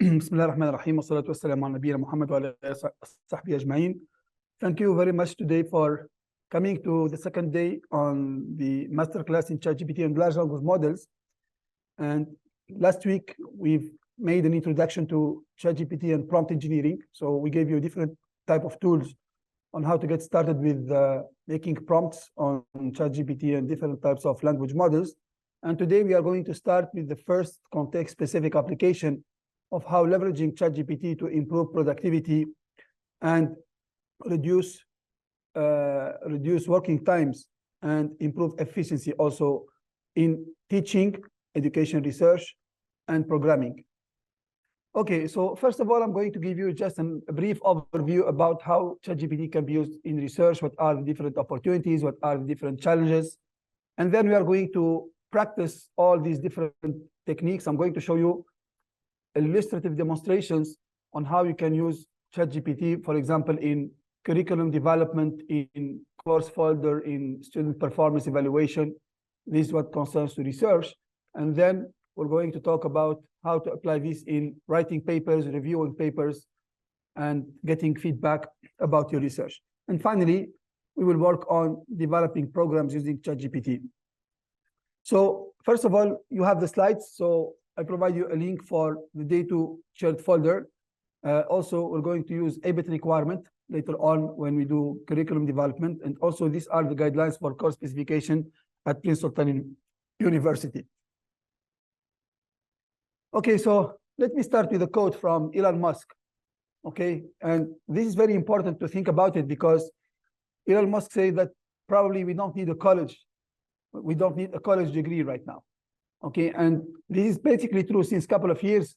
بسم الله الرحمن الرحيم والصلاة والسلام على نبينا محمد وعلى آله وصحبه أجمعين. Thank you very much today for coming to the second day on the masterclass in ChatGPT and large language models. And last week we've made an introduction to ChatGPT and prompt engineering. So we gave you different type of tools on how to get started with making prompts on ChatGPT and different types of language models. And today we are going to start with the first context-specific application of how leveraging ChatGPT to improve productivity and reduce working times and improve efficiency also in teaching, education research, and programming. Okay, so first of all, I'm going to give you just a brief overview about how ChatGPT can be used in research, what are the different opportunities, what are the different challenges, and then we are going to practice all these different techniques. I'm going to show you illustrative demonstrations on how you can use ChatGPT, for example, in curriculum development, in course folder, in student performance evaluation. This is what concerns to research. And then we're going to talk about how to apply this in writing papers, reviewing papers, and getting feedback about your research. And finally, we will work on developing programs using ChatGPT. So first of all, you have the slides. So I provide you a link for the day2 shared folder. Also, we're going to use ABIT requirement later on when we do curriculum development. And also, these are the guidelines for course specification at Prince Sultan University. Okay, so let me start with a quote from Elon Musk. Okay, and this is very important to think about it because Elon Musk said that probably we don't need a college. We don't need a college degree right now. Okay, and this is basically true since a couple of years,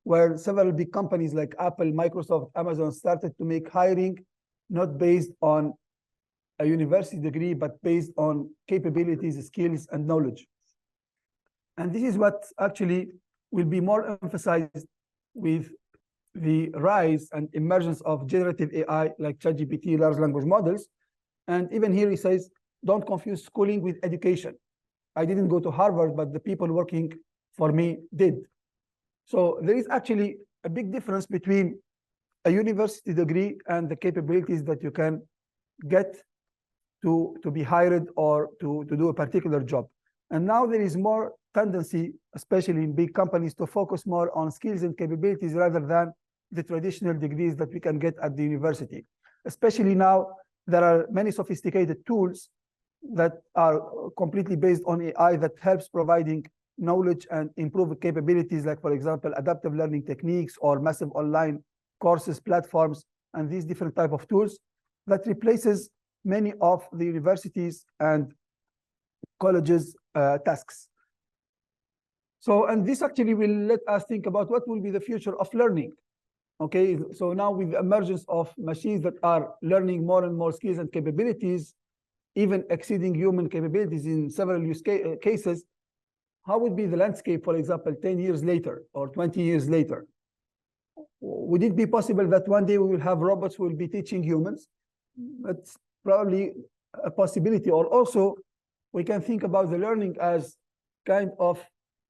where several big companies like Apple, Microsoft, Amazon started to make hiring not based on a university degree, but based on capabilities, skills, and knowledge. And this is what actually will be more emphasized with the rise and emergence of generative AI like ChatGPT, large language models. And even here he says, don't confuse schooling with education. I didn't go to Harvard, but the people working for me did. So there is actually a big difference between a university degree and the capabilities that you can get to be hired or to do a particular job. And now there is more tendency, especially in big companies, to focus more on skills and capabilities rather than the traditional degrees that we can get at the university. Especially now, there are many sophisticated tools that are completely based on AI that helps providing knowledge and improve capabilities, like, for example, adaptive learning techniques or massive online courses, platforms, and these different type of tools that replaces many of the universities and colleges' tasks. So, and this actually will let us think about what will be the future of learning. Okay, so now with the emergence of machines that are learning more and more skills and capabilities, even exceeding human capabilities in several use cases, how would be the landscape, for example, 10 years later or 20 years later? Would it be possible that one day we will have robots who will be teaching humans? That's probably a possibility. Or also, we can think about the learning as kind of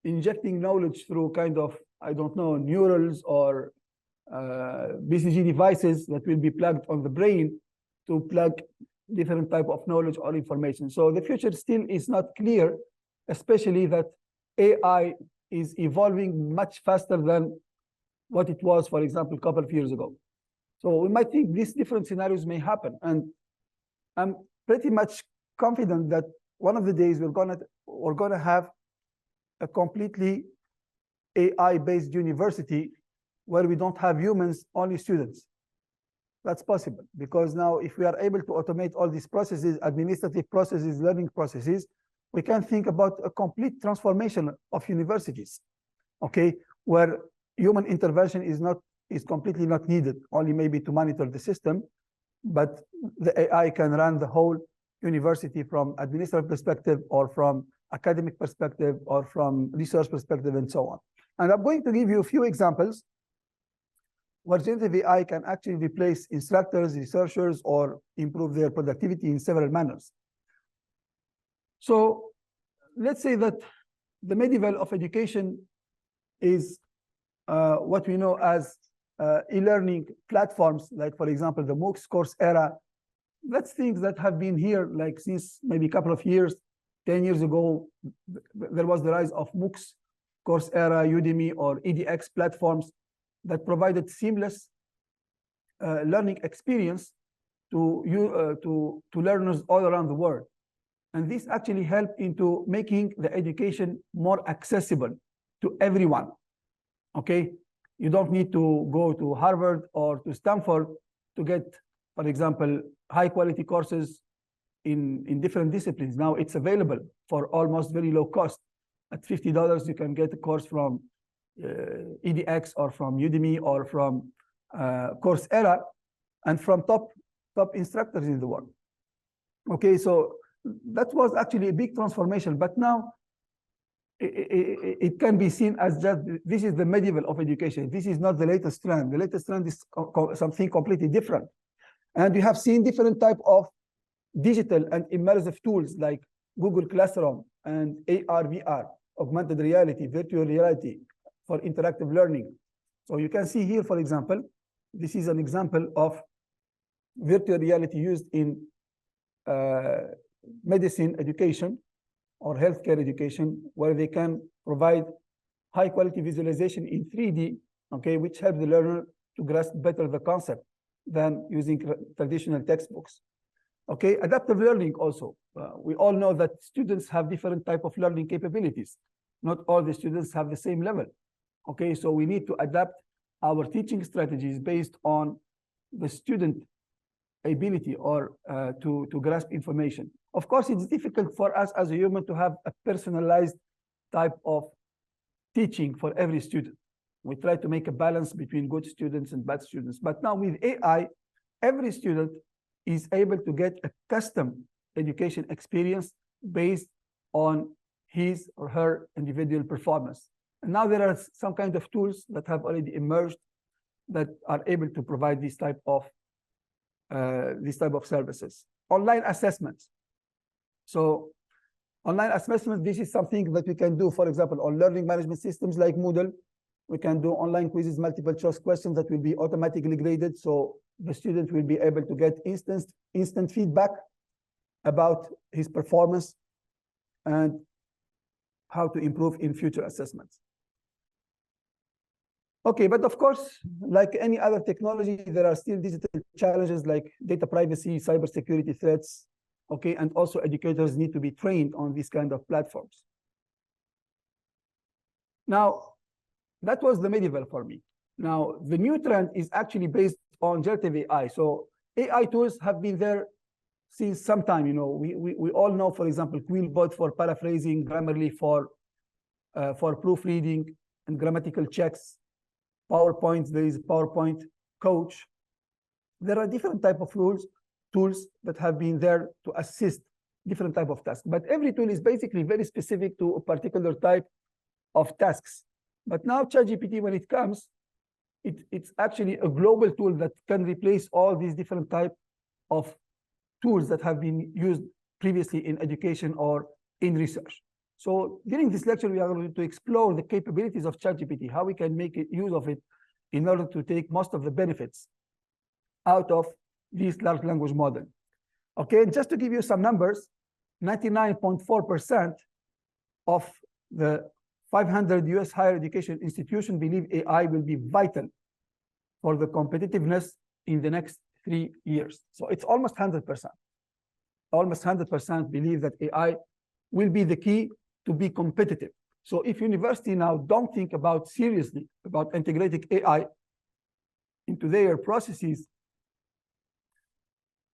injecting knowledge through kind of, I don't know, neurals or BCG devices that will be plugged on the brain to plug different type of knowledge or information. So the future still is not clear, especially that AI is evolving much faster than what it was, for example, a couple of years ago. So we might think these different scenarios may happen. And I'm pretty much confident that one of the days we're gonna have a completely AI-based university where we don't have humans, only students. That's possible because now if we are able to automate all these processes, administrative processes, learning processes, we can think about a complete transformation of universities, okay, where human intervention is completely not needed, only maybe to monitor the system, but the AI can run the whole university from administrative perspective or from academic perspective or from research perspective and so on. And I'm going to give you a few examples where generative AI can actually replace instructors, researchers, or improve their productivity in several manners. So let's say that the medieval of education is what we know as e-learning platforms, like, for example, the MOOCs, Coursera. That's things that have been here like since maybe a couple of years. 10 years ago, there was the rise of MOOCs, Coursera, Udemy, or edX platforms that provided seamless learning experience to learners all around the world. And this actually helped into making the education more accessible to everyone. Okay, you don't need to go to Harvard or to Stanford to get, for example, high quality courses in different disciplines. Now it's available for almost very low cost. At $50, you can get a course from edX or from Udemy or from Coursera and from top instructors in the world. Okay, so that was actually a big transformation, but now it can be seen as just, this is the medieval of education. This is not the latest trend. The latest trend is something completely different. And we have seen different type of digital and immersive tools like Google Classroom and AR, VR, augmented reality, virtual reality for interactive learning. So you can see here, for example, this is an example of virtual reality used in medicine education or healthcare education, where they can provide high quality visualization in 3D, okay, which helps the learner to grasp better the concept than using traditional textbooks. Okay, adaptive learning also. We all know that students have different type of learning capabilities. Not all the students have the same level. Okay, so we need to adapt our teaching strategies based on the student ability or to grasp information. Of course, it's difficult for us as a human to have a personalized type of teaching for every student. We try to make a balance between good students and bad students. But now with AI, every student is able to get a custom education experience based on his or her individual performance. And now there are some kind of tools that have already emerged that are able to provide this type of services. Online assessments. So online assessment, this is something that we can do, for example, on learning management systems like Moodle. We can do online quizzes, multiple choice questions that will be automatically graded. So the student will be able to get instant feedback about his performance and how to improve in future assessments. Okay, but of course, like any other technology, there are still digital challenges like data privacy, cybersecurity threats, okay, and also educators need to be trained on these kind of platforms. Now, that was the medieval for me. Now, the new trend is actually based on generative AI. So AI tools have been there since some time. You know, we all know, for example, Quillbot for paraphrasing, Grammarly for proofreading and grammatical checks. PowerPoint, there is PowerPoint Coach. There are different type of tools that have been there to assist different type of tasks. But every tool is basically very specific to a particular type of tasks. But now ChatGPT, when it comes, it's actually a global tool that can replace all these different type of tools that have been used previously in education or in research. So during this lecture, we are going to explore the capabilities of ChatGPT, how we can make use of it in order to take most of the benefits out of this large language model. Okay, just to give you some numbers, 99.4% of the 500 US higher education institutions believe AI will be vital for the competitiveness in the next 3 years. So it's almost 100%. Almost 100% believe that AI will be the key to be competitive. So if university now don't think about seriously about integrating AI into their processes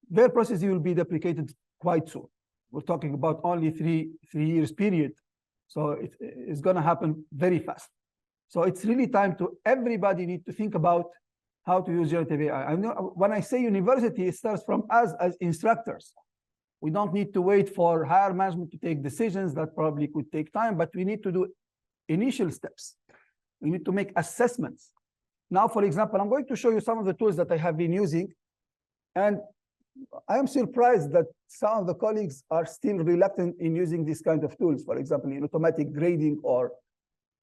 will be deprecated quite soon. We're talking about only three years period. So it's going to happen very fast. So it's really time to everybody need to think about how to use generative AI. I know when I say university, it starts from us as instructors. We don't need to wait for higher management to take decisions that probably could take time, but we need to do initial steps. We need to make assessments. Now, for example, I'm going to show you some of the tools that I have been using. And I am surprised that some of the colleagues are still reluctant in using this kind of tools, for example, in automatic grading or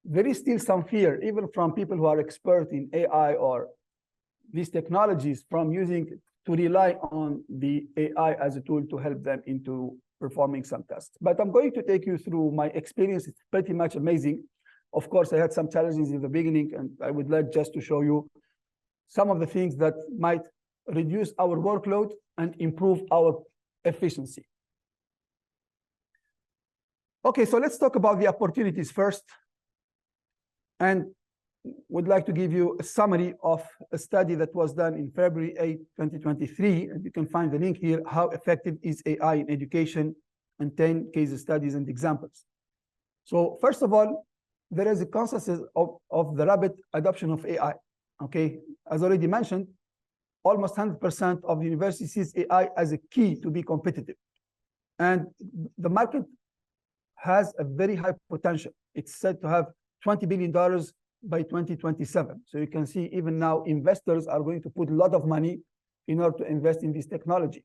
there is still some fear, even from people who are expert in AI or these technologies, from using to rely on the AI as a tool to help them into performing some tests. But I'm going to take you through my experience. It's pretty much amazing. Of course, I had some challenges in the beginning, and I would like just to show you some of the things that might reduce our workload and improve our efficiency. Okay, so let's talk about the opportunities first. And would like to give you a summary of a study that was done in February 8, 2023. And you can find the link here, how effective is AI in education, and 10 case studies and examples. So first of all, there is a consensus of the rapid adoption of AI. Okay, as already mentioned, almost 100% of the university sees AI as a key to be competitive. And the market has a very high potential. It's said to have $20 billion by 2027. So you can see even now investors are going to put a lot of money in order to invest in this technology.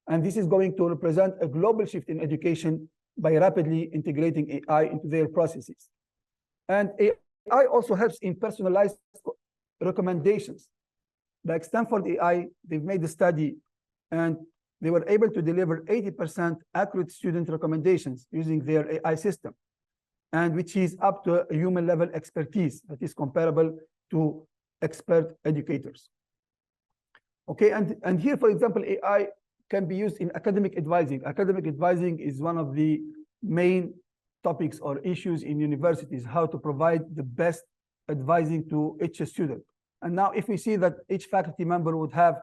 And this is going to represent a global shift in education by rapidly integrating AI into their processes. And AI also helps in personalized recommendations. Like Stanford AI, they've made a study and they were able to deliver 80% accurate student recommendations using their AI system, and which is up to a human level expertise that is comparable to expert educators. Okay, and here, for example, AI can be used in academic advising. Academic advising is one of the main topics or issues in universities, how to provide the best advising to each student. And now if we see that each faculty member would have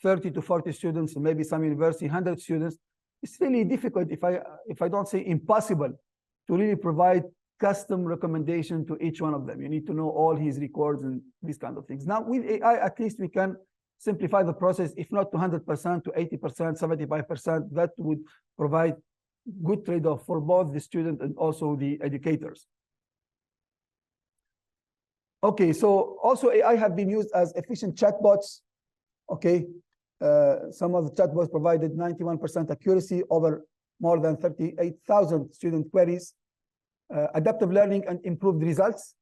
30 to 40 students, and maybe some university 100 students, it's really difficult, if I don't say impossible, to really provide custom recommendation to each one of them. You need to know all his records and these kind of things. Now with AI, at least we can simplify the process, if not to 100%, to 80%, 75%. That would provide good trade-off for both the student and also the educators. Okay, so also AI have been used as efficient chatbots. Okay, some of the chatbots provided 91% accuracy over more than 38,000 student queries. Adaptive learning and improved results.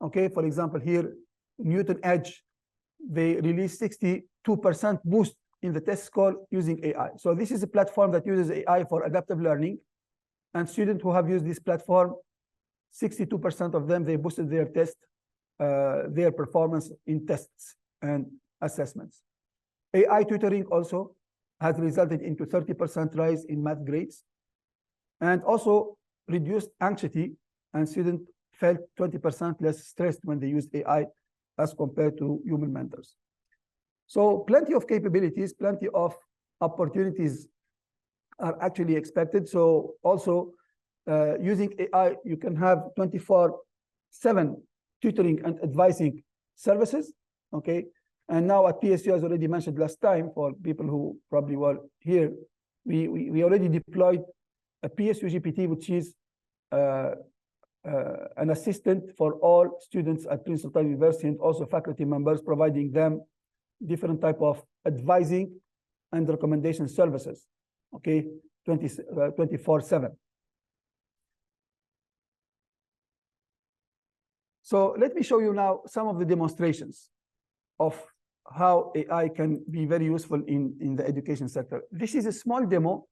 Okay, for example, here, Newton Edge, they released 62% boost in the test score using AI. So this is a platform that uses AI for adaptive learning. And students who have used this platform, 62% of them, they boosted their their performance in tests and assessments. AI tutoring also has resulted into 30% rise in math grades, and also reduced anxiety, and students felt 20% less stressed when they used AI as compared to human mentors. So plenty of capabilities, plenty of opportunities are actually expected. So also using AI, you can have 24/7 tutoring and advising services, okay? And now at PSU, as already mentioned last time, for people who probably were here, we already deployed a PSU GPT, which is an assistant for all students at Prince Sultan University and also faculty members, providing them different type of advising and recommendation services, okay, 24/7. So let me show you now some of the demonstrations of how AI can be very useful in the education sector. This is a small demo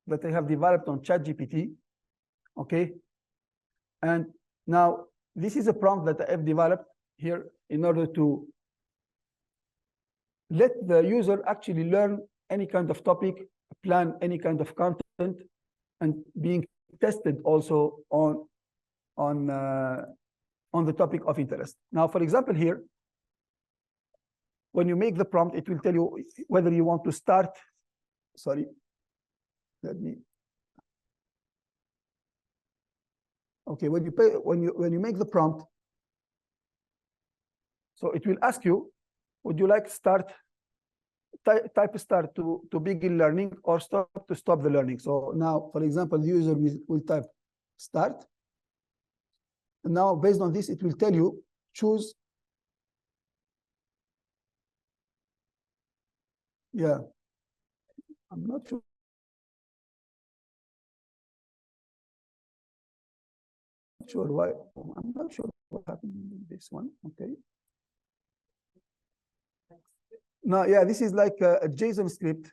that I have developed on ChatGPT, okay? And now this is a prompt that I have developed here in order to let the user actually learn any kind of topic, plan any kind of content, and being tested also on the topic of interest. Now, for example, here, when you make the prompt, it will tell you whether you want to start. Sorry, let me. Okay, when you make the prompt, so it will ask you, would you like start, type start to begin learning, or stop to stop the learning? So now, for example, the user will type start. And now, based on this, it will tell you, choose. Yeah, I'm not sure. sure why. I'm not sure what happened in this one. Okay. No, yeah, this is like a JSON script.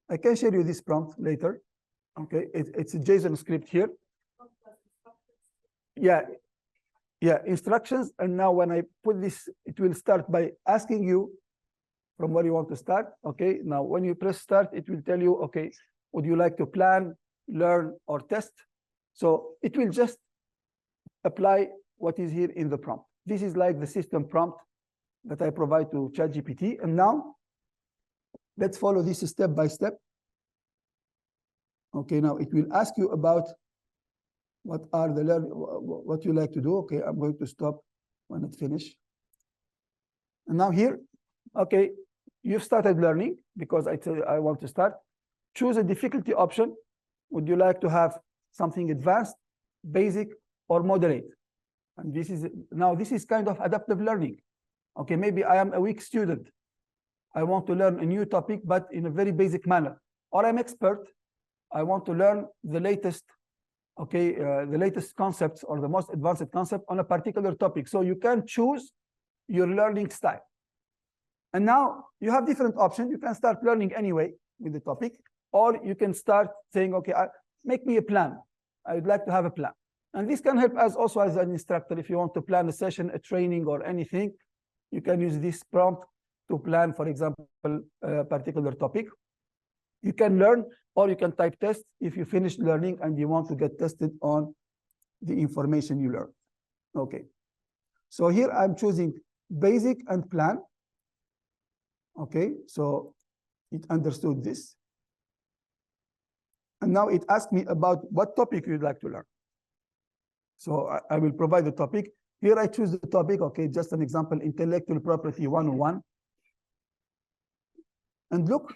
I can share you this prompt later. Okay, it's a JSON script here. Yeah, yeah, instructions. And now when I put this, it will start by asking you from where you want to start. Okay, now when you press start, it will tell you, okay, would you like to plan, learn, or test? So it will just apply what is here in the prompt. This is like the system prompt that I provide to ChatGPT. And now let's follow this step by step. Okay, now it will ask you about what are the what you like to do. Okay, I'm going to stop when it finish. And now here, okay, you've started learning because I tell you I want to start. Choose a difficulty option. Would you like to have something advanced, basic, or moderate? And this is kind of adaptive learning. Okay, maybe I am a weak student. I want to learn a new topic, but in a very basic manner. Or I'm expert. I want to learn the latest, okay, the latest concepts or the most advanced concept on a particular topic. So you can choose your learning style. And now you have different options. You can start learning anyway with the topic, or you can start saying, okay, make me a plan. I would like to have a plan. And this can help us also as an instructor. If you want to plan a session, a training, or anything, you can use this prompt to plan, for example, a particular topic. You can learn, or you can type test if you finish learning and you want to get tested on the information you learned. Okay. So here I'm choosing basic and plan. Okay, so it understood this. And now it asked me about what topic you'd like to learn. So I will provide the topic. Here I choose the topic, okay, just an example, intellectual property 101. And look,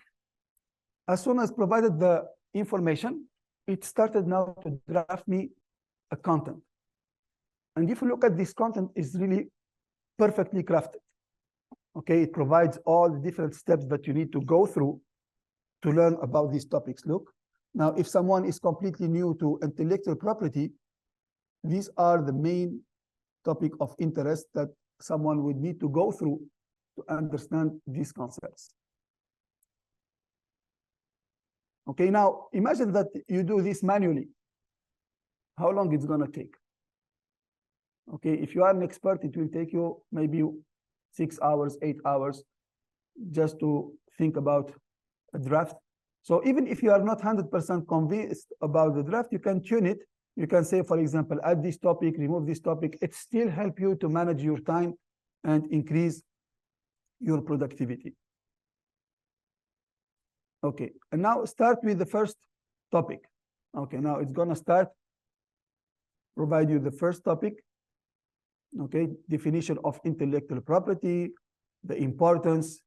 as soon as provided the information, it started now to draft me a content. And if you look at this content, it's really perfectly crafted. Okay, it provides all the different steps that you need to go through to learn about these topics. Look, now if someone is completely new to intellectual property, these are the main topic of interest that someone would need to go through to understand these concepts. Okay, now imagine that you do this manually. How long it's going to take? Okay, if you are an expert, it will take you maybe 6 hours, 8 hours just to think about a draft. So even if you are not 100% convinced about the draft, you can tune it. You can say, for example, add this topic, remove this topic. It still helps you to manage your time and increase your productivity. Okay, and now start with the first topic. Okay, now it's going to start, provide you the first topic. Okay, definition of intellectual property, the importance,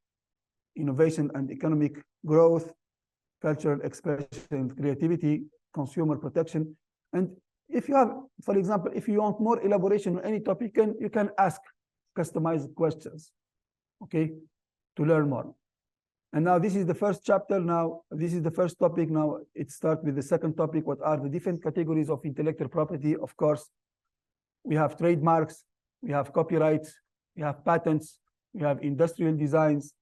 innovation and economic growth, cultural expression, creativity, consumer protection. And if you have, for example, if you want more elaboration on any topic, you can ask customized questions, okay, to learn more. And now this is the first chapter. Now this is the first topic. Now it starts with the second topic. What are the different categories of intellectual property? Of course, we have trademarks, we have copyrights, we have patents, we have industrial designs,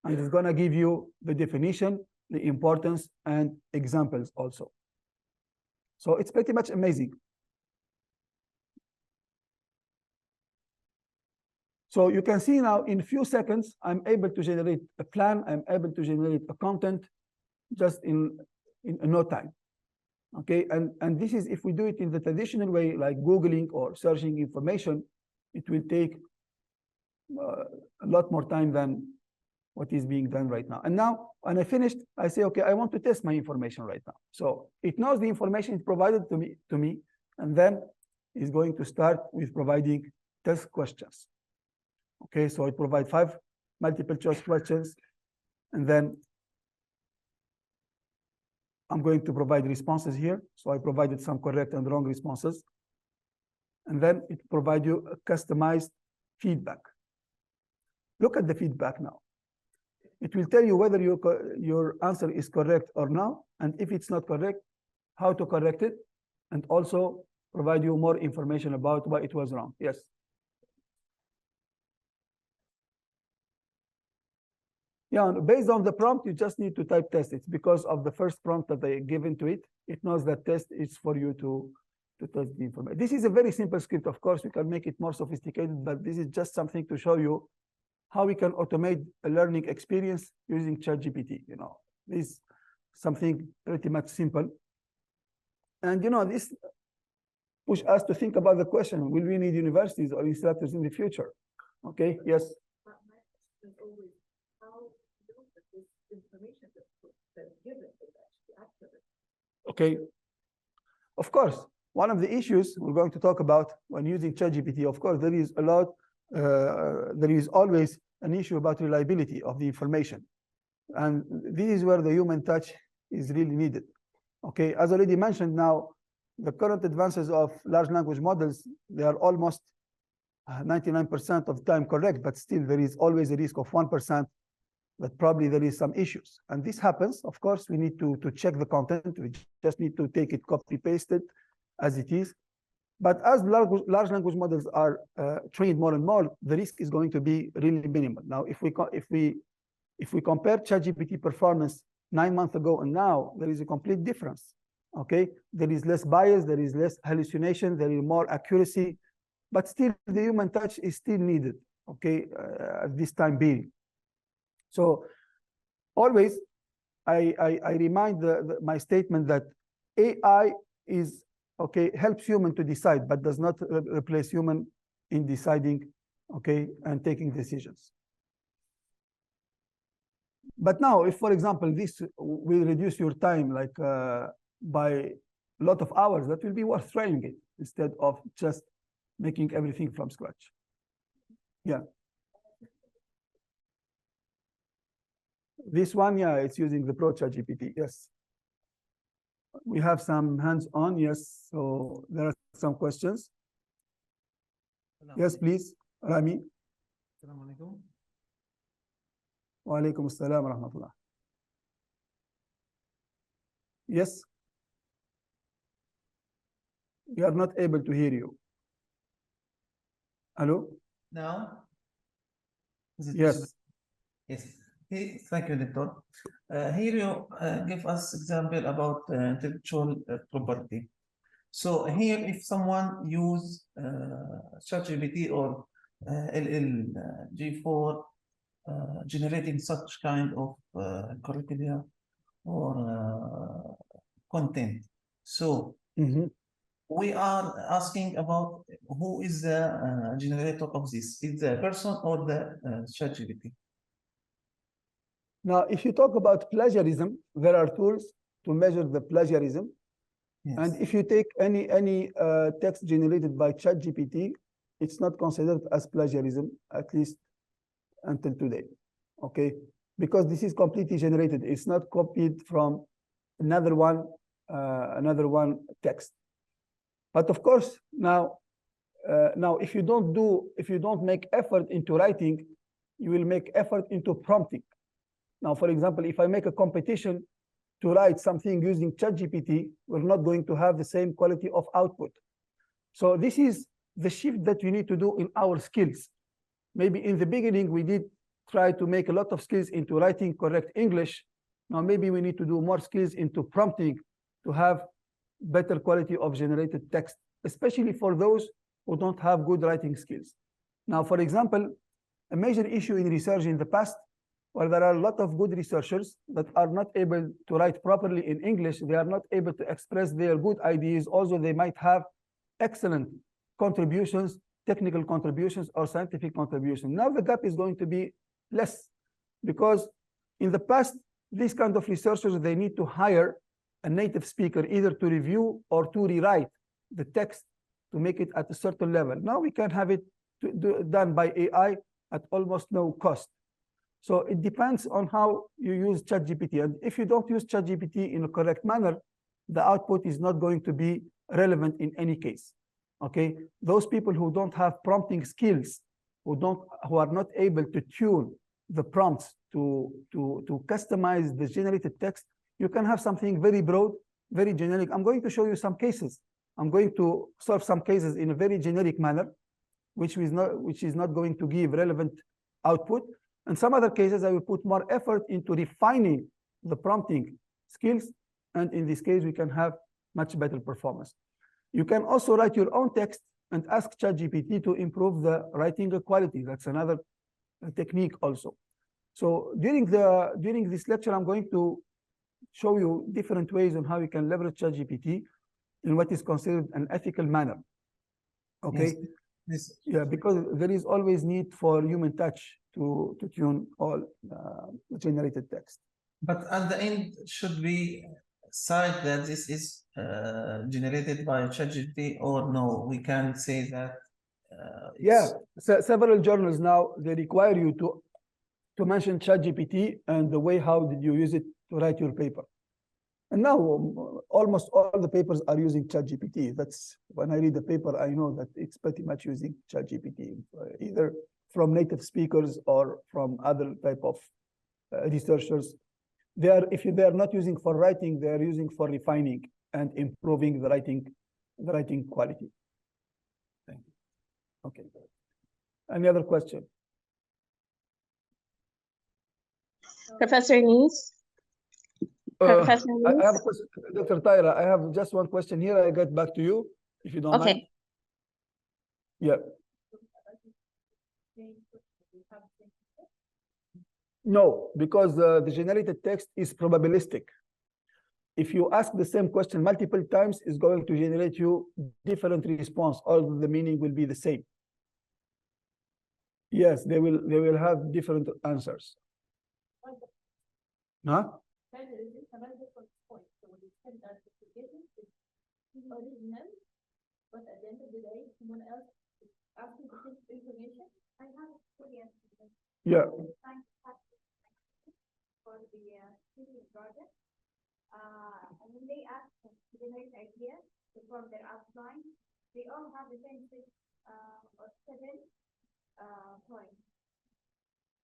and it's going to give you the definition, the importance, and examples also. So it's pretty much amazing. So you can see now in a few seconds, I'm able to generate a plan, I'm able to generate a content just in no time. Okay, and this is if we do it in the traditional way, like Googling or searching information, it will take a lot more time than what is being done right now. And now when I finished, I say, okay, I want to test my information right now. So it knows the information is provided to me, and then it's going to start with providing test questions. Okay, so it provides 5 multiple choice questions, and then I'm going to provide responses here. So I provided some correct and wrong responses. And then it provides you a customized feedback. Look at the feedback now. It will tell you whether your answer is correct or not, and if it's not correct, how to correct it, and also provide you more information about why it was wrong. Yes. Yeah, based on the prompt, you just need to type test. It's because of the first prompt that they give into it. It knows that test is for you to test the information. This is a very simple script. Of course, we can make it more sophisticated, but this is just something to show you how we can automate a learning experience using ChatGPT. You know, this is something pretty much simple. And you know, this push us to think about the question: will we need universities or instructors in the future? Okay. Yes. My question is always how you know that this information that's given is actually accurate. Okay. Of course, one of the issues we're going to talk about when using ChatGPT, of course, there is a lot. There is always an issue about reliability of the information, and this is where the human touch is really needed. Okay, as already mentioned, now the current advances of large language models, they are almost 99% of the time correct, but still there is always a risk of 1% that probably there is some issues. And this happens, of course, we need to check the content. We just need to take it copy pasted as it is. But as large language models are trained more and more, the risk is going to be really minimal. Now, if we compare ChatGPT performance 9 months ago and now, there is a complete difference. Okay, there is less bias, there is less hallucination, there is more accuracy, but still the human touch is still needed. Okay, at this time being. So always, I remind my statement that AI is helps human to decide, but does not replace human in deciding, and taking decisions. But now, if, for example, this will reduce your time like by a lot of hours, that will be worth trying it instead of just making everything from scratch. Yeah. This one, yeah, it's using the Pro ChatGPT. Yes. We have some hands on. Yes. So there are some questions. Yes, please. Rami. Assalamu alaikum. Wa alaikum assalam wa rahmatullah. Yes. We are not able to hear you. Hello? Now? Yes. Yes. Thank you, Doctor. Here you give us example about intellectual property. So here, if someone use ChatGPT or LLG4 generating such kind of curriculum or content, so we are asking about who is the generator of this? Is the person or the ChatGPT? Now, if you talk about plagiarism, there are tools to measure the plagiarism. Yes. And if you take any text generated by ChatGPT, it's not considered as plagiarism, at least until today. Okay, because this is completely generated. It's not copied from another one text. But of course, now if you don't make effort into writing, you will make effort into prompting. Now, for example, if I make a competition to write something using ChatGPT, we're not going to have the same quality of output. So this is the shift that we need to do in our skills. Maybe in the beginning, we did try to make a lot of skills into writing correct English. Now, maybe we need to do more skills into prompting to have better quality of generated text, especially for those who don't have good writing skills. Now, for example, a major issue in research in the past, where there are a lot of good researchers that are not able to write properly in English, they are not able to express their good ideas, although they might have excellent contributions, technical contributions, or scientific contributions. Now the gap is going to be less, because in the past, these kind of researchers, they need to hire a native speaker either to review or to rewrite the text to make it at a certain level. Now we can have it done by AI at almost no cost. So it depends on how you use ChatGPT. And if you don't use ChatGPT in a correct manner, the output is not going to be relevant in any case. Okay, those people who don't have prompting skills, who are not able to tune the prompts to customize the generated text, you can have something very broad, very generic. I'm going to show you some cases I'm going to solve some cases in a very generic manner, which is not going to give relevant output. And some other cases, I will put more effort into refining the prompting skills. And in this case, we can have much better performance. You can also write your own text and ask ChatGPT to improve the writing quality. That's another technique also. So during this lecture, I'm going to show you different ways on how you can leverage ChatGPT in what is considered an ethical manner. Okay. Yes. Yeah, because there is always need for human touch to tune all generated text. But at the end, should we cite that this is generated by ChatGPT or no? We can say that. Yeah, so several journals now, they require you to mention ChatGPT and the way how did you use it to write your paper. And now almost all the papers are using ChatGPT. That's when I read the paper, I know that it's pretty much using ChatGPT, either from native speakers or from other type of researchers. If they are not using for writing, they are using for refining and improving the writing quality. Thank you. Okay. Any other question? Professor Nice? Professor Nice? I have a question, Dr. Tyra. I have just one question here. I get back to you if you don't mind. Okay. Yeah. No, because the generated text is probabilistic. If you ask the same question multiple times, it's going to generate you different response, although the meaning will be the same. Yes, they will have different answers. Huh? But at the end of the day, someone else is asking the same information. I have a fully answer. Yeah. For the student project, and when they ask to generate ideas to form their outline, they all have the same 6 or 7 points.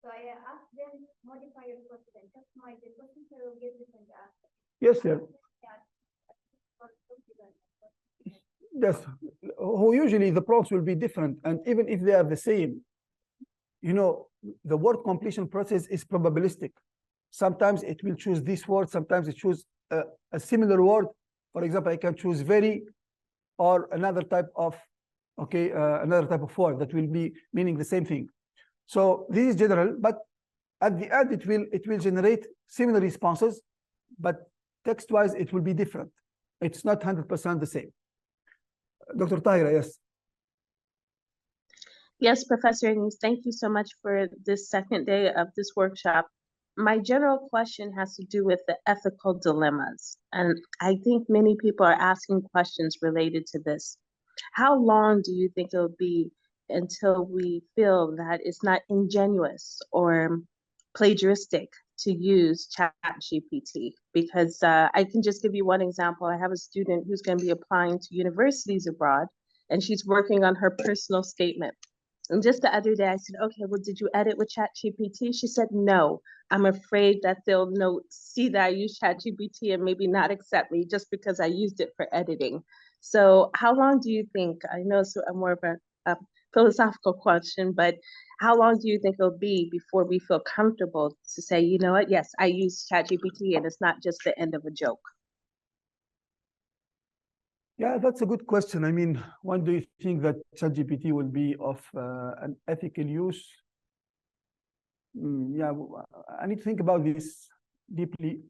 So I asked them modify your question, customize your question, so you'll get different answers. Yes, sir. Yes, usually the prompts will be different, and even if they are the same, you know, the word completion process is probabilistic. Sometimes it will choose this word, sometimes it choose a similar word. For example, I can choose very or another type of word that will be meaning the same thing. So this is general, but at the end it will generate similar responses, but text-wise it will be different. It's not 100% the same. Dr. Tahira, yes. Yes, Professor Nice, thank you so much for this second day of this workshop. My general question has to do with the ethical dilemmas, and I think many people are asking questions related to this. How long do you think it'll be until we feel that it's not ingenuous or plagiaristic to use ChatGPT? Because I can just give you one example. I have a student who's going to be applying to universities abroad, and she's working on her personal statement. And just the other day, I said, okay, well, did you edit with ChatGPT? She said, no, I'm afraid that they'll see that I use ChatGPT and maybe not accept me just because I used it for editing. So how long do you think, I know it's more of a philosophical question, but how long do you think it'll be before we feel comfortable to say, you know what, yes, I use ChatGPT and it's not just the end of a joke? Yeah, that's a good question. I mean, when do you think that ChatGPT will be of an ethical use? Yeah, I need to think about this deeply,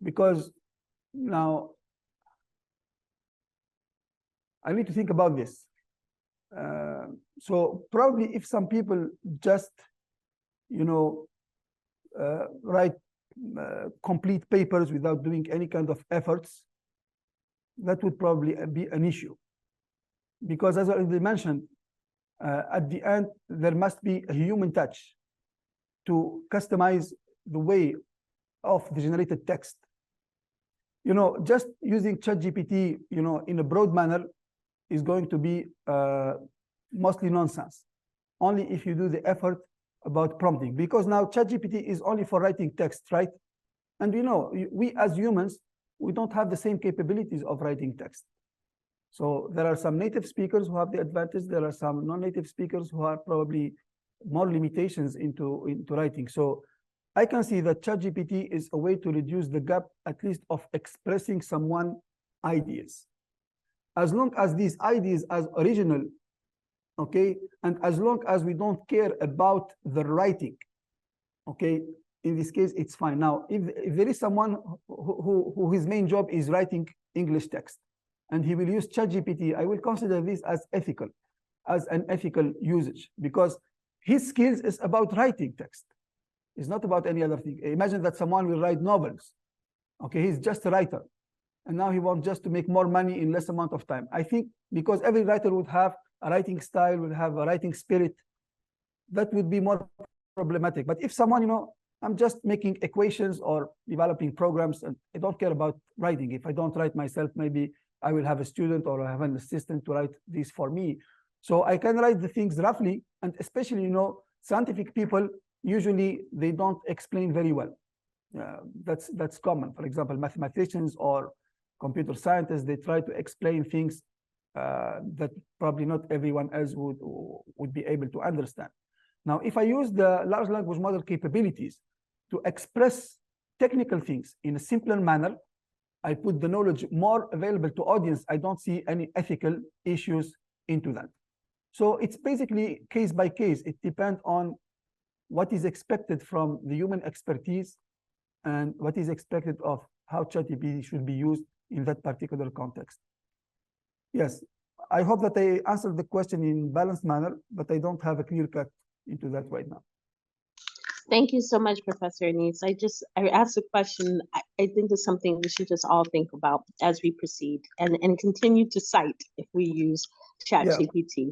because now I need to think about this. So probably if some people just, you know, write complete papers without doing any kind of efforts, that would probably be an issue. Because as I already mentioned, at the end, there must be a human touch to customize the way of the generated text. You know, just using ChatGPT, you know, in a broad manner is going to be mostly nonsense. Only if you do the effort about prompting, because now ChatGPT is only for writing text, right? And we know, we as humans, we don't have the same capabilities of writing text. So there are some native speakers who have the advantage. There are some non-native speakers who are probably more limitations into writing. So I can see that ChatGPT is a way to reduce the gap, at least of expressing someone ideas. As long as these ideas are original, okay, and as long as we don't care about the writing, okay, in this case, it's fine. Now, if there is someone who his main job is writing English text, and he will use ChatGPT, I will consider this as ethical, as an ethical usage, because his skills is about writing text. It's not about any other thing. Imagine that someone will write novels. Okay, he's just a writer. And now he wants just to make more money in less amount of time. I think because every writer would have a writing style, would have a writing spirit, that would be more problematic. But if someone, you know, I'm just making equations or developing programs, and I don't care about writing. If I don't write myself, maybe I will have a student or I have an assistant to write this for me. So I can write the things roughly, and especially, you know, scientific people, usually they don't explain very well. That's common. For example, mathematicians or computer scientists, they try to explain things that probably not everyone else would be able to understand. Now, if I use the large language model capabilities to express technical things in a simpler manner, I put the knowledge more available to audience. I don't see any ethical issues into that. So it's basically case by case. It depends on what is expected from the human expertise and what is expected of how ChatGPT should be used in that particular context. Yes, I hope that I answered the question in balanced manner, but I don't have a clear cut into that right now. Thank you so much, Professor Anis. I asked a question. I think it's something we should just all think about as we proceed and continue to cite if we use ChatGPT.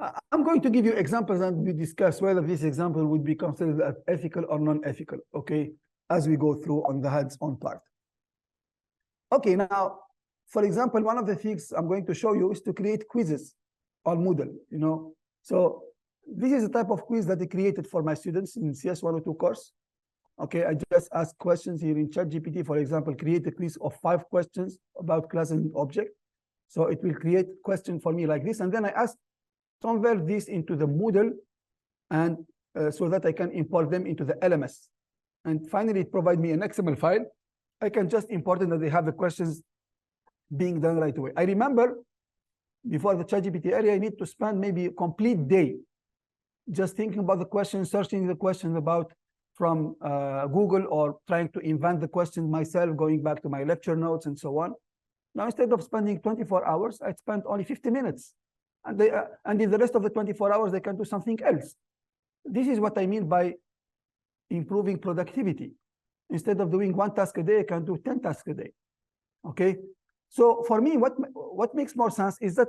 Yeah. I'm going to give you examples and we discuss whether this example would be considered as ethical or non-ethical, okay, as we go through on the hands-on part. Okay, now, for example, one of the things I'm going to show you is to create quizzes on Moodle, you know. So this is a type of quiz that I created for my students in CS 102 course. Okay, I just ask questions here in ChatGPT, for example, create a quiz of 5 questions about class and object. So it will create a question for me like this. And then I ask, convert this into the Moodle and so that I can import them into the LMS. And finally, it provides me an XML file. I can just import it and they have the questions being done right away. I remember before the ChatGPT area, I need to spend maybe a complete day just thinking about the questions, searching the questions about from Google or trying to invent the questions myself, going back to my lecture notes and so on. Now, instead of spending 24 hours, I spent only 50 minutes. And in the rest of the 24 hours, they can do something else. This is what I mean by improving productivity. Instead of doing 1 task a day, I can do 10 tasks a day. Okay. So for me, what makes more sense is that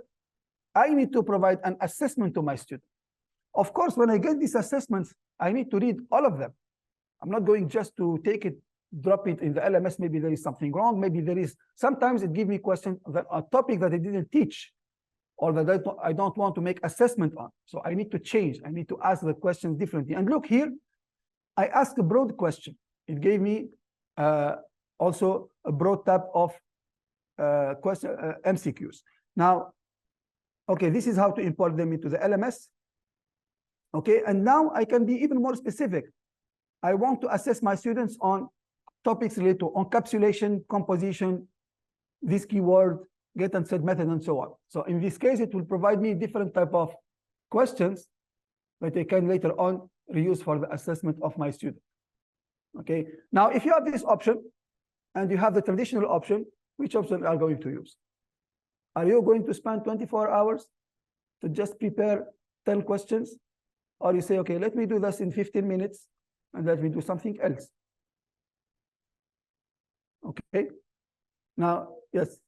I need to provide an assessment to my student. Of course, when I get these assessments, I need to read all of them. I'm not going just to take it, drop it in the LMS. Maybe there is something wrong. Maybe there is, sometimes it gives me questions that a topic that I didn't teach or that I don't want to make assessment on. So I need to change. I need to ask the questions differently. And look here, I asked a broad question. It gave me also a broad type of MCQs. Now, okay, this is how to import them into the LMS. Okay, and now I can be even more specific. I want to assess my students on topics related to encapsulation, composition, this keyword, get and set method, and so on. So in this case, it will provide me different type of questions that I can later on reuse for the assessment of my student. Okay, now if you have this option and you have the traditional option, which option are you going to use? Are you going to spend 24 hours to just prepare 10 questions? Or you say, okay, let me do this in 15 minutes and let me do something else. Okay. Now, yes.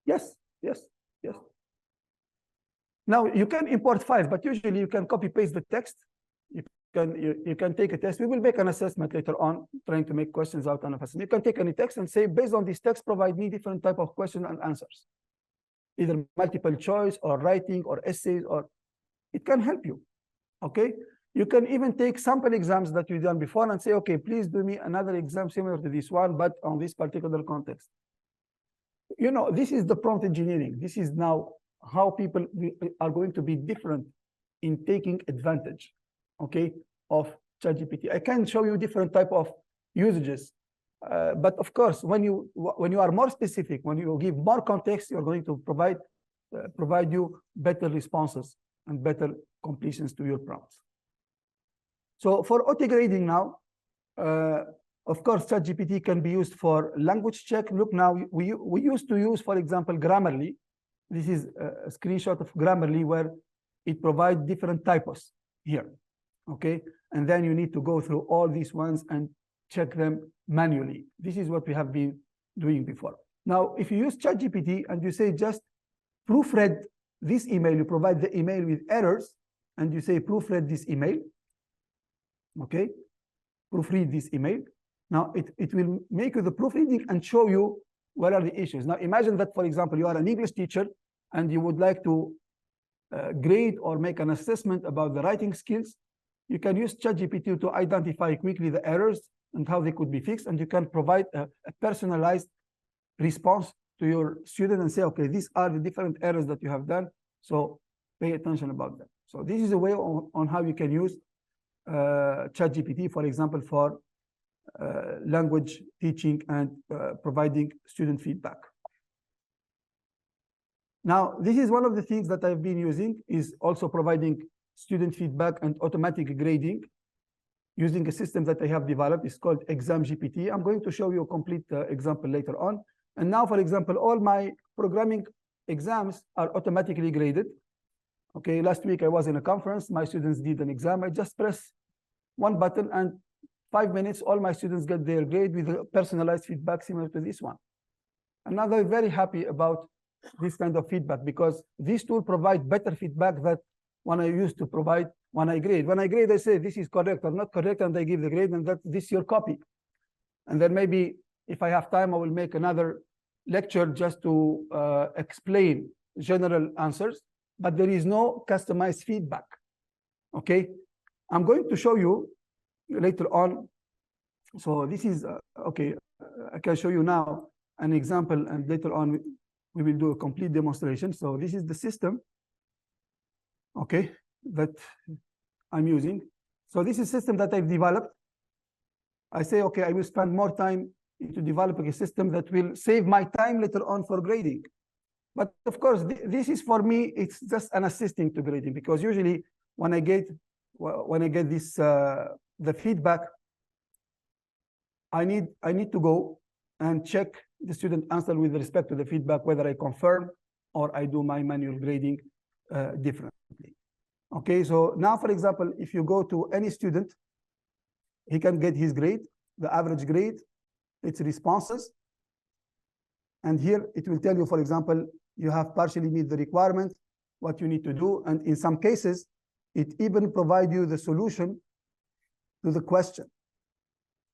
Yes, yes, yes. Now you can import 5, but usually you can copy paste the text. You can take a test. We will make an assessment later on, trying to make questions out of assessment. You can take any text and say, based on this text, provide me different type of questions and answers, either multiple choice or writing or essays, or it can help you. Okay. You can even take sample exams that you've done before and say, okay, please do me another exam similar to this one, but on this particular context. You know, this is the prompt engineering. This is now how people are going to be different in taking advantage, okay, of ChatGPT. I can show you different type of usages, but of course, when you are more specific, when you give more context, you're going to provide you better responses and better completions to your prompts. So for auto grading now, of course, ChatGPT can be used for language check. Look, now we used to use, for example, Grammarly. This is a screenshot of Grammarly where it provides different typos here, okay? And then you need to go through all these ones and check them manually. This is what we have been doing before. Now, if you use ChatGPT and you say just proofread this email, you provide the email with errors, and you say proofread this email, okay? Proofread this email. Now, it will make you the proofreading and show you what are the issues. Now, imagine that, for example, you are an English teacher and you would like to grade or make an assessment about the writing skills. You can use ChatGPT to identify quickly the errors and how they could be fixed, and you can provide a personalized response to your student and say, okay, these are the different errors that you have done, so pay attention about them. So this is a way on how you can use ChatGPT, for example, for language teaching and providing student feedback. Now, this is one of the things that I've been using, is also providing student feedback and automatic grading using a system that I have developed. It's called Exam GPT. I'm going to show you a complete example later on. And now, for example, all my programming exams are automatically graded. Okay, last week I was in a conference, my students did an exam. I just press one button and 5 minutes, all my students get their grade with a personalized feedback similar to this one. And now they're very happy about this kind of feedback because this tool provides better feedback than when I used to provide when I grade. When I grade, I say this is correct or not correct, and I give the grade, and that this is your copy. And then maybe if I have time, I will make another lecture just to explain general answers, but there is no customized feedback. Okay, I'm going to show you later on. So this is okay. I can show you now an example, and later on we will do a complete demonstration. So this is the system, okay, that I'm using. So this is a system that I've developed. I say, okay, I will spend more time into developing a system that will save my time later on for grading. But of course, this is for me, it's just an assisting to grading, because usually when I get this the feedback, I need to go and check the student answer with respect to the feedback, whether I confirm or I do my manual grading differently. Okay, so now, for example, if you go to any student, he can get his grade, the average grade, its responses. And here it will tell you, for example, you have partially meet the requirement, what you need to do. And in some cases, it even provides you the solution to the question.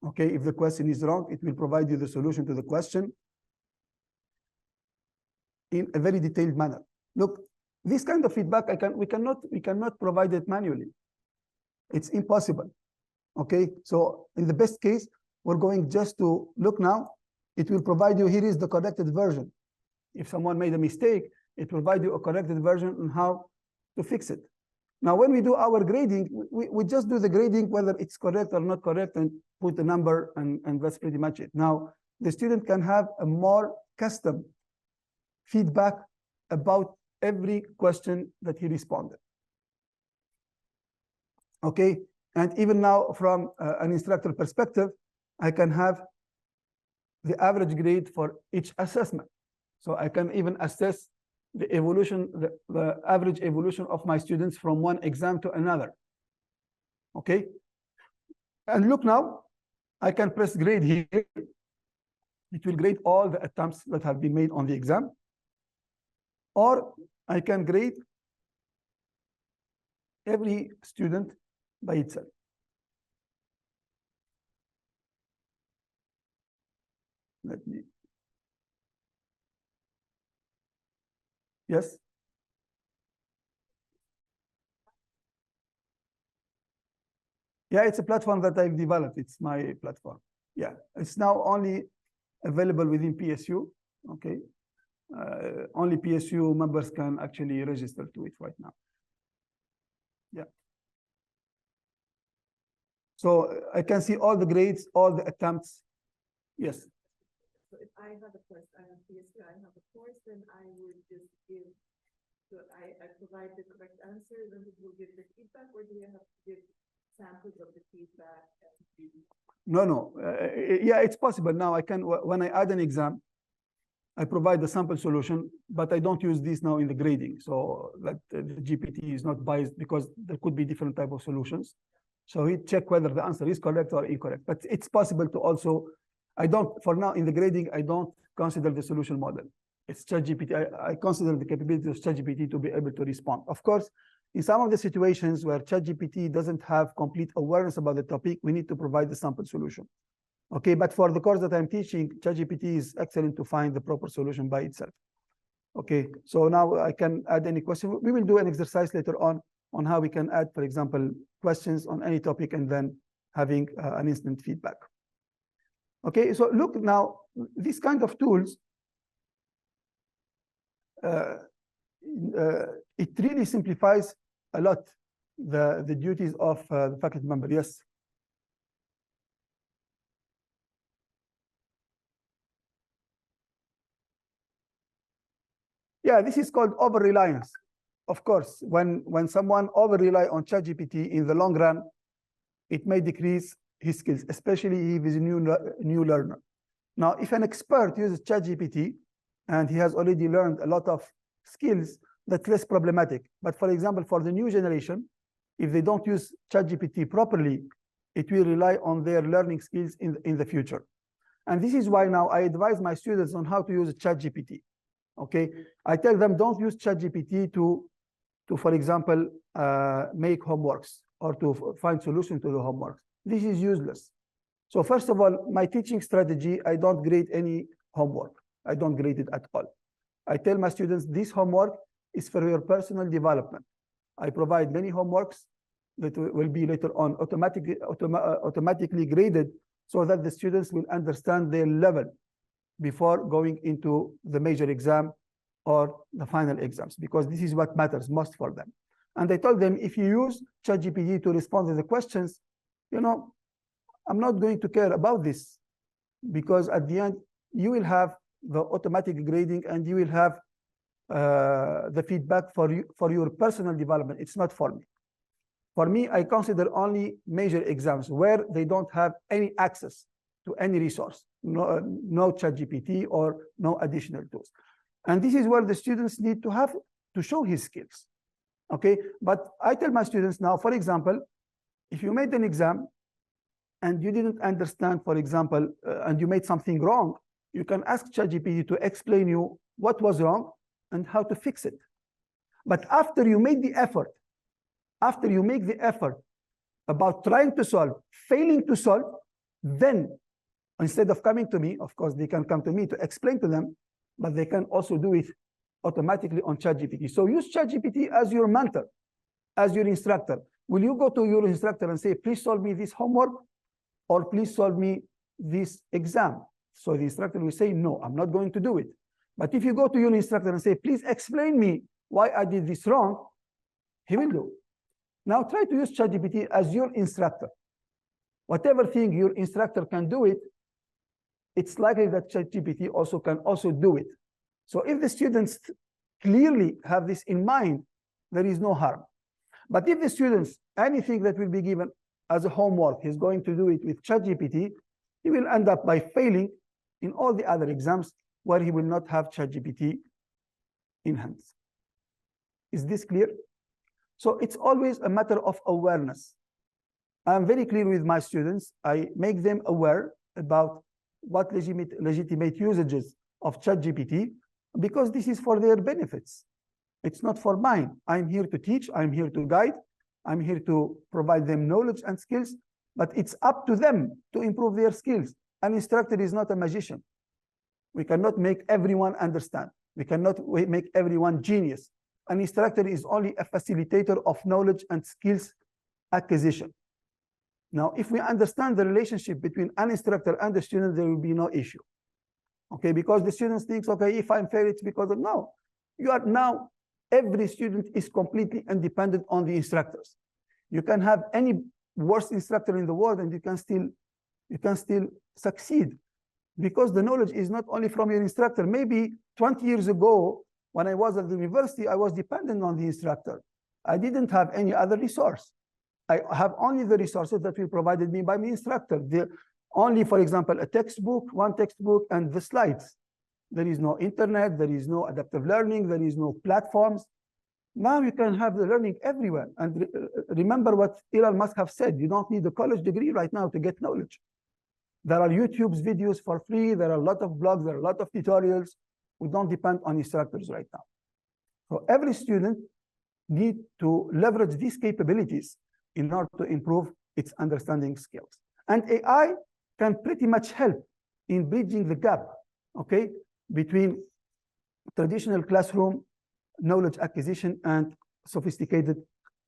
Okay, if the question is wrong, it will provide you the solution to the question in a very detailed manner. Look, this kind of feedback, we cannot provide it manually. It's impossible. Okay, so in the best case, we're going just to look now. It will provide you, here is the corrected version. If someone made a mistake, it provides you a corrected version on how to fix it. Now, when we do our grading, we just do the grading, whether it's correct or not correct, and put the number, and that's pretty much it. Now, the student can have a more custom feedback about every question that he responded. Okay, and even now, from an instructor perspective, I can have the average grade for each assessment. So I can even assess the evolution, the average evolution of my students from one exam to another. Okay, and look now, I can press grade here. It will grade all the attempts that have been made on the exam, or I can grade every student by itself. Let me. Yes. Yeah, it's a platform that I've developed. It's my platform. Yeah, it's now only available within PSU. Okay, only PSU members can actually register to it right now. Yeah. So I can see all the grades, all the attempts. Yes. So if I have a course, I have PSU, I have a course, then I would just give, so I provide the correct answer, then it will give the feedback, or do you have to give samples of the feedback? No. Yeah, it's possible. Now I can, when I add an exam, I provide the sample solution, but I don't use this now in the grading. So that the GPT is not biased because there could be different type of solutions. So he check whether the answer is correct or incorrect. But it's possible to also, I don't, for now in the grading, I don't consider the solution model. It's ChatGPT. I consider the capability of ChatGPT to be able to respond. Of course, in some of the situations where ChatGPT doesn't have complete awareness about the topic, we need to provide the sample solution. Okay, but for the course that I'm teaching, ChatGPT is excellent to find the proper solution by itself. Okay, so now I can add any question. We will do an exercise later on how we can add, for example, questions on any topic and then having an instant feedback. Okay, so look now, these kind of tools, it really simplifies a lot the duties of the faculty member. Yes. Yeah, this is called over-reliance. Of course, when someone over-rely on ChatGPT in the long run, it may decrease his skills, especially if he's a new learner. Now, if an expert uses ChatGPT and he has already learned a lot of skills, that's less problematic. But for example, for the new generation, if they don't use ChatGPT properly, it will rely on their learning skills in the future. And this is why now I advise my students on how to use ChatGPT. Okay, I tell them don't use ChatGPT to for example, make homeworks or to find solutions to the homeworks. This is useless. So first of all, my teaching strategy, I don't grade any homework. I don't grade it at all. I tell my students this homework is for your personal development. I provide many homeworks that will be later on automatically graded so that the students will understand their level before going into the major exam or the final exams, because this is what matters most for them. And I told them, if you use ChatGPT to respond to the questions, you know, I'm not going to care about this, because at the end, you will have the automatic grading and you will have the feedback for your personal development. It's not for me. For me, I consider only major exams where they don't have any access to any resource, no ChatGPT or no additional tools. And this is where the students need to have to show his skills. Okay, but I tell my students now, for example, if you made an exam and you didn't understand, for example, and you made something wrong, you can ask ChatGPT to explain you what was wrong and how to fix it. But after you made the effort, after you make the effort about trying to solve, failing to solve, then instead of coming to me, of course, they can come to me to explain to them, but they can also do it automatically on ChatGPT. So use ChatGPT as your mentor, as your instructor. Will you go to your instructor and say, please solve me this homework, or please solve me this exam? So the instructor will say, no, I'm not going to do it. But if you go to your instructor and say, please explain me why I did this wrong, he will do. Now try to use ChatGPT as your instructor. Whatever thing your instructor can do it, it's likely that ChatGPT also can do it. So if the students clearly have this in mind, there is no harm. But if the students, anything that will be given as a homework, he's going to do it with ChatGPT, he will end up by failing in all the other exams where he will not have ChatGPT in hand. Is this clear? So it's always a matter of awareness. I'm very clear with my students. I make them aware about what legitimate usages of ChatGPT, because this is for their benefits. It's not for mine. I'm here to teach, I'm here to guide, I'm here to provide them knowledge and skills, but it's up to them to improve their skills. An instructor is not a magician. We cannot make everyone understand. We cannot make everyone genius. An instructor is only a facilitator of knowledge and skills acquisition. Now, if we understand the relationship between an instructor and the student, there will be no issue. Okay, because the students thinks, okay, if I'm fair, it's because of no. You are now, every student is completely independent on the instructors. You can have any worst instructor in the world and you can still succeed, because the knowledge is not only from your instructor. Maybe 20 years ago, when I was at the university, I was dependent on the instructor. I didn't have any other resource. I have only the resources that were provided me by my instructor. Only, for example, a textbook, one textbook, and the slides. There is no internet, there is no adaptive learning, there is no platforms. Now you can have the learning everywhere. And remember what Elon Musk have said, you don't need a college degree right now to get knowledge. There are YouTube's videos for free, there are a lot of blogs, there are a lot of tutorials. We don't depend on instructors right now. So every student needs to leverage these capabilities in order to improve its understanding skills. And AI can pretty much help in bridging the gap, okay, between traditional classroom knowledge acquisition and sophisticated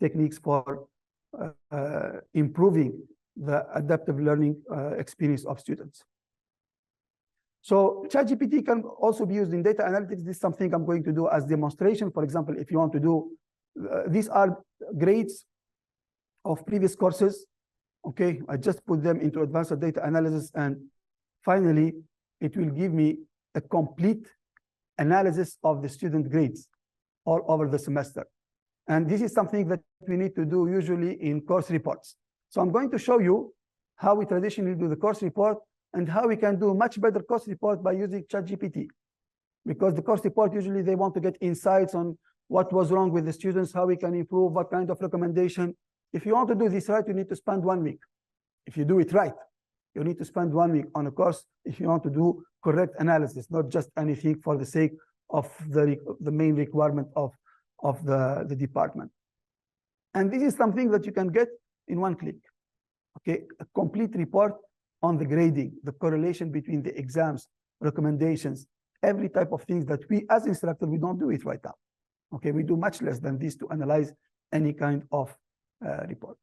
techniques for improving the adaptive learning experience of students. So ChatGPT can also be used in data analytics. This is something I'm going to do as demonstration. For example, if you want to do, these are grades of previous courses. Okay, I just put them into advanced data analysis, and finally, it will give me a complete analysis of the student grades all over the semester. And this is something that we need to do usually in course reports. So I'm going to show you how we traditionally do the course report and how we can do much better course report by using ChatGPT. Because the course report, usually they want to get insights on what was wrong with the students, how we can improve, what kind of recommendation. If you want to do this right, you need to spend 1 week. If you do it right, you need to spend 1 week on a course if you want to do correct analysis, not just anything for the sake of the main requirement of the department. And this is something that you can get in 1 click. Okay, a complete report on the grading, the correlation between the exams, recommendations, every type of things that we as instructors, we don't do it right now. Okay, we do much less than this to analyze any kind of report.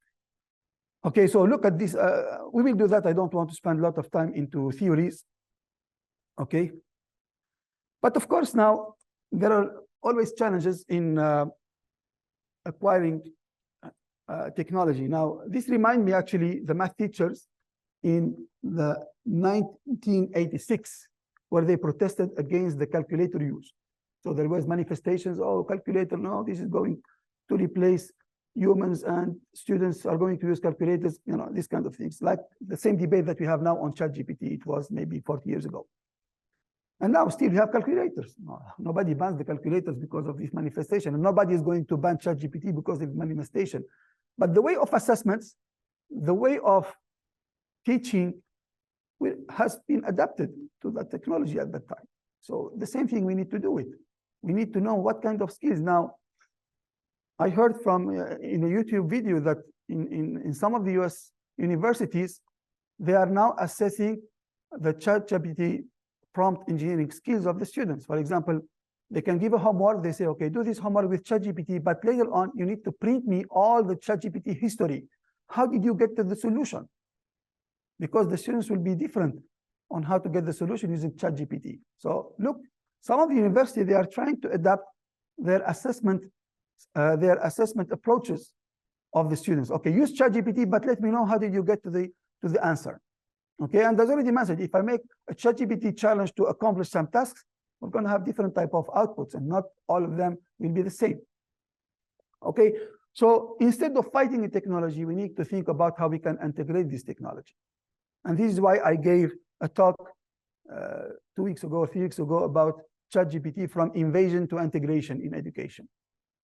Okay, so look at this. We will do that. I don't want to spend a lot of time into theories. Okay. But of course, now there are always challenges in acquiring technology. Now, this reminds me actually the math teachers in the 1986, where they protested against the calculator use. So there was manifestations, oh, calculator, no, this is going to replace humans and students are going to use calculators, you know, these kind of things. Like the same debate that we have now on ChatGPT, it was maybe 40 years ago. And now still we have calculators. No, nobody bans the calculators because of this manifestation, and nobody is going to ban ChatGPT because of the manifestation. But the way of assessments, the way of teaching has been adapted to that technology at that time. So the same thing we need to do it. We need to know what kind of skills. Now, I heard from in a YouTube video that in some of the US universities, they are now assessing the ChatGPT prompt engineering skills of the students. For example, they can give a homework. They say, okay, do this homework with ChatGPT, but later on, you need to print me all the ChatGPT history. How did you get to the solution? Because the students will be different on how to get the solution using ChatGPT. So look, some of the universities, they are trying to adapt their assessment approaches of the students. Okay, use ChatGPT, but let me know how did you get to the answer. Okay, and there's already mentioned, if I make a ChatGPT challenge to accomplish some tasks, we're going to have different type of outputs, and not all of them will be the same. Okay, so instead of fighting the technology, we need to think about how we can integrate this technology. And this is why I gave a talk 2 weeks ago, 3 weeks ago about ChatGPT from invasion to integration in education.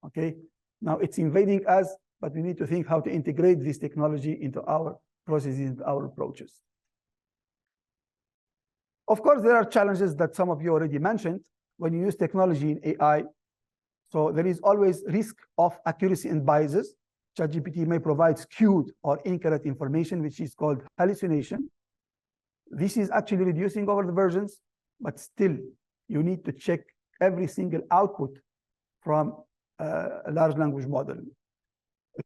Okay, now it's invading us, but we need to think how to integrate this technology into our processes, into our approaches. Of course, there are challenges that some of you already mentioned when you use technology in AI. So there is always risk of accuracy and biases. ChatGPT may provide skewed or incorrect information, which is called hallucination. This is actually reducing over the versions, but still you need to check every single output from a large language model.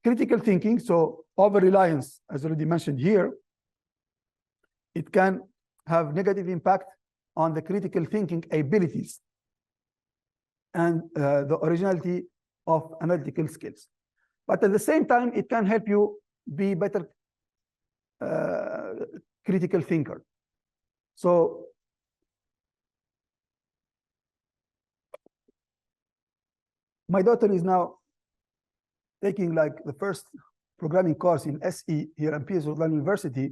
critical thinking, so over-reliance, as already mentioned here, it can have negative impact on the critical thinking abilities and the originality of analytical skills. But at the same time, it can help you be better critical thinker. So my daughter is now taking like the first programming course in SE here at Prince Sultan University.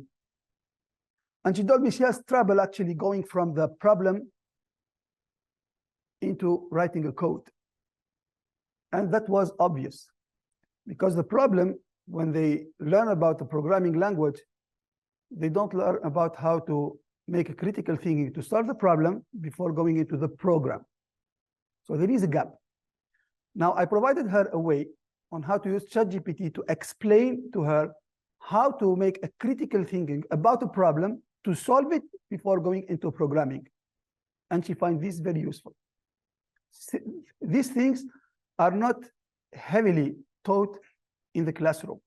And she told me she has trouble actually going from the problem into writing a code. And that was obvious because the problem, when they learn about the programming language, they don't learn about how to make a critical thinking to solve the problem before going into the program. So there is a gap. Now, I provided her a way on how to use ChatGPT to explain to her how to make a critical thinking about a problem to solve it before going into programming. And she finds this very useful. These things are not heavily taught in the classroom.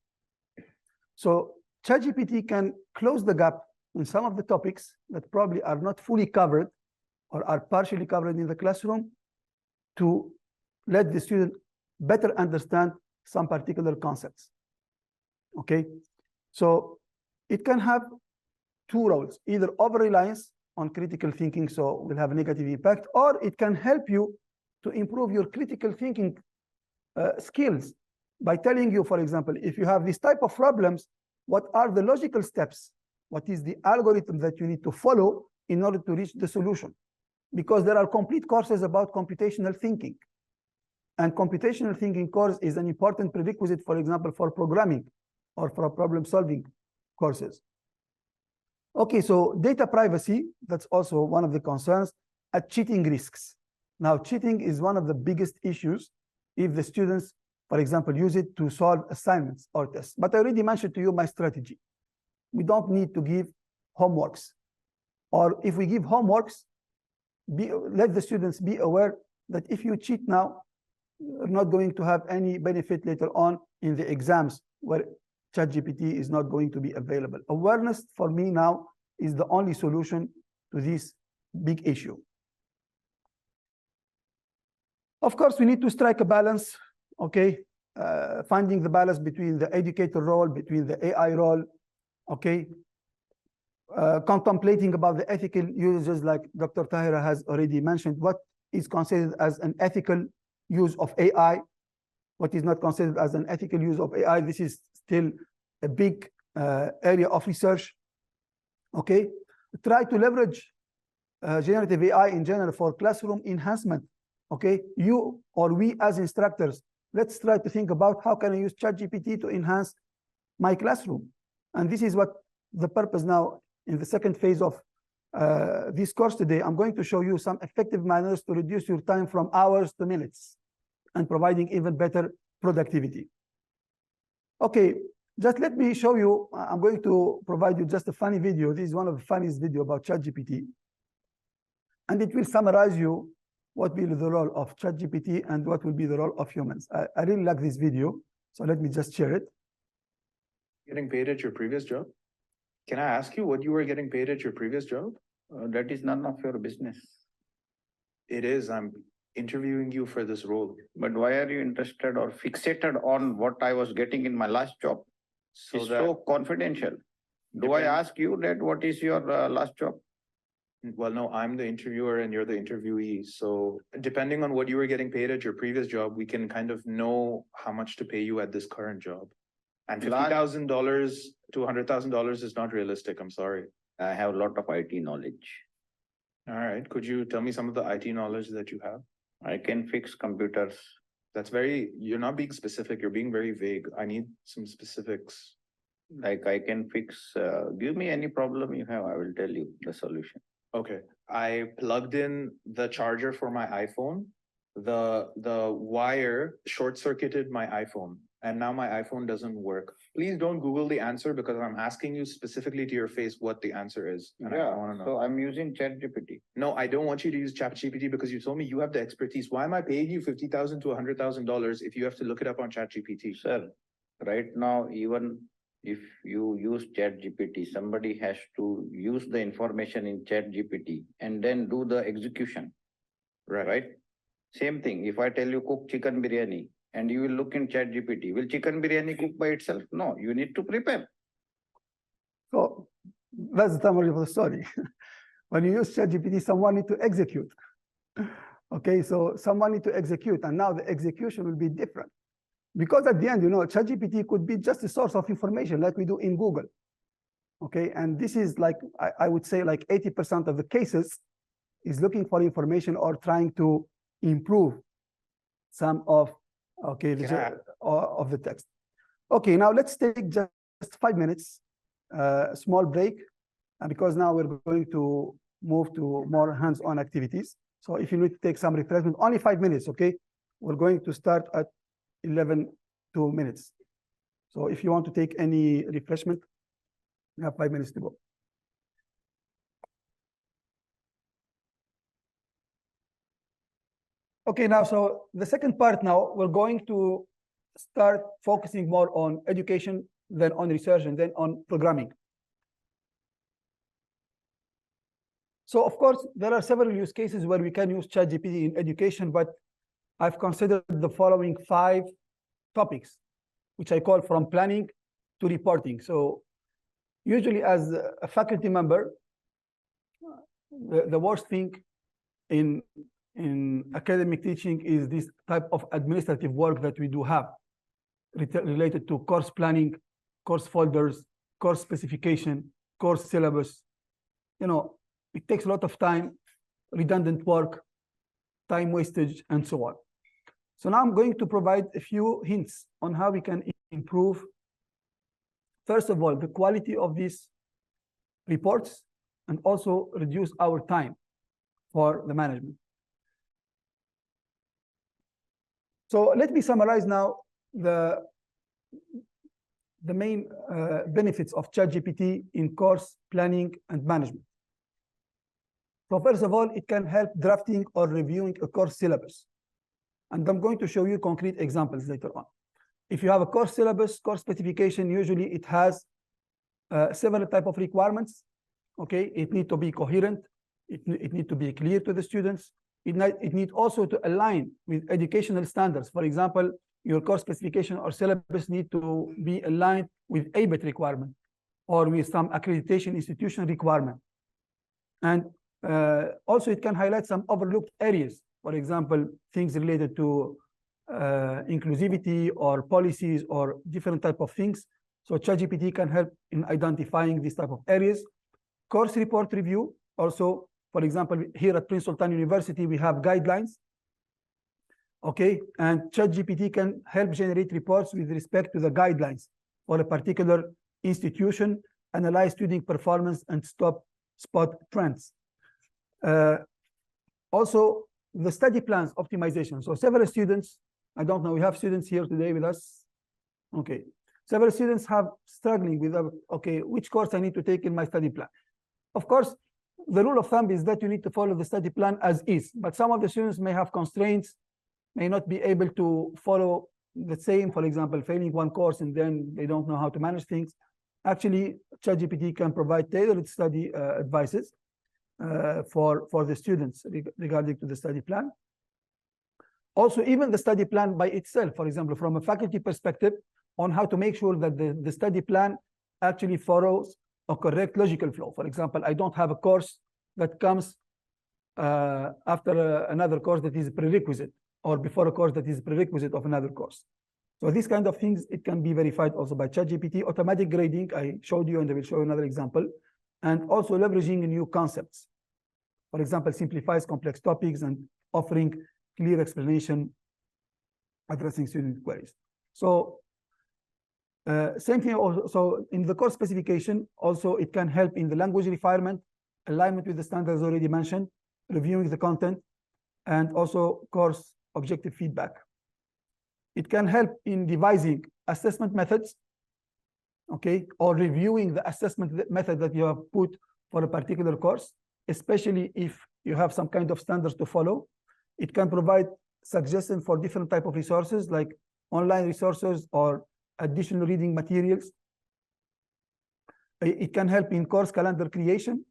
So ChatGPT can close the gap in some of the topics that probably are not fully covered or are partially covered in the classroom to let the student better understand some particular concepts. Okay, so it can have two roles, either over-reliance on critical thinking, so will have a negative impact, or it can help you to improve your critical thinking skills by telling you, for example, if you have this type of problems, what are the logical steps? What is the algorithm that you need to follow in order to reach the solution? Because there are complete courses about computational thinking. And computational thinking course is an important prerequisite, for example, for programming or for problem-solving courses. Okay, so data privacy, that's also one of the concerns, at cheating risks. Now, cheating is one of the biggest issues if the students, for example, use it to solve assignments or tests. But I already mentioned to you my strategy. We don't need to give homeworks. Or if we give homeworks, let the students be aware that if you cheat now, you're not going to have any benefit later on in the exams where ChatGPT is not going to be available. Awareness for me now is the only solution to this big issue. Of course, we need to strike a balance, okay? Finding the balance between the educator role, between the AI role, okay? Contemplating about the ethical uses, like Dr. Tahira has already mentioned, what is considered as an ethical use of AI, what is not considered as an ethical use of AI. This is still a big area of research, okay? Try to leverage generative AI in general for classroom enhancement, okay? You or we as instructors, let's try to think about how can I use ChatGPT to enhance my classroom. And this is what the purpose now in the second phase of this course today. I'm going to show you some effective manners to reduce your time from hours to minutes and providing even better productivity. Okay, just let me show you, I'm going to provide you just a funny video. This is one of the funniest video about ChatGPT. And it will summarize you what will be the role of ChatGPT and what will be the role of humans. I really like this video, so let me just share it. Getting paid at your previous job? Can I ask you what you were getting paid at your previous job? That is none of your business. It is. I'm interviewing you for this role. But why are you interested or fixated on what I was getting in my last job? It's so confidential. Do I ask you that what is your last job? Well, no, I'm the interviewer and you're the interviewee. So depending on what you were getting paid at your previous job, we can kind of know how much to pay you at this current job. And $50,000 to $100,000 is not realistic. I'm sorry. I have a lot of IT knowledge. All right. Could you tell me some of the IT knowledge that you have? I can fix computers. You're not being specific. You're being very vague. I need some specifics. Like I can fix, give me any problem you have, I will tell you the solution. Okay. I plugged in the charger for my iPhone. The wire short-circuited my iPhone. And now my iPhone doesn't work. Please don't Google the answer because I'm asking you specifically to your face what the answer is. And I want to know. So I'm using ChatGPT. No, I don't want you to use ChatGPT because you told me you have the expertise. Why am I paying you $50,000 to $100,000 if you have to look it up on ChatGPT? Sir, right now, even if you use ChatGPT, somebody has to use the information in ChatGPT and then do the execution, right? Same thing, if I tell you cook chicken biryani and you will look in ChatGPT, will chicken biryani cook by itself? No, you need to prepare. So that's the summary of the story. When you use ChatGPT, someone need to execute. Okay, so someone need to execute, and now the execution will be different. Because at the end, ChatGPT could be just a source of information like we do in Google. Okay, and this is like, I would say like 80% of the cases is looking for information or trying to improve some of, okay, of the text. Okay, now let's take just 5 minutes, small break, and because now we're going to move to more hands-on activities. So if you need to take some refreshment, only 5 minutes, okay? We're going to start at 2 minutes. So if you want to take any refreshment, you have 5 minutes to go. Okay, now, so the second part now, we're going to start focusing more on education, then on research, and then on programming. So of course, there are several use cases where we can use ChatGPT in education, but I've considered the following 5 topics, which I call from planning to reporting. So usually as a faculty member, the worst thing in academic teaching is this type of administrative work that we do have related to course planning, course folders, course specification, course syllabus. It takes a lot of time, redundant work, time wastage, and so on. So now I'm going to provide a few hints on how we can improve, first of all, the quality of these reports and also reduce our time for the management. So let me summarize now the main benefits of ChatGPT in course planning and management. So first of all, it can help drafting or reviewing a course syllabus. And I'm going to show you concrete examples later on. If you have a course syllabus, course specification, usually it has several types of requirements. Okay, it needs to be coherent. It needs to be clear to the students. It needs also to align with educational standards. For example, your course specification or syllabus need to be aligned with ABET requirement or with some accreditation institution requirement. And also, it can highlight some overlooked areas. For example, things related to inclusivity or policies or different type of things. So ChatGPT can help in identifying these type of areas. Course report review. Also, for example, here at Prince Sultan University, we have guidelines. Okay, and ChatGPT can help generate reports with respect to the guidelines for a particular institution, analyze student performance, and spot trends. Also, the study plans optimization. So several students, I don't know, we have students here today with us. Okay, several students have struggling with, okay, which course I need to take in my study plan. Of course, the rule of thumb is that you need to follow the study plan as is, but some of the students may have constraints, may not be able to follow the same, for example, failing one course and then they don't know how to manage things. Actually, ChatGPT can provide tailored study advices for the students regarding to the study plan. Also, even the study plan by itself, for example, from a faculty perspective, on how to make sure that the study plan actually follows a correct logical flow. For example, I don't have a course that comes after another course that is prerequisite, or before a course that is prerequisite of another course. So these kind of things, it can be verified also by ChatGPT. Automatic grading, I showed you, and I will show you another example. And also leveraging new concepts. For example, simplifies complex topics and offering clear explanation, addressing student queries. So same thing also, so in the course specification, also it can help in the language requirement, alignment with the standards already mentioned, reviewing the content, and also course objective feedback. It can help in devising assessment methods, okay, or reviewing the assessment method that you have put for a particular course, especially if you have some kind of standards to follow. It can provide suggestions for different type of resources like online resources or additional reading materials. It can help in course calendar creation.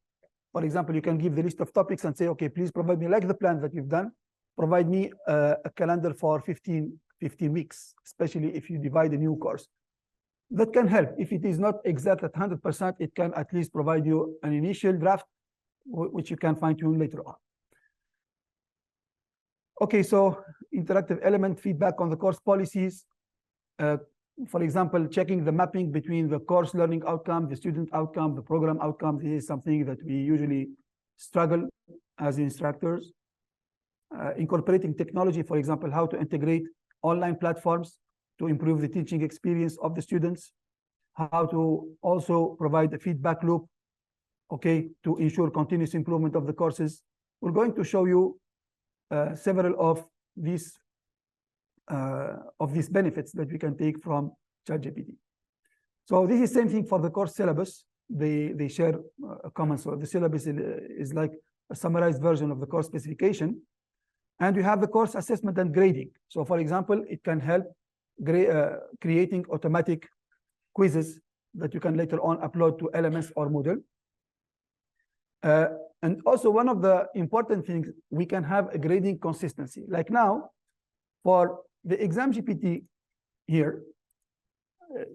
For example, you can give the list of topics and say, okay, please provide me, like the plan that you've done, provide me a calendar for 15 weeks, especially if you divide a new course. That can help. If it is not exact at 100%, it can at least provide you an initial draft, which you can fine tune later on. Okay, so interactive element, feedback on the course policies. For example, checking the mapping between the course learning outcome, the student outcome, the program outcome. This is something that we usually struggle as instructors. Incorporating technology, for example, how to integrate online platforms to improve the teaching experience of the students, how to also provide a feedback loop, okay, to ensure continuous improvement of the courses. We're going to show you several of these benefits that we can take from ChatGPT. So this is same thing for the course syllabus. They share a common source. The syllabus is like a summarized version of the course specification. And we have the course assessment and grading. So for example, it can help creating automatic quizzes that you can later on upload to LMS or Moodle. And also one of the important things, we can have a grading consistency. Like now, for the exam GPT here,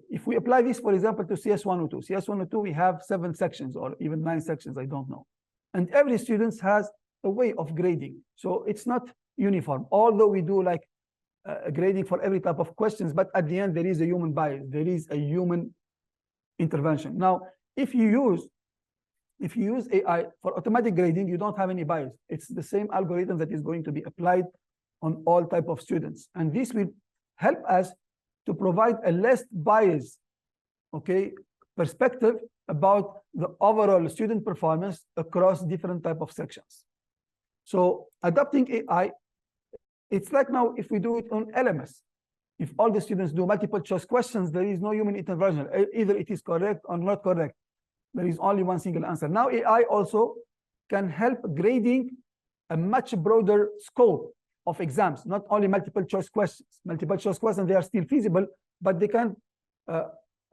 if we apply this, for example, to CS102, CS102, we have 7 sections or even 9 sections, I don't know. And every student has a way of grading. So it's not uniform, although we do like grading for every type of questions, but at the end, there is a human bias. There is a human intervention. Now, if you use AI for automatic grading, you don't have any bias. It's the same algorithm that is going to be applied on all type of students. And this will help us to provide a less biased, okay, perspective about the overall student performance across different type of sections. So adopting AI, it's like now if we do it on LMS, if all the students do multiple choice questions, there is no human intervention. Either it is correct or not correct. There is only one single answer. Now AI also can help grading a much broader scope of exams, not only multiple choice questions. Multiple choice questions, they are still feasible, but they can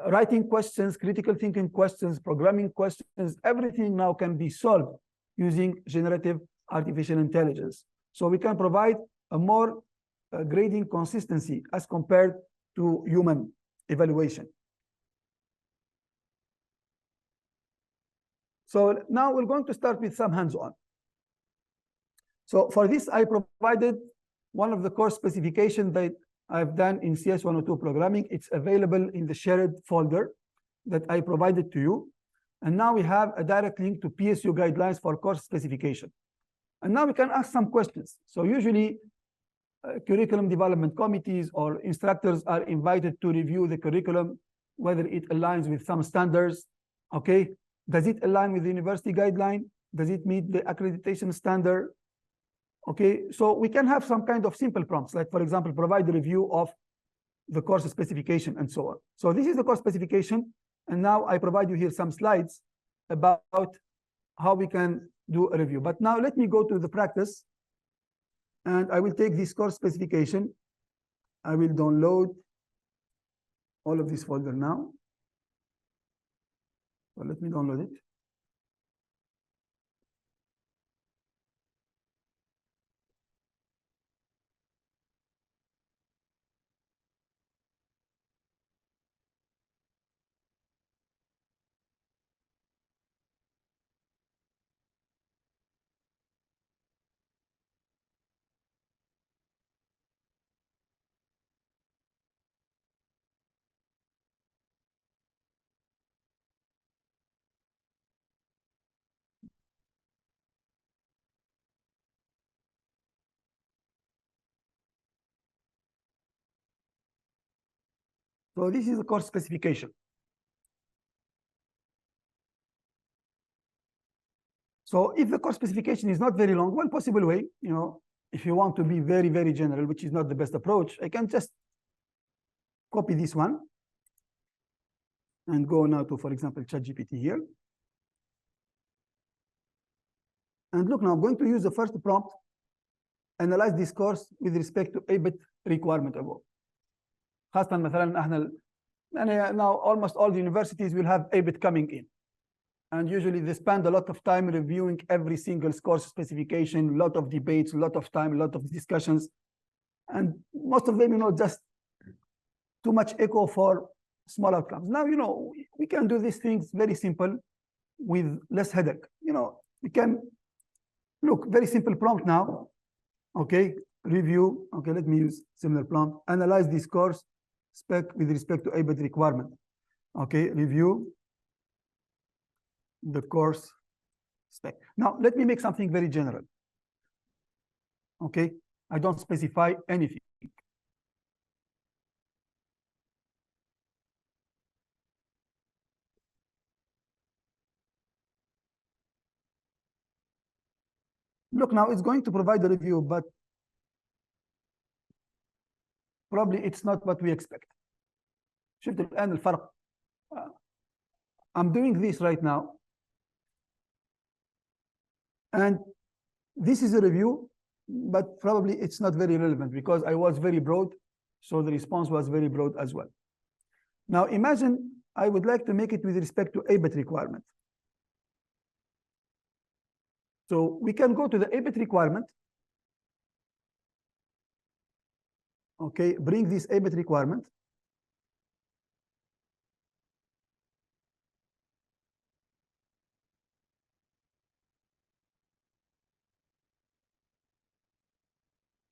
writing questions, critical thinking questions, programming questions, everything now can be solved using generative artificial intelligence. So we can provide a more grading consistency as compared to human evaluation. So now we're going to start with some hands-on. So for this, I provided one of the course specifications that I've done in CS102 programming. It's available in the shared folder that I provided to you. And now we have a direct link to PSU guidelines for course specification. And now we can ask some questions. So usually curriculum development committees or instructors are invited to review the curriculum, whether it aligns with some standards, okay? Does it align with the university guideline? Does it meet the accreditation standard? Okay, so we can have some kind of simple prompts, like for example, provide a review of the course specification and so on. So this is the course specification. And now I provide you here some slides about how we can do a review. But now let me go to the practice and I will take this course specification. I will download all of this folder now. So let me download it. So this is the course specification. So if the course specification is not very long, one possible way, if you want to be very, very general, which is not the best approach, I can just copy this one and go now to, for example, ChatGPT here. And look, now I'm going to use the first prompt, analyze this course with respect to 8-bit requirement above. خاصة مثلا احنا And now almost all the universities will have ABIT coming in. And usually they spend a lot of time reviewing every single course specification, a lot of debates, a lot of time, a lot of discussions. And most of them, just too much echo for small outcomes. Now, we can do these things very simple with less headache. We can look, very simple prompt now. Okay, review. Okay, let me use similar prompt. Analyze this course spec with respect to ABIT requirement. Okay, review the course spec. Now, let me make something very general. Okay, I don't specify anything. Look, now it's going to provide a review, but probably it's not what we expect. شفت الآن الفرق. I'm doing this right now. And this is a review, but probably it's not very relevant because I was very broad. So the response was very broad as well. Now imagine I would like to make it with respect to ABIT requirement. So we can go to the ABIT requirement. Okay, bring this ABIT requirement.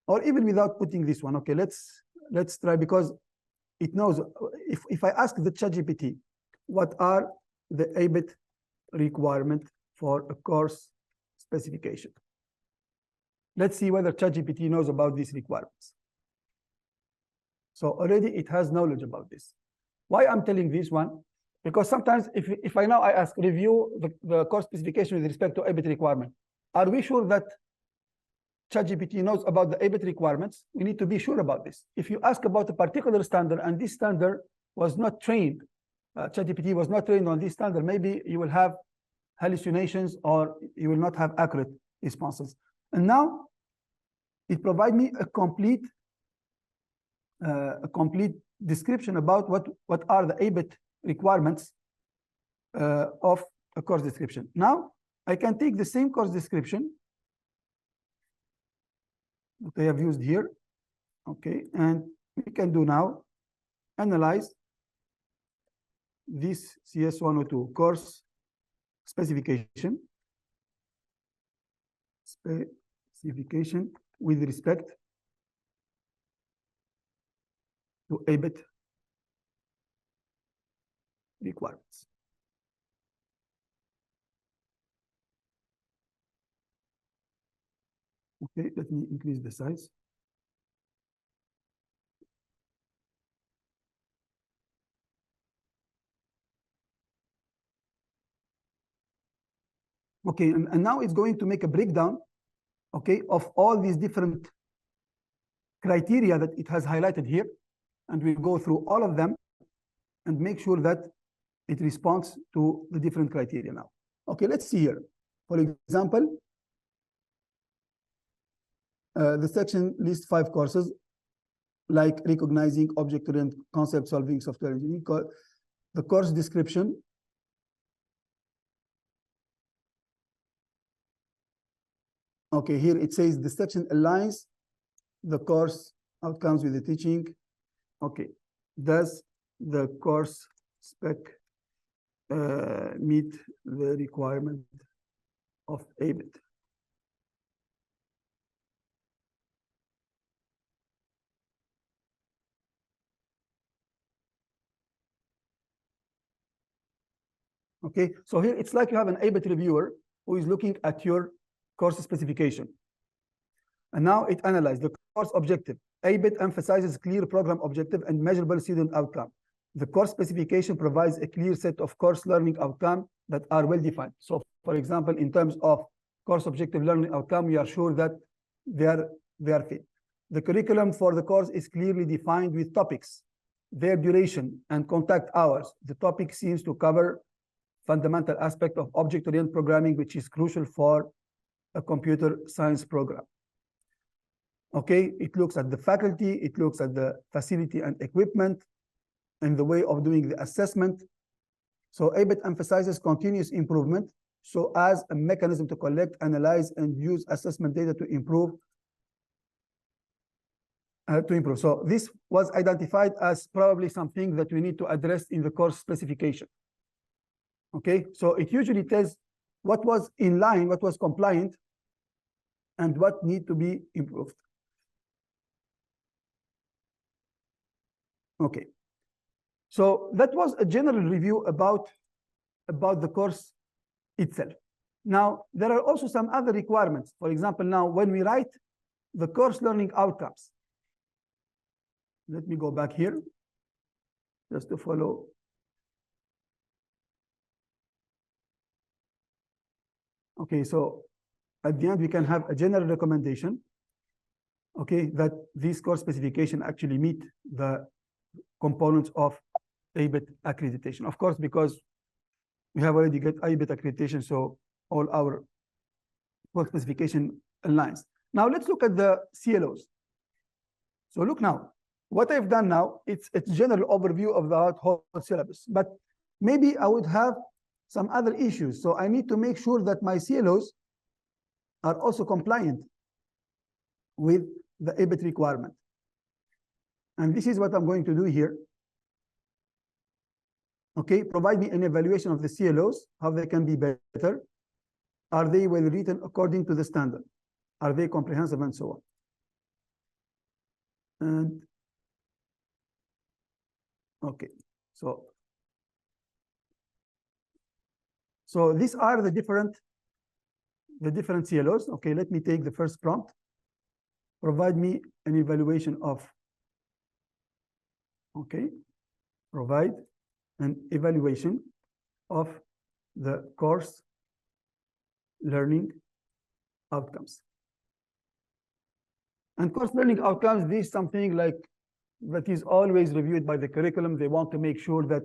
Or even without putting this one. Okay, let's try, because it knows if I ask the ChatGPT, what are the ABIT requirement for a course specification? Let's see whether ChatGPT knows about these requirements. So already it has knowledge about this. Why I'm telling this one? Because sometimes if I ask review the course specification with respect to ABIT requirement, are we sure that ChatGPT knows about the ABIT requirements? We need to be sure about this. If you ask about a particular standard and this standard was not trained, ChatGPT was not trained on this standard, maybe you will have hallucinations or you will not have accurate responses. And now it provides me a complete description about what are the ABIT requirements of a course description. Now I can take the same course description that I have used here, okay, and we can do now analyze this CS102 course specification with respect to ABIT requirements. Okay, let me increase the size. Okay, and now it's going to make a breakdown, okay, of all these different criteria that it has highlighted here. And we'll go through all of them and make sure that it responds to the different criteria now. Okay, let's see here. For example, the section lists 5 courses, like recognizing object-oriented concept solving software engineering. The course description. Okay, here it says the section aligns the course outcomes with the teaching. Okay, does the course spec meet the requirement of ABIT? Okay, so here it's like you have an ABIT reviewer who is looking at your course specification. And now it analyzes the course objective. ABIT emphasizes clear program objective and measurable student outcome. The course specification provides a clear set of course learning outcomes that are well defined. So for example, in terms of course objective learning outcome, we are sure that they are fit. The curriculum for the course is clearly defined with topics, their duration, and contact hours. The topic seems to cover fundamental aspect of object-oriented programming, which is crucial for a computer science program. Okay, it looks at the faculty, it looks at the facility and equipment, in the way of doing the assessment. So ABET emphasizes continuous improvement, so as a mechanism to collect, analyze, and use assessment data to improve. So this was identified as probably something that we need to address in the course specification. Okay, so it usually tells what was in line, what was compliant, and what need to be improved. Okay, so that was a general review about the course itself. Now, there are also some other requirements. For example, now when we write the course learning outcomes, let me go back here just to follow. Okay, so at the end, we can have a general recommendation, okay, that these course specification actually meet the components of ABET accreditation. Of course, because we have already got ABET accreditation, so all our course specification aligns. Now let's look at the CLOs. So look now, what I've done now, it's a general overview of the whole syllabus, but maybe I would have some other issues. So I need to make sure that my CLOs are also compliant with the ABET requirement. And this is what I'm going to do here. Okay, provide me an evaluation of the CLOs, how they can be better. Are they well written according to the standard? Are they comprehensive, and so on? And okay, so these are the different CLOs. Okay, let me take the first prompt. Provide me an evaluation of, okay, provide an evaluation of the course learning outcomes. And course learning outcomes, this is something like that is always reviewed by the curriculum. They want to make sure that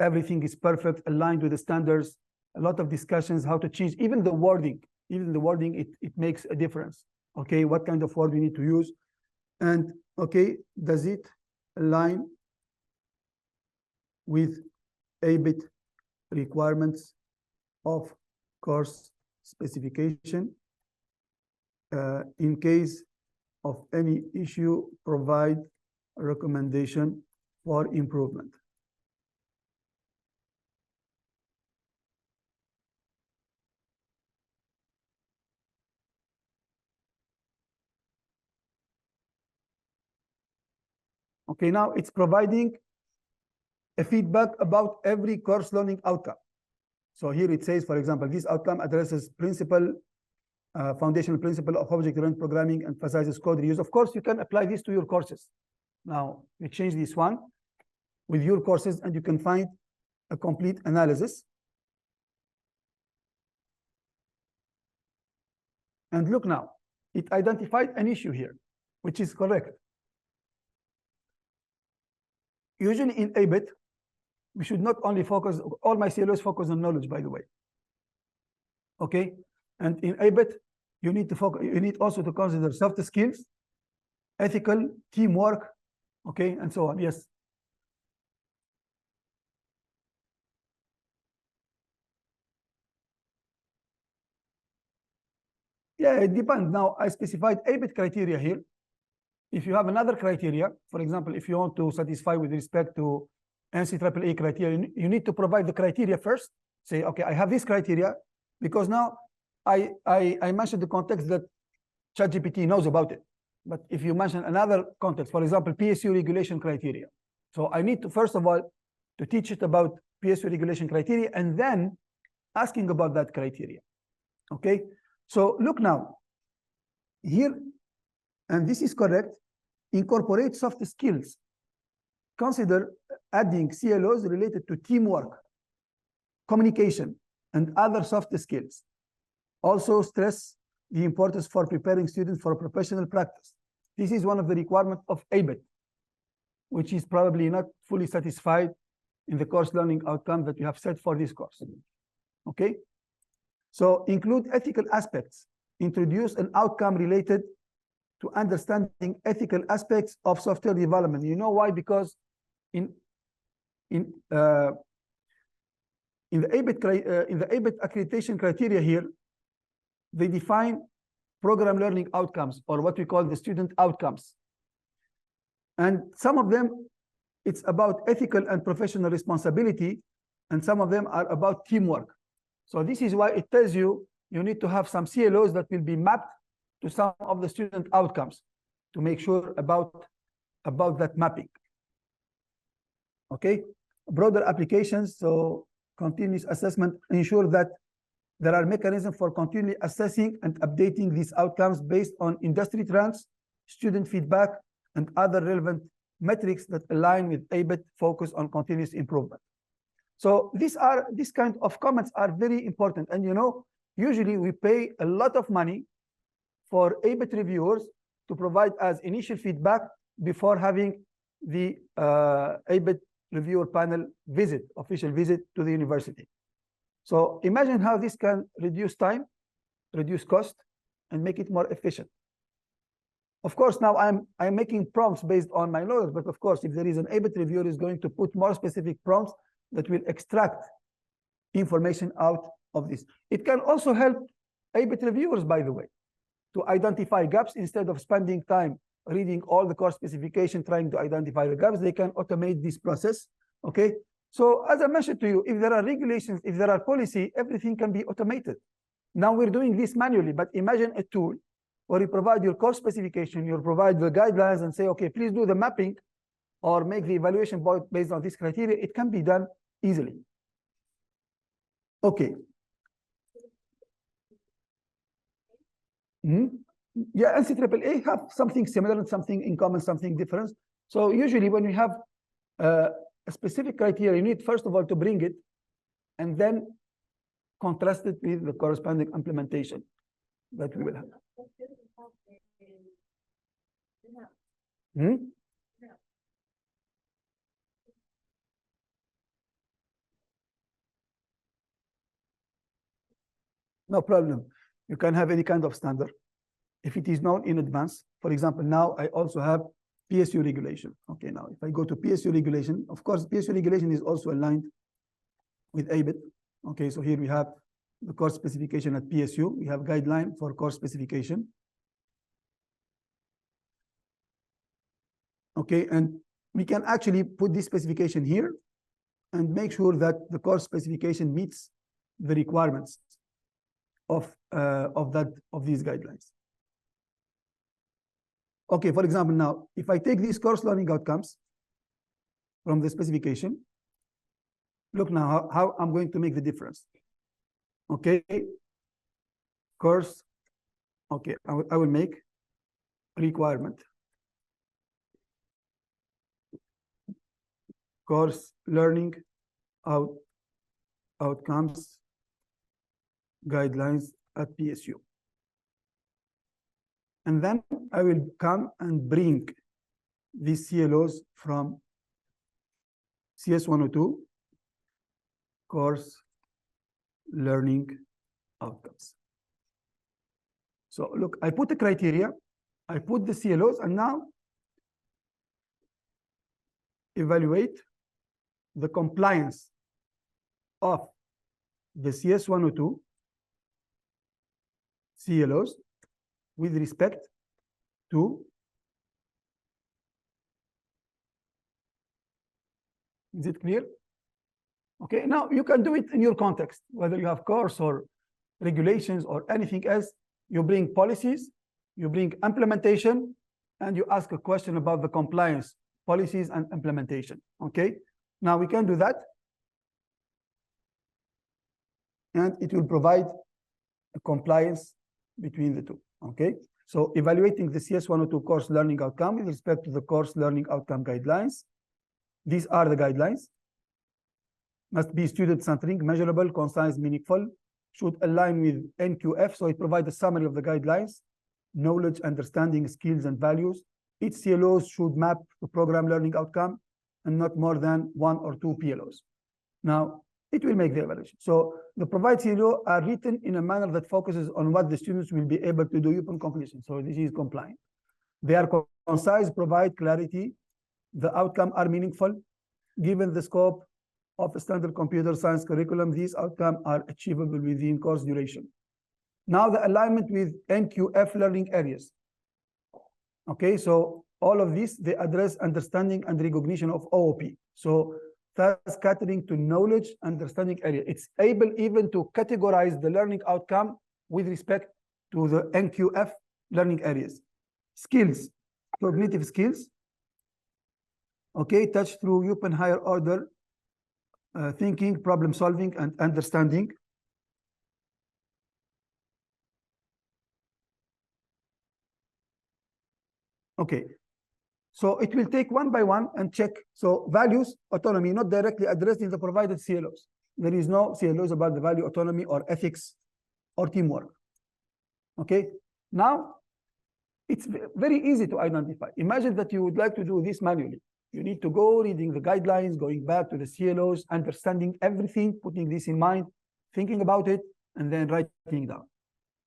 everything is perfect, aligned with the standards. A lot of discussions, how to change, even the wording, it makes a difference. Okay, what kind of word we need to use. And okay, does it align with ABET requirements of course specification? In case of any issue, provide a recommendation for improvement. Okay, now it's providing a feedback about every course learning outcome. So here it says, for example, this outcome addresses foundational principle of object-oriented programming, emphasizes code reuse. Of course, you can apply this to your courses. Now, we change this one with your courses, and you can find a complete analysis. And look now, it identified an issue here, which is correct. Usually in ABET, we should not only focus, all my CLOs focus on knowledge, by the way. Okay, and in ABET, you need to focus, you need also to consider soft skills, ethical, teamwork, okay, and so on. Yes. Yeah, it depends. Now, I specified ABET criteria here. If you have another criteria, for example, if you want to satisfy with respect to NCAA criteria, you need to provide the criteria first. Say, okay, I have this criteria, because now I mentioned the context that ChatGPT knows about it. But if you mention another context, for example, PSU regulation criteria. So I need to, first of all, to teach it about PSU regulation criteria, and then asking about that criteria. Okay, so look now, here, and this is correct, incorporate soft skills. Consider adding CLOs related to teamwork, communication, and other soft skills. Also stress the importance for preparing students for professional practice. This is one of the requirements of ABET, which is probably not fully satisfied in the course learning outcome that you have set for this course. Okay, so include ethical aspects. Introduce an outcome related to understanding ethical aspects of software development. You know why? Because in in the ABET accreditation criteria here, they define program learning outcomes, or what we call the student outcomes. And some of them, it's about ethical and professional responsibility, and some of them are about teamwork. So this is why it tells you you need to have some CLOs that will be mapped to some of the student outcomes to make sure about that mapping. Okay, broader applications. So continuous assessment, ensure that there are mechanisms for continually assessing and updating these outcomes based on industry trends, student feedback, and other relevant metrics that align with ABET focus on continuous improvement. So these kind of comments are very important. And you know, usually we pay a lot of money for ABET reviewers to provide us initial feedback before having the ABET reviewer panel visit, official visit to the university. So imagine how this can reduce time, reduce cost, and make it more efficient. Of course, now I'm making prompts based on my knowledge, but of course, if there is an ABET reviewer is going to put more specific prompts that will extract information out of this. It can also help ABET reviewers, by the way, to identify gaps instead of spending time reading all the course specification, trying to identify the gaps. They can automate this process, okay? So as I mentioned to you, if there are regulations, if there are policy, everything can be automated. Now we're doing this manually, but imagine a tool where you provide your course specification, you provide the guidelines and say, okay, please do the mapping or make the evaluation based on this criteria. It can be done easily. Okay. Yeah, NCAA have something similar and something in common, something different. So usually when we have a specific criteria, you need first of all to bring it and then contrast it with the corresponding implementation that we will have. No problem. You can have any kind of standard. If it is known in advance, for example, now I also have PSU regulation. Okay, now if I go to PSU regulation, of course, PSU regulation is also aligned with ABET. Okay, so here we have the course specification at PSU. We have guideline for course specification. Okay, and we can actually put this specification here and make sure that the course specification meets the requirements of these guidelines. Okay, for example, now, if I take these course learning outcomes from the specification, look now how I'm going to make the difference. Okay, course, okay, I will make requirement. Course learning outcomes guidelines at PSU. And then I will come and bring these CLOs from CS102, course learning outcomes. So look, I put the criteria, I put the CLOs, and now evaluate the compliance of the CS102 CLOs with respect to, is it clear? Okay, now you can do it in your context, whether you have course or regulations or anything else. You bring policies, you bring implementation, and you ask a question about the compliance, policies and implementation. Okay, now we can do that. And it will provide a compliance between the two. Okay, so evaluating the CS102 course learning outcome with respect to the course learning outcome guidelines. These are the guidelines. Must be student-centric, measurable, concise, meaningful, should align with NQF, so it provides a summary of the guidelines, knowledge, understanding, skills, and values. Each CLO should map the program learning outcome and not more than 1 or 2 PLOs. Now, it will make the evaluation. So the provide CLO are written in a manner that focuses on what the students will be able to do upon completion. So this is compliant. They are concise, provide clarity. The outcome are meaningful. Given the scope of a standard computer science curriculum, these outcomes are achievable within course duration. Now the alignment with NQF learning areas. Okay, so all of these, they address understanding and recognition of OOP. So that's catering to knowledge, understanding area. It's able even to categorize the learning outcome with respect to the NQF learning areas. Skills, cognitive skills. Okay, touch through open higher order thinking, problem solving, and understanding. Okay, so it will take one by one and check. So values, autonomy, not directly addressed in the provided CLOs. There is no CLOs about the value, autonomy, or ethics, or teamwork. Okay, now it's very easy to identify. Imagine that you would like to do this manually. You need to go reading the guidelines, going back to the CLOs, understanding everything, putting this in mind, thinking about it, and then writing down.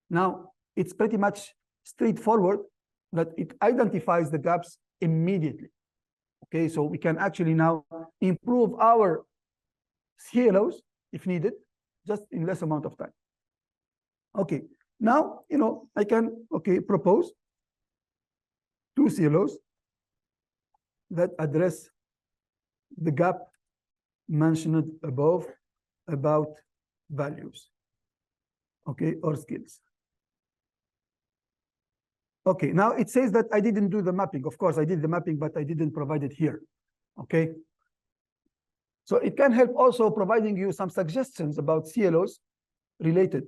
Now, it's pretty much straightforward that it identifies the gaps immediately. Okay, so we can actually now improve our CLOs if needed, just in less amount of time. Okay, now, I can, propose 2 CLOs that address the gap mentioned above about values, or skills. Okay, now it says that I didn't do the mapping. Of course, I did the mapping, but I didn't provide it here. Okay, so it can help also providing you some suggestions about CLOs related.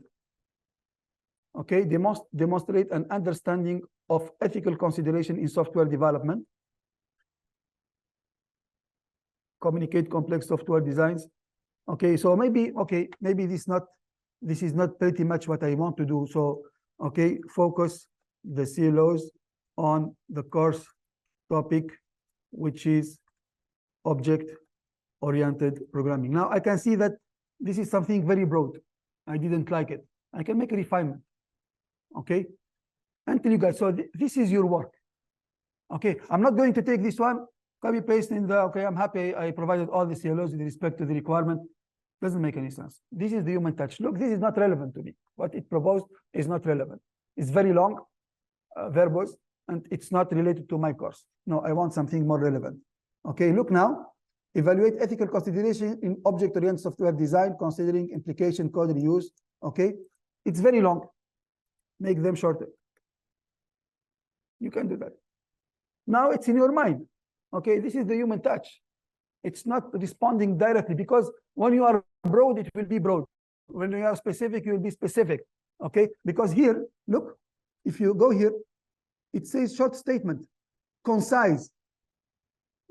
Okay, they must demonstrate an understanding of ethical consideration in software development, communicate complex software designs. Okay, so maybe this is not pretty much what I want to do. So, focus the CLOs on the course topic, which is object-oriented programming. Now I can see that this is something very broad. I didn't like it. I can make a refinement. Okay, and tell you guys, so this is your work. Okay, I'm not going to take this one, copy paste in the, I'm happy I provided all the CLOs with respect to the requirement. Doesn't make any sense. This is the human touch. Look, this is not relevant to me. What it proposed is not relevant. It's very long, verbose, and it's not related to my course. No, I want something more relevant. Okay, look now, evaluate ethical consideration in object-oriented software design, considering implication code reuse. Okay, it's very long. Make them shorter. You can do that. Now it's in your mind. Okay, this is the human touch. It's not responding directly, because when you are broad, it will be broad. When you are specific, you will be specific. Okay, because here, look, if you go here, it says short statement, concise.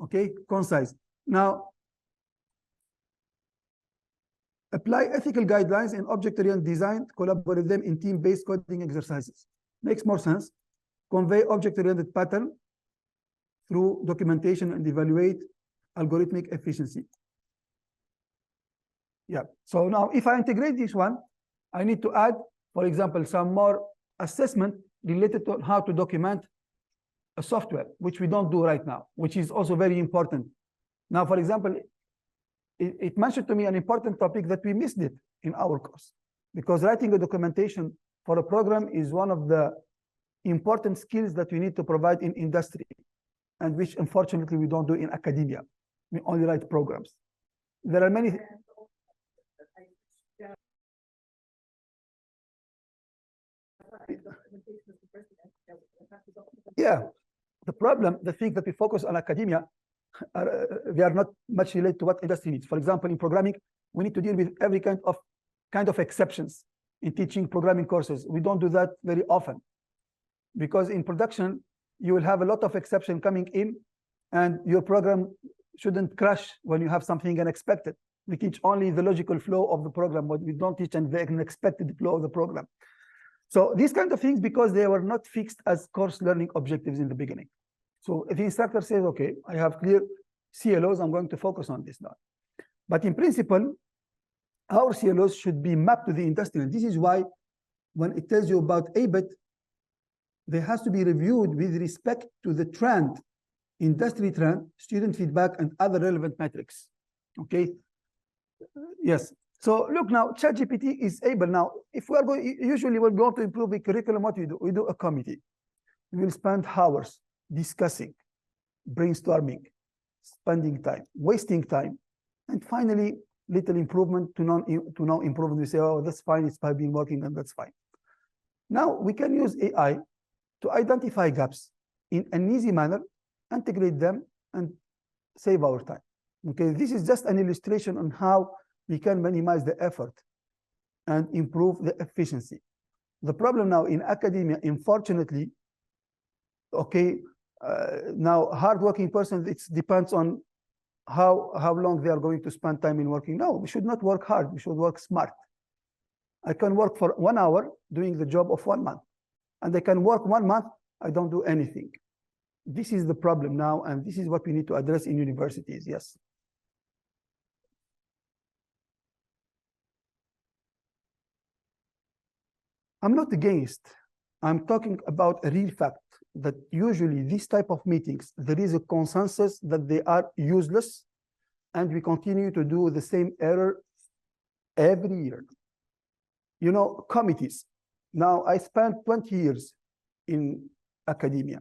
Okay, concise. Now, apply ethical guidelines in object-oriented design, collaborate them in team-based coding exercises. Makes more sense. Convey object-oriented pattern through documentation and evaluate algorithmic efficiency. Yeah, so now if I integrate this one, I need to add, for example, some more assessment related to how to document a software, which we don't do right now, which is also very important. Now, for example, it mentioned to me an important topic that we missed it in our course, because writing a documentation for a program is one of the important skills that we need to provide in industry, and which unfortunately we don't do in academia. We only write programs. There are many. Yeah, the thing that we focus on academia, they are not much related to what industry needs. For example, in programming, we need to deal with every kind of exceptions in teaching programming courses. We don't do that very often, because in production, you will have a lot of exception coming in, and your program shouldn't crash when you have something unexpected. We teach only the logical flow of the program, but we don't teach the unexpected flow of the program. So these kind of things, because they were not fixed as course learning objectives in the beginning. So if the instructor says, okay, I have clear CLOs, I'm going to focus on this now. But in principle, our CLOs should be mapped to the industry. And this is why when it tells you about ABET, there has to be reviewed with respect to the trend industry trend, student feedback, and other relevant metrics. Okay. Yes. So look now, ChatGPT is able now. If we are going, usually when we want to improve the curriculum, what we do? We do a committee. We will spend hours discussing, brainstorming, spending time, wasting time, and finally little improvement to now improvement. We say, oh, that's fine. It's been working, and that's fine. Now we can use AI to identify gaps in an easy manner, integrate them, and save our time. Okay, this is just an illustration on how we can minimize the effort and improve the efficiency. The problem now in academia, unfortunately, okay, now hardworking person, it depends on how long they are going to spend time in working. No, we should not work hard. We should work smart. I can work for 1 hour doing the job of 1 month, and I can work 1 month, I don't do anything. This is the problem now, and this is what we need to address in universities. Yes. I'm not against. I'm talking about a real fact that usually these type of meetings, there is a consensus that they are useless, and we continue to do the same error every year. You know, committees. Now, I spent 20 years in academia.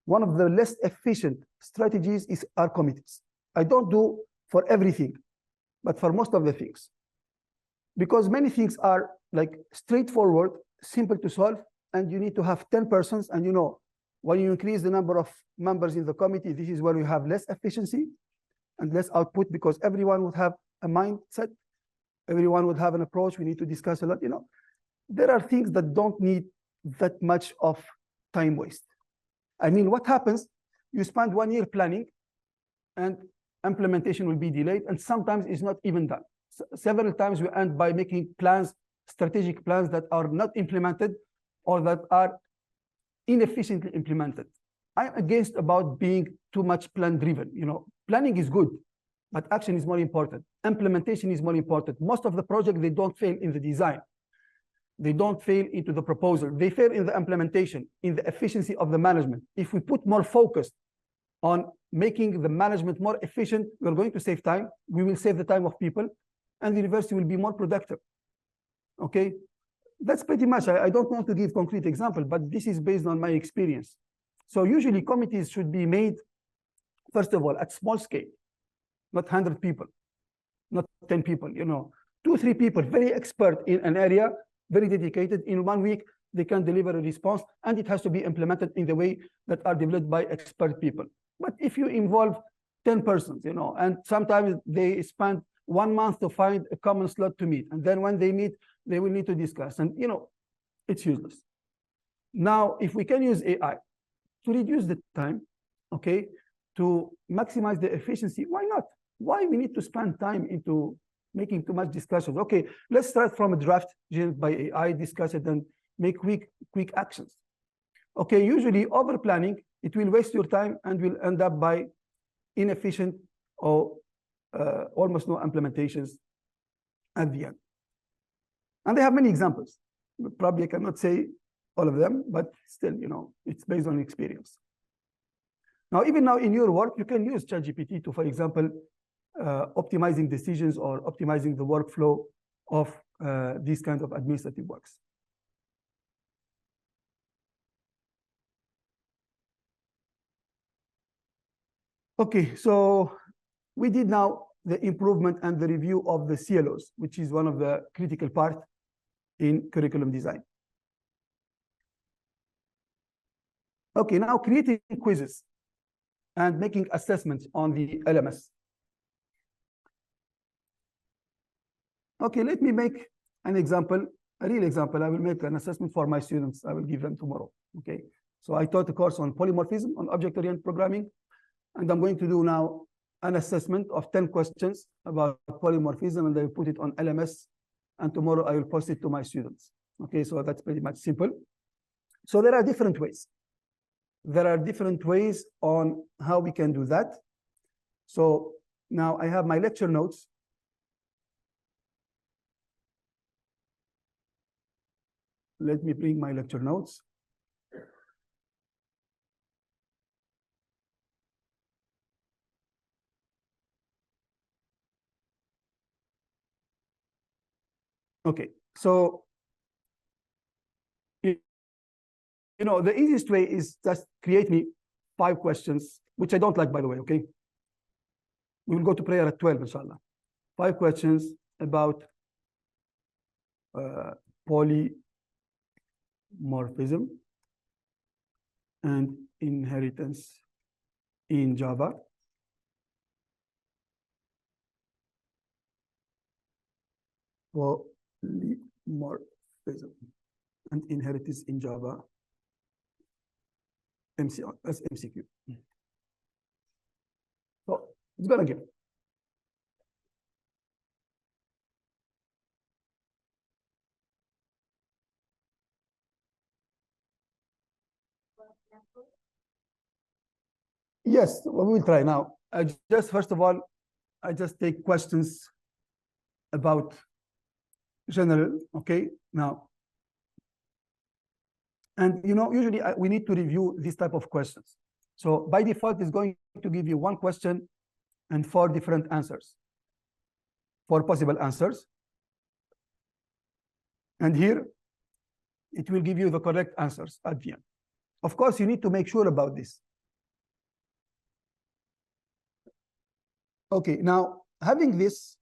One of the less efficient strategies is our committees. I don't do for everything, but for most of the things. Because many things are like straightforward, simple to solve, and you need to have 10 persons. And you know, when you increase the number of members in the committee, this is where you have less efficiency and less output, because everyone would have a mindset, everyone would have an approach. We need to discuss a lot. You know, there are things that don't need that much of time waste. I mean, what happens? You spend 1 year planning, and implementation will be delayed, and sometimes it's not even done. Several times we end by making plans, strategic plans that are not implemented or that are inefficiently implemented. I'm against about being too much plan driven. You know, planning is good, but action is more important. Implementation is more important. Most of the projects, they don't fail in the design. They don't fail into the proposal. They fail in the implementation, in the efficiency of the management. If we put more focus on making the management more efficient, we're going to save time. We will save the time of people, and the university will be more productive. Okay, that's pretty much. I don't want to give concrete example, but this is based on my experience. So usually committees should be made, first of all, at small scale, not 100 people, not 10 people, you know, 2 or 3 people, very expert in an area, very dedicated. In 1 week, they can deliver a response, and it has to be implemented in the way that are developed by expert people. But if you involve 10 persons, you know, and sometimes they spend 1 month to find a common slot to meet, and then when they meet, they will need to discuss, and you know, it's useless. Now, if we can use AI to reduce the time, okay, to maximize the efficiency, why not? Why we need to spend time into making too much discussion? Okay, let's start from a draft generated by AI, discuss it, and make quick actions. Okay, usually over planning, it will waste your time and will end up by inefficient or almost no implementations at the end. And they have many examples. Probably I cannot say all of them, but still, you know, it's based on experience. Now, even now in your work, you can use ChatGPT to, for example, optimizing decisions or optimizing the workflow of these kinds of administrative works. Okay, so we did now the improvement and the review of the CLOs, which is one of the critical parts in curriculum design. Okay, now creating quizzes and making assessments on the LMS. Okay, let me make an example, a real example. I will make an assessment for my students. I will give them tomorrow. Okay, so I taught a course on polymorphism, on object-oriented programming, and I'm going to do now an assessment of 10 questions about polymorphism, and I will put it on LMS, and tomorrow I will post it to my students. Okay, so that's pretty much simple. So there are different ways. There are different ways on how we can do that. So now I have my lecture notes. Let me bring my lecture notes. Okay, so you know, the easiest way is just create me 5 questions, which I don't like, by the way, okay? We will go to prayer at 12, inshallah. 5 questions about polymorphism and inheritance in Java. Polymorphism and inheritance in Java. That's MCQ. So it's gonna give. Yes, we will try now. First of all, I just take questions about general, okay? Now, and you know, usually we need to review this type of questions. So by default, it's going to give you 1 question and 4 different answers, 4 possible answers. And here, it will give you the correct answers at the end. Of course, you need to make sure about this. Okay, now, having this,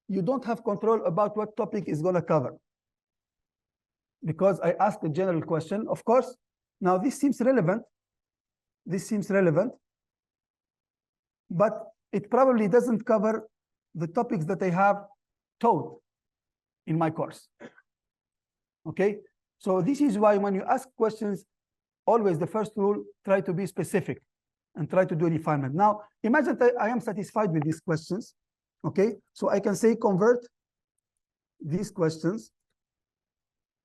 you don't have control about what topic is going to cover. Because I asked a general question, of course, now this seems relevant. This seems relevant, but it probably doesn't cover the topics that I have taught in my course. Okay, so this is why when you ask questions, always the first rule, try to be specific and try to do refinement. Now, imagine that I am satisfied with these questions. Okay, so I can say convert these questions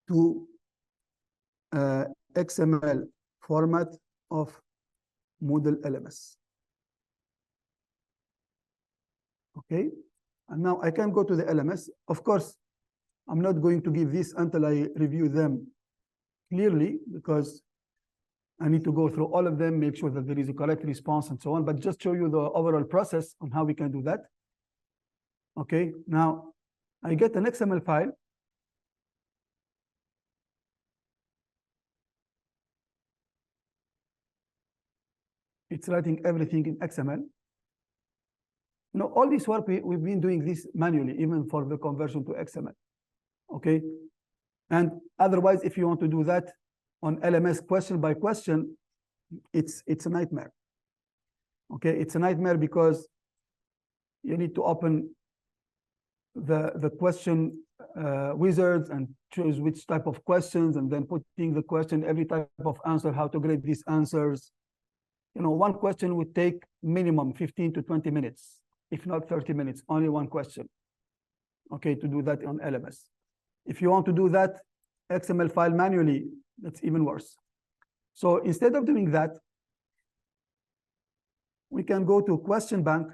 to XML format of Moodle LMS. Okay, and now I can go to the LMS. Of course, I'm not going to give this until I review them clearly, because I need to go through all of them, make sure that there is a correct response and so on, but just show you the overall process on how we can do that. Okay, now I get an XML file. It's writing everything in XML. You know, all this work, we've been doing this manually, even for the conversion to XML. Okay, and otherwise, if you want to do that on LMS question by question, it's a nightmare. Okay, it's a nightmare because you need to open the question wizards and choose which type of questions, and then putting the question, every type of answer, how to grade these answers. You know, 1 question would take minimum 15 to 20 minutes, if not 30 minutes, only 1 question. Okay, to do that on LMS. If you want to do that XML file manually, that's even worse. So instead of doing that, we can go to question bank.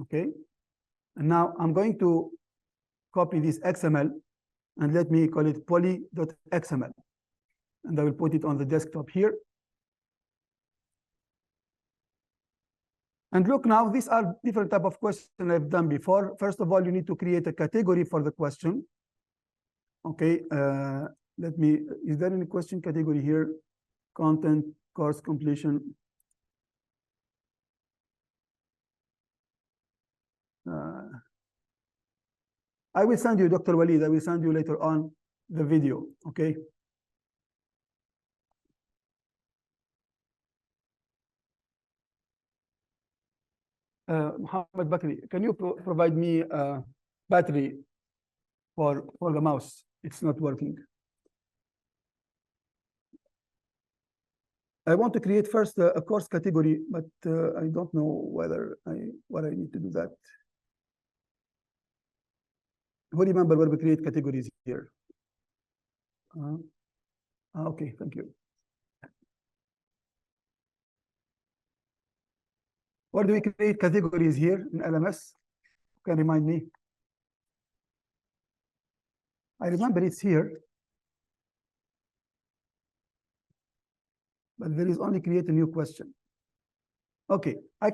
Okay, and now I'm going to copy this XML and let me call it poly.xml. And I will put it on the desktop here. And look, now these are different type of questions I've done before. First of all, you need to create a category for the question. Okay, is there any question category here? Content, course completion. I will send you, Dr. Walid, I will send you later on the video, okay? Muhammad Bakri, can you provide me a battery for the mouse? It's not working. I want to create first a course category, but I don't know whether what I need to do that. Who remember where we create categories here? Okay, thank you. Where do we create categories here in LMS? Can remind me? I remember it's here, but there is only create a new question. Okay, I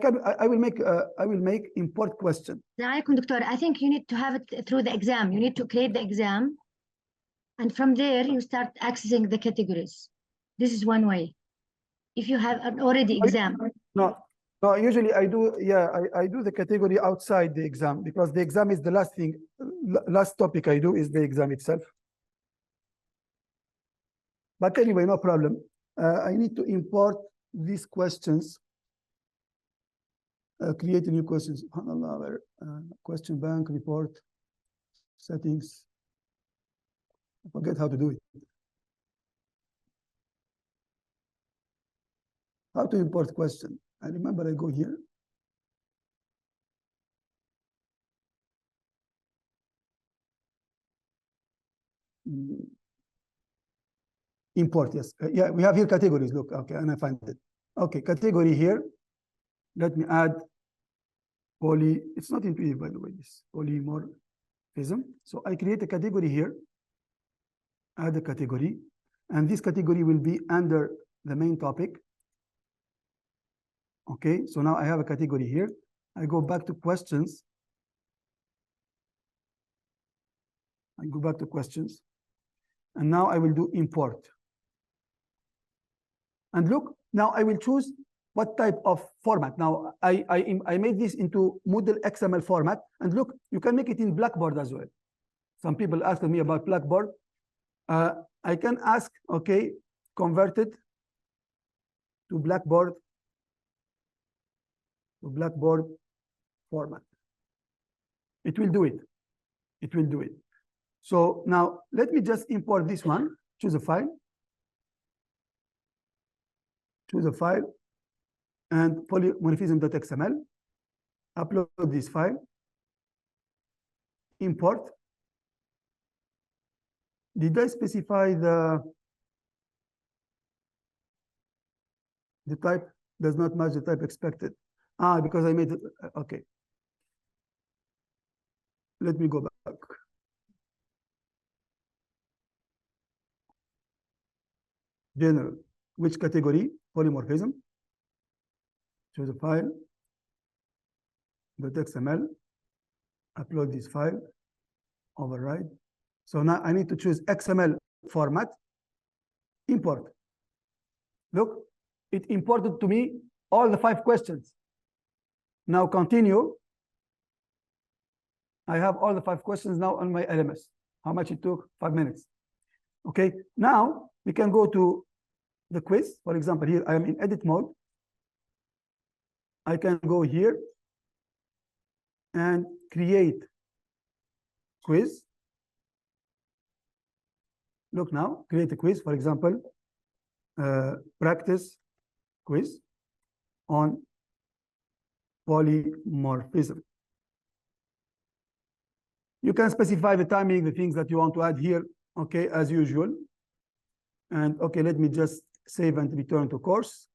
will make import question. عليكم دكتور. I think you need to have it through the exam. You need to create the exam, and from there you start accessing the categories. This is one way. If you have an already exam. No, usually I do, yeah, I do the category outside the exam because the exam is the last thing, last topic I do is the exam itself. But anyway, no problem. I need to import these questions. Create a new questions. Question bank report settings. I forget how to do it. How to import question? I remember I go here. Import, yes. Yeah, we have here categories. Look, okay, and I find it. Okay, category here. Let me add poly. It's not intuitive, by the way, this polymorphism. So I create a category here, add a category, and this category will be under the main topic. Okay, so now I have a category here. I go back to questions. I go back to questions. And now I will do import. And look, now I will choose what type of format. Now I made this into Moodle XML format. And look, you can make it in Blackboard as well. Some people asked me about Blackboard. I can ask, okay, convert it to Blackboard format. It will do it. It will do it. So now let me just import this one. Choose a file. Choose a file and polymorphism.xml. Upload this file. Import. Did I specify the type does not match the type expected? Because I made it, okay. Let me go back. General, which category? Polymorphism. Choose a file, .xml, upload this file, override. So now I need to choose XML format, import. Look, it imported to me all the 5 questions. Now continue. I have all the 5 questions now on my LMS. How much it took? 5 minutes. Okay, now we can go to the quiz. For example, here I am in edit mode. I can go here and create quiz. Look now, create a quiz, for example, practice quiz on polymorphism. You can specify the timing, the things that you want to add here, okay, as usual. And okay, let me just save and return to course.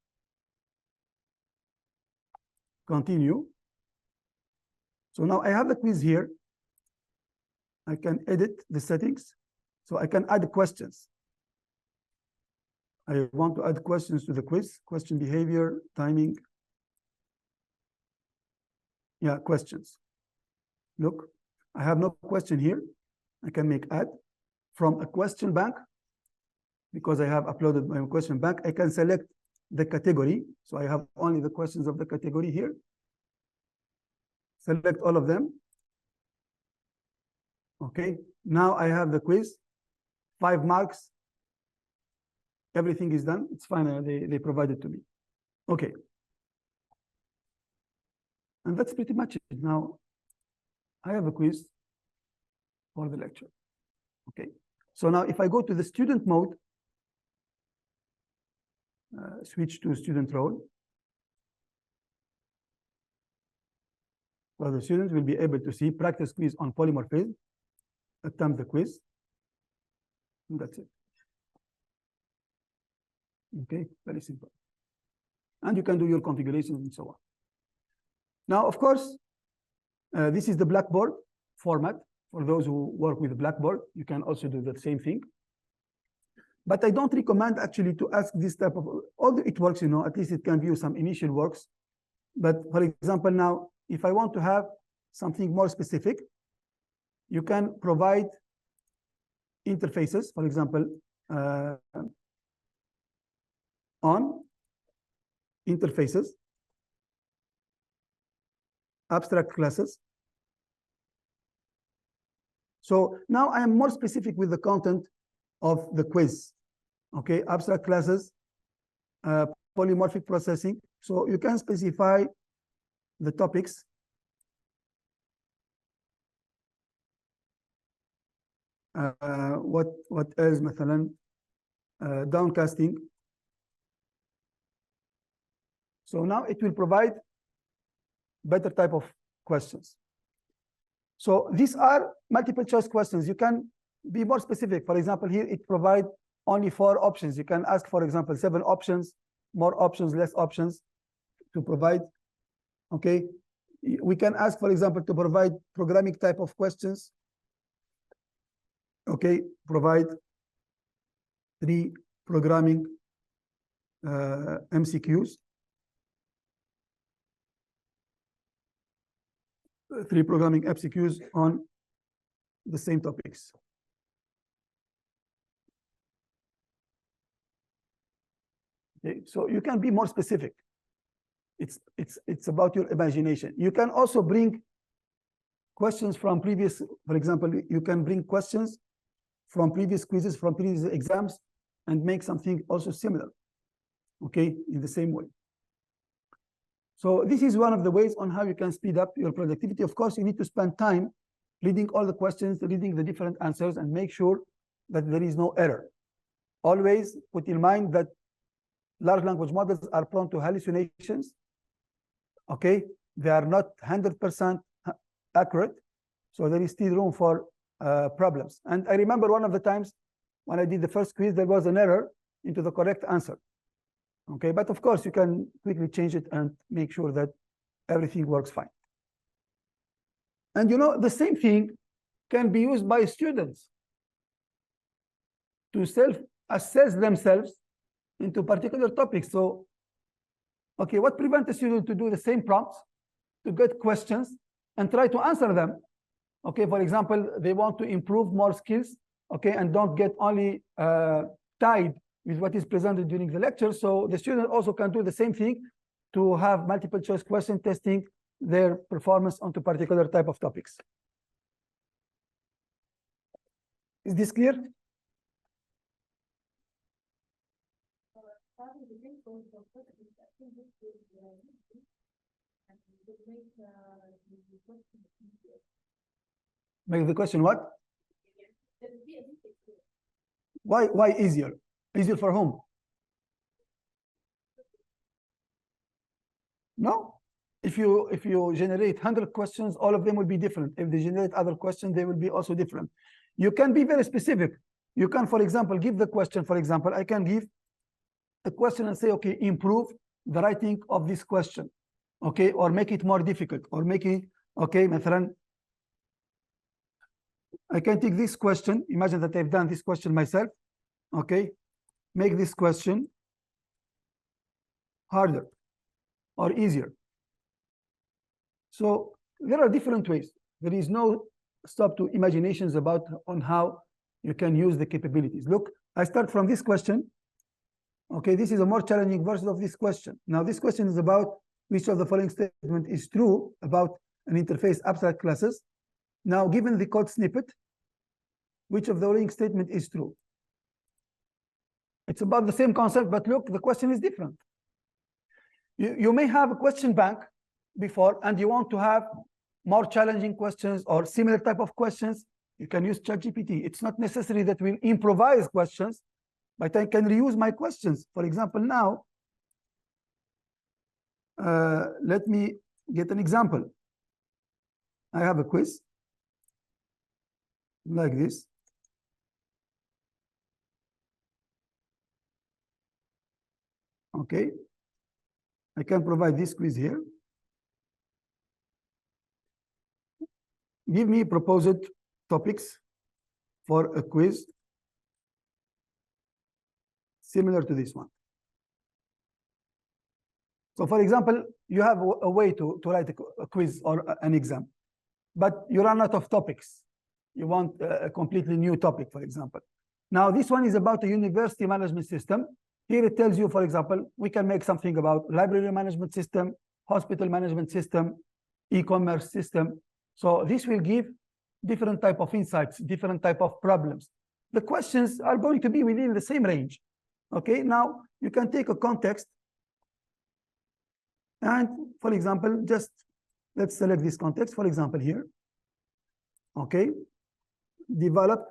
Continue. So now I have the quiz here. I can edit the settings. So I can add questions. I want to add questions to the quiz, question behavior, timing. Yeah, questions. Look, I have no question here. I can make add from a question bank. Because I have uploaded my question bank, I can select the category. So I have only the questions of the category here. Select all of them. Okay, now I have the quiz, 5 marks. Everything is done. It's fine. They provided to me. Okay. And that's pretty much it. Now I have a quiz for the lecture. Okay. So now if I go to the student mode, switch to student role. Well, the students will be able to see practice quiz on polymorphism, attempt the quiz, and that's it. Okay, very simple. And you can do your configurations and so on. Now, of course, this is the Blackboard format. For those who work with Blackboard, you can also do the same thing. But I don't recommend actually to ask this type of, although it works, you know, at least it can view some initial works. But for example, now, if I want to have something more specific, you can provide interfaces, for example, on interfaces, abstract classes. So now I am more specific with the content of the quiz. Okay, abstract classes, polymorphic processing. So you can specify the topics. What else, مثلا, downcasting. So now it will provide better type of questions. So these are multiple choice questions. You can be more specific. For example, here it provides only 4 options. You can ask, for example, 7 options, more options, less options to provide. Okay. We can ask, for example, to provide programming type of questions. Okay, provide 3 programming MCQs. 3 programming MCQs on the same topics. Okay, so you can be more specific. It's about your imagination. You can also bring questions from previous, for example, you can bring questions from previous quizzes, from previous exams, and make something also similar, okay, in the same way. So this is one of the ways on how you can speed up your productivity. Of course, you need to spend time reading all the questions, reading the different answers, and make sure that there is no error. Always put in mind that large language models are prone to hallucinations, okay? They are not 100% accurate, so there is still room for problems. And I remember one of the times when I did the first quiz, there was an error into the correct answer. Okay, but of course you can quickly change it and make sure that everything works fine. And you know, the same thing can be used by students to self-assess themselves into particular topics. So, okay, what prevents a student to do the same prompts, to get questions and try to answer them? Okay, for example, they want to improve more skills, okay, and don't get only tied with what is presented during the lecture. So the student also can do the same thing to have multiple choice question testing their performance onto particular type of topics. Is this clear? Make the question what? Why easier? Easier for whom? No. If you generate 100 questions, all of them will be different. If they generate other questions, they will be also different. You can be very specific. You can, for example, give the question. For example, I can give a question and say, okay, improve the writing of this question, okay, or make it more difficult, or make it, okay, مثلا, I can take this question. Imagine that I've done this question myself, okay, make this question harder or easier. So there are different ways. There is no stop to imaginations about on how you can use the capabilities. Look, I start from this question. Okay, this is a more challenging version of this question. Now, this question is about which of the following statement is true about an interface abstract classes. Now, given the code snippet, which of the following statement is true? It's about the same concept, but look, the question is different. You may have a question bank before, and you want to have more challenging questions or similar type of questions. You can use ChatGPT. It's not necessary that we improvise questions, but I can reuse my questions. For example, now, let me get an example. I have a quiz like this. Okay, I can provide this quiz here. Give me proposed topics for a quiz similar to this one. So for example, you have a way to write a quiz or an exam, but you run out of topics. You want a completely new topic, for example. Now, this one is about a university management system. Here it tells you, for example, we can make something about library management system, hospital management system, e-commerce system. So this will give different type of insights, different type of problems. The questions are going to be within the same range. Okay, now you can take a context and, for example, just let's select this context, for example, here. Okay, develop.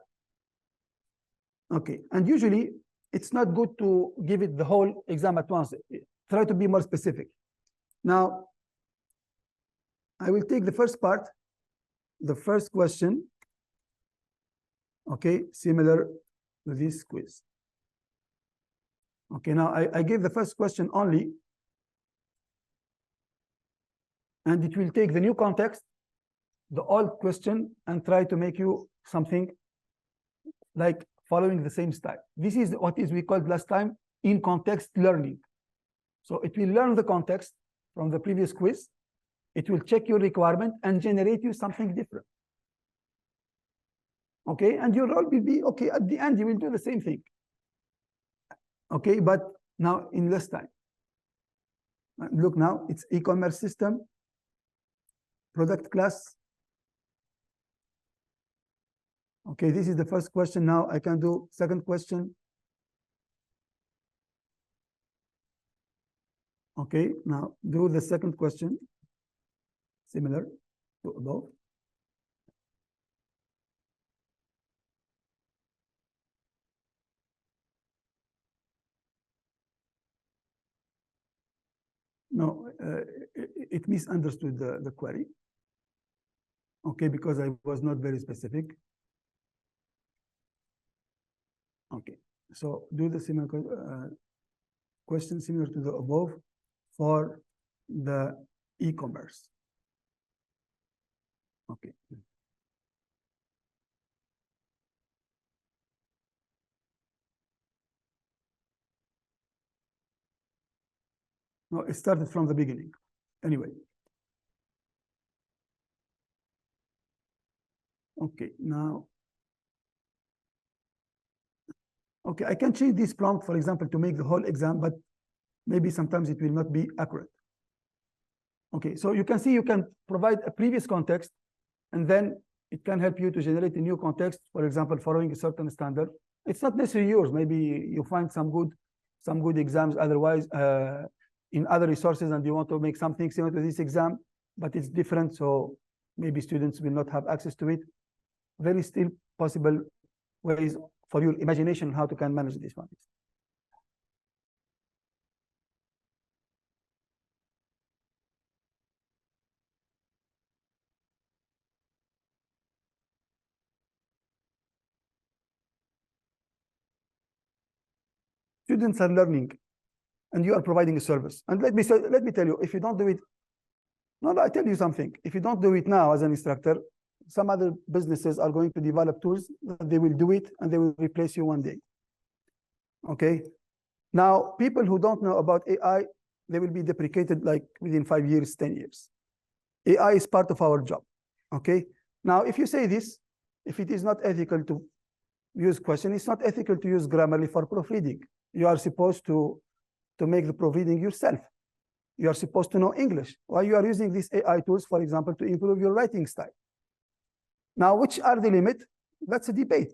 Okay, and usually it's not good to give it the whole exam at once. Try to be more specific. Now, I will take the first part, the first question. Okay, similar to this quiz. Okay, now I gave the first question only, and it will take the new context, the old question, and try to make you something like following the same style. This is what we called last time in context learning. So it will learn the context from the previous quiz. It will check your requirement and generate you something different. Okay, and your role will be, okay, at the end, you will do the same thing. Okay, but now in less time. Look now, it's e-commerce system, product class. Okay, this is the first question. Now I can do second question. Okay, now do the second question, similar to above. No, it misunderstood the query. Okay, because I was not very specific. Okay, so do the similar question similar to the above for the e-commerce. Okay. No, it started from the beginning. Anyway. Okay, now. Okay, I can change this prompt, for example, to make the whole exam, but maybe sometimes it will not be accurate. Okay, so you can see you can provide a previous context, and then it can help you to generate a new context, for example, following a certain standard. It's not necessarily yours. Maybe you find some good exams otherwise in other resources, and you want to make something similar to this exam, but it's different, so maybe students will not have access to it. There is still possible ways for your imagination how to can manage this one. Students are learning, and you are providing a service. And let me tell you, if you don't do it, no, I tell you something. If you don't do it now as an instructor, some other businesses are going to develop tools that they will do it and they will replace you one day. Okay. Now, people who don't know about AI, they will be deprecated like within 5 years, 10 years. AI is part of our job. Okay. Now, if you say this, if it is not ethical to use question, it's not ethical to use Grammarly for proofreading. You are supposed to make the proofreading yourself. You are supposed to know English. Why you are using these AI tools, for example, to improve your writing style? Now, which are the limit? That's a debate.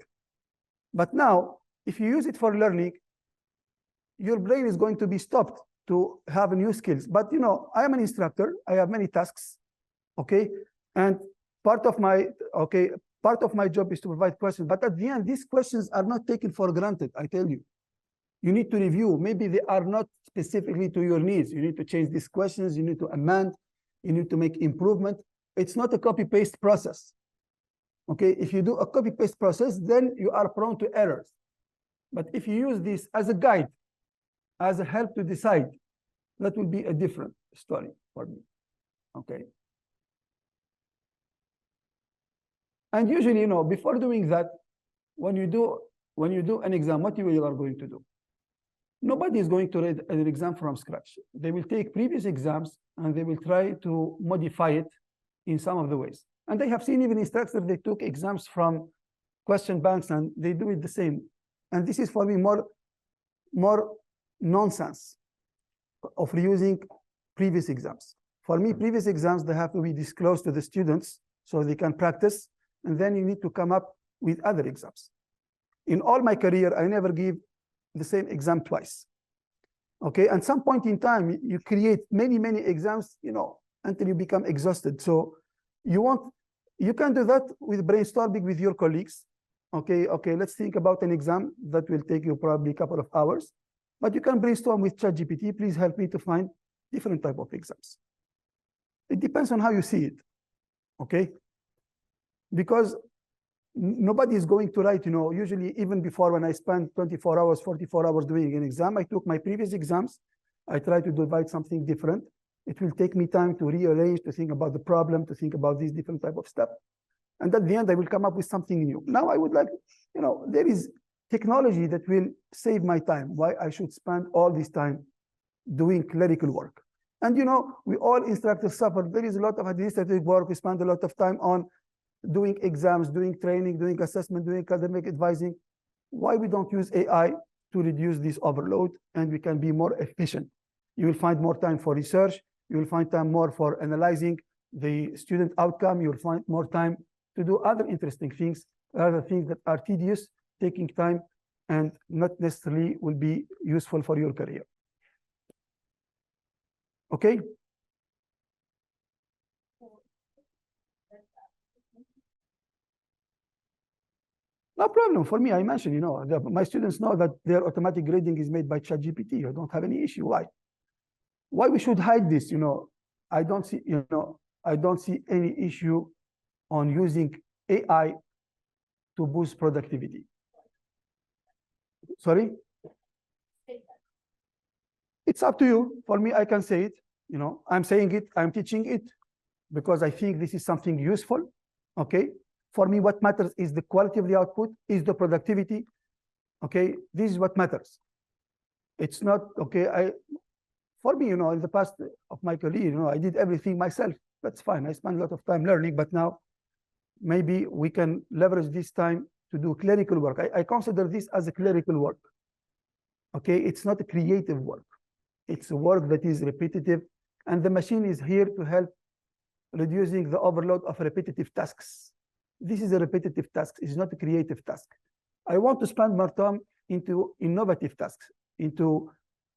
But now, if you use it for learning, your brain is going to be stopped to have new skills. But you know, I am an instructor. I have many tasks. Okay, and part of my job is to provide questions. But at the end, these questions are not taken for granted. I tell you, you need to review. Maybe they are not specifically to your needs. You need to change these questions. You need to amend. You need to make improvement. It's not a copy-paste process. Okay, if you do a copy-paste process, then you are prone to errors. But if you use this as a guide, as a help to decide, that will be a different story for me. Okay. And usually, you know, before doing that, when you do an exam, what you are going to do? nobody is going to read an exam from scratch. They will take previous exams and they will try to modify it in some of the ways. And I have seen even instructors, they took exams from question banks and they do it the same. And this is for me more nonsense of reusing previous exams. For me, previous exams, they have to be disclosed to the students so they can practice. And then you need to come up with other exams. In all my career, I never give the same exam twice. Okay, at some point in time, you create many exams, until you become exhausted. So you can do that with brainstorming with your colleagues. Okay, let's think about an exam that will take you probably a couple of hours, but you can brainstorm with ChatGPT. Please help me to find different type of exams. It depends on how you see it. Okay, because nobody is going to write, usually even before, when I spend 24 hours, 44 hours doing an exam, I took my previous exams, I try to divide something different. It will take me time to rearrange, to think about the problem, to think about these different type of stuff. And at the end, I will come up with something new. Now I would like, there is technology that will save my time. Why I should spend all this time doing clerical work? And we all instructors suffer. There is a lot of administrative work. We spend a lot of time on doing exams, doing training, doing assessment, doing academic advising. Why we don't use AI to reduce this overload and we can be more efficient? You will find more time for research. You will find time more for analyzing the student outcome. You'll find more time to do other interesting things, other things that are tedious, taking time, and not necessarily will be useful for your career. Okay? No problem. For me, I mentioned, my students know that their automatic grading is made by ChatGPT. I don't have any issue. Why? Why we should hide this? I don't see any issue on using AI to boost productivity. Sorry? It's up to you. For me, I can say it. I'm saying it, I'm teaching it because I think this is something useful. Okay? For me, what matters is the quality of the output, is the productivity. Okay? This is what matters. It's not, okay, for me, in the past of my career, I did everything myself. That's fine. I spent a lot of time learning, but now maybe we can leverage this time to do clerical work. I consider this as a clerical work. Okay, it's not a creative work. It's a work that is repetitive, and the machine is here to help reducing the overload of repetitive tasks. This is a repetitive task. It's not a creative task. I want to spend more time into innovative tasks, into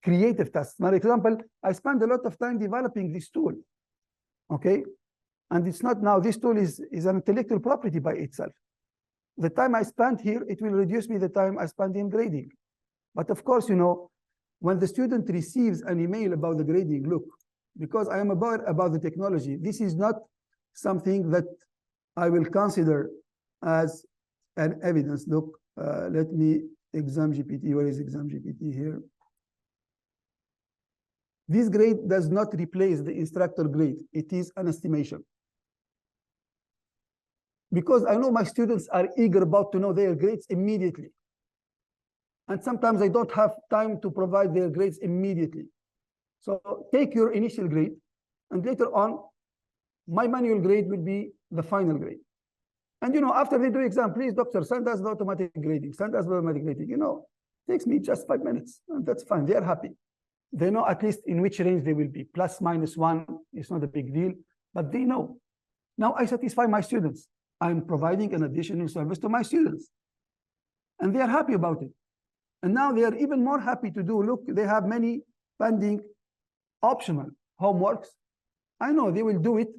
creative tasks. For example, I spend a lot of time developing this tool. Okay, and it's not now, this tool is an intellectual property by itself. The time I spend here, it will reduce me the time I spend in grading. But of course, when the student receives an email about the grading, look, because I am aware about the technology, this is not something that I will consider as an evidence. Look, let me exam GPT. Where is exam GPT here? This grade does not replace the instructor grade. It is an estimation. Because I know my students are eager about to know their grades immediately. And sometimes I don't have time to provide their grades immediately. So take your initial grade, and later on, my manual grade will be the final grade. And after they do exam, please, doctor, send us the automatic grading. Send us the automatic grading. Takes me just 5 minutes, and that's fine. They are happy. They know at least in which range they will be. Plus, -1, it's not a big deal, but they know. Now I satisfy my students. I'm providing an additional service to my students. And they are happy about it. And now they are even more happy to do, look, they have many pending optional homeworks. I know they will do it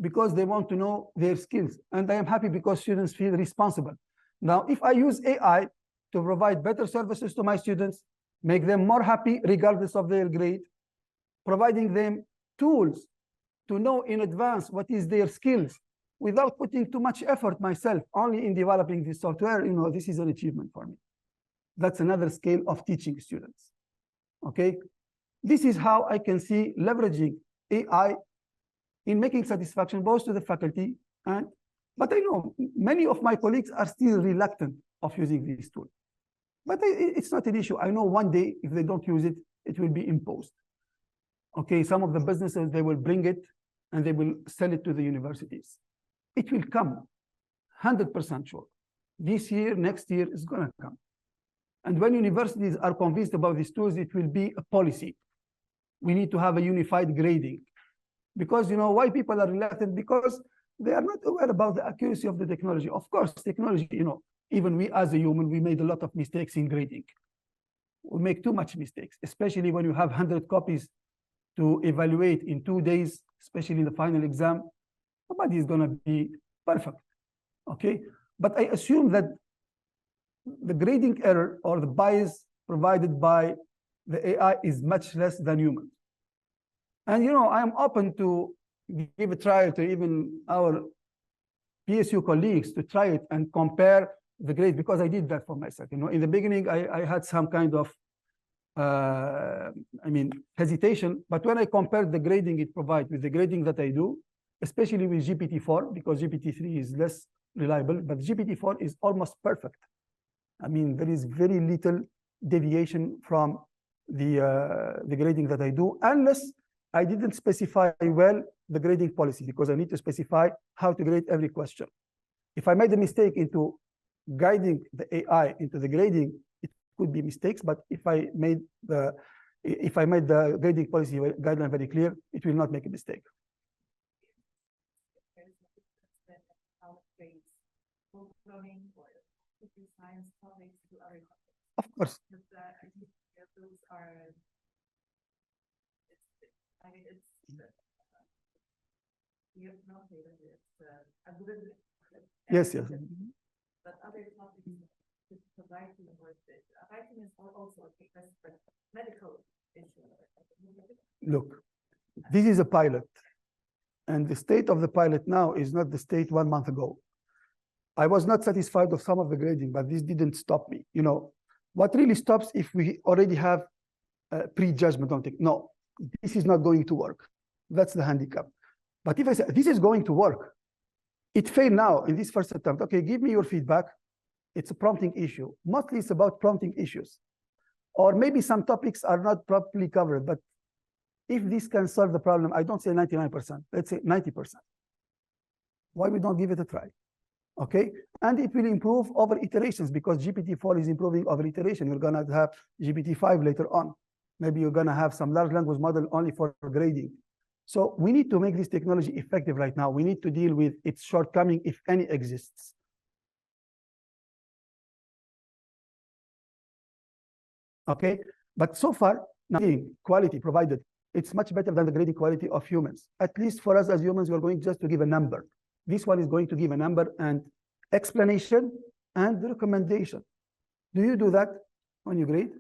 because they want to know their skills. And I am happy because students feel responsible. Now, if I use AI to provide better services to my students, make them more happy regardless of their grade, providing them tools to know in advance what is their skills without putting too much effort myself, only in developing this software, this is an achievement for me. That's another scale of teaching students. Okay? This is how I can see leveraging AI in making satisfaction both to the faculty but I know many of my colleagues are still reluctant of using this tool. But it's not an issue. I know one day, if they don't use it, it will be imposed. Okay, some of the businesses, they will bring it and they will sell it to the universities. It will come, 100% sure. This year, next year, is going to come. And when universities are convinced about these tools, it will be a policy. We need to have a unified grading. Because, you know, why people are reluctant? Because they are not aware about the accuracy of the technology. Of course, technology, you know, even we as a human, we made a lot of mistakes in grading. We make too much mistakes, especially when you have 100 copies to evaluate in 2 days, especially in the final exam. Nobody is going to be perfect, okay? But I assume that the grading error or the bias provided by the AI is much less than human. And, you know, I am open to give a try to even our PSU colleagues to try it and compare the grades, because I did that for myself. You know, in the beginning, I had some kind of, hesitation, but when I compared the grading it provides with the grading that I do, especially with GPT-4, because GPT-3 is less reliable, but GPT-4 is almost perfect. I mean, there is very little deviation from the grading that I do, unless I didn't specify well the grading policy, because I need to specify how to grade every question. If I made a mistake into guiding the AI into the grading, it could be mistakes, but if I made the grading policy guideline very clear, it will not make a mistake. Of course. Yes, yes. But other topics to writing was this. Writing is also a medical issue. Look, this is a pilot, and the state of the pilot now is not the state 1 month ago. I was not satisfied with some of the grading, but this didn't stop me. You know, what really stops if we already have a prejudgment on it? No, this is not going to work. That's the handicap. But if I say this is going to work, it failed now in this first attempt. Okay, give me your feedback. It's a prompting issue. Mostly it's about prompting issues. Or maybe some topics are not properly covered, but if this can solve the problem, I don't say 99%, let's say 90%. Why we don't give it a try? Okay, and it will improve over iterations, because GPT-4 is improving over iteration. You're gonna have GPT-5 later on. Maybe you're gonna have some large language model only for grading. So we need to make this technology effective right now. We need to deal with its shortcoming, if any exists. Okay, but so far, nothing quality provided, it's much better than the grading quality of humans. At least for us as humans, we're going just to give a number. This one is going to give a number and explanation and recommendation. Do you do that when you grade?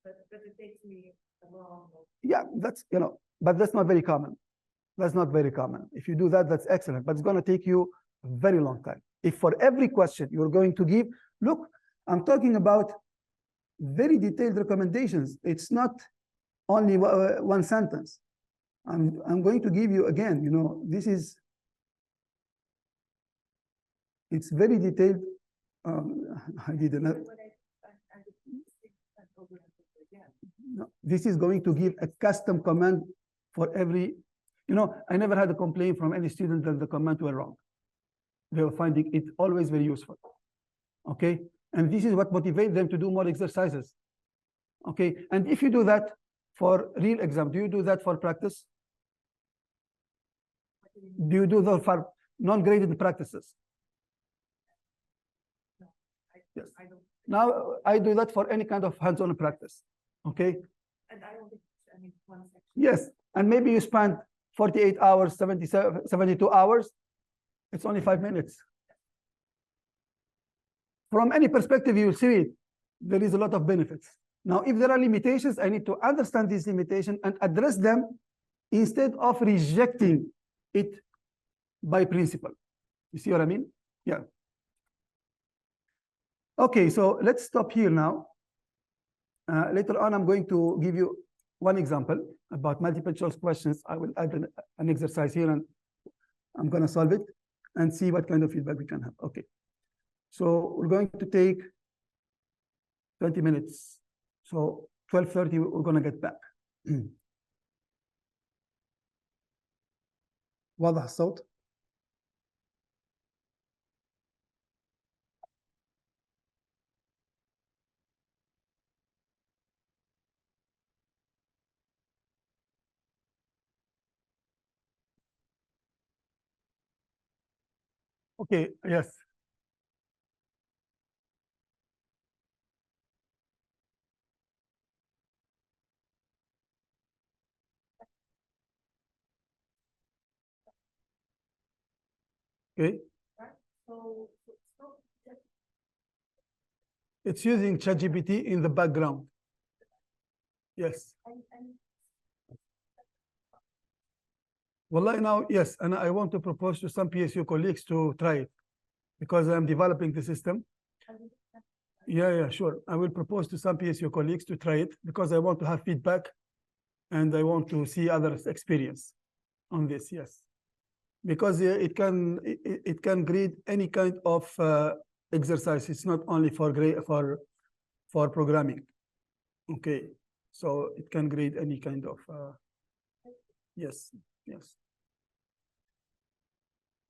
But it takes me a long. Yeah, that's, you know, but that's not very common. That's not very common. If you do that, that's excellent, but it's going to take you a very long time. If for every question you're going to give, look, I'm talking about very detailed recommendations. It's not only one sentence. I'm going to give you again, you know, this is, it's very detailed. I didn't know. No, this is going to give a custom command for every, you know, I never had a complaint from any student that the command were wrong. They were finding it always very useful. Okay, and this is what motivates them to do more exercises. Okay, and if you do that for real exam, do you do that for practice? Do you do that for non-graded practices? No, yes. I don't. Now I do that for any kind of hands-on practice. Okay. And I don't think, I mean, one section. Yes, and maybe you spend 48 hours, 72 hours. It's only 5 minutes. From any perspective, you will see it. There is a lot of benefits. Now, if there are limitations, I need to understand these limitations and address them instead of rejecting it by principle. You see what I mean? Yeah. Okay, so let's stop here now. Later on, I'm going to give you one example about multiple choice questions. I will add an exercise here, and I'm going to solve it and see what kind of feedback we can have. Okay. So we're going to take 20 minutes. So 12:30, we're going to get back. واضح الصوت؟ Okay, yes. Okay. So, It's using ChatGPT in the background. Yes. Wallahi now, yes, and I want to propose to some PSU colleagues to try it because I'm developing the system. Yeah, sure. I will propose to some PSU colleagues to try it because I want to have feedback and I want to see others' experience on this, yes. Because it can grade any kind of exercise. It's not only for programming. Okay, so it can grade any kind of yes.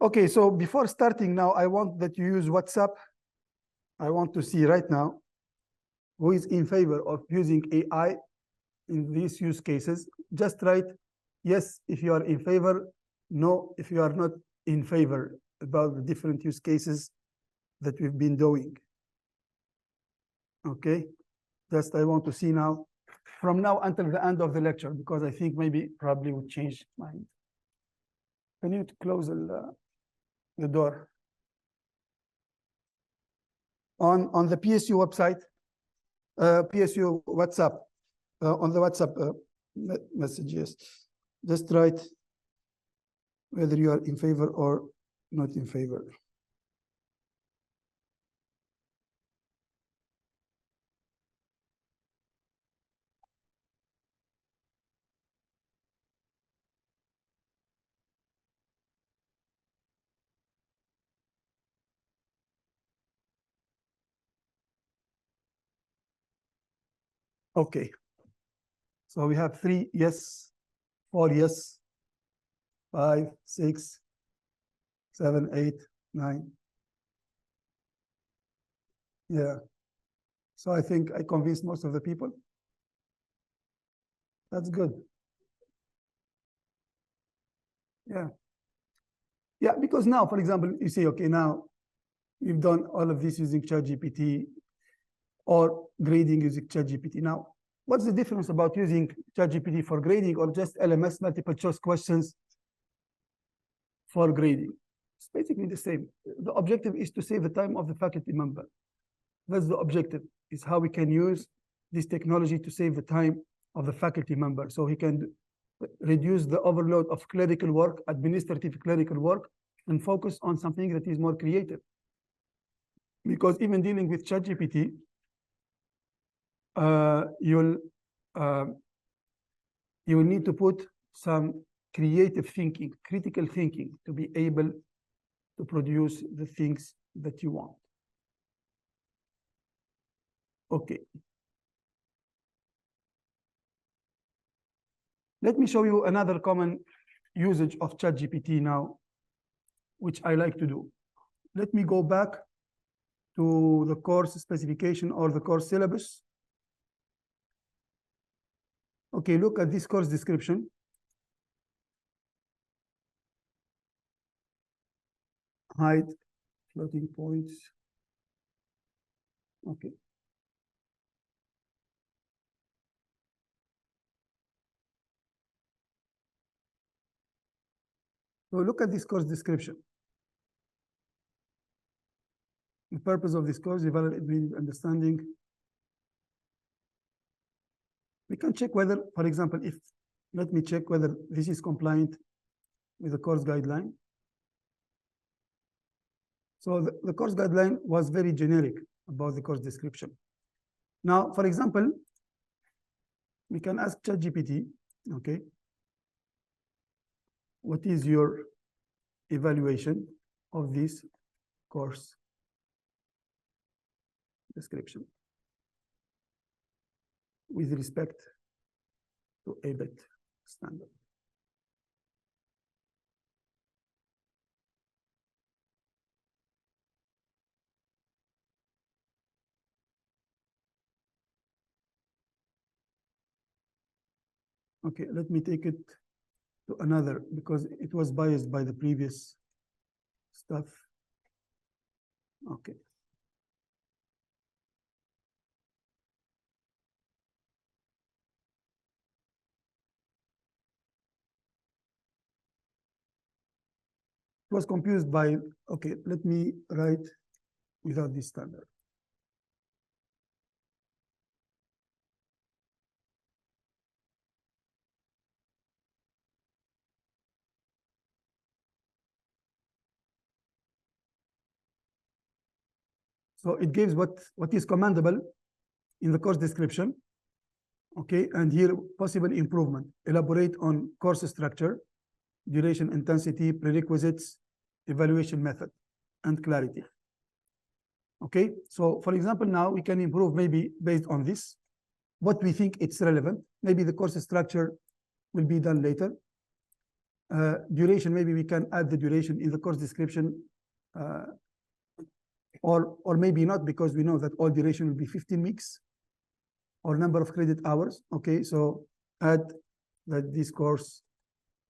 Okay, so before starting now, I want that you use WhatsApp. I want to see right now who is in favor of using AI in these use cases. Just write yes if you are in favor, no if you are not in favor about the different use cases that we've been doing. Okay, just I want to see now from now until the end of the lecture because I think probably would change mind. Can you close the door? On the PSU website, PSU WhatsApp, on the WhatsApp messages, just write whether you are in favor or not in favor. Okay. So we have 3 yes, 4 yes, 5, 6, 7, 8, 9. Yeah. So I think I convinced most of the people. That's good. Yeah. Yeah, because now, for example, you say, okay, now we've done all of this using ChatGPT or grading using ChatGPT. Now, what's the difference about using ChatGPT for grading or just LMS multiple choice questions for grading? It's basically the same. The objective is to save the time of the faculty member. That's the objective, is how we can use this technology to save the time of the faculty member so he can reduce the overload of clerical work, administrative clerical work, and focus on something that is more creative. Because even dealing with ChatGPT, you will need to put some creative thinking, critical thinking to be able to produce the things that you want. Okay. Let me show you another common usage of ChatGPT now, which I like to do. Let me go back to the course specification or the course syllabus. Okay, look at this course description. Hide floating points. Okay. So look at this course description. The purpose of this course, evaluate understanding. We can check whether, for example, let me check whether this is compliant with the course guideline. So the course guideline was very generic about the course description. Now, for example, we can ask ChatGPT, okay, what is your evaluation of this course description? with respect to ABIT standard. Okay, let me take it to another because it was biased by the previous stuff. Okay. Was confused by, okay, let me write without this standard. So it gives what is commandable in the course description. Okay, and here possible improvement. Elaborate on course structure, duration, intensity, prerequisites, evaluation method, and clarity. Okay, so for example, now we can improve maybe based on this, what we think it's relevant. Maybe the course structure will be done later. Duration, maybe we can add the duration in the course description, or maybe not, because we know that all duration will be 15 weeks or number of credit hours. Okay, so add that this course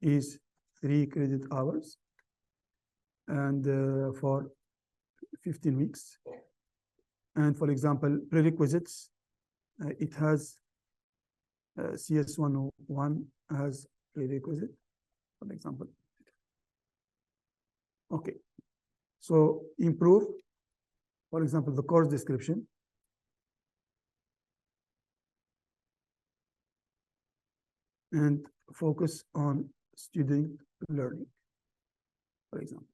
is 3 credit hours and for 15 weeks. And for example, prerequisites, it has CS 101 as prerequisite, for example. Okay, so improve, for example, the course description. And focus on student learning, for example.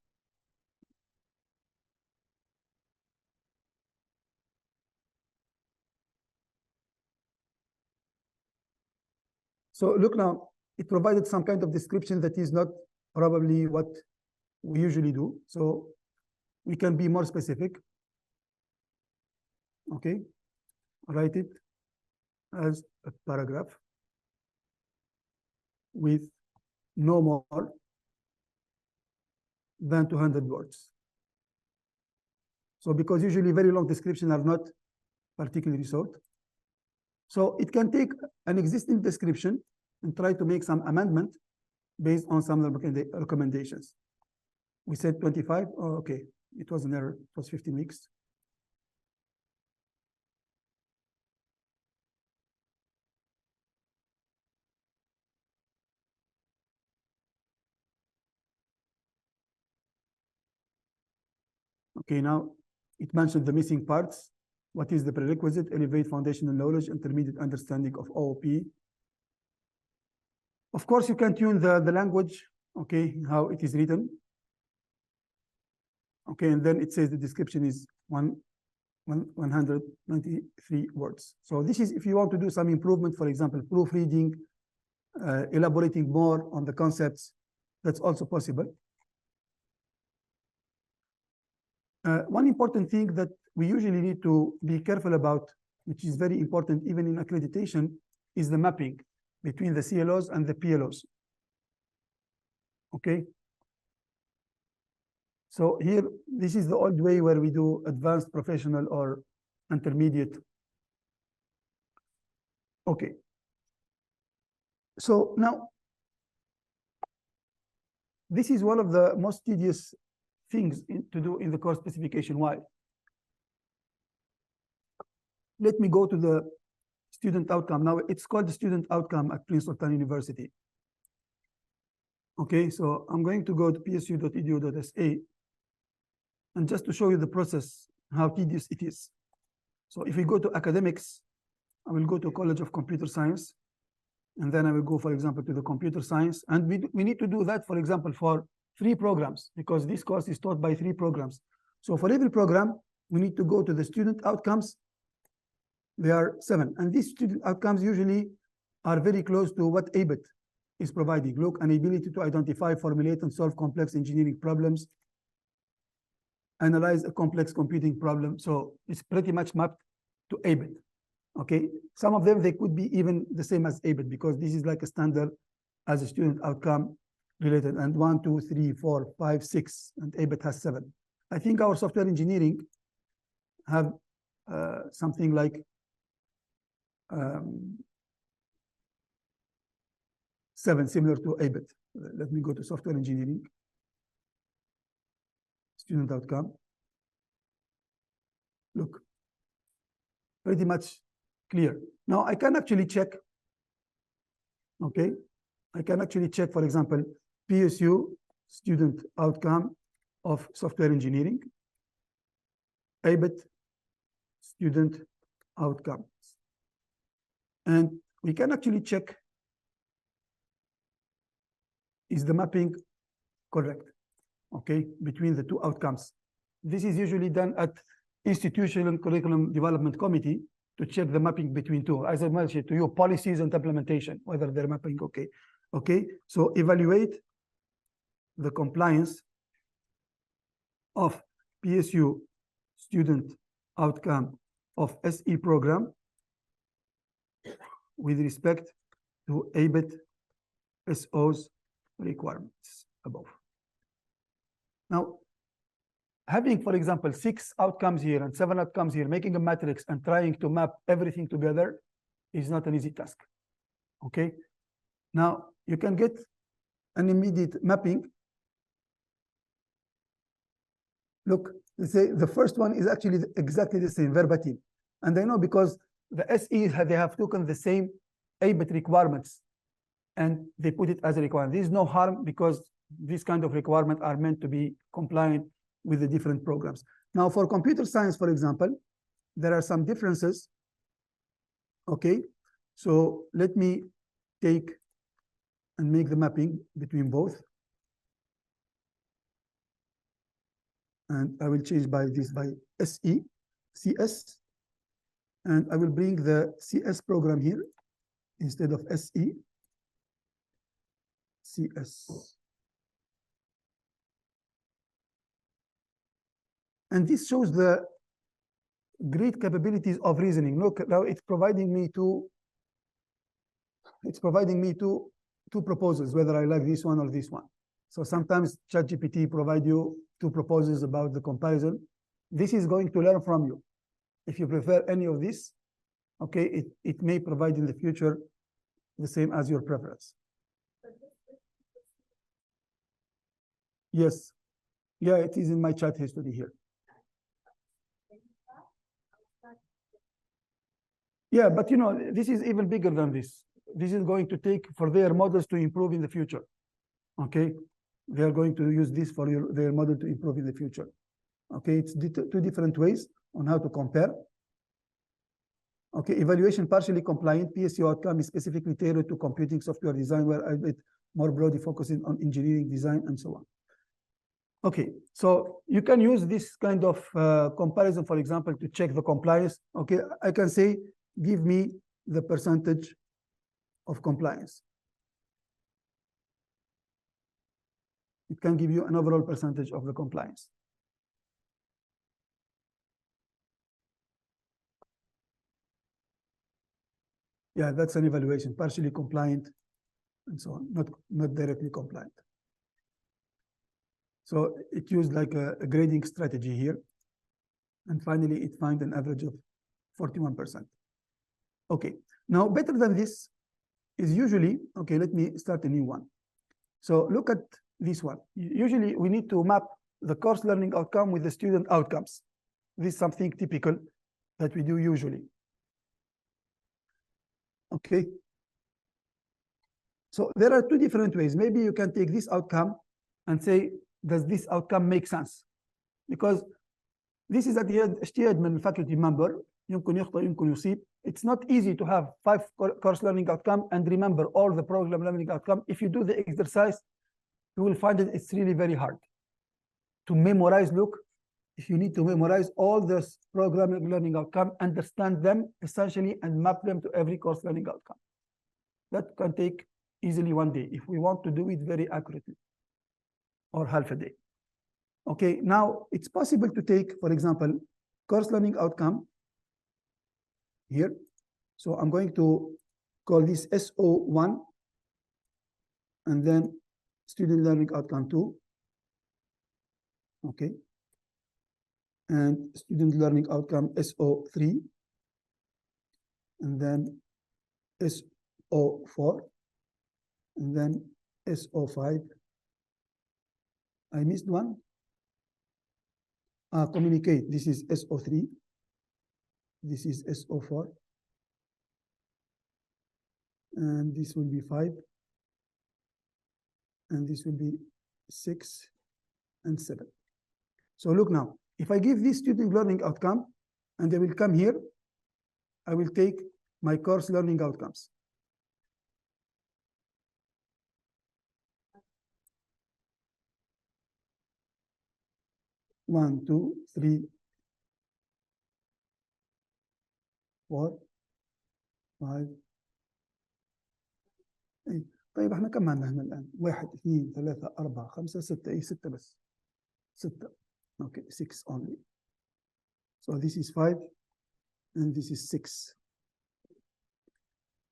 So look now, it provided some kind of description that is not probably what we usually do. So we can be more specific. Okay, write it as a paragraph with no more than 200 words. So because usually very long descriptions are not particularly sought. So it can take an existing description and try to make some amendment based on some recommendations. We said 25, oh, okay, it was an error, it was 15 weeks. Okay, now it mentioned the missing parts. What is the prerequisite? Elevate foundational knowledge, intermediate understanding of OOP. Of course, you can tune the language, okay, how it is written. Okay, and then it says the description is 193 words. So this is if you want to do some improvement, for example, proofreading, elaborating more on the concepts, that's also possible. One important thing that we usually need to be careful about, which is very important even in accreditation, is the mapping between the CLOs and the PLOs. Okay. So here, this is the old way where we do advanced professional or intermediate. Okay. So now, this is one of the most tedious things to do in the course specification. Why? Let me go to the student outcome. Now it's called the student outcome at Prince Sultan University. Okay, so I'm going to go to psu.edu.sa and just to show you the process, how tedious it is. So if we go to academics, I will go to College of Computer Science, and then I will go, for example, to the computer science. And we need to do that, for example, for 3 programs, because this course is taught by 3 programs. So for every program, we need to go to the student outcomes. There are 7. And these student outcomes usually are very close to what ABIT is providing. Look, an ability to identify, formulate, and solve complex engineering problems, analyze a complex computing problem. So it's pretty much mapped to ABIT. Okay, some of them, they could be even the same as ABET because this is like a standard as a student outcome related, and 1, 2, 3, 4, 5, 6, and ABET has 7. I think our software engineering have something like 7, similar to ABET. Let me go to software engineering, student outcome. Look, pretty much clear. Now I can actually check, okay? I can actually check, for example, PSU student outcome of software engineering, ABET student outcomes. And we can actually check, is the mapping correct, okay, between the two outcomes. This is usually done at institutional curriculum development committee to check the mapping between two. As I mentioned to you, policies and implementation, whether they're mapping okay. Okay, so evaluate the compliance of PSU student outcome of SE program with respect to ABET SO's requirements above. Now, having, for example, 6 outcomes here and 7 outcomes here, making a matrix and trying to map everything together is not an easy task. Okay, now you can get an immediate mapping. Look, let's say the first one is actually exactly the same, verbatim. And I know because the SE, they have taken the same ABET requirements and they put it as a requirement. There is no harm because these kind of requirements are meant to be compliant with the different programs. Now for computer science, for example, there are some differences. Okay, so let me take and make the mapping between both. And I will change by this by SE, CS. And I will bring the CS program here instead of SE, CS. And this shows the great capabilities of reasoning. Look, now it's providing me two proposals, whether I like this one or this one. So sometimes ChatGPT provide you 2 proposals about the comparison. This is going to learn from you. If you prefer any of this, okay, it may provide in the future the same as your preference. Yes. Yeah, it is in my chat history here. Yeah, but you know, this is even bigger than this. This is going to take for their models to improve in the future. Okay, they are going to use this for their model to improve in the future. Okay, it's 2 different ways on how to compare. Okay, evaluation partially compliant PSU outcome is specifically tailored to computing software design, where it more broadly focusing on engineering design and so on. Okay, so you can use this kind of comparison, for example, to check the compliance. Okay, I can say, give me the percentage of compliance. It can give you an overall percentage of the compliance. Yeah, that's an evaluation, partially compliant and so on, not directly compliant. So it used like a grading strategy here. And finally, it found an average of 41%. Okay, now better than this is usually, okay, let me start a new one. So look at this one. Usually we need to map the course learning outcome with the student outcomes. This is something typical that we do usually. Okay. So there are 2 different ways. Maybe you can take this outcome and say, does this outcome make sense? Because this is at the end اجتهاد من faculty member. يمكن يخطئ يمكن يصيب. It's not easy to have 5 course learning outcome and remember all the program learning outcome. If you do the exercise, you will find that it's really very hard to memorize. Look, if you need to memorize all this programming learning outcome, understand them essentially and map them to every course learning outcome. That can take easily 1 day if we want to do it very accurately, or half a day. Okay, now it's possible to take, for example, course learning outcome here So I'm going to call this SO1 and then student learning outcome 2. Okay. And student learning outcome SO3. And then SO4. And then SO5. I missed one. Communicate. This is SO3. This is SO4. And this will be 5. And this will be 6 and 7. So look now, if I give this student learning outcome and they will come here, I will take my course learning outcomes. One, two, three, 4, 5. طيب احنا كم عندنا هنا الآن؟ 1 2 3 4 5 6 اي 6 بس 6. Okay, 6 only. So this is 5 and this is 6.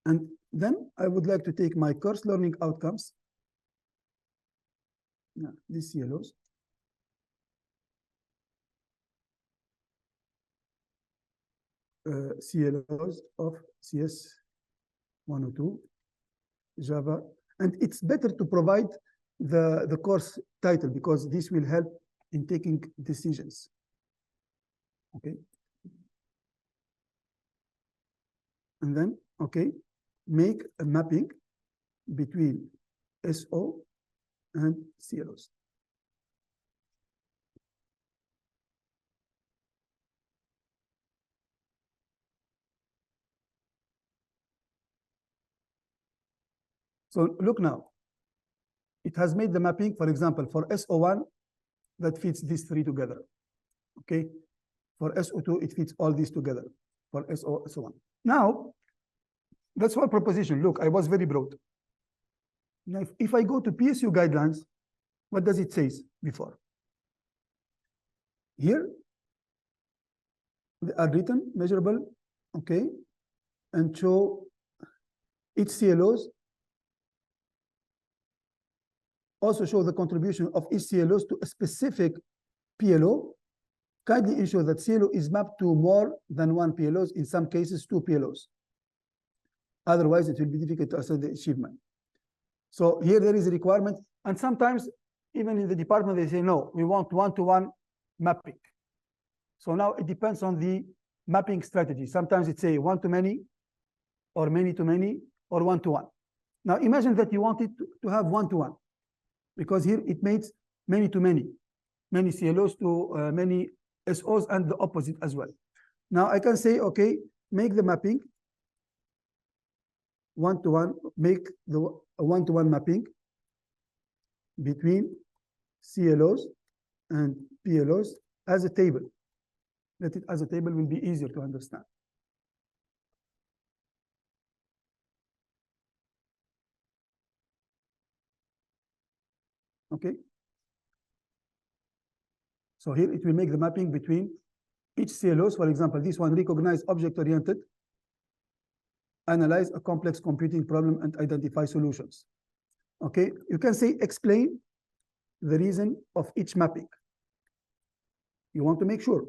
And then I would like to take my course learning outcomes. Now, these yellows. CLOs of CS 102, Java. And it's better to provide the course title because this will help in taking decisions. Okay. And then, okay, make a mapping between SO and CLOs. So look now, it has made the mapping, for example, for SO1 that fits these 3 together. Okay. For SO2, it fits all these together for SO1. Now, that's our proposition. Look, I was very broad. Now, if I go to PSU guidelines, what does it say before? Here, they are written, measurable, okay, and show each CLOs. Also show the contribution of each CLOs to a specific PLO. Kindly ensure that CLO is mapped to more than 1 PLOs, in some cases 2 PLOs. Otherwise, it will be difficult to assess the achievement. So here there is a requirement, and sometimes even in the department they say, no, we want one-to-one mapping. So now it depends on the mapping strategy. Sometimes it's a one-to-many, or many-to-many, or one-to-one. Now imagine that you wanted to have one-to-one, because here it makes many-to-many, many CLOs to many SOs and the opposite as well. Now I can say, okay, make the mapping one-to-one, make the one-to-one mapping between CLOs and PLOs as a table. Let it as a table will be easier to understand. Okay. So here it will make the mapping between each CLOs. For example, this one, recognize object-oriented, analyze a complex computing problem and identify solutions. Okay, you can say explain the reason of each mapping. You want to make sure.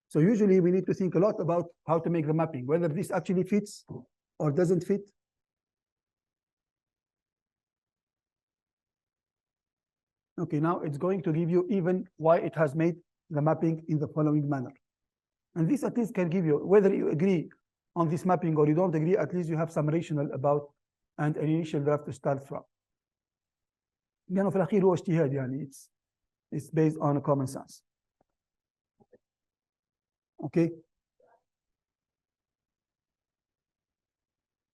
So usually we need to think a lot about how to make the mapping, whether this actually fits or doesn't fit. Okay, now it's going to give you even why it has made the mapping in the following manner. And this at least can give you, whether you agree on this mapping or you don't agree, at least you have some rationale about and an initial draft to start from. يعني في الأخير هو اجتهاد يعني it's based on a common sense. Okay.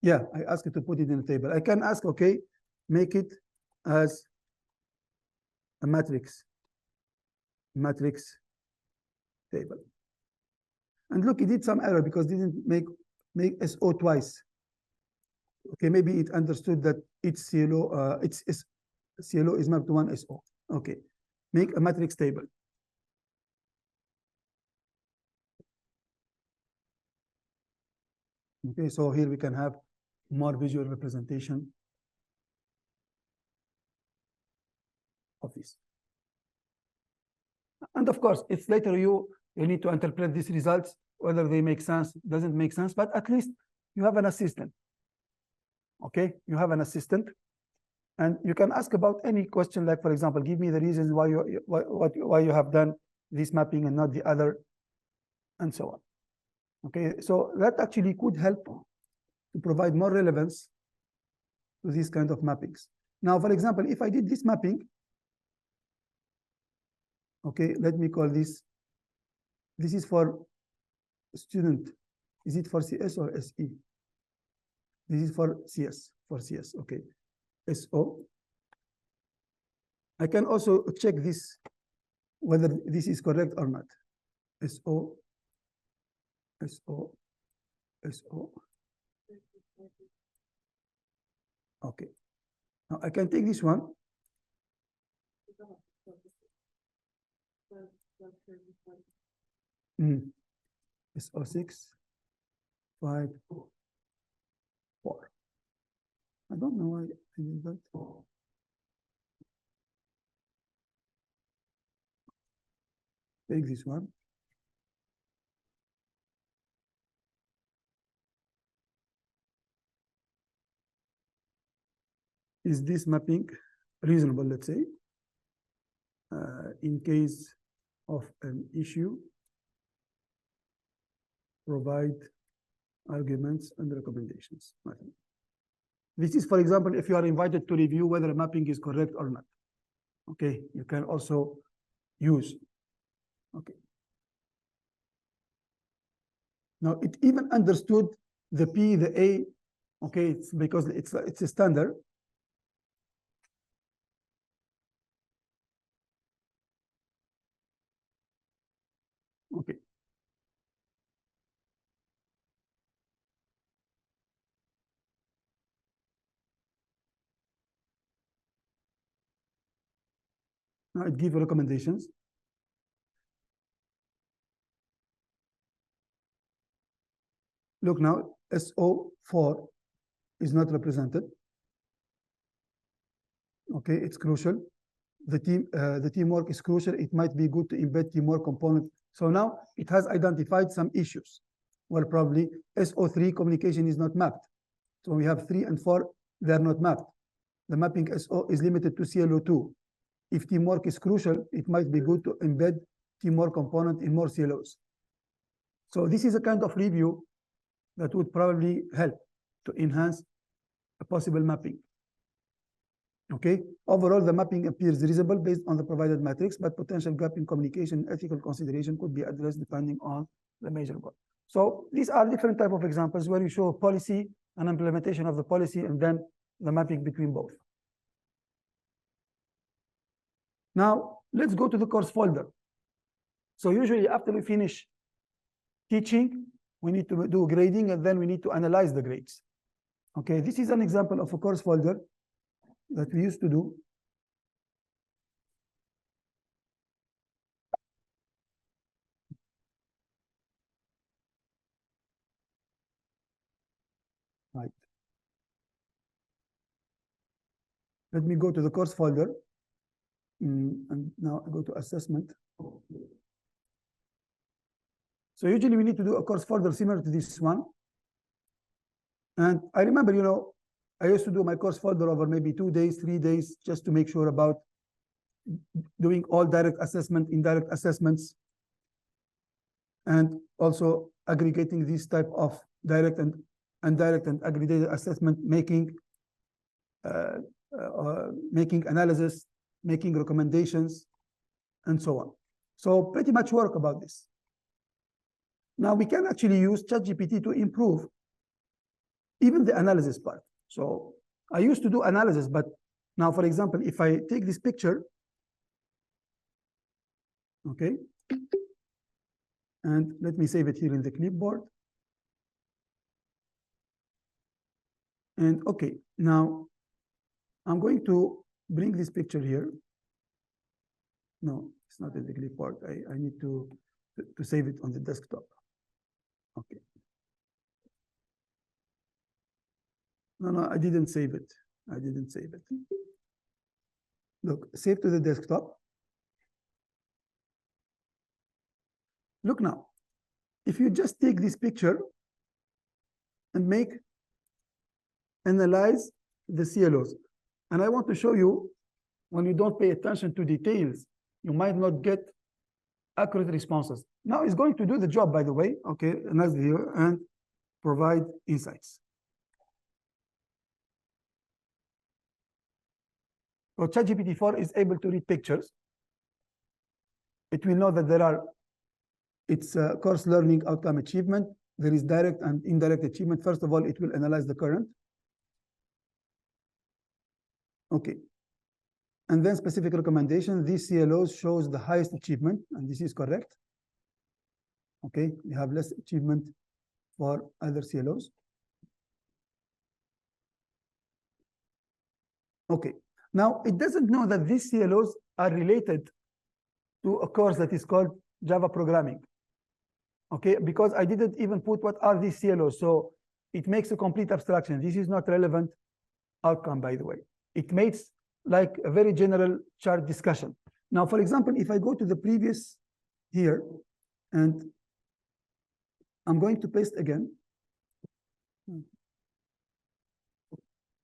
Yeah, I asked you to put it in the table. I can ask, okay, make it as a matrix table. And look, it did some error because it didn't make SO twice. Okay, maybe it understood that its CLO, its CLO is mapped to one SO. Okay, make a matrix table. Okay, so here we can have more visual representation of this. And of course, it's later you need to interpret these results, whether they make sense, doesn't make sense, but at least you have an assistant. Okay, you have an assistant, and you can ask about any question, like, for example, give me the reasons why you have done this mapping and not the other, and so on. Okay, so that actually could help to provide more relevance to these kind of mappings. Now, for example, if I did this mapping, okay, let me call this is for student. Is it for CS or SE? This is for CS, okay. SO. I can also check this, whether this is correct or not. SO, SO, SO. Okay. Now I can take this one. SO6, 5, 4. I don't know why I did that. Take this one. Is this mapping reasonable, let's say, in case of an issue? Provide arguments and recommendations. This is, for example, if you are invited to review whether a mapping is correct or not. Okay, you can also use. Okay. Now it even understood the P, the A. Okay, it's because it's a standard. Okay. Now it gives recommendations. Look now, SO4 is not represented. Okay, it's crucial. The teamwork is crucial. It might be good to embed teamwork component. So now it has identified some issues where probably SO3 communication is not mapped. So we have 3 and 4, they are not mapped. The mapping SO is limited to CLO2. If teamwork is crucial, it might be good to embed teamwork component in more CLOs. So this is a kind of review that would probably help to enhance a possible mapping. Okay, overall, the mapping appears reasonable based on the provided matrix, but potential gap in communication and ethical consideration could be addressed depending on the major goal. So these are different type of examples where you show policy and implementation of the policy and then the mapping between both. Now, let's go to the course folder. So usually after we finish teaching, we need to do grading and then we need to analyze the grades. Okay, this is an example of a course folder that we used to do. Right. Let me go to the course folder. And now I go to assessment. So usually we need to do a course folder similar to this one. And I remember, you know, I used to do my course folder over maybe 2 days, 3 days, just to make sure about doing all direct assessment, indirect assessments, and also aggregating this type of direct and indirect and aggregated assessment, making analysis, making recommendations, and so on. So pretty much work about this. Now we can actually use ChatGPT to improve even the analysis part. So I used to do analysis, but now, for example, if I take this picture, okay, and let me save it here in the clipboard. And okay, now I'm going to bring this picture here. No, it's not in the clipboard. I need to save it on the desktop. Okay. No, I didn't save it. I didn't save it. Look, save to the desktop. Look now, if you just take this picture and analyze the CLOs. And I want to show you, when you don't pay attention to details, you might not get accurate responses. Now it's going to do the job, by the way, okay, analyze here and provide insights. So ChatGPT-4 is able to read pictures. It will know that it's course learning outcome achievement. There is direct and indirect achievement. First of all, it will analyze the current. Okay. And then specific recommendation. These CLOs shows the highest achievement, and this is correct. Okay, we have less achievement for other CLOs. Okay. Now, it doesn't know that these CLOs are related to a course that is called Java programming. Okay, because I didn't even put what are these CLOs. So it makes a complete abstraction. This is not relevant outcome, by the way. It makes like a very general chart discussion. Now, for example, if I go to the previous here, and I'm going to paste again.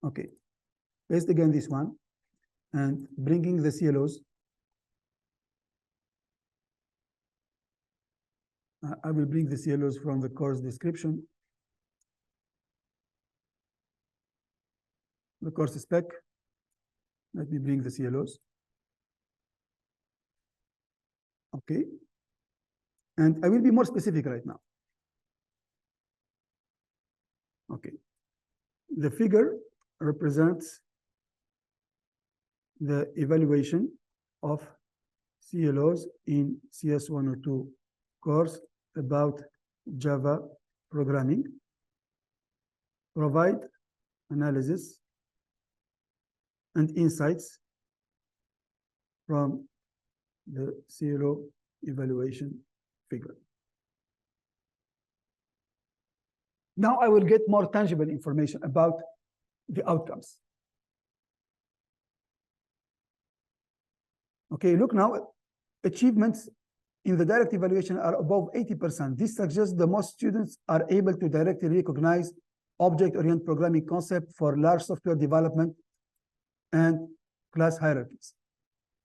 Okay, paste again this one, and bringing the CLOs. I will bring the CLOs from the course description. The course spec. Let me bring the CLOs. Okay. And I will be more specific right now. Okay. The figure represents the evaluation of CLOs in CS 102 course about Java programming. Provide analysis and insights from the CLO evaluation figure. Now I will get more tangible information about the outcomes. Okay, look now, achievements in the direct evaluation are above 80%. This suggests the most students are able to directly recognize object-oriented programming concept for large software development and class hierarchies.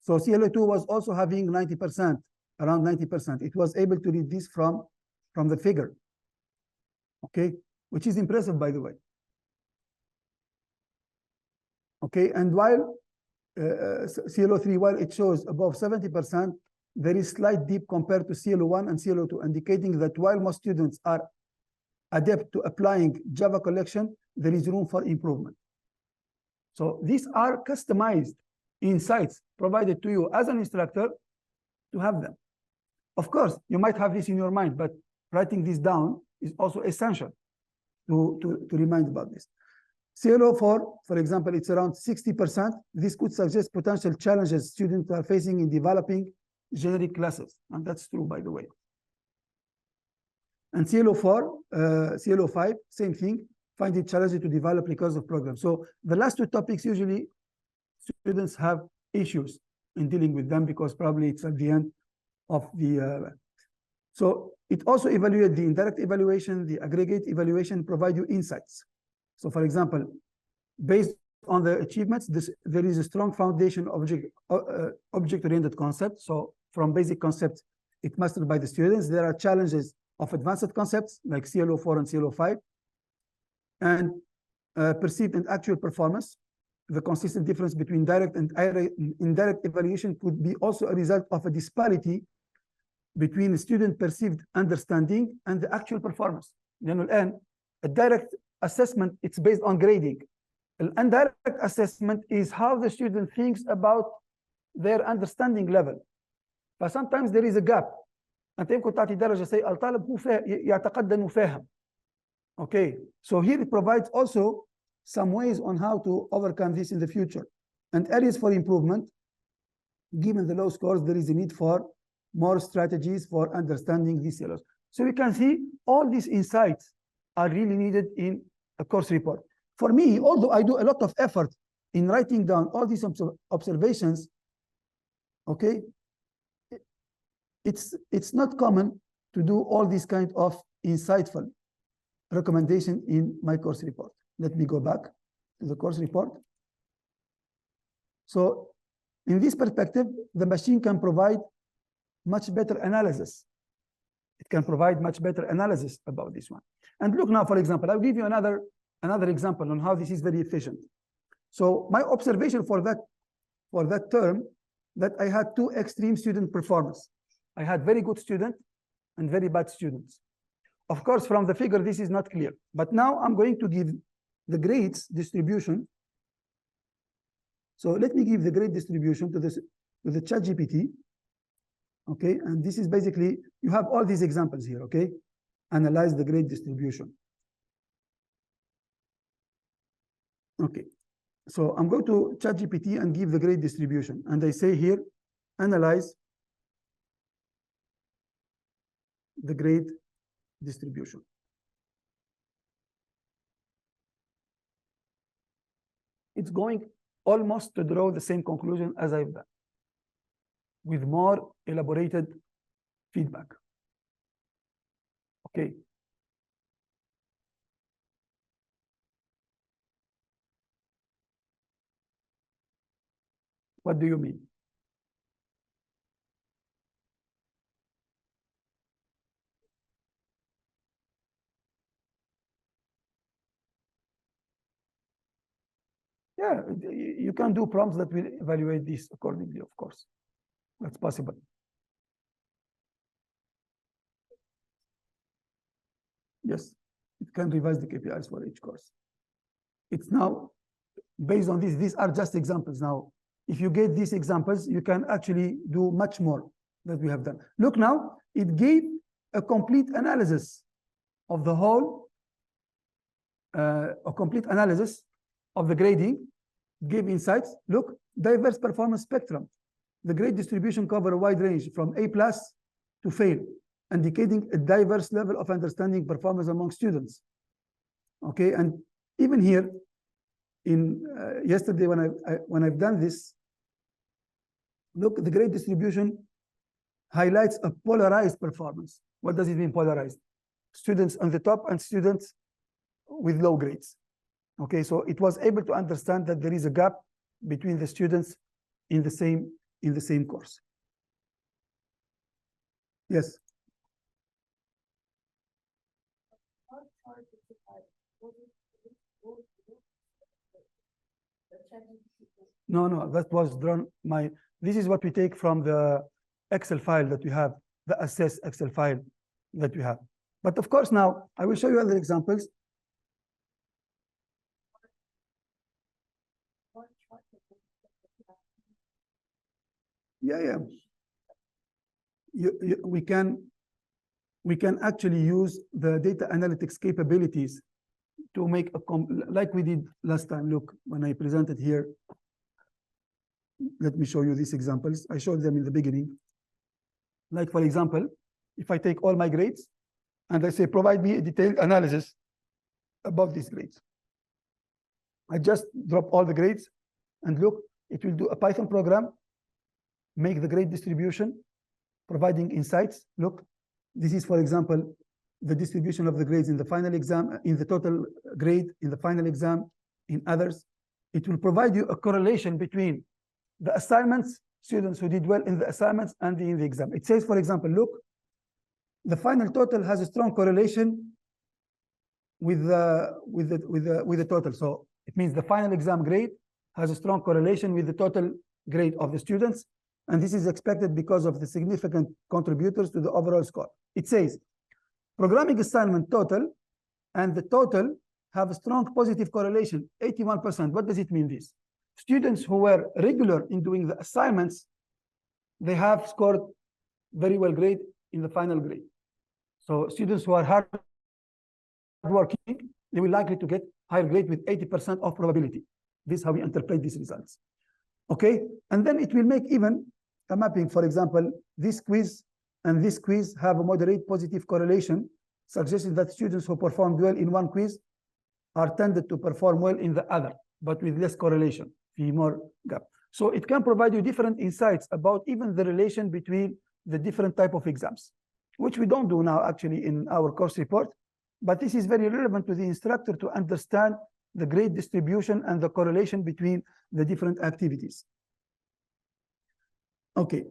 So CLO2 was also having 90%, around 90%. It was able to read this from the figure, okay, which is impressive, by the way. Okay, and while CLO3, while it shows above 70%, there is slight dip compared to CLO1 and CLO2, indicating that while most students are adept to applying Java collection, there is room for improvement. So these are customized insights provided to you as an instructor to have them. Of course, you might have this in your mind, but writing this down is also essential to remind about this. CLO4, for example, it's around 60%. This could suggest potential challenges students are facing in developing generic classes. And that's true, by the way. And CLO5, same thing, find it challenging to develop recursive programs. So the last two topics, usually students have issues in dealing with them because probably it's at the end of the, so it also evaluates the indirect evaluation, the aggregate evaluation, provide you insights. So for example, based on the achievements, there is a strong foundation object-oriented concept. So from basic concepts, it's mastered by the students. There are challenges of advanced concepts like CLO4 and CLO5, and perceived and actual performance. The consistent difference between direct and indirect evaluation could be also a result of a disparity between student perceived understanding and the actual performance. And a direct assessment, it's based on grading. An indirect assessment is how the student thinks about their understanding level. But sometimes there is a gap. أنت يمكن تعطي درجة say الطالب هو يعتقد أنه فاهم. Okay, so here it provides also some ways on how to overcome this in the future. And areas for improvement, given the low scores, there is a need for more strategies for understanding these CLOs. So we can see all these insights are really needed in a course report. for me, although I do a lot of effort in writing down all these observations, okay, it's not common to do all these kind of insightful recommendation in my course report. Let me go back to the course report. So in this perspective, the machine can provide much better analysis. It can provide much better analysis about this one. And look now, for example, I'll give you another example on how this is very efficient. So my observation for that term, that I had two extreme student performance. I had very good student and very bad students. Of course, from the figure, this is not clear. But now I'm going to give the grades distribution. So let me give the grade distribution to the ChatGPT. Okay, and this is basically, you have all these examples here, okay? Analyze the grade distribution. Okay, so I'm going to ChatGPT and give the grade distribution. And I say here, analyze the grade distribution. It's going almost to draw the same conclusion as I've done, with more elaborated feedback. Okay. What do you mean? Yeah, you can do prompts that will evaluate this accordingly, of course. That's possible. Yes, it can revise the KPIs for each course. It's now based on this. These are just examples. Now, if you get these examples, you can actually do much more that we have done. Look now, it gave a complete analysis of the whole, a complete analysis of the grading, gave insights. Look, diverse performance spectrum. The grade distribution cover a wide range from A+ to fail, indicating a diverse level of understanding performance among students. Okay, and even here, in yesterday when I've done this, look, the grade distribution highlights a polarized performance. What does it mean, polarized? Students on the top and students with low grades. Okay, so it was able to understand that there is a gap between the students in the same course. Yes. No, that was drawn this is what we take from the Excel file that we have, the assess Excel file that we have. But of course, now I will show you other examples. Yeah. We can actually use the data analytics capabilities to make like we did last time. Look, when I presented here, let me show you these examples. I showed them in the beginning. Like, for example, if I take all my grades and I say, provide me a detailed analysis about these grades. I just drop all the grades and look, it will do a Python program, make the grade distribution, providing insights. Look, this is, for example, the distribution of the grades in the final exam, in the total grade, in the final exam, in others. It will provide you a correlation between the assignments, students who did well in the assignments and in the exam. It says, for example, look, the final total has a strong correlation with the total. So it means the final exam grade has a strong correlation with the total grade of the students. And this is expected because of the significant contributors to the overall score. It says, programming assignment total and the total have a strong positive correlation, 81%. What does it mean this? Students who were regular in doing the assignments, they have scored very well grade in the final grade. So students who are hard working, they will likely to get higher grade with 80% of probability. This is how we interpret these results. Okay, and then it will make even a mapping. For example, this quiz and this quiz have a moderate positive correlation, suggesting that students who performed well in one quiz are tended to perform well in the other, but with less correlation, في more gap. So it can provide you different insights about even the relation between the different type of exams, which we don't do now actually in our course report, but this is very relevant to the instructor to understand the grade distribution and the correlation between the different activities. Okay.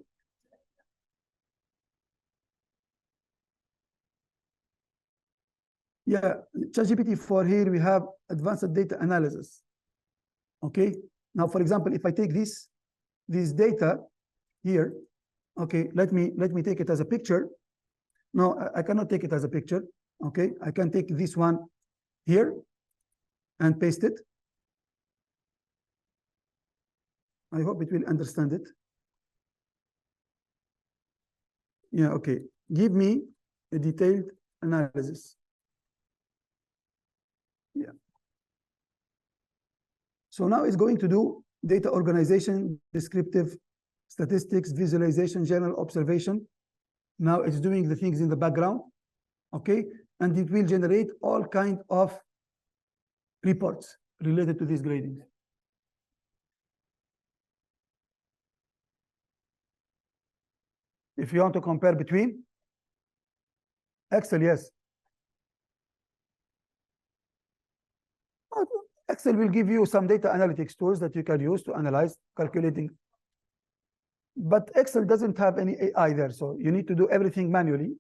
Yeah, ChatGPT for here we have advanced data analysis. Okay. Now, for example, if I take this data here, okay, let me take it as a picture. No, I cannot take it as a picture. Okay, I can take this one here and paste it. I hope it will understand it. Yeah, okay. Give me a detailed analysis. Yeah. So now it's going to do data organization, descriptive statistics, visualization, general observation. Now it's doing the things in the background, okay? And it will generate all kinds of reports related to this grading. If you want to compare between Excel, yes. Excel will give you some data analytics tools that you can use to analyze, calculating. But Excel doesn't have any AI there, so you need to do everything manually.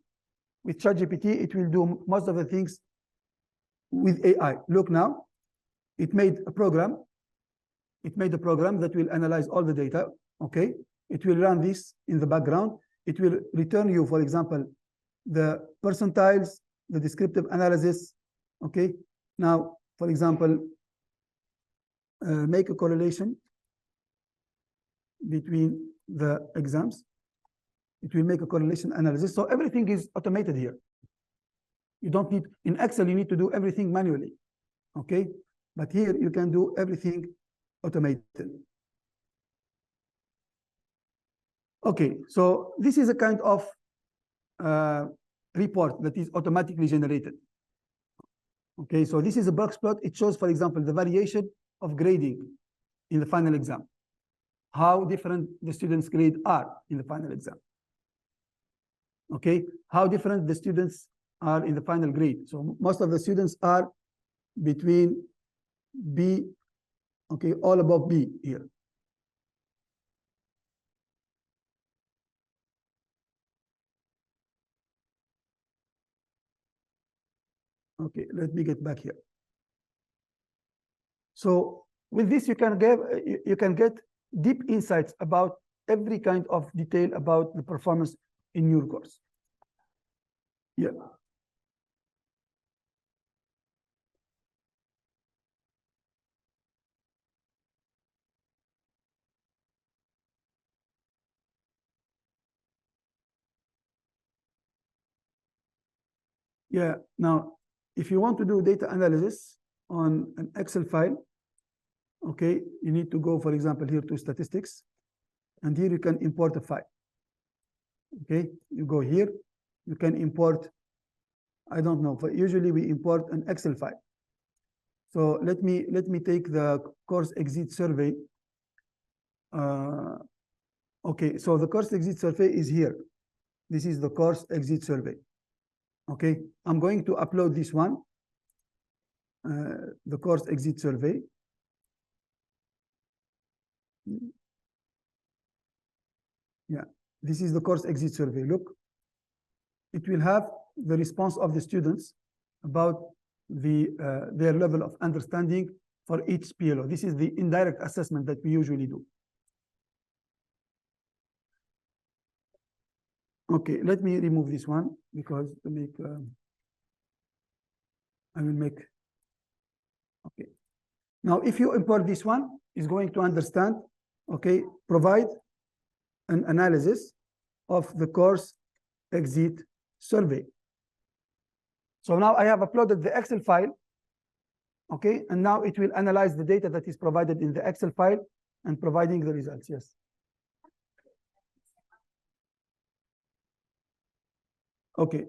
With ChatGPT, it will do most of the things with AI. Look now, it made a program. It made a program that will analyze all the data, okay? It will run this in the background. It will return you, for example, the percentiles, the descriptive analysis, okay? Now, for example, make a correlation between the exams. It will make a correlation analysis. So everything is automated here. You don't need, in Excel, you need to do everything manually, okay? But here you can do everything automated. Okay, so this is a kind of report that is automatically generated. Okay, so this is a box plot. It shows, for example, the variation of grading in the final exam, how different the students' grade are in the final exam. Okay, how different the students are in the final grade. So most of the students are between B, okay, all above B here. Okay, let me get back here. So with this, you can get deep insights about every kind of detail about the performance in your course. Yeah. Yeah, now, if you want to do data analysis on an Excel file, okay, you need to go, for example, here to statistics, and here you can import a file. Okay, you go here, you can import, I don't know, but usually we import an Excel file. So let me take the course exit survey. Okay, so the course exit survey is here. This is the course exit survey. Okay, I'm going to upload this one, the course exit survey. Yeah, this is the course exit survey. Look, it will have the response of the students about their level of understanding for each PLO. This is the indirect assessment that we usually do. Okay, let me remove this one because to make, I will make, okay. Now, if you import this one, it's going to understand, okay, provide an analysis of the course exit survey. So now I have uploaded the Excel file, okay, and now it will analyze the data that is provided in the Excel file and providing the results, yes. Okay,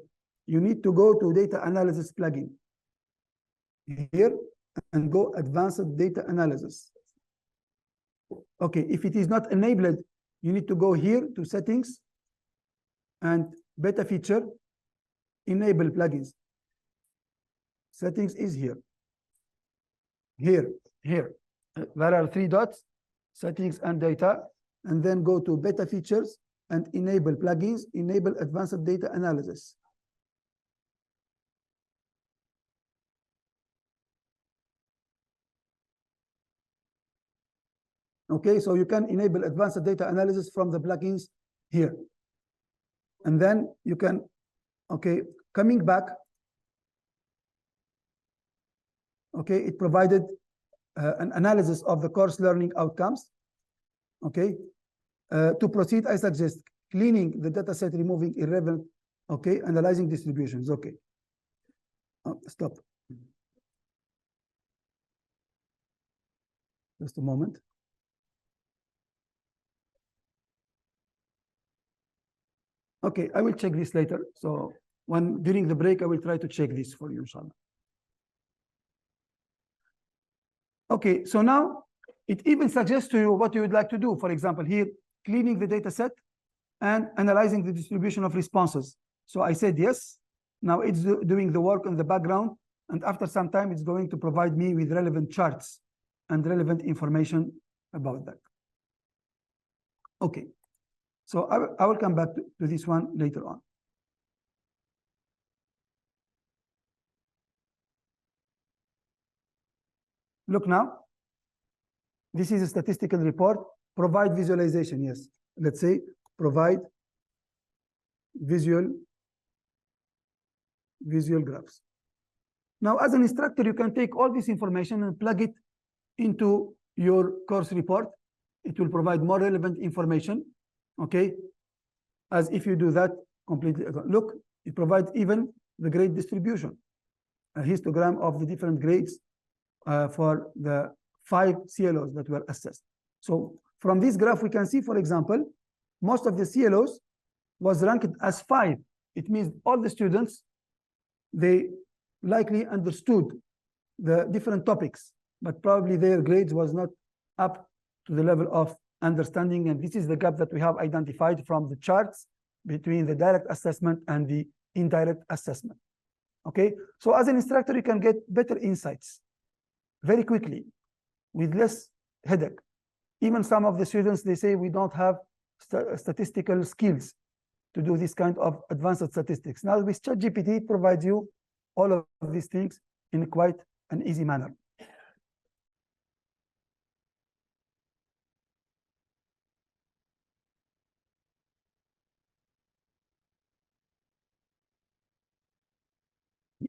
you need to go to data analysis plugin. Here, and go advanced data analysis. Okay, if it is not enabled, you need to go here to settings and beta feature, enable plugins. Settings is here. Here. There are 3 dots, settings and data, and then go to beta features and enable plugins, enable advanced data analysis. Okay, so you can enable advanced data analysis from the plugins here. And then you can, okay, coming back, okay, it provided an analysis of the course learning outcomes. Okay, to proceed, I suggest cleaning the data set, removing irrelevant, okay, analyzing distributions. Okay, stop. Just a moment. Okay, I will check this later. So during the break, I will try to check this for you, inshallah. Okay, so now it even suggests to you what you would like to do. For example, here, cleaning the data set and analyzing the distribution of responses. So I said yes. Now it's doing the work in the background. And after some time, it's going to provide me with relevant charts and relevant information about that. Okay. So I will come back to this one later on. Look now, this is a statistical report. Provide visualization, yes. Let's say provide visual graphs. Now, as an instructor, you can take all this information and plug it into your course report. It will provide more relevant information, okay? As if you do that completely. Look, it provides even the grade distribution, a histogram of the different grades for the 5 CLOs that were assessed. So from this graph, we can see, for example, most of the CLOs was ranked as 5. It means all the students, they likely understood the different topics, but probably their grades was not up to the level of understanding. And this is the gap that we have identified from the charts between the direct assessment and the indirect assessment. Okay, so as an instructor, you can get better insights very quickly with less headache. Even some of the students, they say we don't have statistical skills to do this kind of advanced statistics. Now with ChatGPT, it provides you all of these things in quite an easy manner.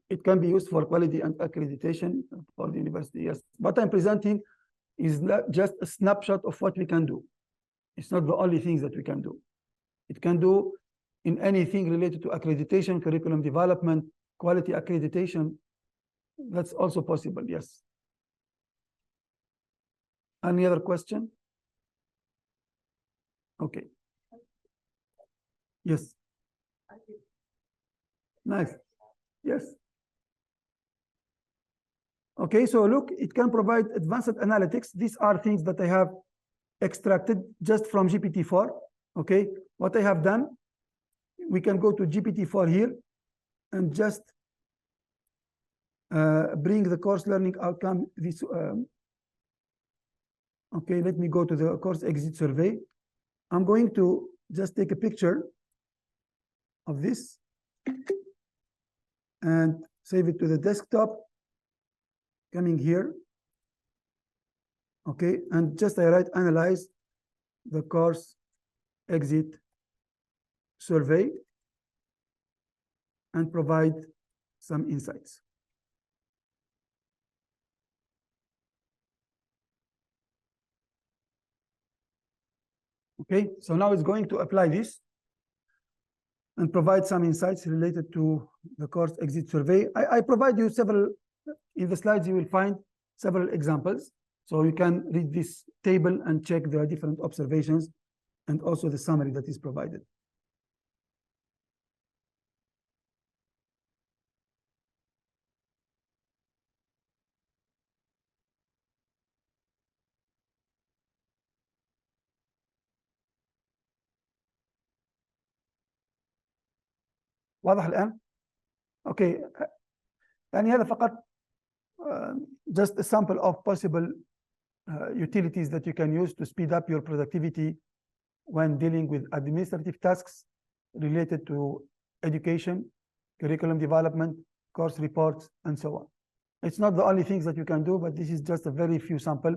It can be used for quality and accreditation for the university, yes. What I'm presenting is not just a snapshot of what we can do. It's not the only things that we can do. It can do in anything related to accreditation, curriculum development, quality accreditation. That's also possible, yes. Any other question? Okay. Yes. Nice. Yes. Okay, so look, it can provide advanced analytics. These are things that I have extracted just from GPT-4. Okay, what I have done, we can go to GPT-4 here and just bring the course learning outcome. This okay, let me go to the course exit survey. I'm going to just take a picture of this and save it to the desktop. Coming here, okay, and just I write analyze the course exit survey and provide some insights. Okay, so now it's going to apply this and provide some insights related to the course exit survey. I provide you several. In the slides, you will find several examples. So you can read this table and check the different observations and also the summary that is provided. واضح الآن؟ Okay. يعني هذا فقط just a sample of possible utilities that you can use to speed up your productivity when dealing with administrative tasks related to education, curriculum development, course reports, and so on. It's not the only things that you can do, but this is just a very few sample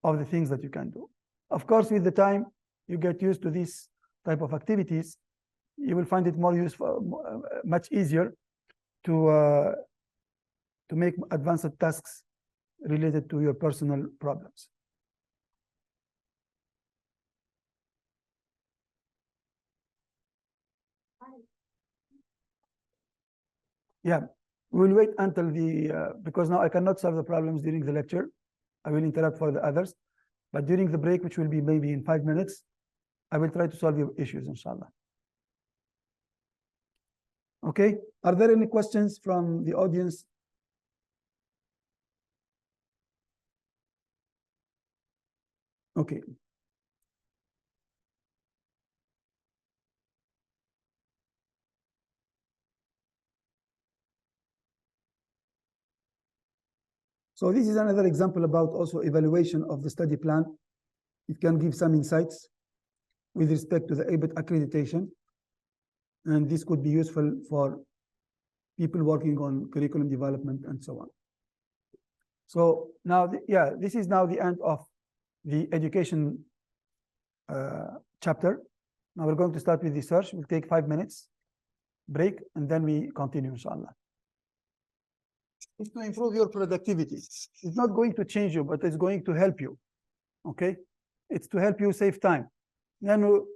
of the things that you can do. Of course, with the time, you get used to these type of activities, you will find it more useful, much easier to make advanced tasks related to your personal problems. Yeah, we'll wait until the, because now I cannot solve the problems during the lecture. I will interrupt for the others, but during the break, which will be maybe in 5 minutes, I will try to solve your issues, inshallah. Okay, are there any questions from the audience? Okay. So this is another example about also evaluation of the study plan. It can give some insights with respect to the ABET accreditation. And this could be useful for people working on curriculum development and so on. So now, yeah, this is now the end of the education chapter. Now we're going to start with research. We'll take 5 minutes break and then we continue, inshallah. It's to improve your productivity. It's not going to change you, but it's going to help you. Okay? It's to help you save time. لأنه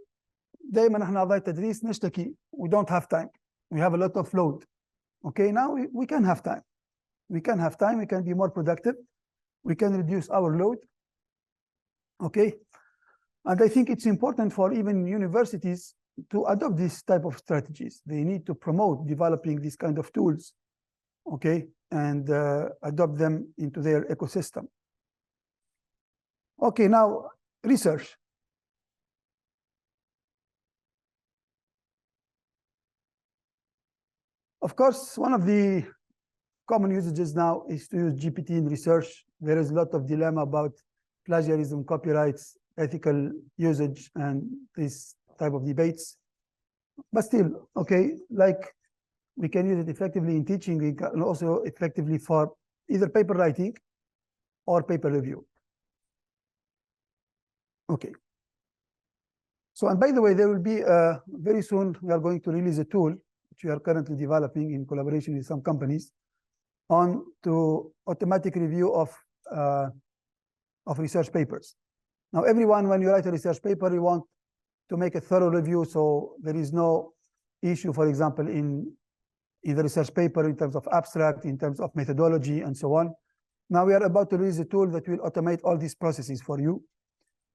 دائما احنا أعضاء التدريس نشتكي we don't have time. We have a lot of load. Okay, now we can have time. We can have time, we can be more productive. We can reduce our load. Okay? And I think it's important for even universities to adopt this type of strategies. They need to promote developing these kind of tools. Okay, and adopt them into their ecosystem. Okay, now research. Of course, one of the common usages now is to use GPT in research. There is a lot of dilemma about plagiarism, copyrights, ethical usage, and this type of debates. But still, okay, like we can use it effectively in teaching, we can also effectively for either paper writing or paper review. Okay. So, and by the way, there will be very soon, we are going to release a tool, which we are currently developing in collaboration with some companies, on to automatic review of research papers. Now, everyone, when you write a research paper, you want to make a thorough review, so there is no issue, for example, in the research paper in terms of abstract, in terms of methodology, and so on. Now we are about to release a tool that will automate all these processes for you.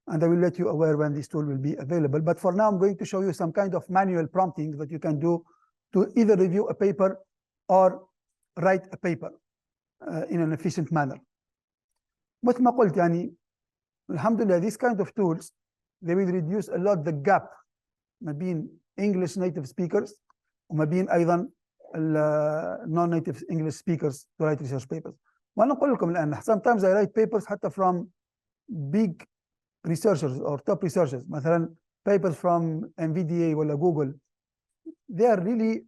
And I will let you aware when this tool will be available. But for now, I'm going to show you some kind of manual prompting that you can do to either review a paper or write a paper in an efficient manner. مثل ما قلت يعني الحمد لله these kind of tools they will reduce a lot the gap ما بين English native speakers وما بين أيضا non-native English speakers to write research papers. وأنا أقول لكم الآن sometimes I write papers حتى from big researchers or top researchers مثلا papers from NVDA ولا Google, they are really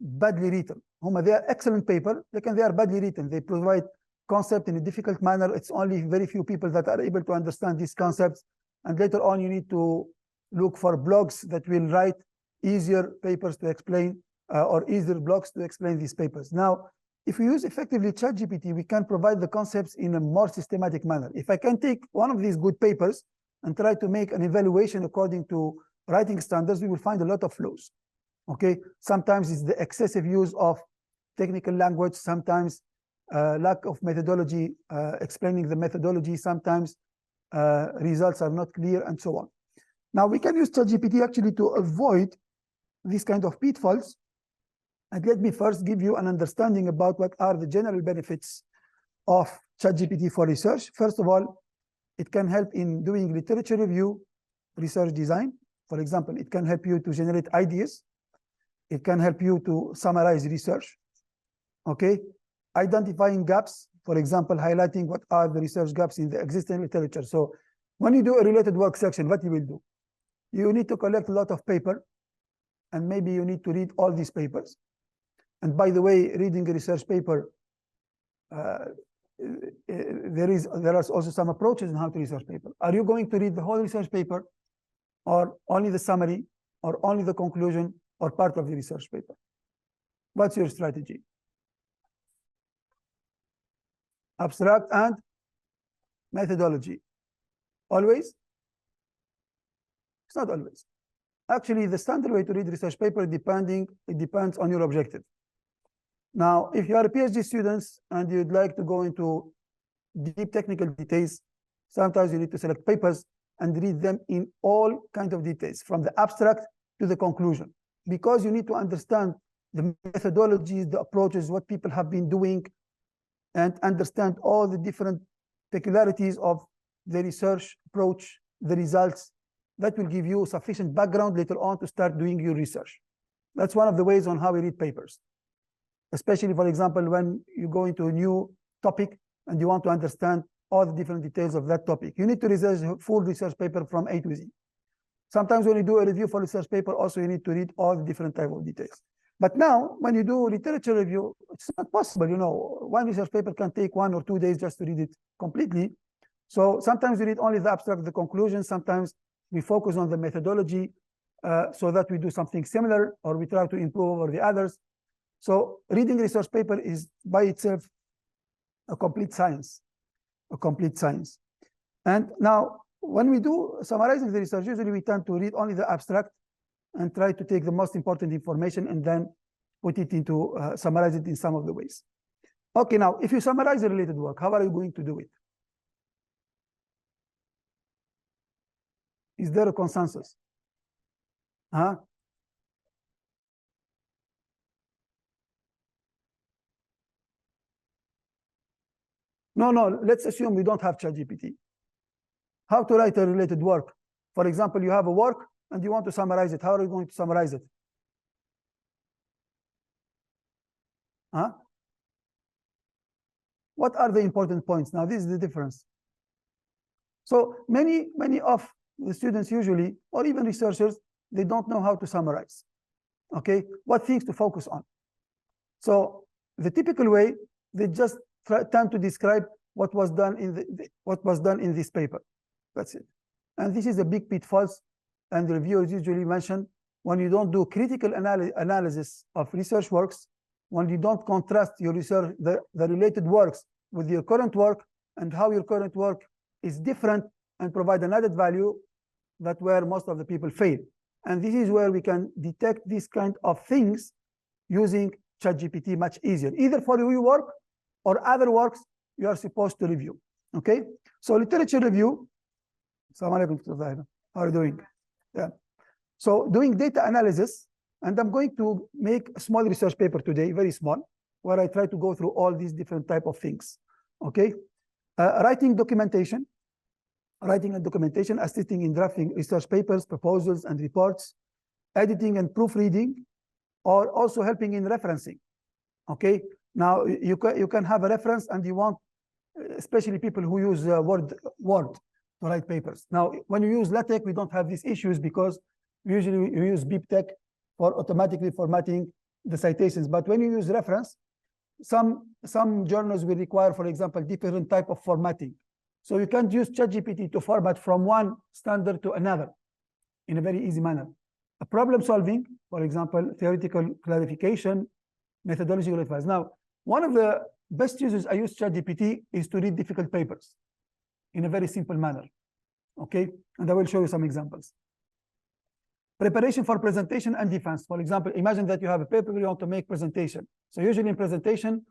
badly written. They are excellent paper, they are badly written. They provide concept in a difficult manner. It's only very few people that are able to understand these concepts. And later on, you need to look for blogs that will write easier papers to explain or easier blogs to explain these papers. Now, if we use effectively ChatGPT, we can provide the concepts in a more systematic manner. If I can take one of these good papers and try to make an evaluation according to writing standards, we will find a lot of flaws. Okay, sometimes it's the excessive use of technical language, sometimes lack of methodology, explaining the methodology, sometimes results are not clear, and so on. Now, we can use ChatGPT actually to avoid these kind of pitfalls. And let me first give you an understanding about what are the general benefits of ChatGPT for research. First of all, it can help in doing literature review, research design. For example, it can help you to generate ideas. It can help you to summarize research. Okay, identifying gaps, for example, highlighting what are the research gaps in the existing literature. So when you do a related work section, what you will do? You need to collect a lot of paper, and maybe you need to read all these papers. And by the way, reading a research paper, there are also some approaches in how to research paper. Are you going to read the whole research paper, or only the summary, or only the conclusion, or part of the research paper? What's your strategy? Abstract and methodology. Always? It's not always. Actually, the standard way to read research paper, it depends on your objective. Now, if you are a PhD student and you'd like to go into deep technical details, sometimes you need to select papers and read them in all kinds of details, from the abstract to the conclusion, because you need to understand the methodologies, the approaches, what people have been doing, and understand all the different peculiarities of the research approach, the results. That will give you sufficient background later on to start doing your research. That's one of the ways on how we read papers. Especially, for example, when you go into a new topic and you want to understand all the different details of that topic. You need to research a full research paper from A to Z. Sometimes when you do a review for research paper, also you need to read all the different type of details. But now, when you do literature review, it's not possible. You know, one research paper can take 1 or 2 days just to read it completely. So sometimes we read only the abstract, the conclusion. Sometimes we focus on the methodology so that we do something similar, or we try to improve over the others. So reading research paper is by itself a complete science, And now, when we do summarizing the research, usually we tend to read only the abstract and try to take the most important information and then put it into, summarize it in some of the ways. Okay, now, if you summarize the related work, how are you going to do it? Is there a consensus? Huh? No, let's assume we don't have ChatGPT. How to write a related work? For example, you have a work and you want to summarize it. How are you going to summarize it? Huh? What are the important points? Now, this is the difference. So many of the students usually, or even researchers, they don't know how to summarize. Okay, what things to focus on. So the typical way, they just tend to describe what was done in this paper. That's it. And this is a big pitfall, and the reviewers usually mention when you don't do critical analysis of research works, when you don't contrast your research, the related works with your current work, and how your current work is different and provide an added value, that's where most of the people fail. And this is where we can detect these kind of things using ChatGPT much easier, either for your work or other works you are supposed to review. Okay, so literature review. Assalamu alaikum. How are you doing? Yeah. So doing data analysis, and I'm going to make a small research paper today, very small, where I try to go through all these different type of things. Okay, writing and documentation, assisting in drafting research papers, proposals, and reports, editing and proofreading, or also helping in referencing. Okay, now you can have a reference, and you want, especially people who use Word to write papers. Now, when you use LaTeX, we don't have these issues because usually we use BibTeX for automatically formatting the citations. But when you use reference, some journals will require, for example, different type of formatting. So you can't use ChatGPT to format from one standard to another in a very easy manner. A problem solving, for example, theoretical clarification, methodological advice. Now, one of the best uses I use ChatGPT is to read difficult papers in a very simple manner. Okay, and I will show you some examples. Preparation for presentation and defense. For example, imagine that you have a paper you want to make presentation. So usually in presentation,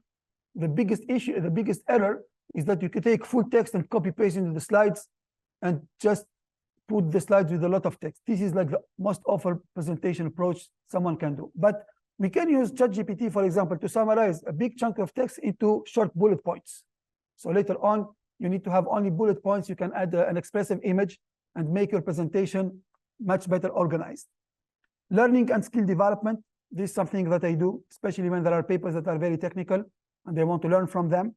the biggest issue, the biggest error is that you can take full text and copy paste into the slides and just put the slides with a lot of text. This is like the most awful presentation approach someone can do. But we can use ChatGPT, for example, to summarize a big chunk of text into short bullet points. So later on, you need to have only bullet points. You can add an expressive image and make your presentation much better organized. Learning and skill development. This is something that I do, especially when there are papers that are very technical and they want to learn from them.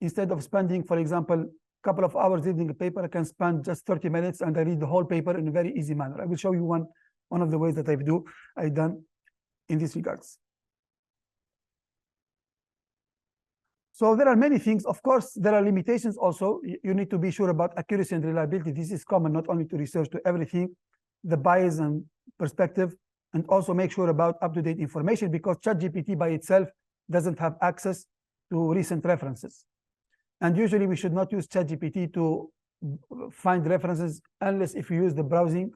Instead of spending, for example, a couple of hours reading a paper, I can spend just 30 minutes and I read the whole paper in a very easy manner. I will show you one of the ways that I've done in this regards. So there are many things. Of course, there are limitations also. You need to be sure about accuracy and reliability. This is common not only to research, to everything, the bias and perspective, and also make sure about up-to-date information, because ChatGPT by itself doesn't have access to recent references. And usually we should not use ChatGPT to find references unless if you use the browsing,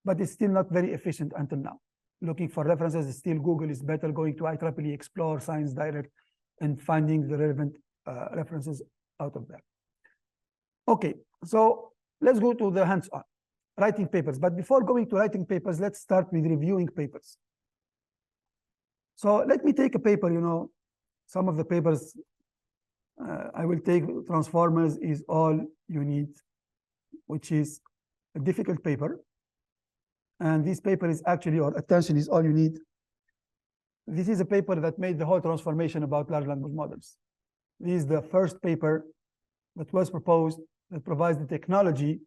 but it's still not very efficient until now. Looking for references, still Google is better, going to IEEE Explore, Science Direct, and finding the relevant references out of there. Okay, so let's go to the hands-on, writing papers. But before going to writing papers, let's start with reviewing papers. So let me take a paper, some of the papers I will take. Transformers is all you need, which is a difficult paper. And this paper is actually, or attention is all you need. This is a paper that made the whole transformation about large language models. This is the first paper that was proposed that provides the technology,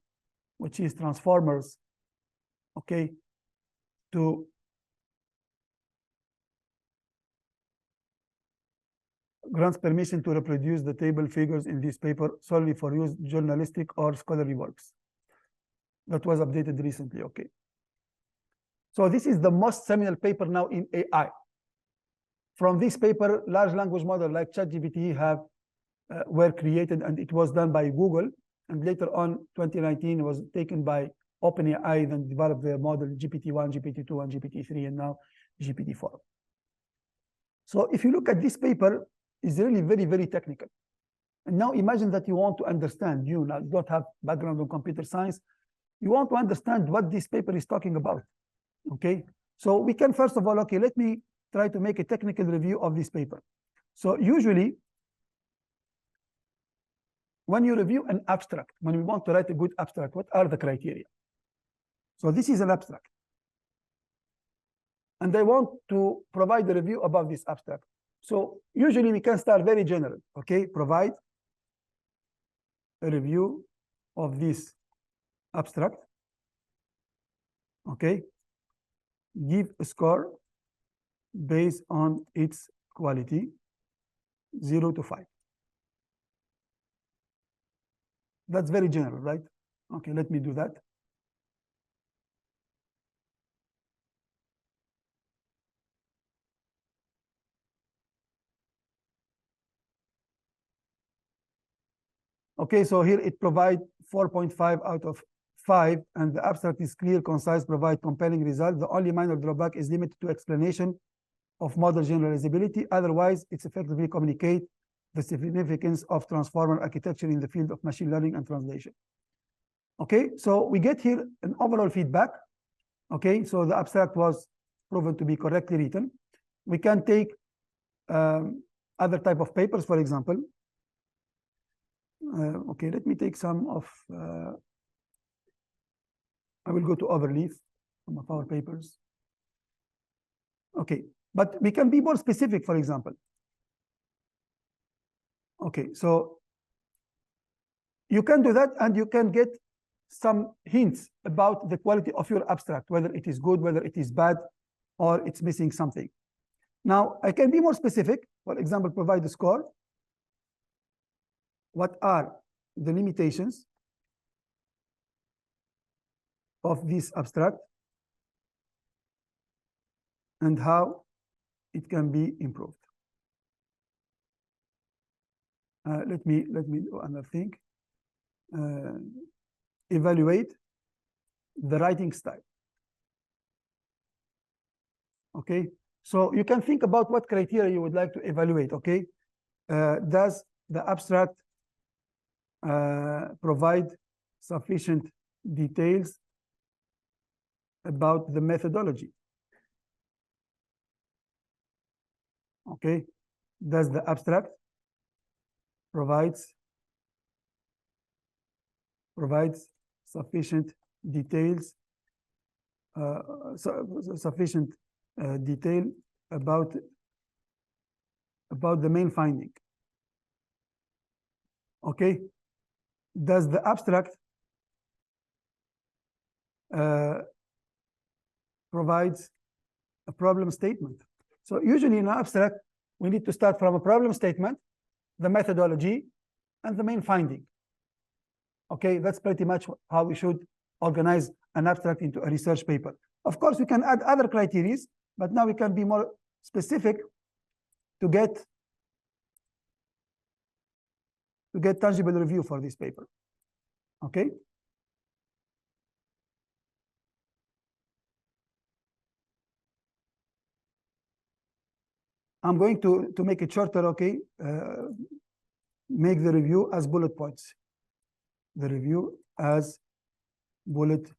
which is transformers, okay, to grants permission to reproduce the table figures in this paper solely for use journalistic or scholarly works. That was updated recently, okay. So this is the most seminal paper now in AI. From this paper, large language models like ChatGPT were created, and it was done by Google. And later on, 2019, it was taken by OpenAI, then developed their model GPT-1, GPT-2, and GPT-3, and now GPT-4. So if you look at this paper, it's really very, very technical. And now imagine that you want to understand, you don't have background in computer science, you want to understand what this paper is talking about, okay? So we can, first of all, okay, let me try to make a technical review of this paper. So usually, when you review an abstract, when we want to write a good abstract, what are the criteria? So this is an abstract. And I want to provide a review about this abstract. So usually we can start very general, okay? Provide a review of this abstract, okay? Give a score based on its quality, 0 to 5. That's very general, right? Okay, let me do that. Okay, so here it provides 4.5 out of 5, and the abstract is clear, concise, provide compelling results. The only minor drawback is limited to explanation of model generalizability. Otherwise, it's effectively communicate the significance of transformer architecture in the field of machine learning and translation. Okay, so we get here an overall feedback. Okay, so the abstract was proven to be correctly written. We can take other type of papers, for example. Okay, let me take some of, I will go to overleaf, some of our papers. Okay, but we can be more specific, for example. Okay, so you can do that, and you can get some hints about the quality of your abstract, whether it is good, whether it is bad, or it's missing something. Now, I can be more specific. For example, provide a score. What are the limitations of this abstract and how it can be improved? Let me do another thing. Evaluate the writing style. Okay, so you can think about what criteria you would like to evaluate. Okay, does the abstract provide sufficient details about the methodology? Okay, does the abstract provides sufficient details, sufficient detail about the main finding. Okay, does the abstract provides a problem statement? So usually in an abstract, we need to start from a problem statement, the methodology, and the main finding. Okay, that's pretty much how we should organize an abstract into a research paper. Of course, we can add other criteria, but now we can be more specific to get tangible review for this paper. Okay. I'm going to make it shorter, okay? Make the review as bullet points. The review as bullet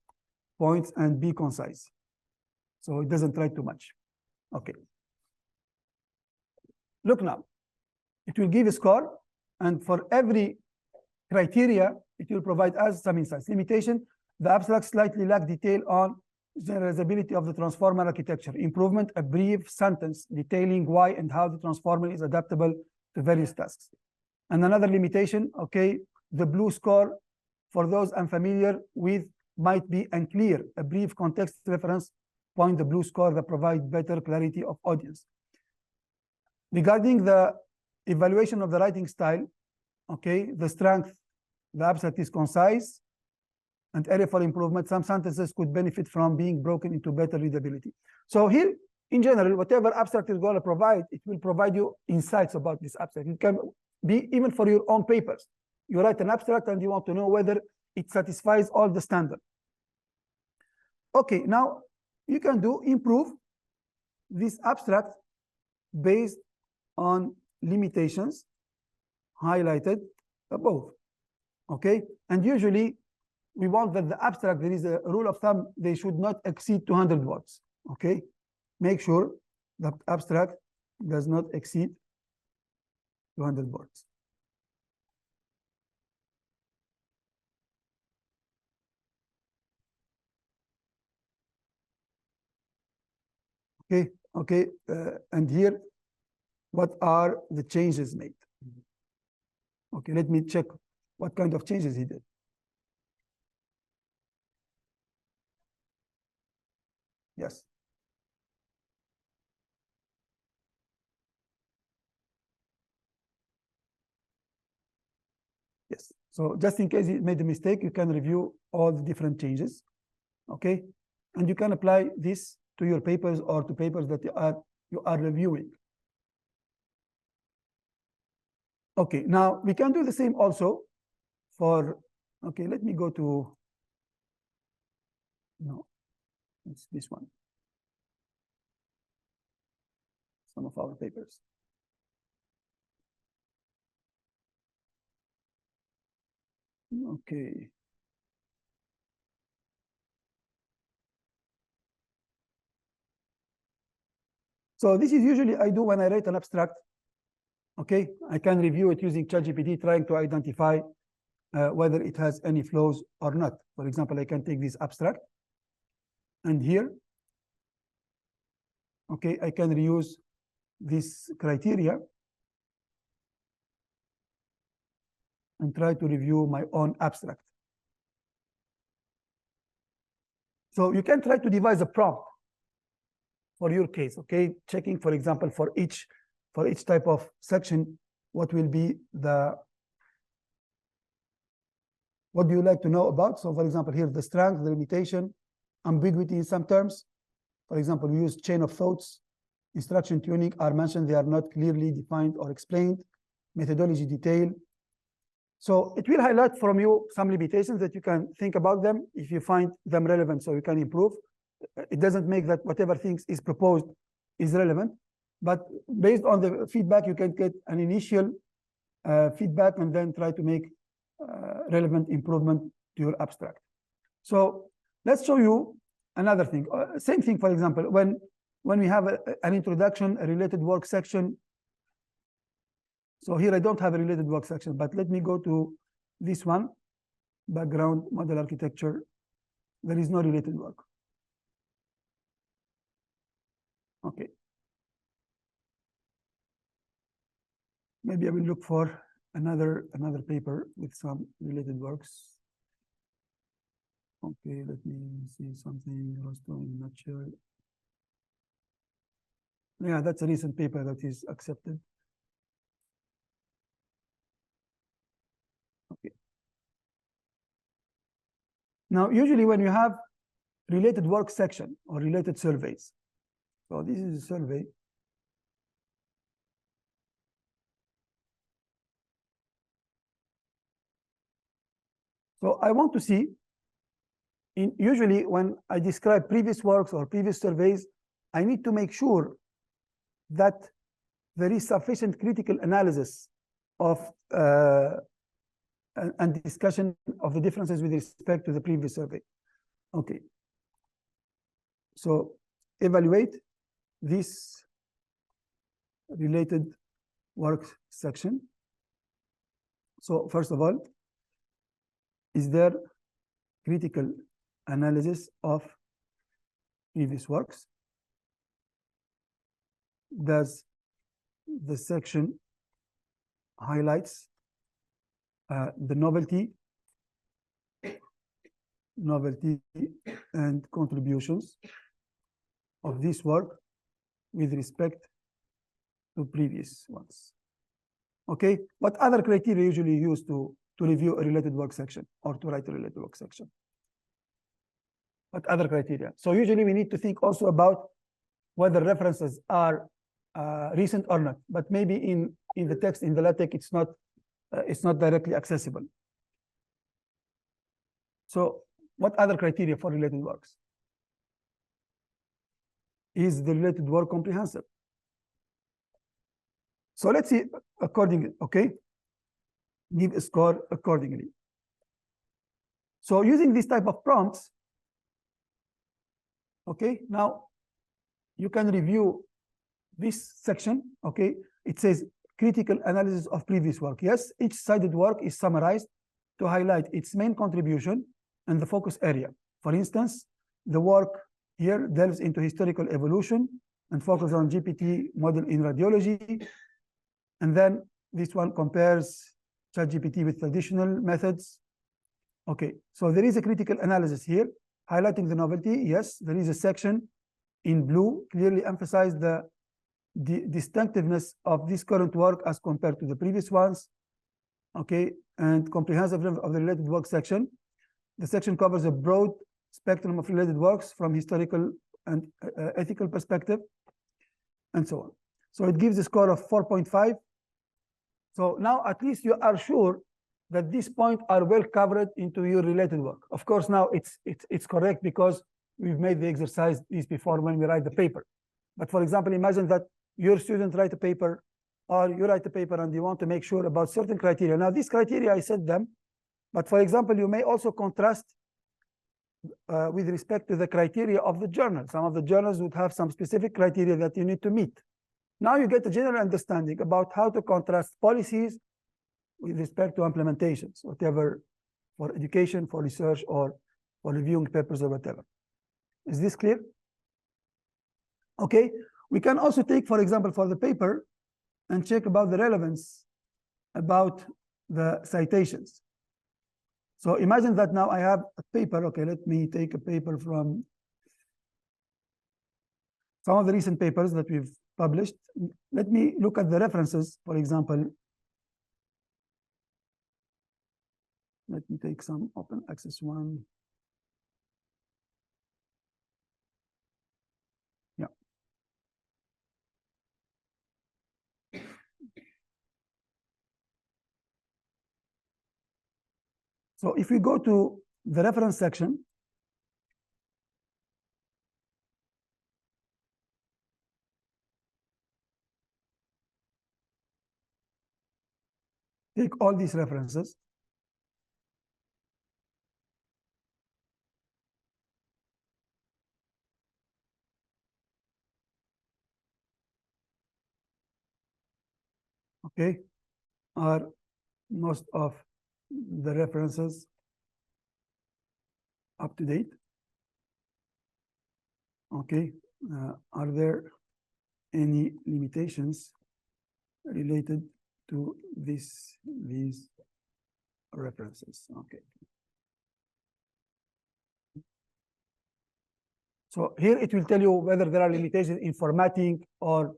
points and be concise. So it doesn't write too much. Okay. Look now, it will give a score, and for every criteria, it will provide us some insights. Limitation, the abstract slightly lack detail on generalizability of the transformer architecture. Improvement, a brief sentence detailing why and how the transformer is adaptable to various tasks. And another limitation, okay, the blue score, for those unfamiliar with, might be unclear. A brief context reference point the blue score that provide better clarity of audience. Regarding the evaluation of the writing style, okay, the strength, the abstract is concise, and area for improvement. Some sentences could benefit from being broken into better readability. So here, in general, whatever abstract is going to provide, it will provide you insights about this abstract. It can be even for your own papers. You write an abstract and you want to know whether it satisfies all the standards. Okay, now you can improve this abstract based on limitations highlighted above. Okay, and usually we want that the abstract, there is a rule of thumb, they should not exceed 200 words. Okay, make sure that abstract does not exceed 200 words. Okay, and here, what are the changes made? Okay, let me check what kind of changes he did. Yes. Yes. So just in case you made a mistake, you can review all the different changes. Okay, and you can apply this to your papers or to papers that you are reviewing. Okay, now we can do the same also for, okay, let me go to, no, it's this one. Some of our papers. Okay. So this is usually I do when I write an abstract. Okay, I can review it using ChatGPT, trying to identify whether it has any flaws or not. For example, I can take this abstract, and here, okay, I can reuse this criteria and try to review my own abstract. So you can try to devise a prompt for your case, okay? Checking, for example, for each type of section, what will be what do you like to know about? So for example, here, the strength, the limitation, ambiguity in some terms. For example, we use chain of thoughts, instruction tuning are mentioned, they are not clearly defined or explained, methodology detail. So it will highlight from you some limitations that you can think about them if you find them relevant, so you can improve. It doesn't make that whatever things is proposed is relevant, but based on the feedback, you can get an initial feedback and then try to make relevant improvement to your abstract. So let's show you another thing. Same thing, for example, when we have an introduction, a related work section. So here I don't have a related work section, but let me go to this one, background model architecture. There is no related work. Okay. maybe I will look for another paper with some related works. Okay, let me see something also in a nutshell. Yeah, that's a recent paper that is accepted. Okay. Now, usually when you have related work section or related surveys, so this is a survey. So I want to see, usually when I describe previous works or previous surveys, I need to make sure that there is sufficient critical analysis of and discussion of the differences with respect to the previous survey. Okay. So evaluate this related work section. So first of all, is there critical analysis of previous works? Does the section highlights the novelty and contributions of this work with respect to previous ones? Okay, what other criteria usually used to review a related work section or to write a related work section? What other criteria? So usually we need to think also about whether references are recent or not, but maybe in the text, in the LaTeX, it's not directly accessible. So what other criteria for related works? Is the related work comprehensive? So let's see accordingly, okay? Give a score accordingly. So using this type of prompts, okay, now you can review this section, okay? It says critical analysis of previous work. Yes, each cited work is summarized to highlight its main contribution and the focus area. For instance, the work here delves into historical evolution and focuses on GPT model in radiology. And then this one compares ChatGPT with traditional methods. Okay, so there is a critical analysis here, highlighting the novelty. Yes, there is a section in blue, clearly emphasize the distinctiveness of this current work as compared to the previous ones. Okay, and comprehensive of the related work section. The section covers a broad spectrum of related works from historical and ethical perspective, and so on. So it gives a score of 4.5. So now at least you are sure that these points are well covered into your related work. Of course, now it's correct because we've made the exercise this before when we write the paper. But for example, imagine that your student write a paper or you write a paper and you want to make sure about certain criteria. Now, these criteria, I set them, but for example, you may also contrast with respect to the criteria of the journal. Some of the journals would have some specific criteria that you need to meet. Now you get a general understanding about how to contrast policies with respect to implementations, whatever, for education, for research, or for reviewing papers or whatever. Is this clear? Okay, we can also take, for example, for the paper and check about the relevance about the citations. So imagine that now I have a paper. Okay, let me take a paper from some of the recent papers that we've published. Let me look at the references, for example. Let me take some open access one. Yeah. So if we go to the reference section, take all these references. Okay, are most of the references up to date? Okay, are there any limitations related to these references. Okay. So here it will tell you whether there are limitations in formatting or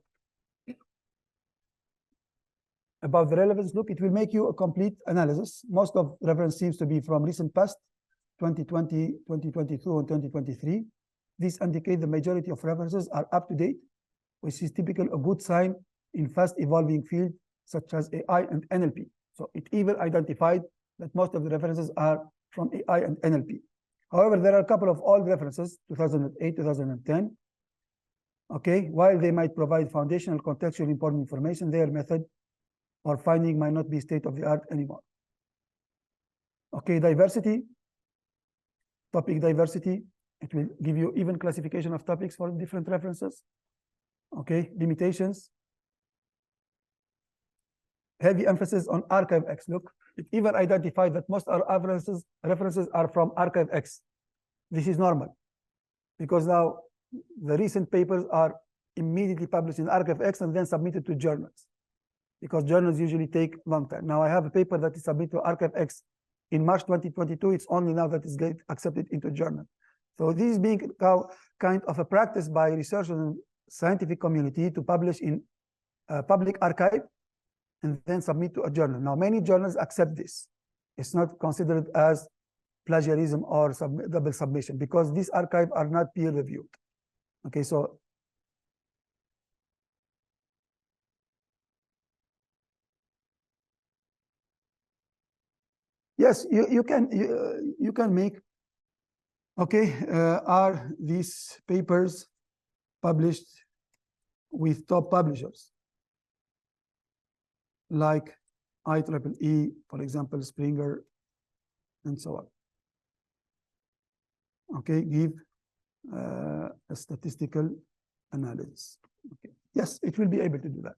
about the relevance. Look, it will make you a complete analysis. Most of reference seems to be from recent past, 2020, 2022, and 2023. These indicate the majority of references are up to date, which is typical a good sign in fast evolving fields such as AI and NLP. So it even identified that most of the references are from AI and NLP. However, there are a couple of old references, 2008, 2010. Okay, while they might provide foundational contextual important information, their method or finding might not be state of the art anymore. Okay, diversity, topic diversity. It will give you even classification of topics for different references. Okay, limitations. Heavy emphasis on archive-X. Look, it even identified that most of our references are from archive-X. This is normal because now the recent papers are immediately published in archive-X and then submitted to journals because journals usually take a long time. Now I have a paper that is submitted to archive-X in March 2022. It's only now that it's getting accepted into journal. So this is being kind of a practice by researchers and scientific community to publish in a public archive and then submit to a journal. Now, many journals accept this. It's not considered as plagiarism or double submission because these archives are not peer reviewed. Okay, so yes, you can make. Okay, are these papers published with top publishers like IEEE, for example, Springer, and so on? Okay, give a statistical analysis. Okay, yes, it will be able to do that.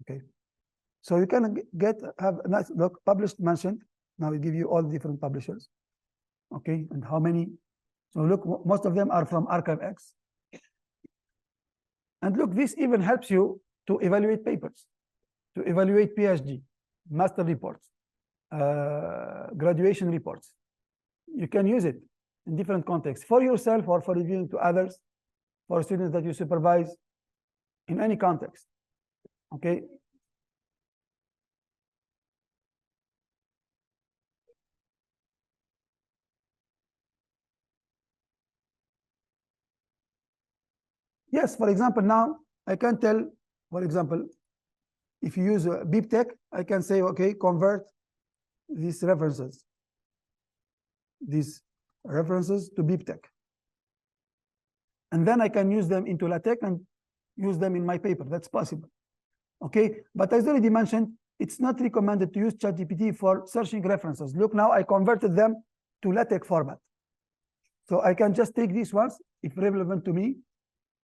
Okay, so you can have a nice look. Published, mentioned. Now we give you all the different publishers. Okay, and how many? So look, most of them are from archive-X. And look, this even helps you to evaluate papers, to evaluate PhD, master reports, graduation reports. You can use it in different contexts for yourself or for reviewing to others, for students that you supervise, in any context. Okay. Yes, for example, now I can tell, for example, if you use beep tech, I can say, okay, convert these references to beep tech. And then I can use them into LaTeX and use them in my paper. That's possible. Okay, but as already mentioned, it's not recommended to use ChatGPT for searching references. Look, now I converted them to LaTeX format. So I can just take these ones, if relevant to me,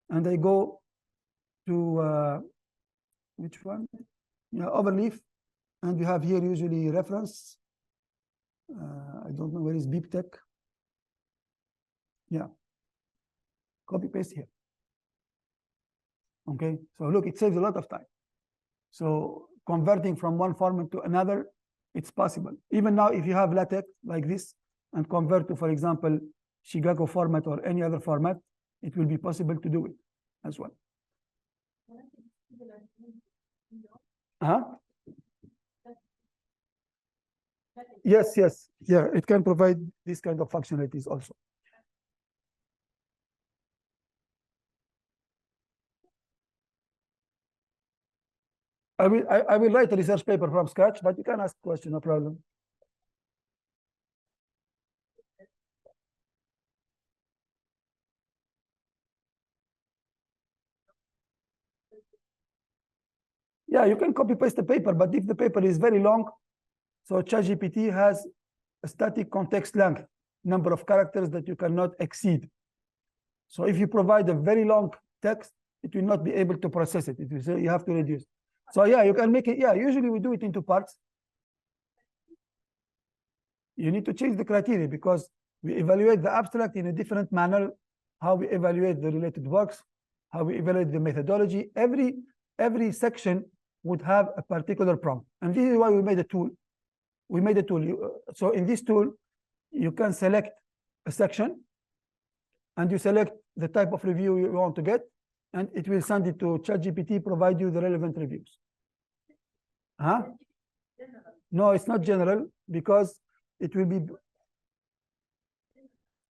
and I go to which one? Yeah, overleaf, and you have here usually reference. I don't know where is beep tech. Yeah, copy paste here. Okay, so look, it saves a lot of time. So converting from one format to another, it's possible. Even now, if you have LaTeX like this and convert to, for example, Chicago format or any other format, it will be possible to do it as well. Yes, yes, yeah, it can provide this kind of functionalities also. I will write a research paper from scratch, but you can ask a question, no problem. Yeah, you can copy paste the paper, but if the paper is very long, so ChatGPT has a static context length, number of characters that you cannot exceed. So if you provide a very long text, it will not be able to process it. It will say you have to reduce. So yeah, you can make it. Yeah, usually we do it into parts. You need to change the criteria because we evaluate the abstract in a different manner, how we evaluate the related works, how we evaluate the methodology. Every section would have a particular prompt. And this is why we made a tool. We made a tool. So in this tool, you can select a section and you select the type of review you want to get, and it will send it to ChatGPT, provide you the relevant reviews. Huh? No, it's not general because it will be.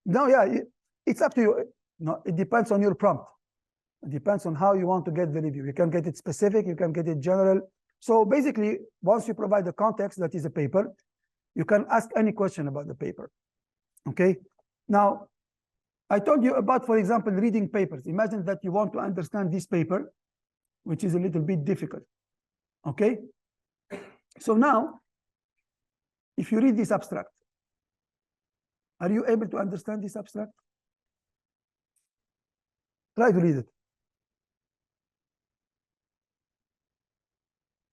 No, yeah, it's up to you. No, it depends on your prompt. It depends on how you want to get the review. You can get it specific, you can get it general. So basically, once you provide the context that is a paper, you can ask any question about the paper. Okay. Now, I told you about, for example, reading papers. Imagine that you want to understand this paper, which is a little bit difficult. Okay. So now, if you read this abstract, are you able to understand this abstract? Try to read it.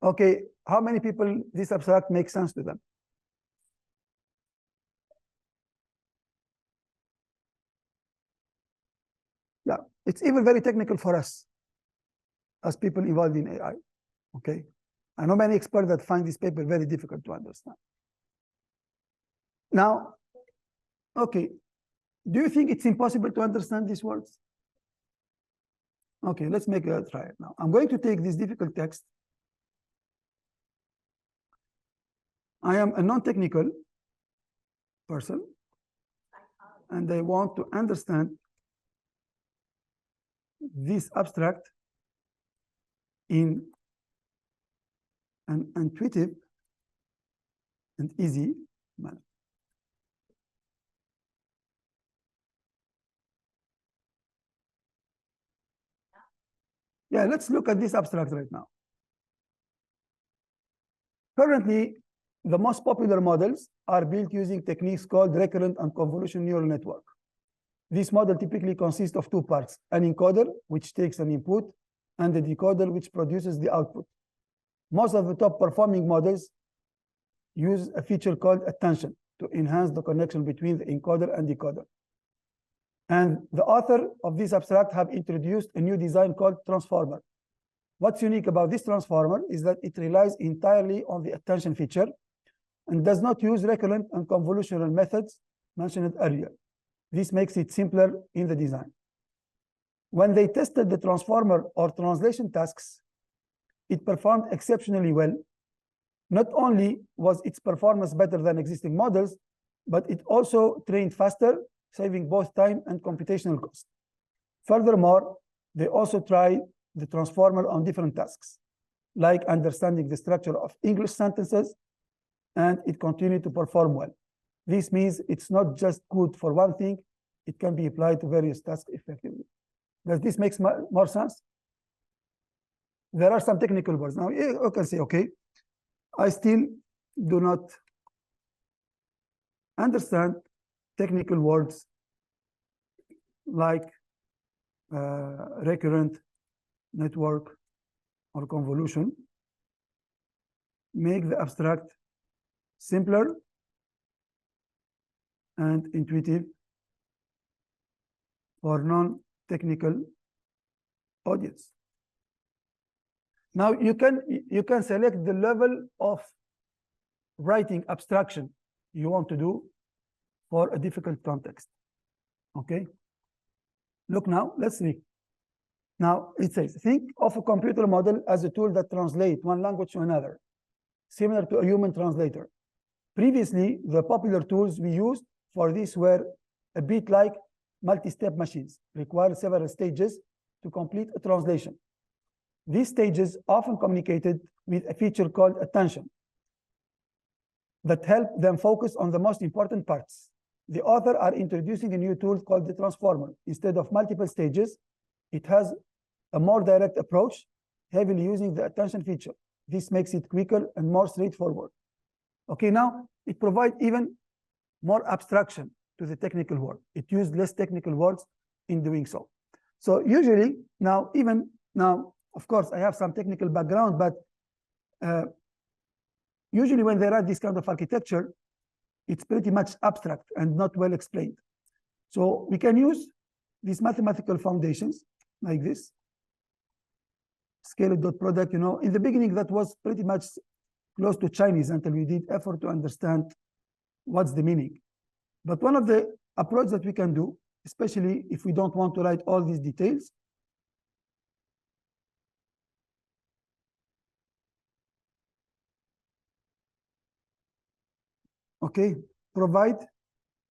Okay, how many people this abstract makes sense to them? Yeah, it's even very technical for us as people involved in AI. Okay, I know many experts that find this paper very difficult to understand. Now, okay, do you think it's impossible to understand these words? Okay, let's make a try now. I'm going to take this difficult text. I am a non-technical person, and I want to understand this abstract in an intuitive and easy manner. Yeah, let's look at this abstract right now. Currently, the most popular models are built using techniques called recurrent and convolutional neural network. This model typically consists of two parts, an encoder, which takes an input, and a decoder, which produces the output. Most of the top performing models use a feature called attention to enhance the connection between the encoder and decoder. And the author of this abstract have introduced a new design called transformer. What's unique about this transformer is that it relies entirely on the attention feature and does not use recurrent and convolutional methods mentioned earlier. This makes it simpler in the design. When they tested the transformer or translation tasks, it performed exceptionally well. Not only was its performance better than existing models, but it also trained faster, saving both time and computational cost. Furthermore, they also tried the transformer on different tasks, like understanding the structure of English sentences, and it continued to perform well. This means it's not just good for one thing, it can be applied to various tasks effectively. Does this make more sense? There are some technical words. Now, you can say, okay, I still do not understand technical words like recurrent network or convolution. Make the abstract simpler and intuitive for non-technical audience. Now you can select the level of writing abstraction you want to do for a difficult context. Okay. Look now, let's see. Now it says, think of a computer model as a tool that translates one language to another, similar to a human translator. Previously, the popular tools we used for this were a bit like multi-step machines, require several stages to complete a translation. These stages often communicated with a feature called attention that helped them focus on the most important parts. The author are introducing a new tool called the transformer. Instead of multiple stages, it has a more direct approach, heavily using the attention feature. This makes it quicker and more straightforward. Okay, now it provides even more abstraction to the technical word. It used less technical words in doing so. So usually now, even now, of course, I have some technical background, but usually when they write this kind of architecture, it's pretty much abstract and not well explained. So we can use these mathematical foundations like this. scale.product, in the beginning, that was pretty much close to Chinese until we did effort to understand what's the meaning. But one of the approach that we can do, especially if we don't want to write all these details, okay, provide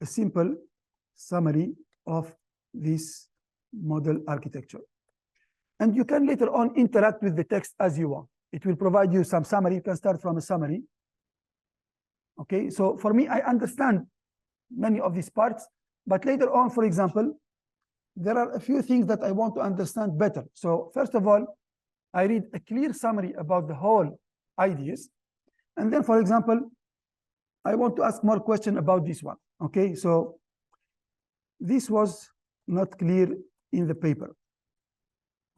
a simple summary of this model architecture. And you can later on interact with the text as you want. It will provide you some summary. You can start from a summary. Okay, so for me, I understand many of these parts, but later on, for example, there are a few things that I want to understand better. So first of all, I read a clear summary about the whole ideas. And then, for example, I want to ask more question about this one. Okay, so this was not clear in the paper.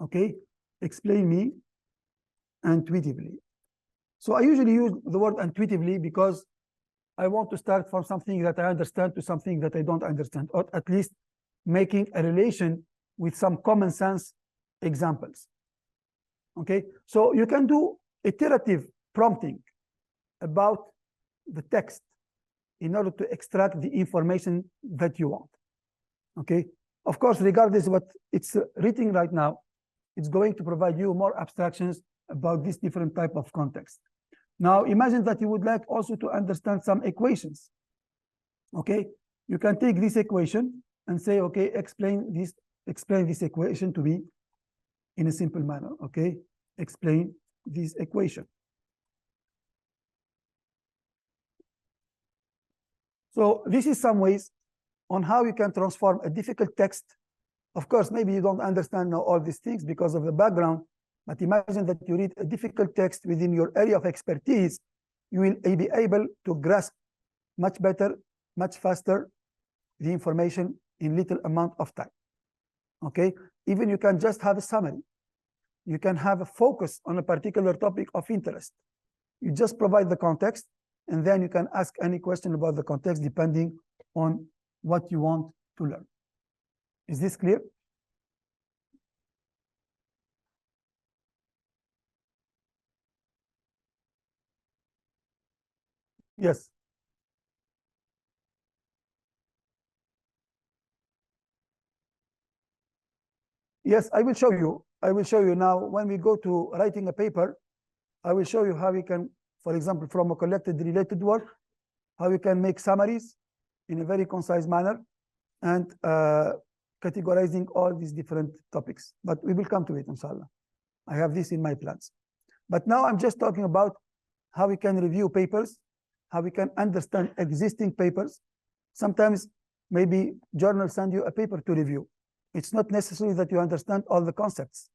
Okay, explain me intuitively. So I usually use the word intuitively because I want to start from something that I understand to something that I don't understand, or at least making a relation with some common sense examples. Okay, so you can do iterative prompting about the text in order to extract the information that you want. Okay, of course, regardless of what it's written right now, it's going to provide you more abstractions about this different type of context. Now, imagine that you would like also to understand some equations. Okay, you can take this equation and say, okay, explain this equation to me in a simple manner. Okay, explain this equation. So this is some ways on how you can transform a difficult text. Of course, maybe you don't understand now all these things because of the background, but imagine that you read a difficult text within your area of expertise, you will be able to grasp much better, much faster the information in little amount of time. Okay, even you can just have a summary. You can have a focus on a particular topic of interest. You just provide the context, and then you can ask any question about the context depending on what you want to learn. Is this clear? Yes. Yes, I will show you. I will show you now when we go to writing a paper. I will show you how we can, for example, from a collected related work, how you can make summaries in a very concise manner and categorizing all these different topics. But we will come to it, inshallah. I have this in my plans. But now I'm just talking about how we can review papers, how we can understand existing papers. Sometimes maybe journals send you a paper to review. It's not necessary that you understand all the concepts.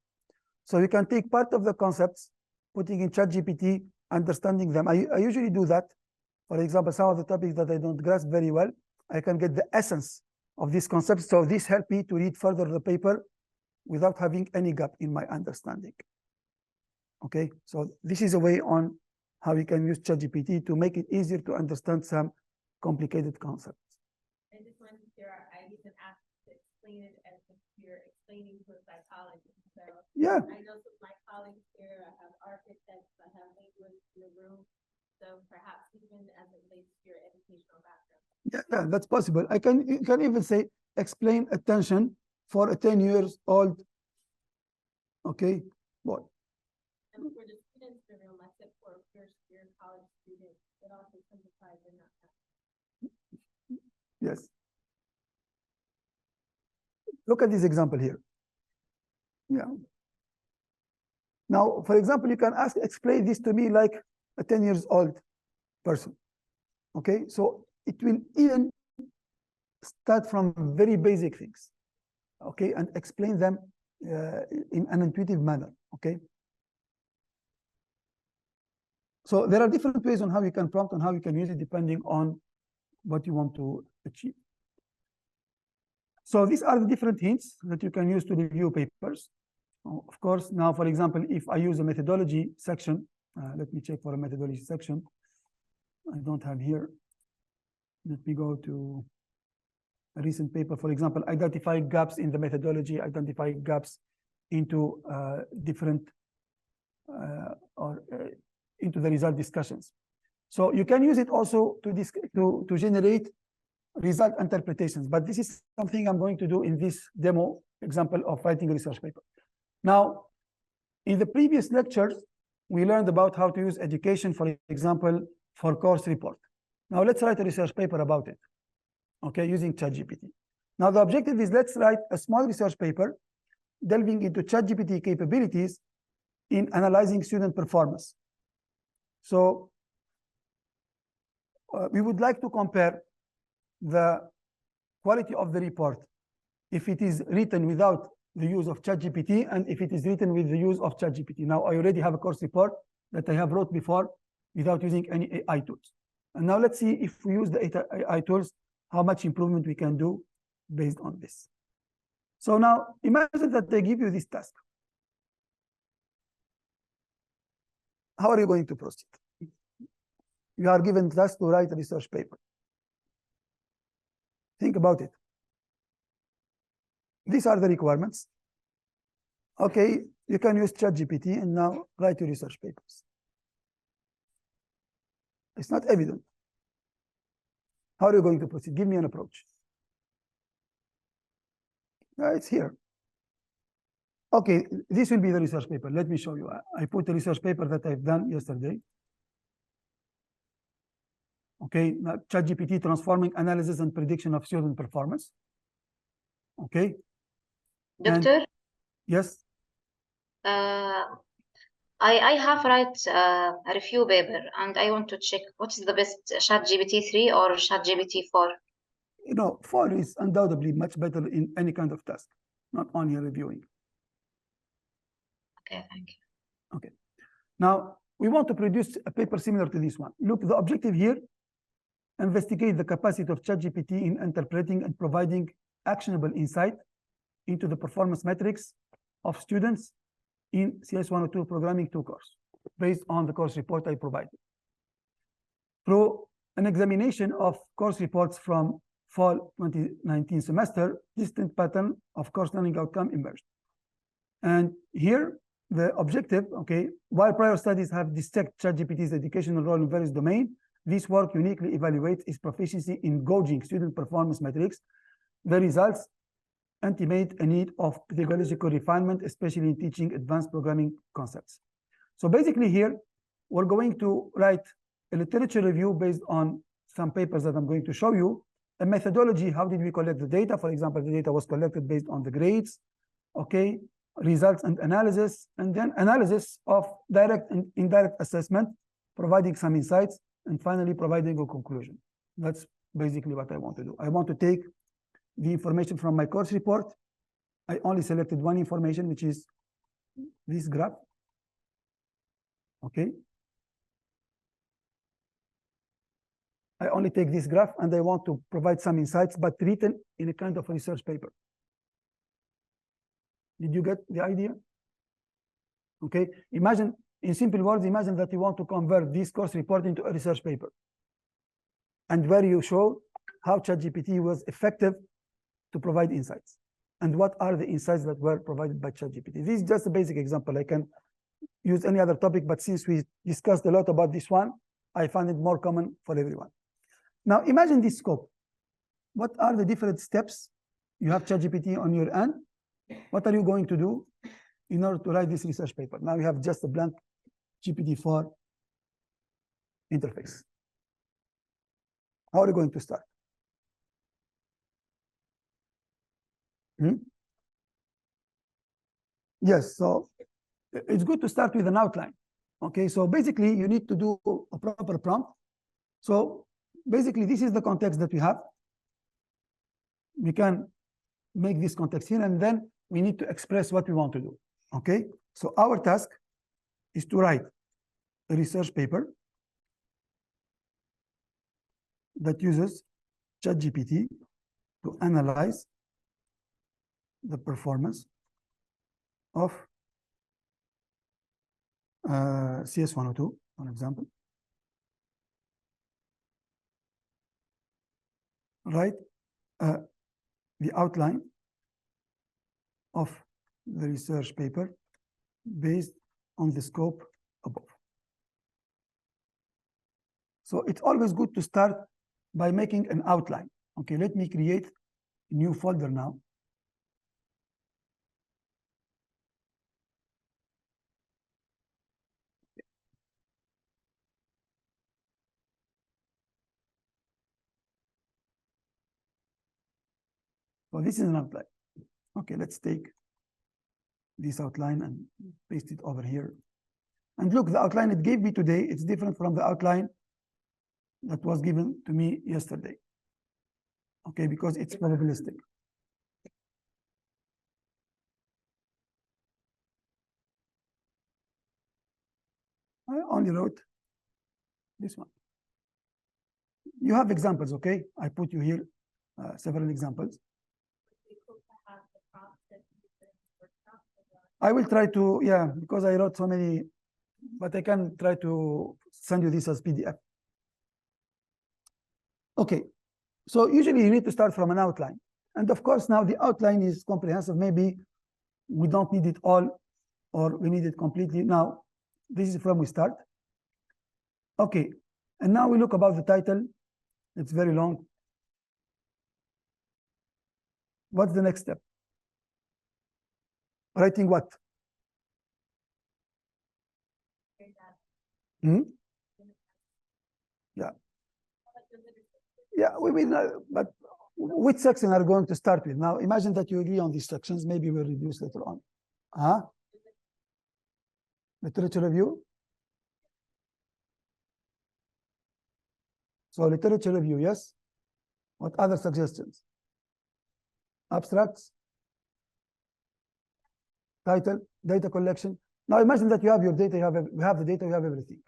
So you can take part of the concepts, putting in ChatGPT, understanding them. I usually do that. For example, some of the topics that I don't grasp very well, I can get the essence of these concepts. So this helps me to read further the paper without having any gap in my understanding. Okay, so this is a way on how we can use ChatGPT to make it easier to understand some complicated concepts. I just wanted to share, I even asked to explain it as if you're explaining to a psychologist. So yeah, I know some of my colleagues here, I have architects, I have linguists in the room. So perhaps even as it relates to your educational background. Yeah, that's possible. You can even say, explain attention for a 10 years old, okay, boy. And for the students in the room, I said for a first-year college student, it also simplifies in that. Yes. Look at this example here. Yeah. Now, for example, you can ask, explain this to me like a 10 years old person. Okay, so it will even start from very basic things. Okay, and explain them in an intuitive manner. Okay. So there are different ways on how you can prompt and how you can use it depending on what you want to achieve. So these are the different hints that you can use to review papers. Of course, now, for example, if I use a methodology section, let me check for a methodology section. I don't have here. Let me go to a recent paper, for example, identify gaps in the methodology, identify gaps into different into the result discussions. So you can use it also to generate result interpretations, but this is something I'm going to do in this demo example of writing a research paper. Now, in the previous lectures, we learned about how to use education, for example, for course report. Now let's write a research paper about it, okay, using ChatGPT. Now the objective is let's write a small research paper delving into ChatGPT capabilities in analyzing student performance. So we would like to compare the quality of the report if it is written without the use of ChatGPT and if it is written with the use of ChatGPT. Now I already have a course report that I have wrote before without using any AI tools. And now let's see if we use the AI tools, how much improvement we can do based on this. So now imagine that they give you this task. How are you going to proceed? You are given the task to write a research paper. Think about it. These are the requirements. Okay, you can use ChatGPT and now write your research papers. It's not evident. How are you going to proceed? Give me an approach. It's here. Okay, this will be the research paper. Let me show you. I put the research paper that I've done yesterday. Okay, now ChatGPT transforming analysis and prediction of student performance. Okay. Doctor? Yes. I have write a review paper and I want to check what is the best ChatGPT 3 or ChatGPT 4. You know, 4 is undoubtedly much better in any kind of task, not only reviewing. Okay, thank you. Okay. Now, we want to produce a paper similar to this one. Look, the objective here, investigate the capacity of ChatGPT in interpreting and providing actionable insight into the performance metrics of students in CS 102 Programming 2 course, based on the course report I provided. Through an examination of course reports from fall 2019 semester, distinct pattern of course learning outcome emerged. And here, the objective, okay, while prior studies have dissected ChatGPT's educational role in various domains, this work uniquely evaluates its proficiency in gauging student performance metrics. The results intimate a need of pedagogical refinement, especially in teaching advanced programming concepts. So basically here, we're going to write a literature review based on some papers that I'm going to show you, a methodology, how did we collect the data? For example, the data was collected based on the grades, okay, results and analysis, and then analysis of direct and indirect assessment, providing some insights, and finally providing a conclusion. That's basically what I want to do. I want to take the information from my course report. I only selected one information, which is this graph. Okay. I only take this graph and I want to provide some insights, but written in a kind of research paper. Did you get the idea? Okay. Imagine, in simple words, imagine that you want to convert this course report into a research paper. And where you show how ChatGPT was effective to provide insights. And what are the insights that were provided by ChatGPT? This is just a basic example. I can use any other topic, but since we discussed a lot about this one, I find it more common for everyone. Now imagine this scope. What are the different steps? You have ChatGPT on your end. What are you going to do in order to write this research paper? Now you have just a blank GPT-4 interface. How are you going to start? Yes, so it's good to start with an outline. Okay, so basically you need to do a proper prompt. So basically this is the context that we have. We can make this context here, and then we need to express what we want to do. Okay, so our task is to write a research paper that uses ChatGPT to analyze the performance of CS 102, for example. Write the outline of the research paper based on the scope above. So it's always good to start by making an outline. Okay, let me create a new folder now. So this is an outline. Okay, let's take this outline and paste it over here. And look, the outline it gave me today, it's different from the outline that was given to me yesterday. Okay, because it's probabilistic. I only wrote this one. You have examples, okay? I put you here several examples. I will try to, yeah, because I wrote so many, but I can try to send you this as PDF. Okay, so usually you need to start from an outline. And of course, now the outline is comprehensive. Maybe we don't need it all, or we need it completely. Now, this is from we start. Okay, and now we look about the title. It's very long. What's the next step? Writing what? Hmm? Yeah. Yeah, we will, but which section are we going to start with? Now, imagine that you agree on these sections. Maybe we'll reduce later on. Huh? Literature review. So literature review, yes. What other suggestions? Abstracts. Title, data collection. Now imagine that you have your data, we have the data, you have everything.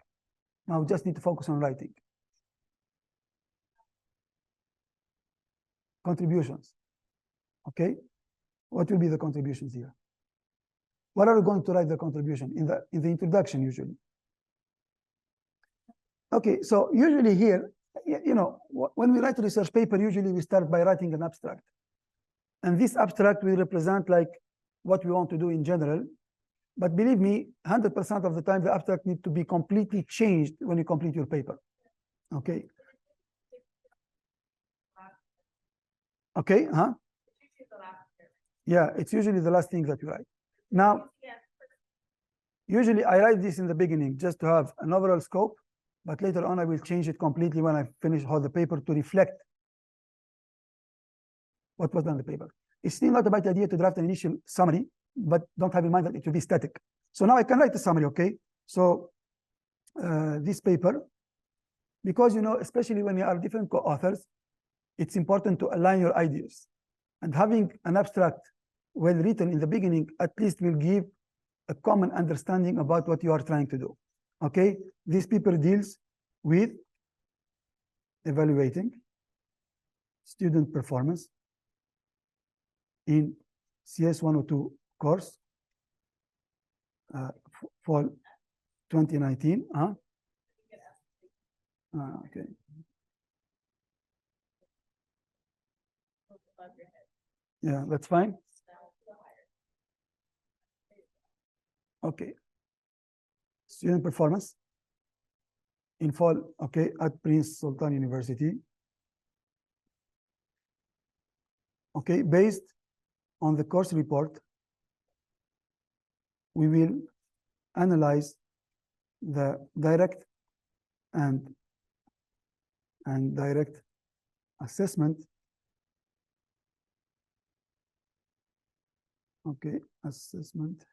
Now we just need to focus on writing. Contributions. Okay. What will be the contributions here? What are we going to write the contribution in the introduction usually? Okay, so usually here, you know, when we write a research paper, usually we start by writing an abstract. And this abstract will represent like what we want to do in general. But believe me, 100% of the time, the abstract needs to be completely changed when you complete your paper. Okay. Okay, huh? Yeah, it's usually the last thing that you write. Now, usually I write this in the beginning just to have an overall scope, but later on I will change it completely when I finish all the paper to reflect what was done in the paper. It's still not a bad idea to draft an initial summary, but don't have in mind that it will be static. So now I can write a summary, okay? So this paper, because, you know, especially when you are different co-authors, it's important to align your ideas. And having an abstract well written in the beginning, at least will give a common understanding about what you are trying to do, okay? This paper deals with evaluating student performance in CS 102 course, fall 2019. Okay. Yeah, that's fine. Okay. Student performance in fall, okay, at Prince Sultan University. Okay, based on the course report, we will analyze the direct and direct assessment. Okay, assessment.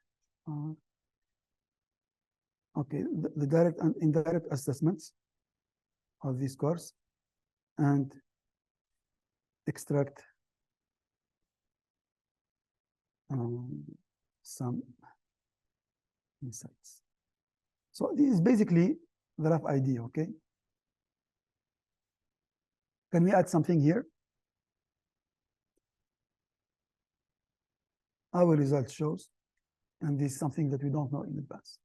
Okay, the direct and indirect assessments of this course, and extract some insights. So this is basically the rough idea, okay? Can we add something here? Our result shows, and this is something that we don't know in advance.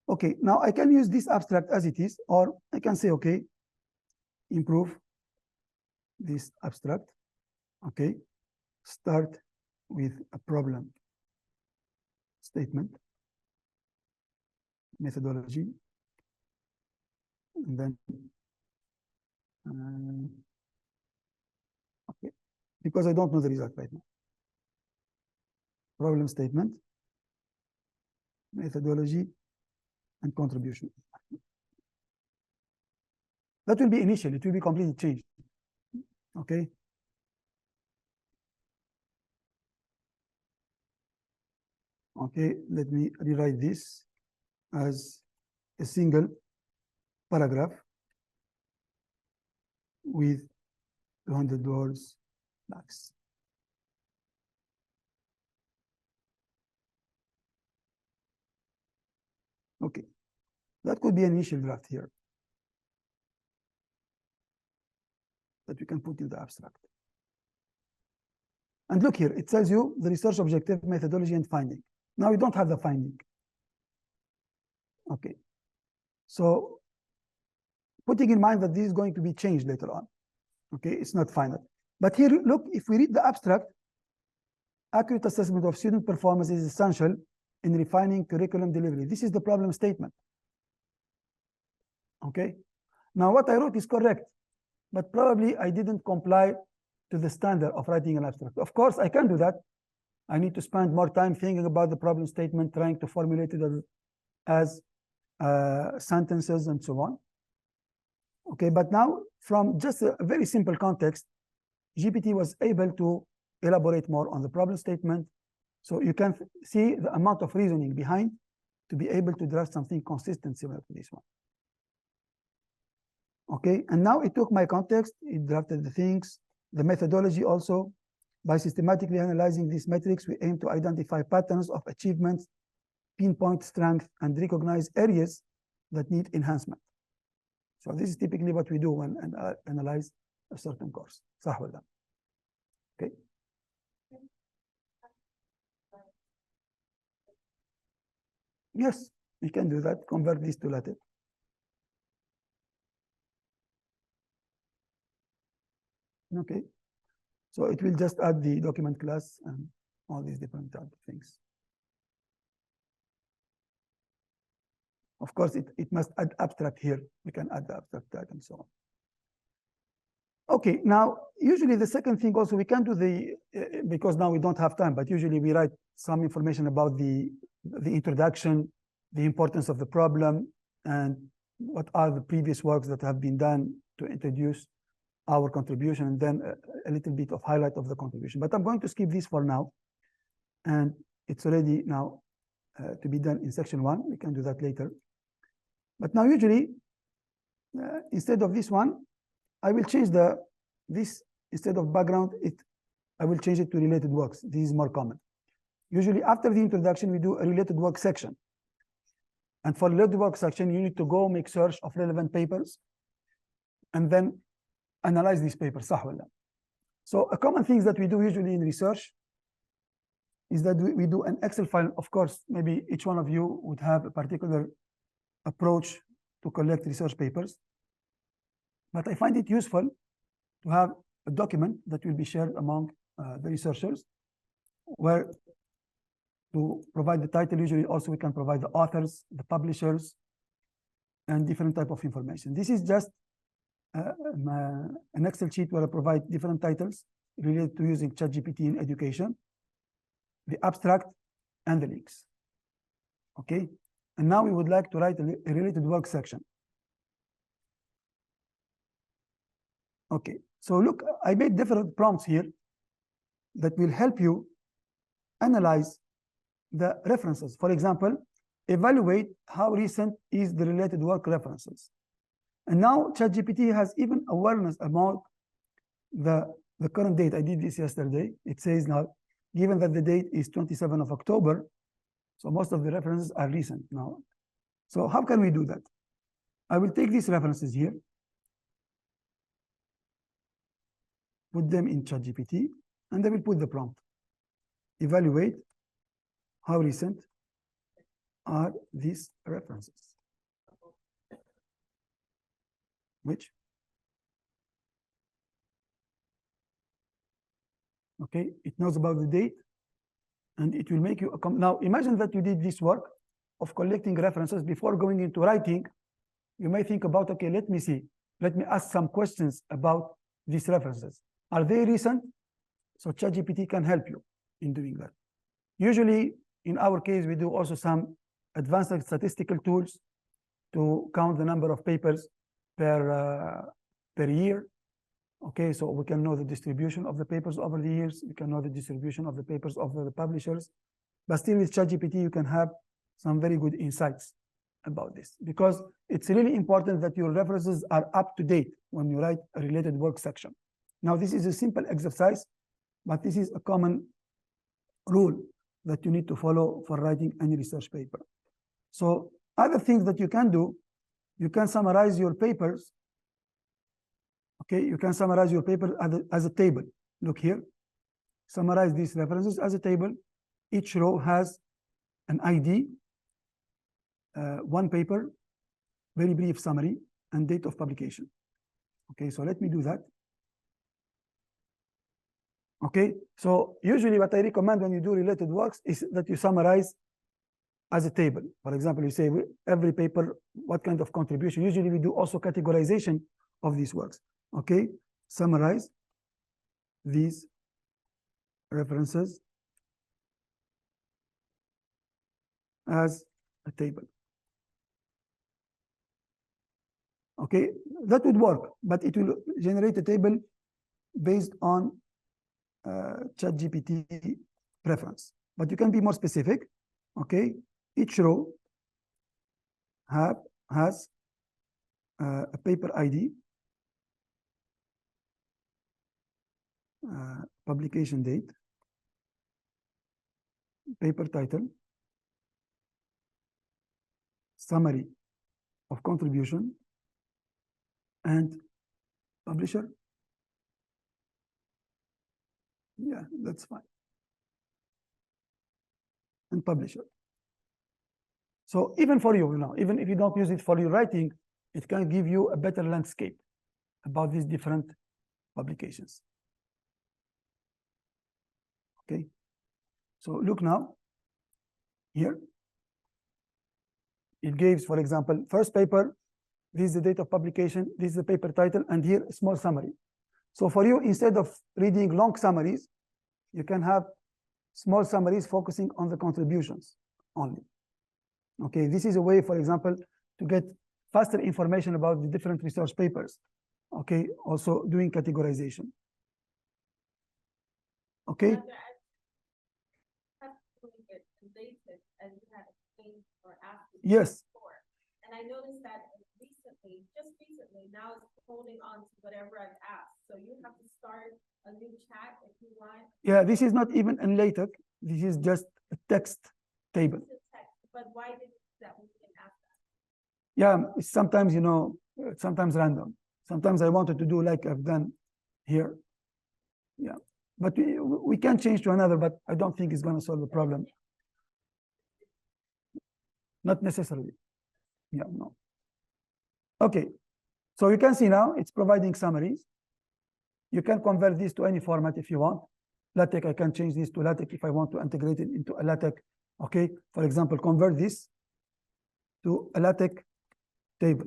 Okay, now I can use this abstract as it is, or I can say, okay, improve this abstract, okay? Start with a problem statement. methodology, and then okay, because I don't know the result right now. Problem statement, methodology, and contribution. That will be initial, it will be completely changed. Okay. Okay, let me rewrite this as a single paragraph with 200 words max. Okay, that could be an initial draft here that we can put in the abstract. And look here, it tells you the research objective, methodology, and finding. Now you don't have the finding. Okay, so putting in mind that this is going to be changed later on. Okay, it's not final. But here, look, if we read the abstract, accurate assessment of student performance is essential in refining curriculum delivery. This is the problem statement. Okay, now what I wrote is correct, but probably I didn't comply to the standard of writing an abstract. Of course, I can do that. I need to spend more time thinking about the problem statement, trying to formulate it as sentences and so on. Okay, but now from just a very simple context, GPT was able to elaborate more on the problem statement. So you can see the amount of reasoning behind to be able to draft something consistent similar to this one. Okay, and now it took my context, it drafted the things, the methodology also. By systematically analyzing these metrics, we aim to identify patterns of achievements, pinpoint strength, and recognize areas that need enhancement. So this is typically what we do when analyze a certain course. Okay. Yes, we can do that. Convert this to LaTeX. Okay. So it will just add the document class and all these different type of things. Of course, it must add abstract here. We can add the abstract tag and so on. Okay, now, usually the second thing also we can do because now we don't have time, but usually we write some information about the introduction, the importance of the problem, and what are the previous works that have been done to introduce our contribution, and then a little bit of highlight of the contribution. But I'm going to skip this for now, and it's already now to be done in section 1. We can do that later. But now usually, instead of this one, I will change this instead of background, I will change it to related works. This is more common. Usually after the introduction, we do a related work section. And for related work section, you need to go make search of relevant papers and then analyze these papers. So a common things that we do usually in research is that we do an Excel file. Of course, maybe each one of you would have a particular approach to collect research papers. But I find it useful to have a document that will be shared among the researchers, where to provide the title, usually also we can provide the authors, the publishers, and different type of information. This is just an Excel sheet where I provide different titles related to using ChatGPT in education, the abstract, and the links. Okay, and now we would like to write a related work section. Okay, so look, I made different prompts here that will help you analyze the references. For example, evaluate how recent is the related work references. And now ChatGPT has even awareness about the current date. I did this yesterday. It says now, given that the date is 27th of October, so most of the references are recent now. So how can we do that? I will take these references here, put them in ChatGPT, and I will put the prompt. Evaluate how recent are these references. Which? Okay, it knows about the date, and it will make you a now imagine that you did this work of collecting references before going into writing, you may think about, okay, let me ask some questions about these references. Are they recent? So ChatGPT can help you in doing that. Usually, in our case, we do also some advanced statistical tools to count the number of papers per year. Okay, so we can know the distribution of the papers over the years. We can know the distribution of the papers of the publishers. But still with ChatGPT, you can have some very good insights about this, because it's really important that your references are up to date when you write a related work section. Now, this is a simple exercise, but this is a common rule that you need to follow for writing any research paper. So other things that you can do, you can summarize your papers. Okay, you can summarize your paper as a table. Look here, summarize these references as a table. Each row has an ID, one paper, very brief summary, and date of publication. Okay, so let me do that. Okay, so usually what I recommend when you do related works is that you summarize as a table. For example, you say every paper, what kind of contribution. Usually we do also categorization of these works. Okay, summarize these references as a table. Okay, that would work, but it will generate a table based on ChatGPT preference. But you can be more specific. Okay, each row has a paper ID, publication date, paper title, summary of contribution, and publisher. Yeah, that's fine. And publisher. So even for you, even if you don't use it for your writing, it can give you a better landscape about these different publications. Okay. So look now here. It gives, for example, first paper, this is the date of publication, this is the paper title, and here a small summary. So for you, instead of reading long summaries, you can have small summaries focusing on the contributions only. Okay, this is a way, for example, to get faster information about the different research papers. Okay, also doing categorization. Okay. Yes. And I noticed that recently, just recently, now it's holding on to whatever I've asked. So you have to start a new chat if you want. Yeah, this is not even in LaTeX. This is just a text table. But why did that we can ask that? Yeah, it's sometimes, sometimes random. Sometimes I wanted to do like I've done here. Yeah, but we can change to another, but I don't think it's going to solve the problem. Not necessarily. Yeah, no. Okay, so you can see now it's providing summaries. You can convert this to any format if you want. LaTeX, I can change this to LaTeX if I want to integrate it into a LaTeX. Okay, for example, convert this to a LaTeX table.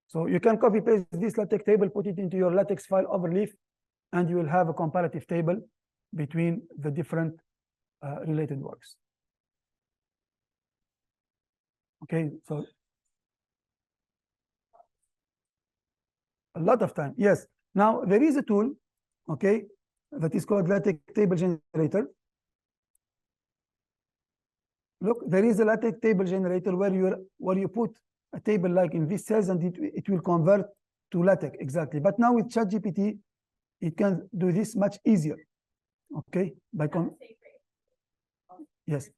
So you can copy paste this LaTeX table, put it into your LaTeX file overleaf, and you will have a comparative table between the different related works. Okay, so a lot of time. Yes. Now there is a tool, okay, that is called LaTeX table generator. Look, there is a LaTeX table generator where you put a table like in this cells, and it will convert to LaTeX exactly. But now with ChatGPT, it can do this much easier. Okay, by yes.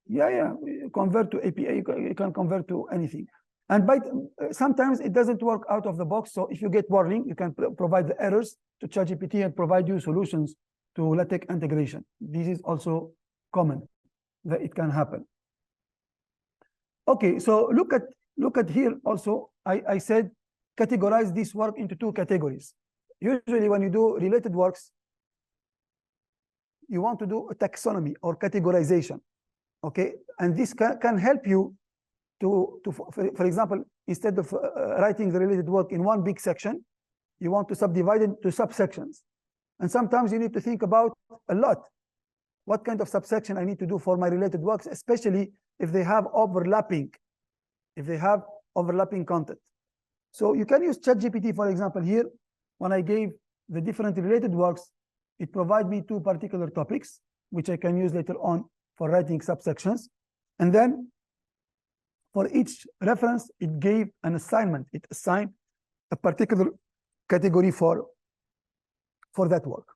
Yeah, convert to APA, you can convert to anything. And sometimes it doesn't work out of the box. So if you get warning, you can provide the errors to ChatGPT and provide you solutions to LaTeX integration. This is also common that it can happen. Okay, so look at here also. I said categorize this work into two categories. Usually when you do related works, you want to do a taxonomy or categorization, okay? And this can help you for example, instead of writing the related work in one big section, you want to subdivide it into subsections. And sometimes you need to think about a lot. What kind of subsection I need to do for my related works, especially if they have overlapping content. So you can use ChatGPT, for example, here. When I gave the different related works, it provided me 2 particular topics, which I can use later on for writing subsections. And then for each reference, it gave an assignment. It assigned a particular category for that work.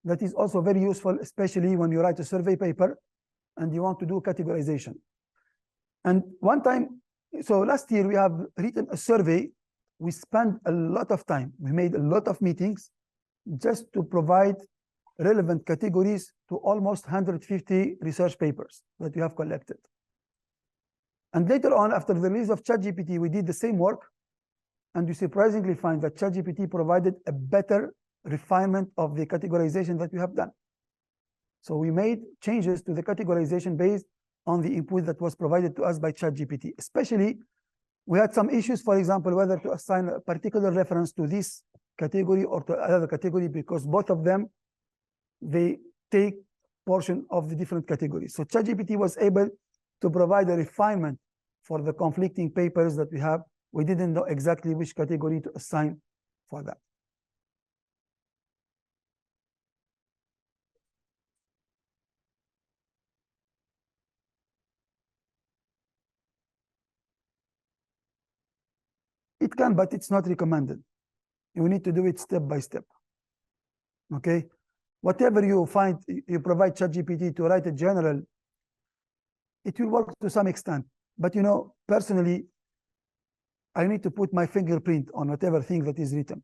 That is also very useful, especially when you write a survey paper and you want to do categorization. And one time, so last year we have written a survey. We spent a lot of time. We made a lot of meetings just to provide relevant categories to almost 150 research papers that we have collected. And later on, after the release of ChatGPT, we did the same work, and we surprisingly find that ChatGPT provided a better refinement of the categorization that we have done. So we made changes to the categorization based on the input that was provided to us by ChatGPT. Especially, we had some issues, for example, whether to assign a particular reference to this category or to another category, because both of them, they take portion of the different categories. So ChatGPT was able to provide a refinement for the conflicting papers that we have. We didn't know exactly which category to assign for that. It can, but it's not recommended. You need to do it step by step. Okay? Whatever you find, you provide ChatGPT to write a general, it will work to some extent. But you know, personally, I need to put my fingerprint on whatever thing that is written.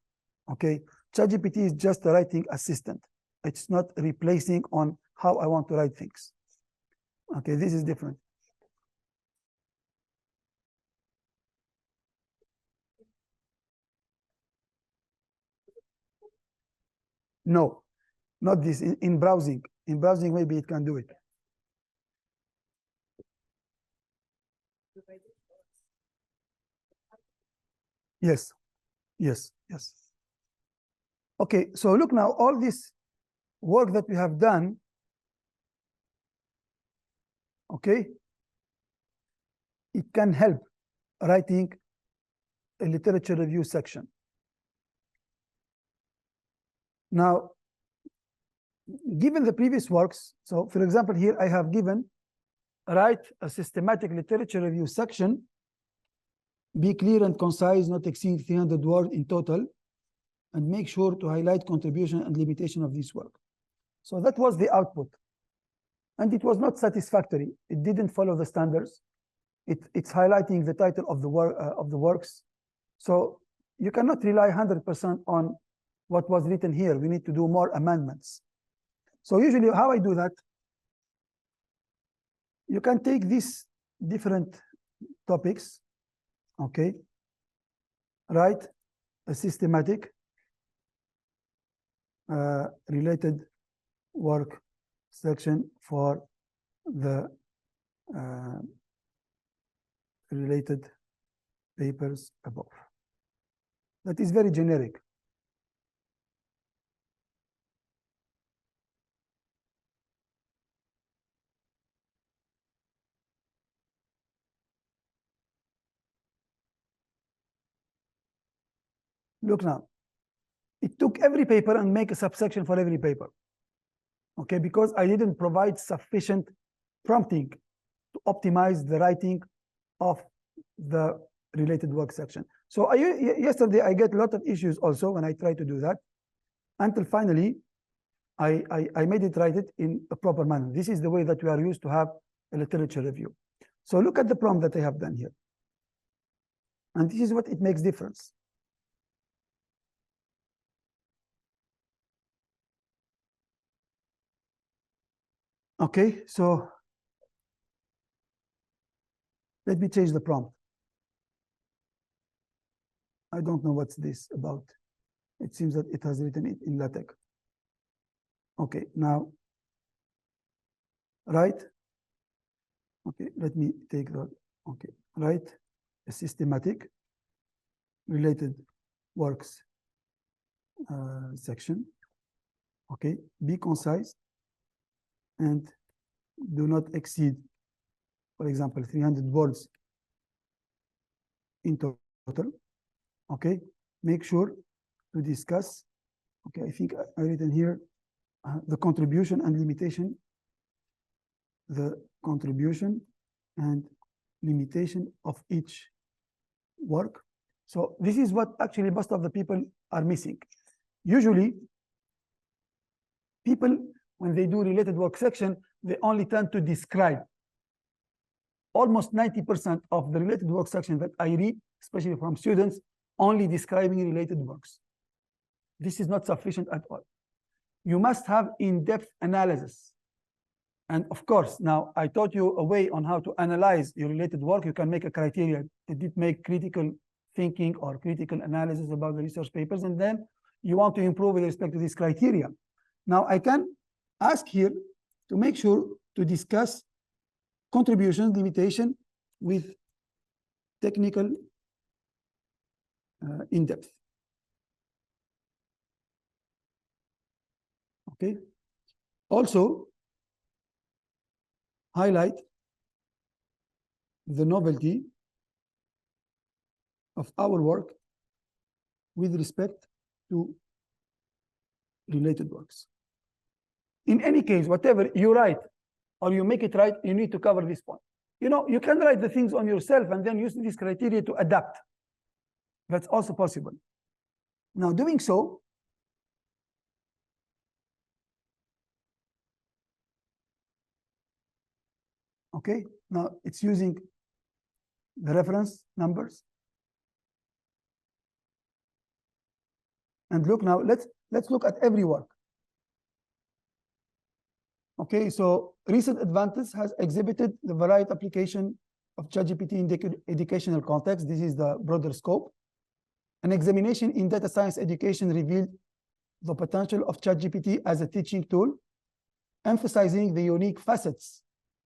Okay? ChatGPT is just a writing assistant. It's not replacing on how I want to write things. Okay, this is different. No, not this. In browsing. In browsing, maybe it can do it. Yes, yes, yes. Okay, so look now, all this work that we have done, okay, it can help writing a literature review section. Now, given the previous works, so for example, here I have given, write a systematic literature review section, be clear and concise, not exceed 300 words in total, and make sure to highlight contribution and limitation of this work. So that was the output. And it was not satisfactory. It didn't follow the standards. It's highlighting the title of the works. So you cannot rely 100% on what was written here. We need to do more amendments. So usually how I do that, you can take these different topics, okay, write a systematic related work section for the related papers above. That is very generic. Look now, it took every paper and make a subsection for every paper. Okay, because I didn't provide sufficient prompting to optimize the writing of the related work section. So yesterday I get a lot of issues also when I try to do that, until finally I made it write it in a proper manner. This is the way that we are used to have a literature review. So look at the prompt that I have done here. And this is what it makes difference. Okay, so let me change the prompt. I don't know what's this about. It seems that it has written it in LaTeX. Okay, now, right? Okay, let me take that. Okay, right? A systematic related works section. Okay, be concise and do not exceed, for example, 300 words in total. Okay, make sure to discuss. Okay, I think I written here the contribution and limitation. The contribution and limitation of each work. So this is what actually most of the people are missing. Usually, people, when they do related work section, they only tend to describe. Almost 90% of the related work section that I read, especially from students, only describing related works. This is not sufficient at all. You must have in-depth analysis. And of course, now I taught you a way on how to analyze your related work. You can make a criteria. Did it make critical thinking or critical analysis about the research papers? And then you want to improve with respect to this criteria. Now I can ask here to make sure to discuss contribution limitation with technical in-depth. Okay. Also, highlight the novelty of our work with respect to related works. In any case, whatever you write or you make it right, you need to cover this point. You know, you can write the things on yourself and then use this criteria to adapt. That's also possible. Now, doing so, okay, now it's using the reference numbers. And look now, let's look at every work. Okay, so recent advances has exhibited the varied application of ChatGPT in educational context. This is the broader scope. An examination in data science education revealed the potential of ChatGPT as a teaching tool, emphasizing the unique facets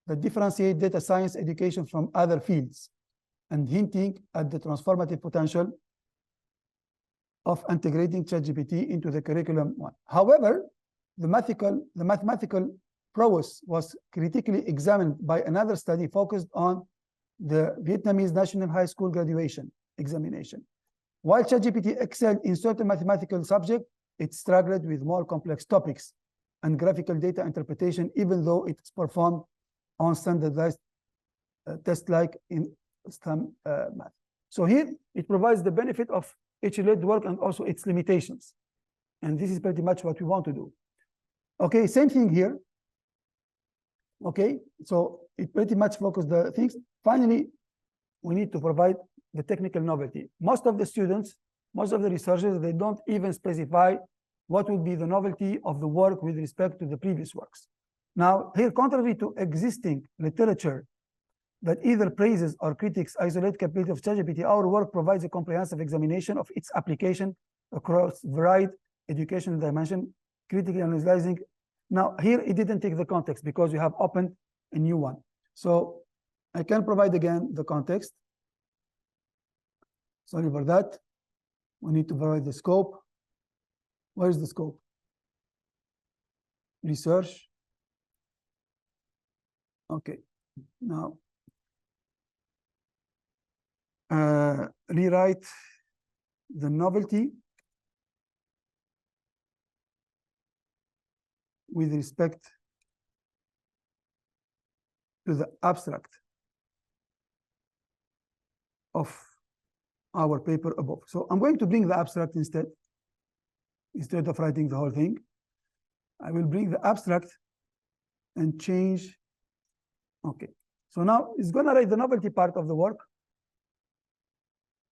that differentiate data science education from other fields, and hinting at the transformative potential of integrating ChatGPT into the curriculum. However, the mathematical prowess was critically examined by another study focused on the Vietnamese National High School graduation examination. While ChatGPT excelled in certain mathematical subjects, it struggled with more complex topics and graphical data interpretation, even though it's performed on standardized tests like in STEM math. So here, it provides the benefit of each related work and also its limitations. And this is pretty much what we want to do. Okay, same thing here. Okay, so it pretty much focuses the things. Finally, we need to provide the technical novelty. Most of the students, most of the researchers, they don't even specify what would be the novelty of the work with respect to the previous works. Now, here, contrary to existing literature that either praises or critiques isolate capability of ChatGPT, our work provides a comprehensive examination of its application across varied educational dimensions, critically analyzing. Now, here it didn't take the context because we have opened a new one. So I can provide again the context. Sorry for that. We need to provide the scope. Where is the scope? Research. Okay, now rewrite the novelty with respect to the abstract of our paper above. So I'm going to bring the abstract instead of writing the whole thing. I will bring the abstract and change. Okay, so now it's going to write the novelty part of the work,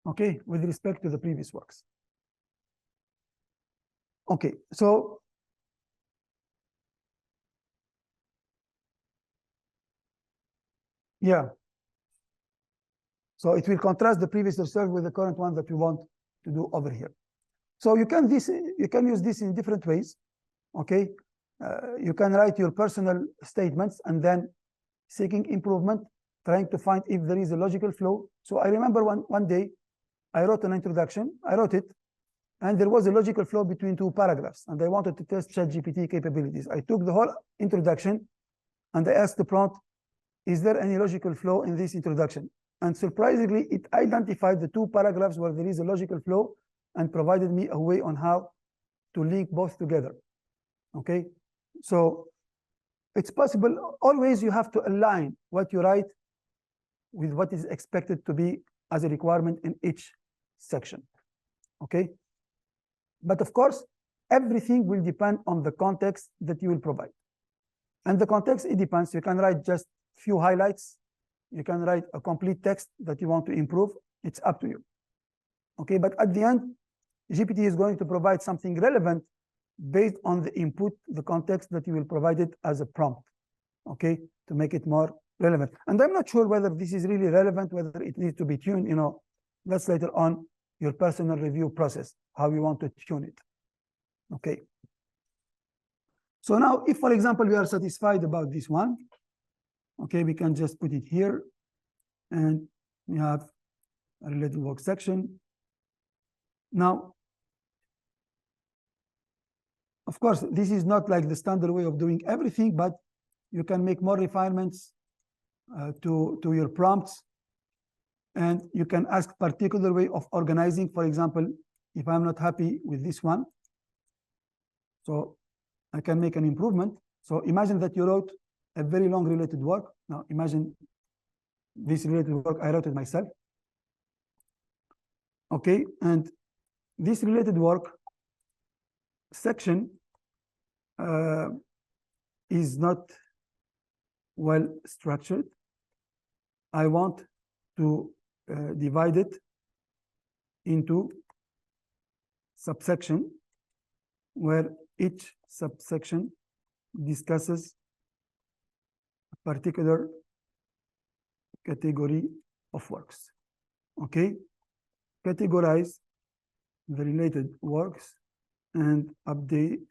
okay, with respect to the previous works. Okay, so yeah. So it will contrast the previous research with the current one that we want to do over here. So you can use this in different ways, okay? You can write your personal statements and then seeking improvement, trying to find if there is a logical flow. So I remember one day I wrote an introduction, I wrote it, and there was a logical flow between two paragraphs, and I wanted to test ChatGPT capabilities. I took the whole introduction and I asked the prompt, is there any logical flow in this introduction? And surprisingly, it identified the two paragraphs where there is a logical flow and provided me a way on how to link both together. Okay, so it's possible. Always you have to align what you write with what is expected to be as a requirement in each section. Okay, but of course, everything will depend on the context that you will provide. And the context, it depends. You can write just few highlights. You can write a complete text that you want to improve. It's up to you. Okay, but at the end, GPT is going to provide something relevant based on the input, the context that you will provide it as a prompt, okay, to make it more relevant. And I'm not sure whether this is really relevant, whether it needs to be tuned, you know, that's later on your personal review process, how you want to tune it, okay. So now, if, for example, we are satisfied about this one, okay, we can just put it here, and we have a related work section. Now, of course, this is not like the standard way of doing everything, but you can make more refinements to your prompts, and you can ask particular way of organizing. For example, if I'm not happy with this one, so I can make an improvement. So imagine that you wrote a very long related work. Now imagine this related work, I wrote it myself. Okay, and this related work section is not well structured. I want to divide it into subsection where each subsection discusses a particular category of works. Okay, categorize the related works and update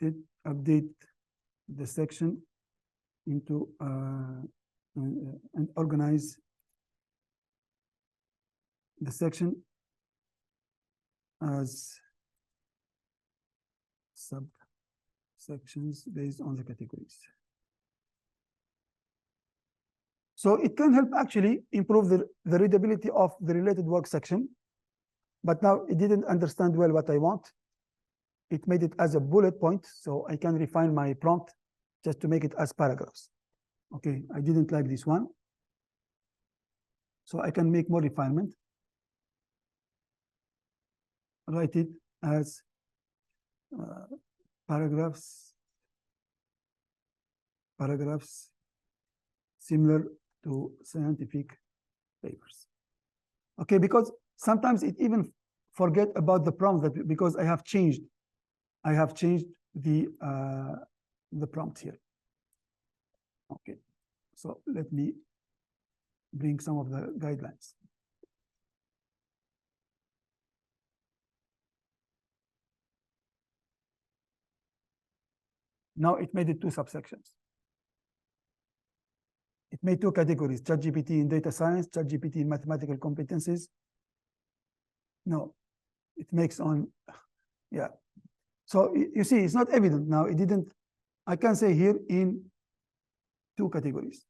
the section into and organize the section as subsections based on the categories. So it can help actually improve the readability of the related work section, but now it didn't understand well what I want. It made it as a bullet point, so I can refine my prompt just to make it as paragraphs. Okay, I didn't like this one, so I can make more refinement. Write it as paragraphs similar to scientific papers. Okay, because sometimes it even forget about the prompt that because I have changed the prompt here. Okay, so let me bring some of the guidelines. Now it made it two subsections. It made two categories, ChatGPT in data science, ChatGPT in mathematical competencies. No, it makes on, yeah. So you see, it's not evident now. It didn't, I can say here in two categories.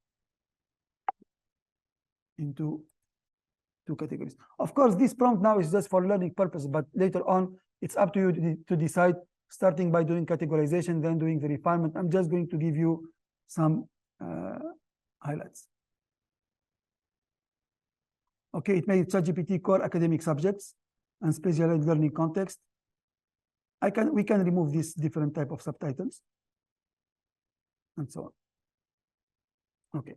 Into two categories. Of course, this prompt now is just for learning purpose, but later on, it's up to you to decide, starting by doing categorization, then doing the refinement. I'm just going to give you some highlights. Okay, it made ChatGPT core academic subjects and specialized learning context. We can remove these different type of subtitles and so on. Okay.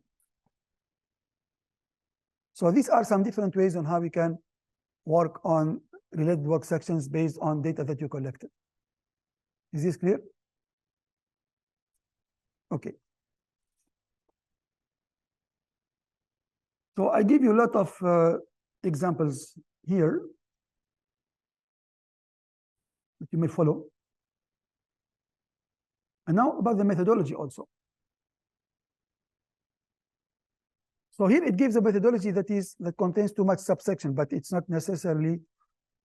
So these are some different ways on how we can work on related work sections based on data that you collected. Is this clear? Okay. So I give you a lot of examples here that you may follow. And now about the methodology also. So here it gives a methodology that contains too much subsection, but it's not necessarily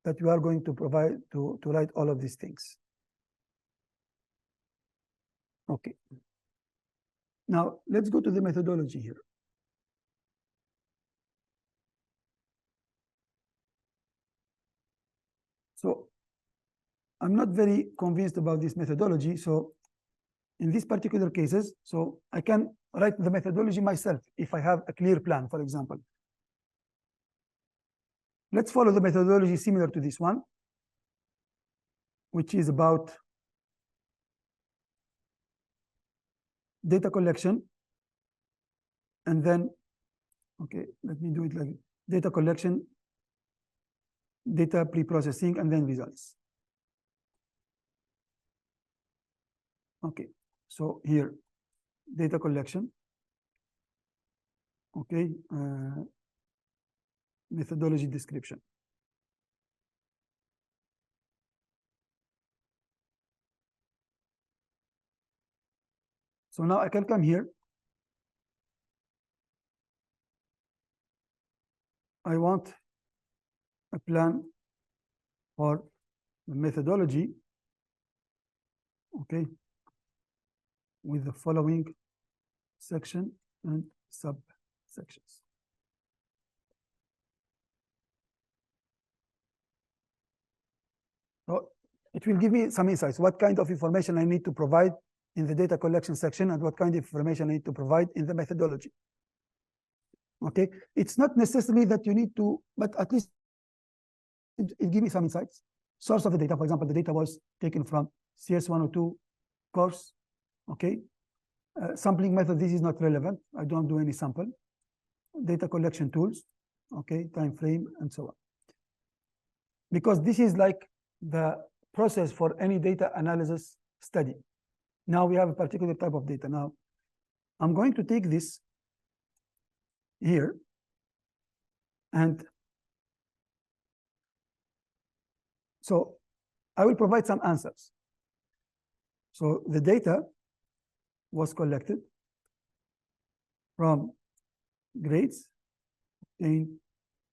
that you are going to provide to write all of these things. Okay. Now let's go to the methodology here. So I'm not very convinced about this methodology. So in these particular cases, so I can write the methodology myself if I have a clear plan, for example. Let's follow the methodology similar to this one, which is about data collection. And then, okay, let me do it like data collection, data pre-processing, and then results. Okay, so here, data collection. Okay, methodology description. So now I can come here. I want a plan for the methodology, okay, with the following section and subsections. So it will give me some insights, what kind of information I need to provide in the data collection section and what kind of information I need to provide in the methodology. Okay, it's not necessarily that you need to, but at least it gives me some insights. Source of the data, for example, the data was taken from CS102 course. Okay, sampling method, this is not relevant. I don't do any sample. Data collection tools, okay, time frame, and so on. Because this is like the process for any data analysis study. Now we have a particular type of data. Now I'm going to take this here and so I will provide some answers. So the data was collected from grades in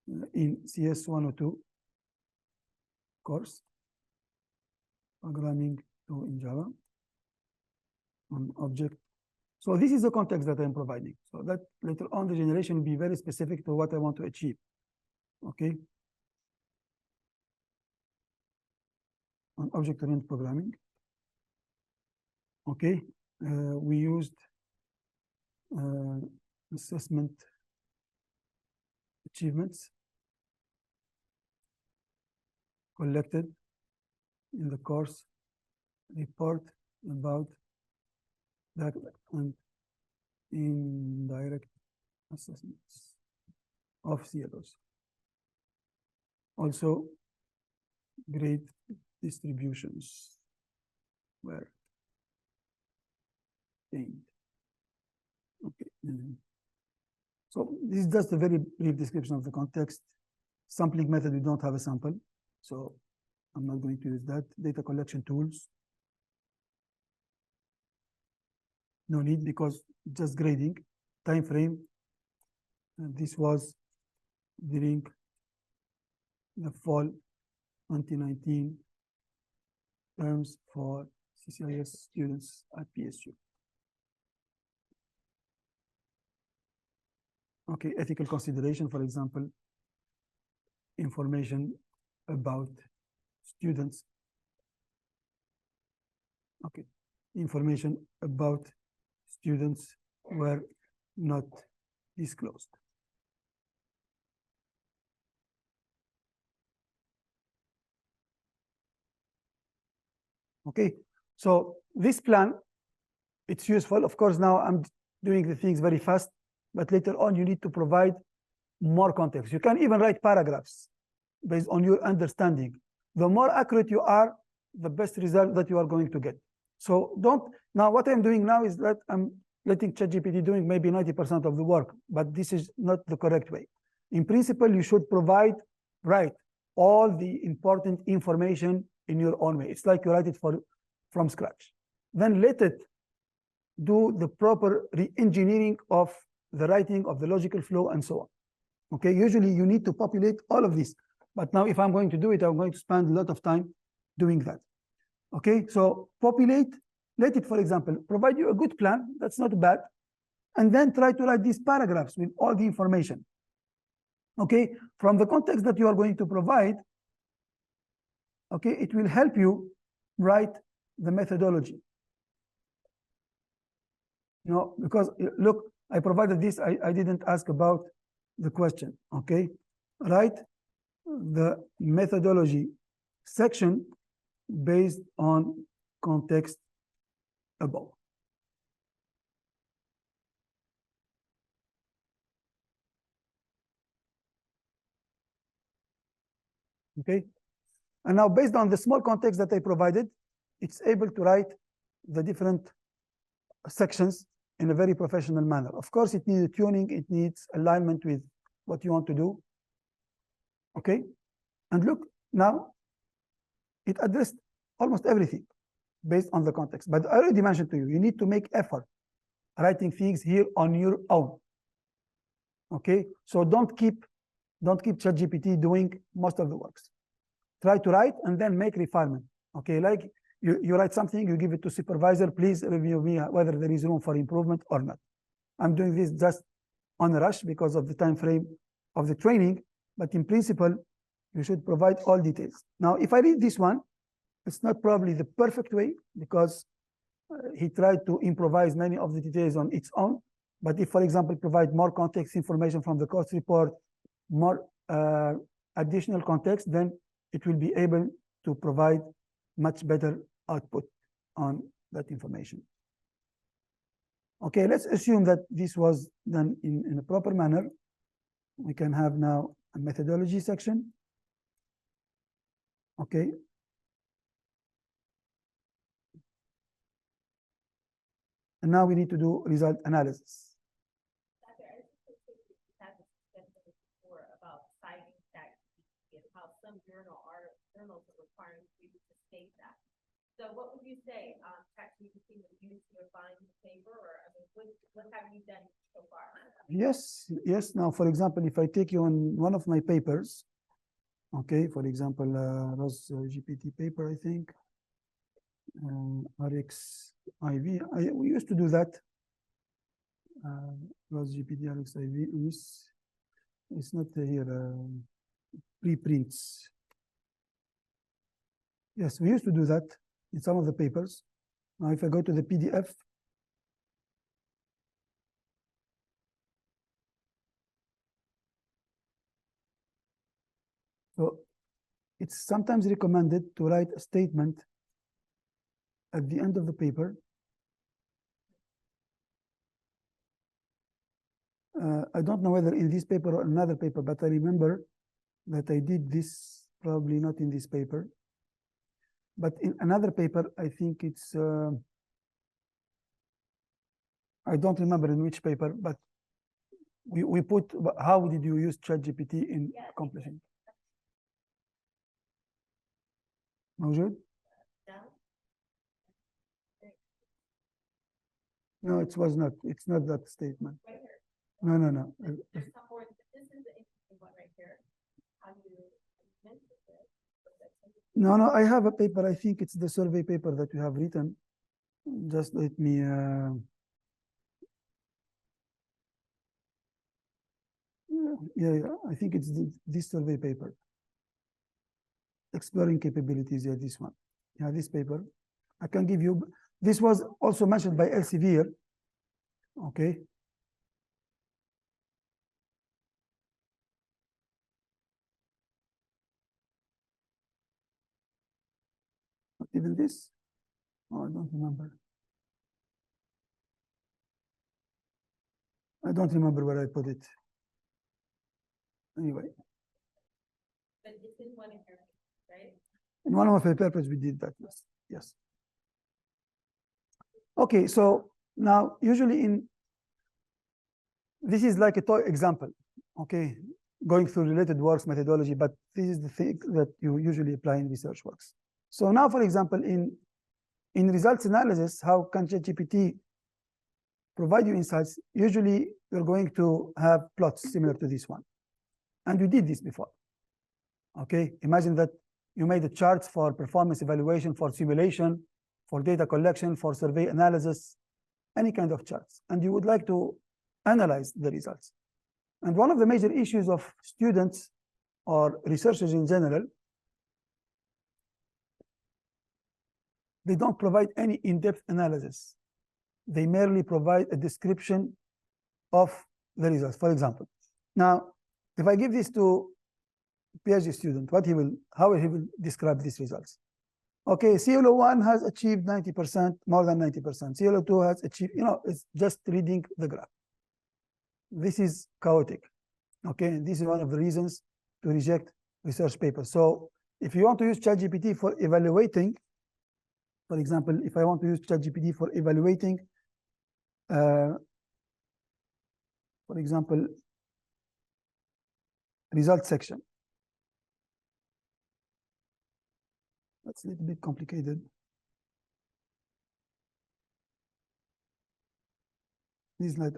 CS102 course, programming 2 in Java, on object. So this is the context that I'm providing. So that later on the generation will be very specific to what I want to achieve. Okay. On object-oriented programming. Okay. We used assessment achievements collected in the course report about that and indirect assessments of CLOs. Also, grade distributions were obtained. Okay. So this is just a very brief description of the context. Sampling method, we don't have a sample, so I'm not going to use that. Data collection tools. No need because just grading. Time frame. And this was during the fall 2019 terms for CCIS students at PSU. Okay, ethical consideration, for example, information about students. Okay, information about students were not disclosed. Okay, so this plan, it's useful. Of course, now I'm doing the things very fast, but later on you need to provide more context. You can even write paragraphs based on your understanding. The more accurate you are, the best result that you are going to get. So now what I'm doing now is that I'm letting ChatGPT doing maybe 90% of the work, but this is not the correct way. In principle, you should write all the important information in your own way. It's like you write it from scratch. then let it do the proper re-engineering of the writing of the logical flow and so on. Okay, usually you need to populate all of this. But now if I'm going to do it, I'm going to spend a lot of time doing that. Okay, so populate, let it, for example, provide you a good plan, that's not bad, and then try to write these paragraphs with all the information. Okay, from the context that you are going to provide, okay, it will help you write the methodology. No, because look, I provided this, I didn't ask about the question, okay? Write the methodology section based on context above. Okay, and now based on the small context that I provided, it's able to write the different sections in a very professional manner. Of course, it needs tuning, it needs alignment with what you want to do. Okay, and look, now it addressed almost everything based on the context. But I already mentioned to you, you need to make effort writing things here on your own. Okay, so don't keep ChatGPT doing most of the works. Try to write and then make refinement. Okay, like you write something, you give it to supervisor, please review me whether there is room for improvement or not. I'm doing this just on a rush because of the time frame of the training, but in principle, you should provide all details. Now, if I read this one, it's not probably the perfect way because he tried to improvise many of the details on its own. But if, for example, provide more context information from the course report, more additional context, then it will be able to provide much better output on that information. Okay, let's assume that this was done in a proper manner. We can have now a methodology section. Okay. And now we need to do result analysis. About citing ChatGPT and how some journals are requiring people to state that. So what would you say ChatGPT was used to refine the paper, or I mean, what have you done so far? Yes, yes. Now, for example, if I take you on one of my papers, okay, for example, ROS GPT paper, I think, RxIV, we used to do that. ROS GPT RxIV, it's not here, preprints. Yes, we used to do that in some of the papers. Now, if I go to the PDF, so it's sometimes recommended to write a statement at the end of the paper. I don't know whether in this paper or another paper, but I remember that I did this, probably not in this paper. But in another paper, I think it's, I don't remember in which paper, but we put, how did you use ChatGPT in accomplishing? موجود? No, it was not. It's not that statement. Right here. No, no, no. There's some more, but this is the interesting one right here. How do you mention it? No, no, I have a paper. I think it's the survey paper that you have written. Just let me. Yeah. I think it's this survey paper. Exploring capabilities. Yeah, this one. Yeah, this paper. I can give you. This was also mentioned by Elsevier. Okay. Even this? Oh, I don't remember. I don't remember where I put it. Anyway. But it's in one of your, right? In one of my papers, we did that. Yes. Yes. Okay, so now usually this is like a toy example. Okay, going through related works methodology, but this is the thing that you usually apply in research works. So now, for example, in in results analysis, how can ChatGPT provide you insights? Usually, you're going to have plots similar to this one. And we did this before. Okay, imagine that you made the charts for performance evaluation, for simulation, for data collection, for survey analysis, any kind of charts. And you would like to analyze the results. And one of the major issues of students or researchers in general, they don't provide any in-depth analysis. They merely provide a description of the results. For example, now, if I give this to PhD student, how he will describe these results? Okay, CLO1 has achieved 90%, more than 90%. CLO2 has achieved, it's just reading the graph. This is chaotic. Okay, and this is one of the reasons to reject research papers. So if you want to use ChatGPT for evaluating, for example, if I want to use ChatGPT for evaluating, for example, result section. That's a little bit complicated. This is not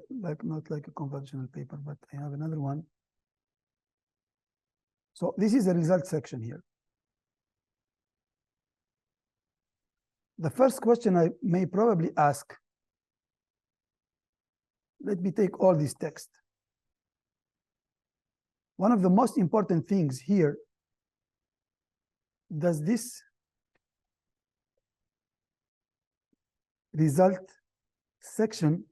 like a conventional paper, but I have another one. So this is the result section here. The first question I may probably ask, let me take all this text. One of the most important things here, does this result section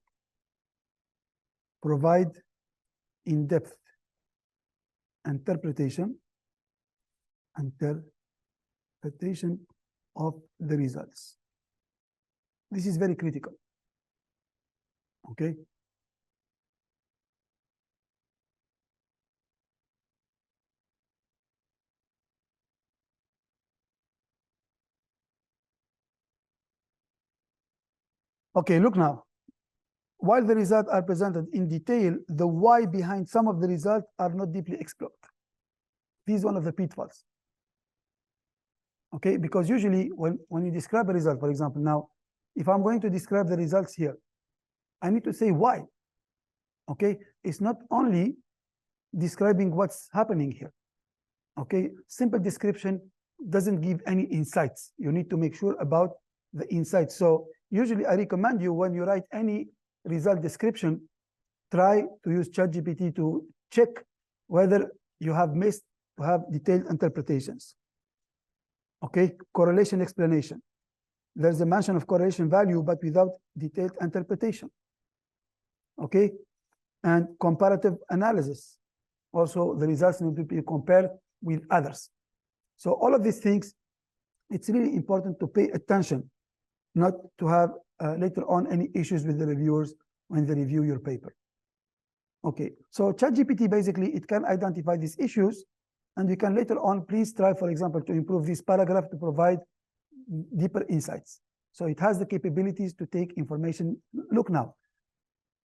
provide in-depth interpretation of the results? This is very critical. Okay. Okay, look now. While the results are presented in detail, the why behind some of the results are not deeply explored. This is one of the pitfalls. Okay, because usually when you describe a result, for example, now, if I'm going to describe the results here, I need to say why. Okay, it's not only describing what's happening here. Okay, simple description doesn't give any insights. You need to make sure about the insights. So usually I recommend you, when you write any result description, try to use ChatGPT to check whether you have missed to have detailed interpretations. Okay, correlation explanation. There's a mention of correlation value, but without detailed interpretation. Okay, and comparative analysis. Also, the results need to be compared with others. So all of these things, it's really important to pay attention, not to have later on any issues with the reviewers when they review your paper. Okay, so ChatGPT basically, it can identify these issues, and we can later on, please try, for example, to improve this paragraph to provide deeper insights. So it has the capabilities to take information. Look now,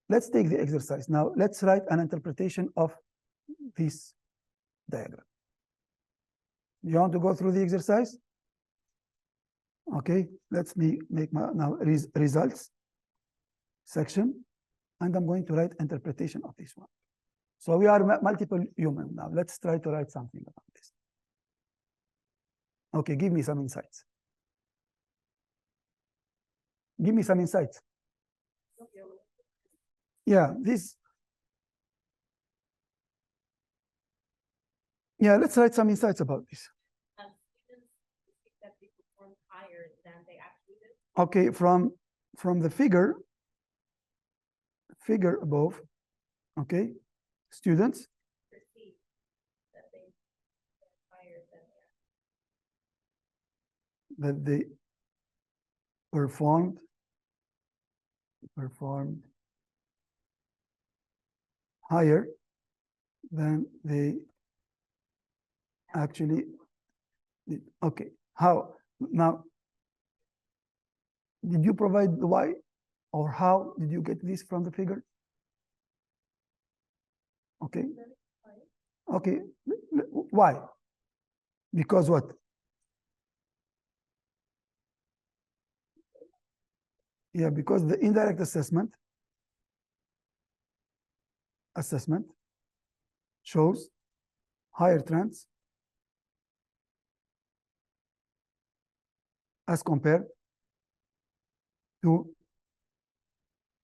let's take the exercise. Now, let's write an interpretation of this diagram. You want to go through the exercise? Okay, let's make my now results section, and I'm going to write interpretation of this one. So we are multiple human now. Let's try to write something about this. Okay, give me some insights. Give me some insights. Yeah, this. Yeah, let's write some insights about this. Students think that they performed higher than they actually did. Okay, from the figure above, okay, students Perceive that they performed higher than that they performed higher than they actually did. Okay, how now? Did you provide the why, or how did you get this from the figure? Okay. Okay. Why? Because what? Yeah, because the indirect assessment shows higher trends as compared to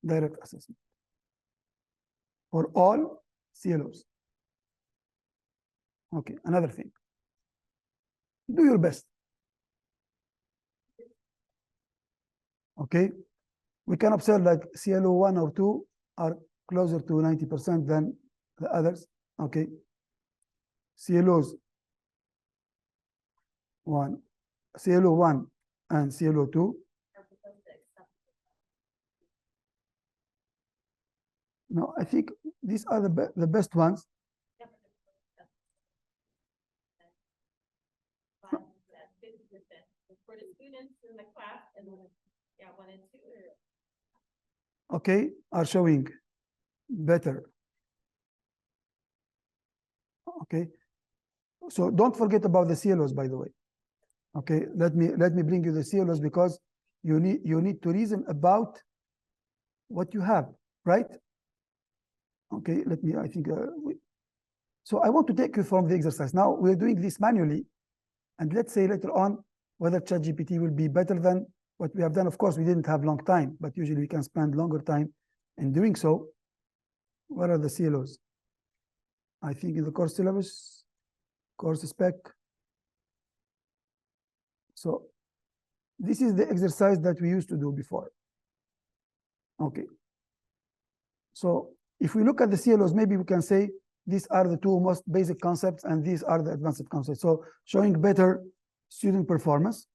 direct assessment for all CLOs. Okay, another thing. Do your best. Okay, we can observe like CLO 1 or 2 are closer to 90% than the others. Okay, CLO 1 and CLO 2. No, I think these are the best ones. For the students in the class, and yeah, 1 and 2. Okay, are showing better. Okay, so don't forget about the CLOs, by the way. Okay, let me bring you the CLOs because you need to reason about what you have, right? Okay, I think so I want to take you from the exercise. Now we're doing this manually, and let's say later on whether ChatGPT will be better than what we have done. Of course, we didn't have long time, but usually we can spend longer time in doing so. What are the CLOs? I think in the course syllabus, course spec. So this is the exercise that we used to do before. Okay. So if we look at the CLOs, maybe we can say these are the two most basic concepts and these are the advanced concepts. So showing better student performance.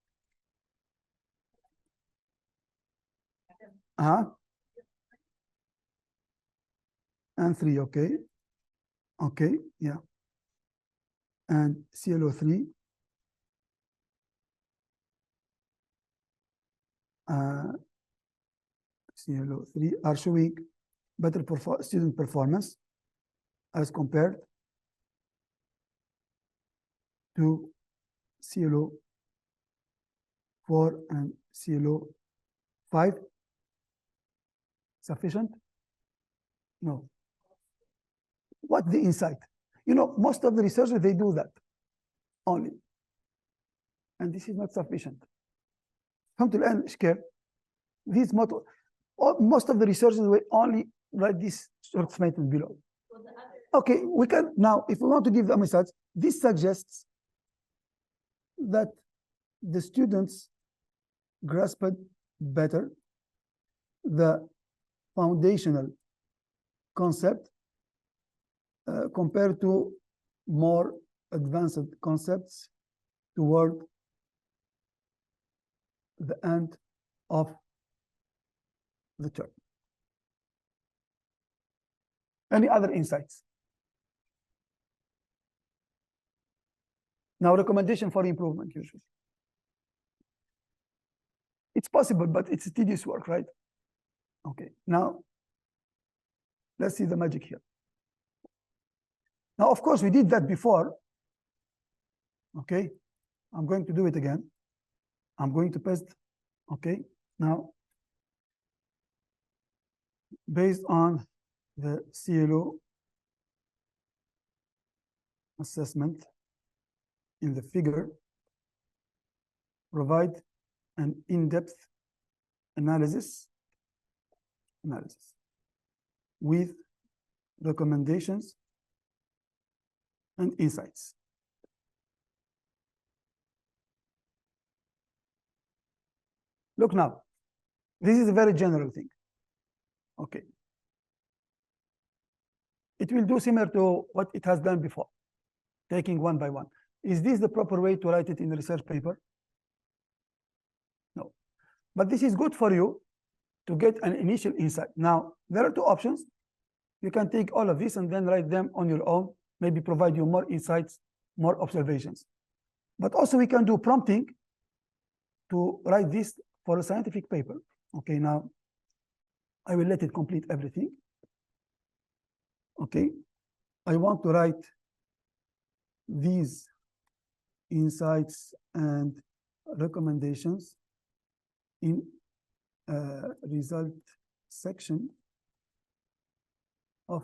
And 3, okay. Okay, yeah. And CLO 3. CLO 3 are showing better student performance as compared to CLO 4 and CLO 5. Sufficient? No. What's the insight? You know, most of the researchers, they do that only. And this is not sufficient. فهمتوا الآن إشكال؟ These most of the researchers will only write this short statement below. Okay, we can now, if we want to give the message, this suggests that the students grasped better the foundational concept compared to more advanced concepts toward the end of the term. Any other insights? Now, recommendation for improvement usually. It's possible, but it's tedious work, right? Okay, now let's see the magic here. Now, of course, we did that before. Okay, I'm going to do it again. I'm going to paste. Okay, now, based on the CLO assessment in the figure, provide an in-depth analysis with recommendations and insights. Look now, this is a very general thing. Okay. It will do similar to what it has done before, taking one by one. Is this the proper way to write it in a research paper? No. But this is good for you to get an initial insight. Now, there are two options. You can take all of this and then write them on your own, maybe provide you more insights, more observations. But also we can do prompting to write this for a scientific paper. Okay, now I will let it complete everything. Okay, I want to write these insights and recommendations in result section of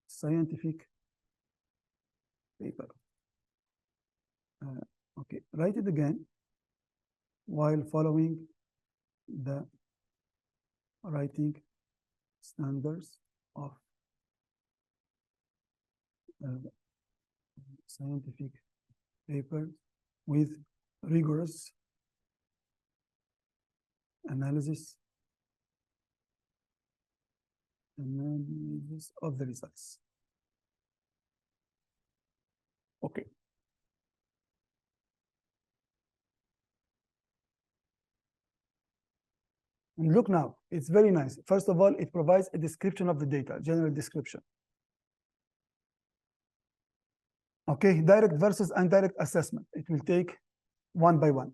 scientific paper. Okay, write it again while following the writing standards of scientific papers with rigorous analysis of the results. Okay. And look now, it's very nice. First of all, it provides a description of the data, general description. Okay, direct versus indirect assessment. It will take one by one.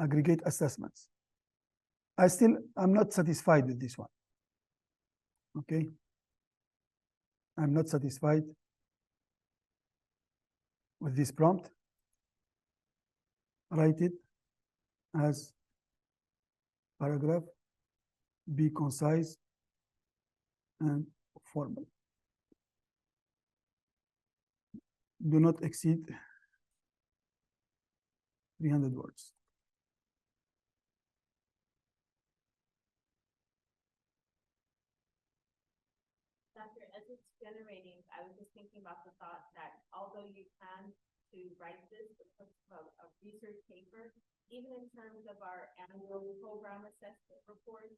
Aggregate assessments. I'm not satisfied with this one. Okay. I'm not satisfied with this prompt. Write it as paragraph, be concise and formal. Do not exceed 300 words. Doctor, as it's generating, I was just thinking about the thought that although you plan to write this as a research paper, even in terms of our annual program assessment reports,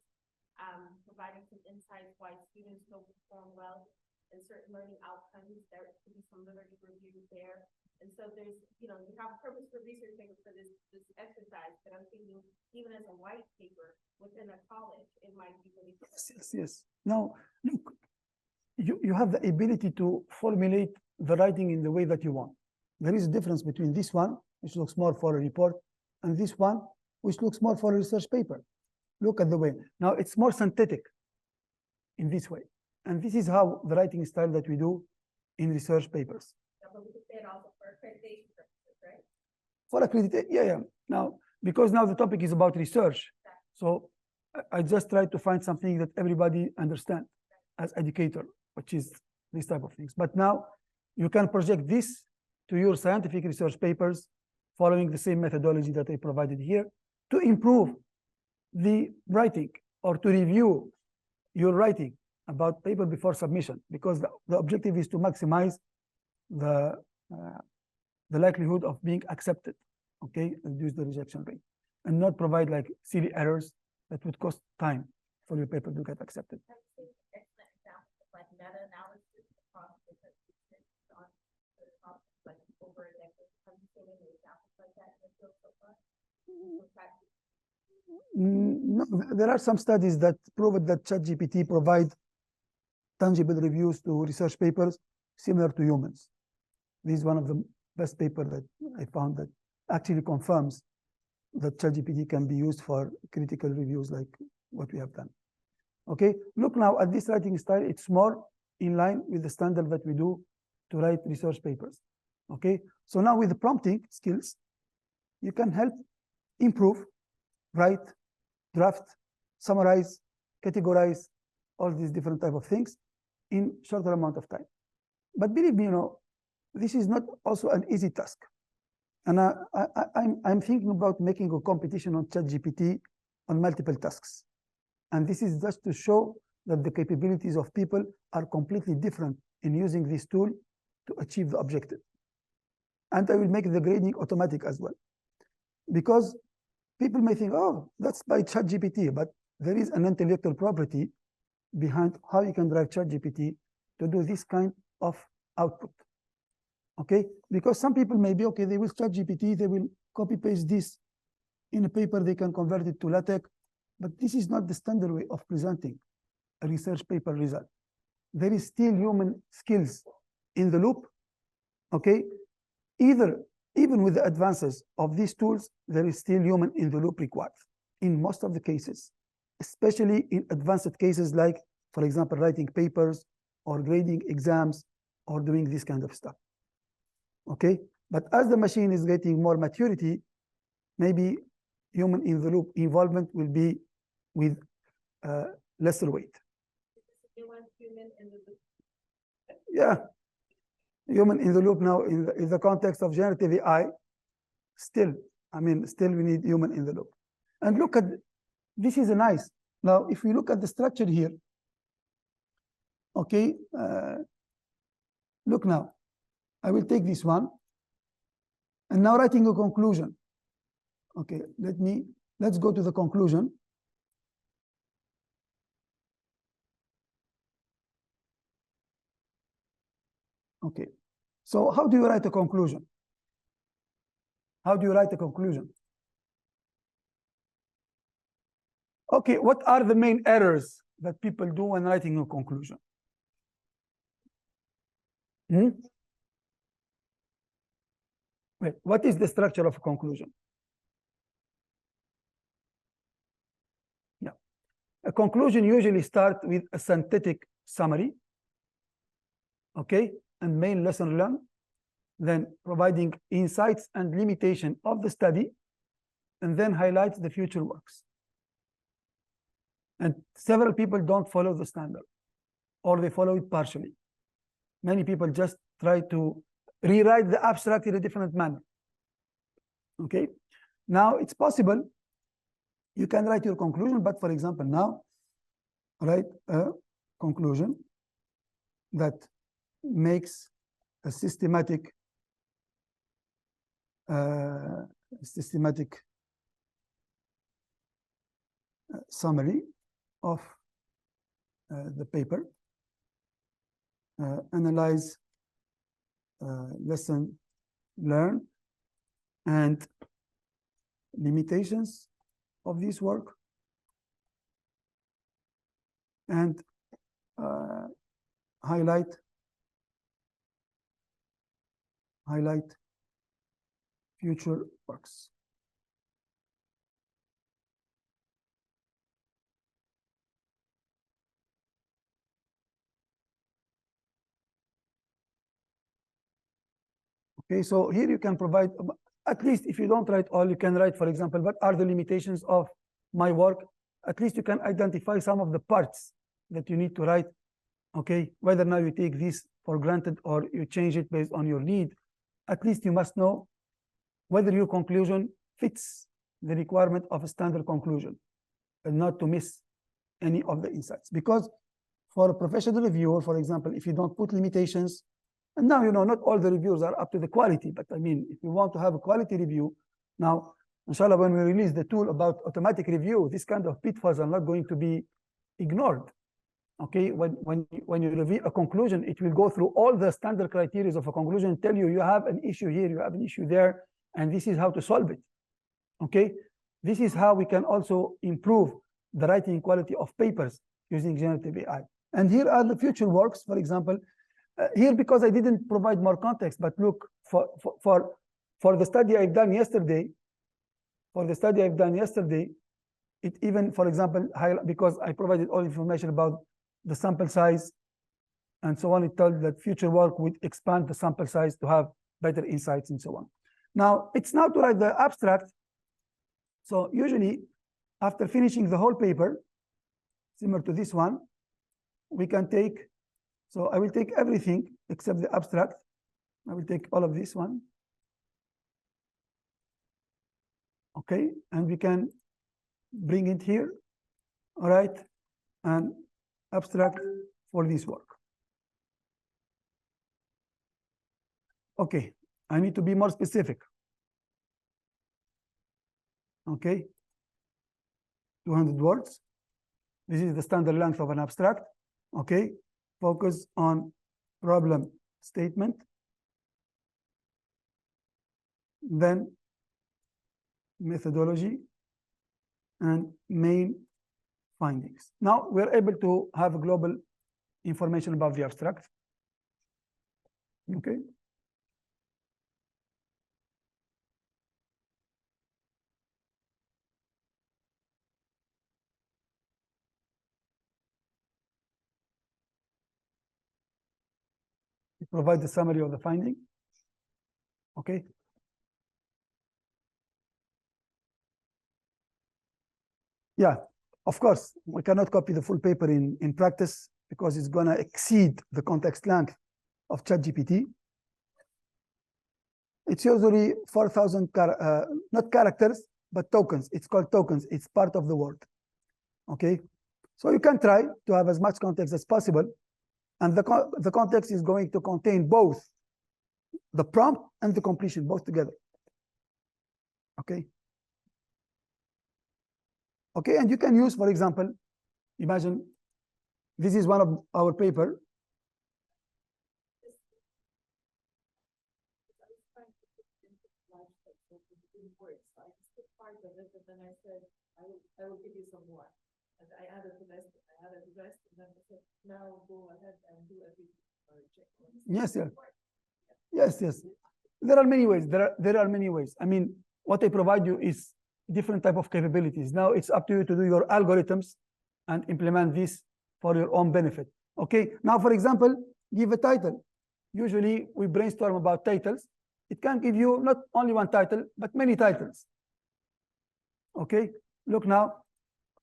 providing some insights why students don't perform well in certain learning outcomes, there could be some literature review there. And so there's, you have a purpose for research paper for this exercise, but I'm thinking even as a white paper within a college, it might be really. Yes. Now, look, you have the ability to formulate the writing in the way that you want. There is a difference between this one, which looks more for a report, and this one, which looks more for a research paper. Look at the way. Now, it's more synthetic in this way. And this is how the writing style that we do in research papers. Yeah, but we could say it also for accreditation purposes, right? For accreditation, yeah. Now, because now the topic is about research, so I just try to find something that everybody understands as educator, which is these type of things. But now you can project this to your scientific research papers following the same methodology that I provided here to improve the writing or to review your writing about paper before submission, because the objective is to maximize the likelihood of being accepted, okay, reduce the rejection rate, and not provide like silly errors that would cost time for your paper to get accepted. Excellent example of like meta-analysis across different research on the topic, like over a decade. Have you seen any examples like that in the field so far? No, there are some studies that prove that ChatGPT provide tangible reviews to research papers similar to humans. This is one of the best papers that I found that actually confirms that ChatGPT can be used for critical reviews like what we have done. Okay, look now at this writing style. It's more in line with the standard that we do to write research papers. Okay, so now with the prompting skills, you can help improve, write, draft, summarize, categorize, all these different type of things in shorter amount of time. But believe me, this is not also an easy task. And I'm thinking about making a competition on ChatGPT on multiple tasks. And this is just to show that the capabilities of people are completely different in using this tool to achieve the objective. And I will make the grading automatic as well. Because people may think, oh, that's by ChatGPT, but there is an intellectual property behind how you can drive ChatGPT to do this kind of output. Okay, because some people may be, okay, they will ChatGPT, they will copy paste this in a paper, they can convert it to LaTeX, but this is not the standard way of presenting a research paper result. There is still human skills in the loop, okay? Even with the advances of these tools, there is still human in the loop required in most of the cases, especially in advanced cases like, for example, writing papers or grading exams or doing this kind of stuff. Okay, But as the machine is getting more maturity, maybe human in the loop involvement will be with lesser weight. You want human in the loop. Yeah, human in the loop now in the context of generative AI, still, I mean, still we need human in the loop. And look at, this is a nice. Now, if we look at the structure here, okay, look now, I will take this one, and now writing a conclusion. Okay, let's go to the conclusion. Okay, so how do you write a conclusion? How do you write a conclusion? Okay, what are the main errors that people do when writing a conclusion? Wait, what is the structure of a conclusion? Yeah, a conclusion usually starts with a synthetic summary, okay, and main lesson learned, then providing insights and limitation of the study, and then highlights the future works. And several people don't follow the standard, or they follow it partially. Many people just try to rewrite the abstract in a different manner. Okay, now it's possible you can write your conclusion, but for example, now write a conclusion that makes a systematic summary of the paper, analyze lesson learned and limitations of this work, and highlight future works. Okay, so here you can provide, at least if you don't write all, you can write, for example, what are the limitations of my work? At least you can identify some of the parts that you need to write. Okay, whether now you take this for granted or you change it based on your need, at least you must know whether your conclusion fits the requirement of a standard conclusion and not to miss any of the insights. Because for a professional reviewer, for example, if you don't put limitations, and now, you know, not all the reviews are up to the quality, but I mean, if you want to have a quality review, now, inshallah, when we release the tool about automatic review, this kind of pitfalls are not going to be ignored. Okay, when you review a conclusion, it will go through all the standard criteria of a conclusion and tell you, you have an issue here, you have an issue there, and this is how to solve it. Okay, this is how we can also improve the writing quality of papers using generative AI. And here are the future works, for example, here, because I didn't provide more context, but look, for the study I've done yesterday, it even, for example, because I provided all information about the sample size and so on, it told that future work would expand the sample size to have better insights and so on. Now, it's now to write the abstract. So usually, after finishing the whole paper, similar to this one, we can take, so I will take everything except the abstract. I will take all of this one. Okay, and we can bring it here, all right, and abstract for this work. Okay, I need to be more specific. Okay, 200 words. This is the standard length of an abstract. Okay, focus on problem statement, then methodology and main findings. Now we're able to have global information about the abstract. Okay. Provide the summary of the finding. Okay. Yeah, of course, we cannot copy the full paper in practice because it's going to exceed the context length of ChatGPT. It's usually 4,000, not characters, but tokens. It's called tokens. It's part of the word. Okay. So you can try to have as much context as possible. And the context is going to contain both the prompt and the completion, both together. Okay. Okay, and you can use, for example, imagine this is one of our paper. Part of it, but then I said, I will give you some more. And I added the rest, and then I said, now go ahead and do everything. Yes, yes. Yes, yes. There are many ways. There are many ways. I mean, what I provide you is different type of capabilities. Now it's up to you to do your algorithms and implement this for your own benefit. Okay. Now, for example, give a title. Usually we brainstorm about titles. It can give you not only one title, but many titles. Okay. Look now,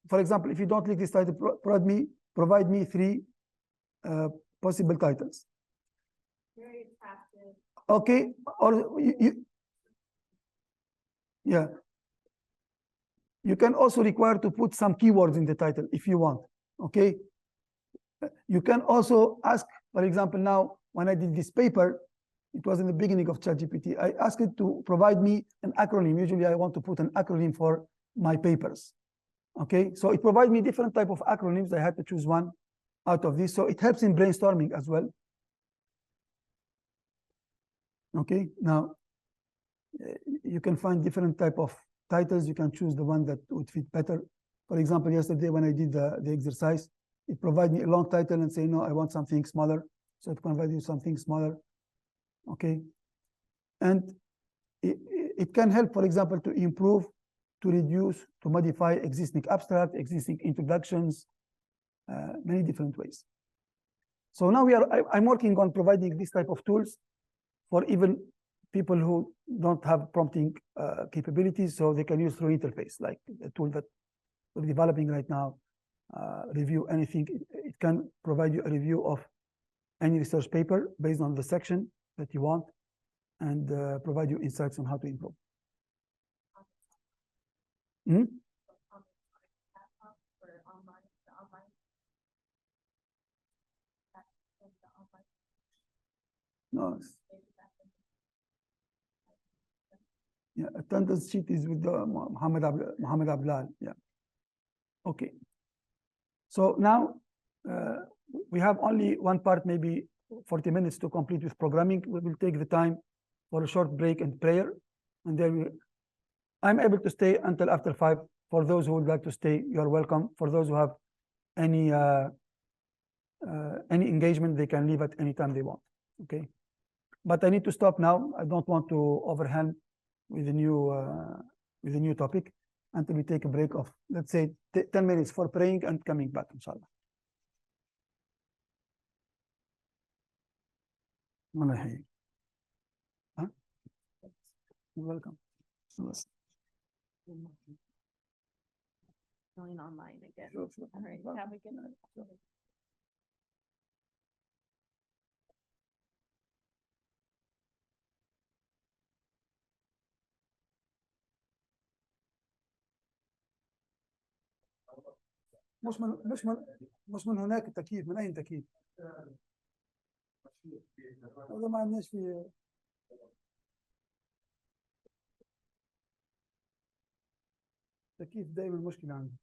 for example, if you don't like this title, provide me 3 possible titles. Very attractive. Okay. Or yeah. You can also require to put some keywords in the title if you want. Okay. You can also ask, for example, now when I did this paper, it was in the beginning of ChatGPT. I asked it to provide me an acronym. Usually I want to put an acronym for my papers. Okay, so it provides me different type of acronyms. I had to choose one out of this. So it helps in brainstorming as well. Okay, now you can find different type of titles. You can choose the one that would fit better. For example, yesterday when I did the exercise, it provided me a long title and say, no, I want something smaller. So it provides you something smaller. Okay, and it can help, for example, to improve, to reduce, to modify existing abstract, existing introductions, many different ways. So now I'm working on providing this type of tools for even people who don't have prompting capabilities, so they can use through interface, like a tool that we're developing right now, review anything. It can provide you a review of any research paper based on the section that you want, and provide you insights on how to improve. Hmm? No. Yeah, attendance sheet is with the Muhammad Abdullah. Yeah. Okay. So now we have only one part, maybe 40 minutes to complete with programming. We will take the time for a short break and prayer, and then I'm able to stay until after 5. For those who would like to stay, you're welcome. For those who have any engagement, they can leave at any time they want. Okay. But I need to stop now. I don't want to overwhelm with a new topic until we take a break of, let's say, 10 minutes for praying and coming back, inshallah. Huh? You're welcome. Going online again. Sure, sure. All right. Have a good night. مش من هناك التكييف. من أين تكييف؟ هذا ما عندناش فيه. تكييف دائما مشكلة عندي.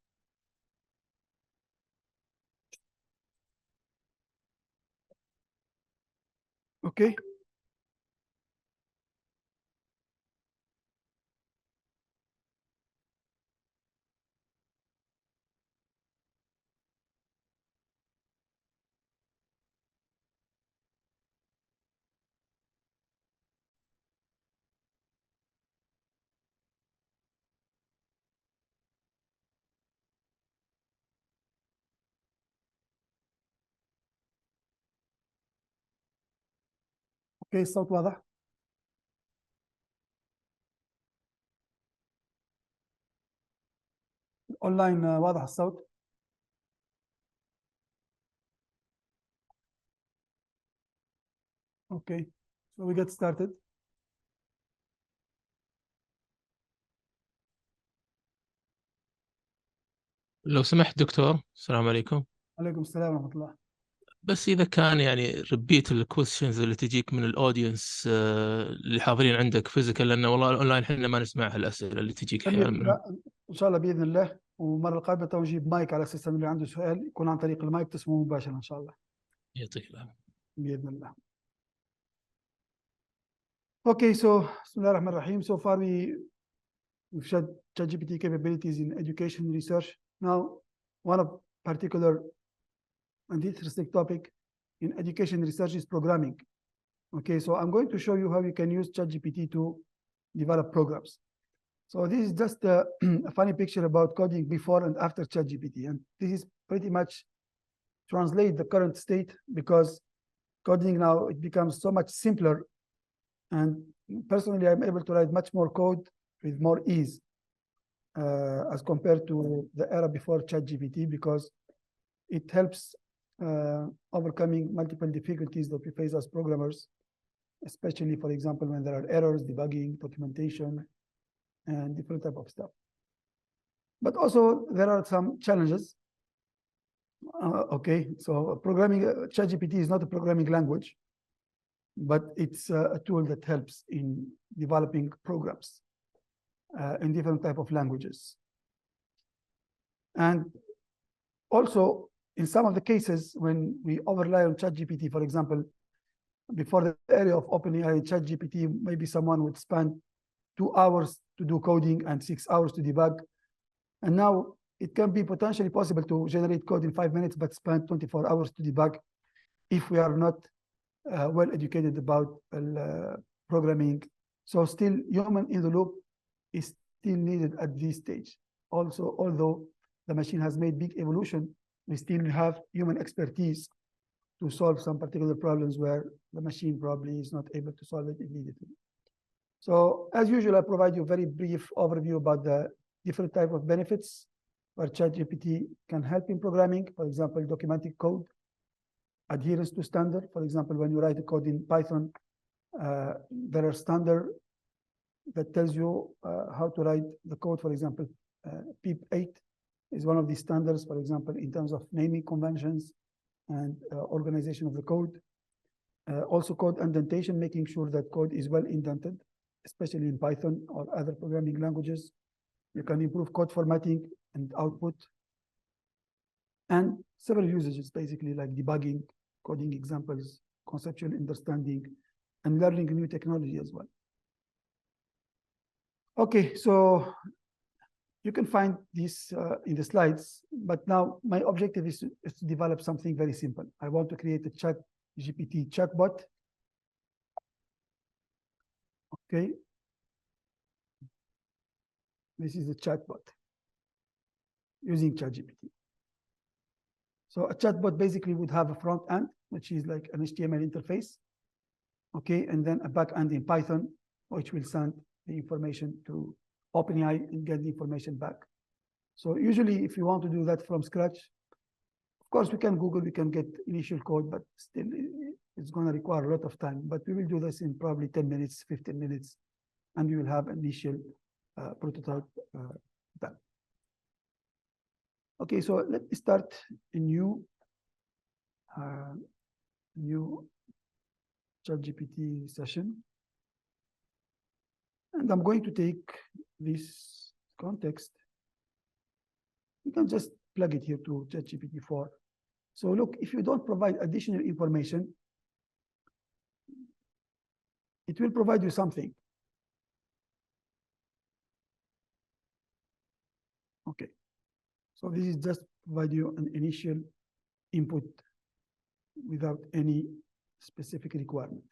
Okay. اوكي الصوت واضح؟ اونلاين واضح الصوت؟ Okay, so we get started. لو سمحت دكتور، السلام عليكم. عليكم السلام ورحمة الله. بس إذا كان يعني ريبيت الكويستشنز اللي تجيك من الأودينس اللي حاضرين عندك فيزيكال، لأن والله الأونلاين إحنا ما نسمعها الأسئلة اللي تجيك أحيانا منهم. لا إن شاء الله بإذن الله، ومرة القادمة نجيب مايك على أساس إن اللي عنده سؤال يكون عن طريق المايك تسمعوه مباشرة إن شاء الله. يعطيك العافية. بإذن الله. Okay, so بسم الله الرحمن الرحيم. So far we've shared ChatGPT capabilities in education research. Now, one of particular and interesting topic in education research is programming. Okay, so I'm going to show you how you can use ChatGPT to develop programs. So this is just a funny picture about coding before and after ChatGPT, and this is pretty much translate the current state, because coding now it becomes so much simpler, and personally I'm able to write much more code with more ease as compared to the era before ChatGPT, because it helps overcoming multiple difficulties that we face as programmers, especially, for example, when there are errors, debugging, documentation, and different type of stuff. But also there are some challenges. Okay, so programming, ChatGPT is not a programming language, but it's a tool that helps in developing programs in different type of languages. And also, in some of the cases, when we overrely on ChatGPT, for example, before the area of OpenAI and ChatGPT, maybe someone would spend 2 hours to do coding and 6 hours to debug. And now it can be potentially possible to generate code in 5 minutes, but spend 24 hours to debug if we are not well educated about programming. So still human in the loop is still needed at this stage. Also, although the machine has made big evolution, we still have human expertise to solve some particular problems where the machine probably is not able to solve it immediately. So as usual, I provide you a very brief overview about the different type of benefits where ChatGPT can help in programming. For example, documenting code, adherence to standard. For example, when you write a code in Python, there are standards that tells you how to write the code. For example, PIP8 is one of these standards, for example, in terms of naming conventions and organization of the code. Also code indentation, making sure that code is well indented, especially in Python or other programming languages. You can improve code formatting and output. And several usages, basically, like debugging, coding examples, conceptual understanding, and learning new technology as well. Okay, so you can find this in the slides, but now my objective is to develop something very simple. I want to create a ChatGPT chatbot. Okay. This is a chatbot using ChatGPT. So a chatbot basically would have a front end, which is like an HTML interface. Okay, and then a back end in Python, which will send the information to OpenAI and get the information back. So usually if you want to do that from scratch, of course we can Google, we can get initial code, but still it's going to require a lot of time. But we will do this in probably 10 minutes, 15 minutes, and we will have initial prototype done. Okay, so let me start a new ChatGPT session. And I'm going to take this context. You can just plug it here to ChatGPT-4. So look, if you don't provide additional information, it will provide you something. Okay. So this is just provide you an initial input without any specific requirement.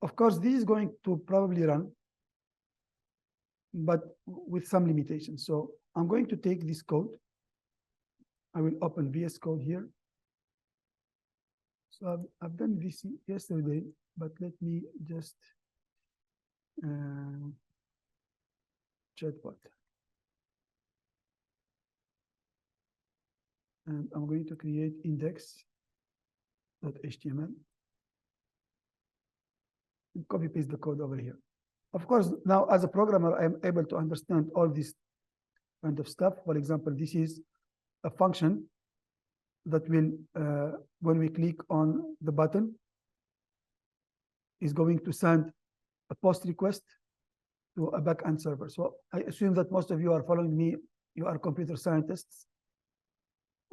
Of course, this is going to probably run, but with some limitations. So I'm going to take this code. I will open VS Code here. So I've done this yesterday, but let me just chatbot. And I'm going to create index.html and copy paste the code over here. Of course, now as a programmer, I'm able to understand all this kind of stuff. For example, this is a function that will, when we click on the button, is going to send a post request to a backend server. So I assume that most of you are following me. You are computer scientists.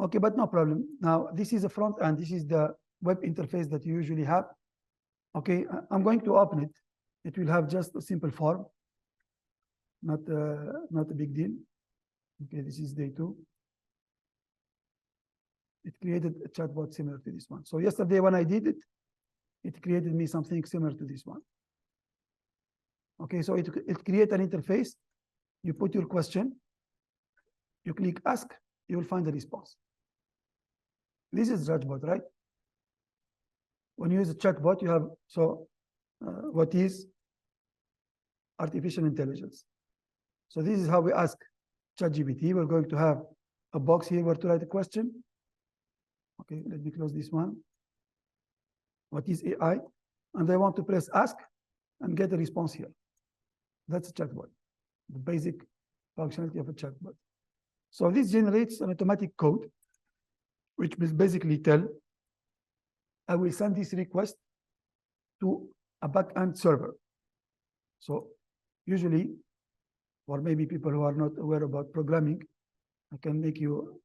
Okay, but no problem. Now, this is a front end. This is the web interface that you usually have. Okay, I'm going to open it. It will have just a simple form, not a big deal. Okay, this is day 2. It created a chatbot similar to this one. So yesterday when I did it, it created me something similar to this one. Okay, so it creates an interface. You put your question, you click ask, you will find the response. This is chatbot, right? When you use a chatbot, you have, what is artificial intelligence? So this is how we ask ChatGPT. We're going to have a box here where to write a question. Okay, let me close this one. What is AI? And I want to press ask and get a response here. That's a chatbot, the basic functionality of a chatbot. So this generates an automatic code, which will basically tell, I will send this request to a backend server. So usually, or maybe people who are not aware about programming, I can make you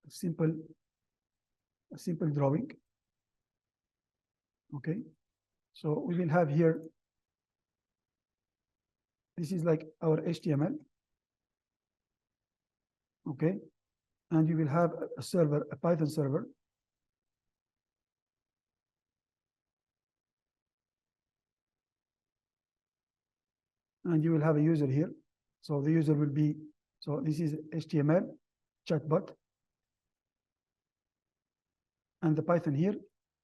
a simple drawing. Okay, so we will have here, this is like our HTML. Okay, and you will have a server, a Python server. And you will have a user here. So the user will be, so this is HTML chatbot. And the Python here.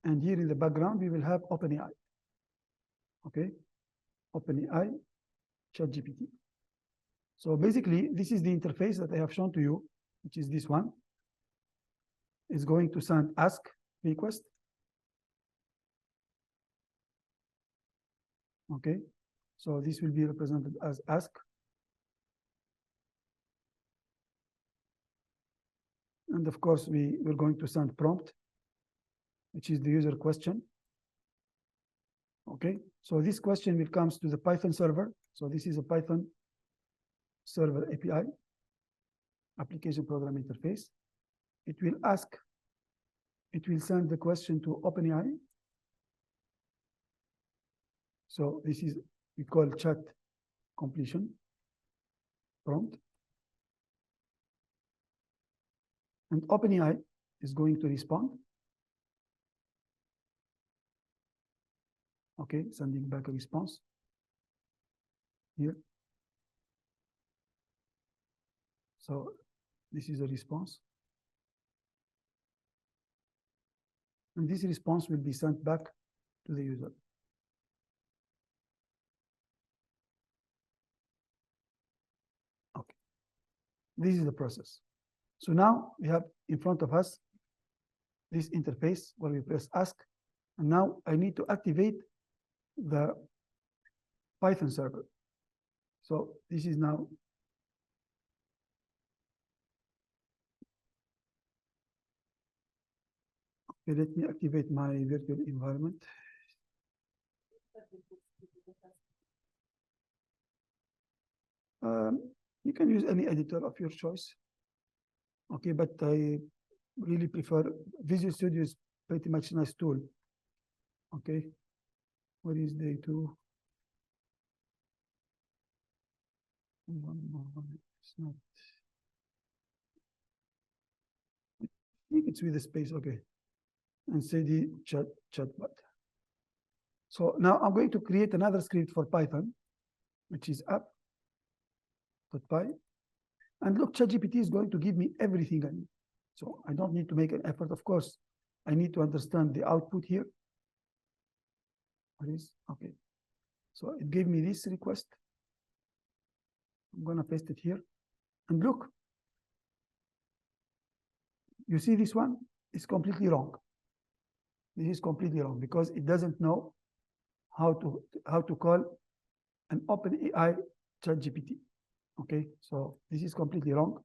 And here in the background, we will have OpenAI. Okay, OpenAI ChatGPT. So basically, this is the interface that I have shown to you, which is this one. It's going to send ask request. Okay, so this will be represented as ask. And of course, we're going to send prompt, which is the user question. Okay, so this question will come to the Python server. So this is a Python server API, application program interface. It will ask, it will send the question to OpenAI. So this is, we call chat completion prompt. And OpenAI is going to respond. Okay, sending back a response here. So this is a response. And this response will be sent back to the user. Okay, this is the process. So now we have in front of us this interface where we press ask. And now I need to activate the Python server. So this is now okay, let me activate my virtual environment. You can use any editor of your choice. Okay, but I really prefer Visual Studio is pretty much a nice tool. Okay, what is day 2? It's not. I think it's with the space. Okay, and say the chatbot. So now I'm going to create another script for Python, which is app.py. And look, ChatGPT is going to give me everything I need. So I don't need to make an effort. Of course, I need to understand the output here. What is? Okay. So it gave me this request. I'm gonna paste it here. And look, you see this one is completely wrong. This is completely wrong because it doesn't know how to call an OpenAI ChatGPT. Okay, so this is completely wrong.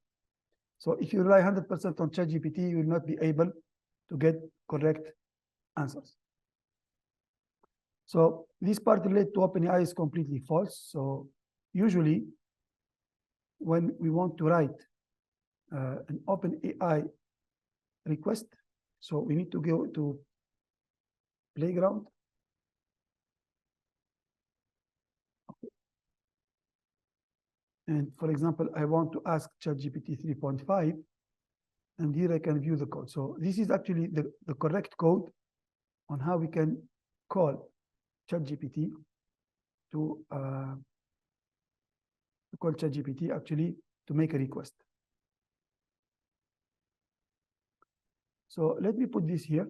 So if you rely 100% on ChatGPT, you will not be able to get correct answers. So this part related to OpenAI is completely false. So usually when we want to write an OpenAI request, so we need to go to Playground. Okay. And for example, I want to ask ChatGPT 3.5, and here I can view the code. So this is actually the correct code on how we can call ChatGPT to call ChatGPT actually to make a request. So let me put this here.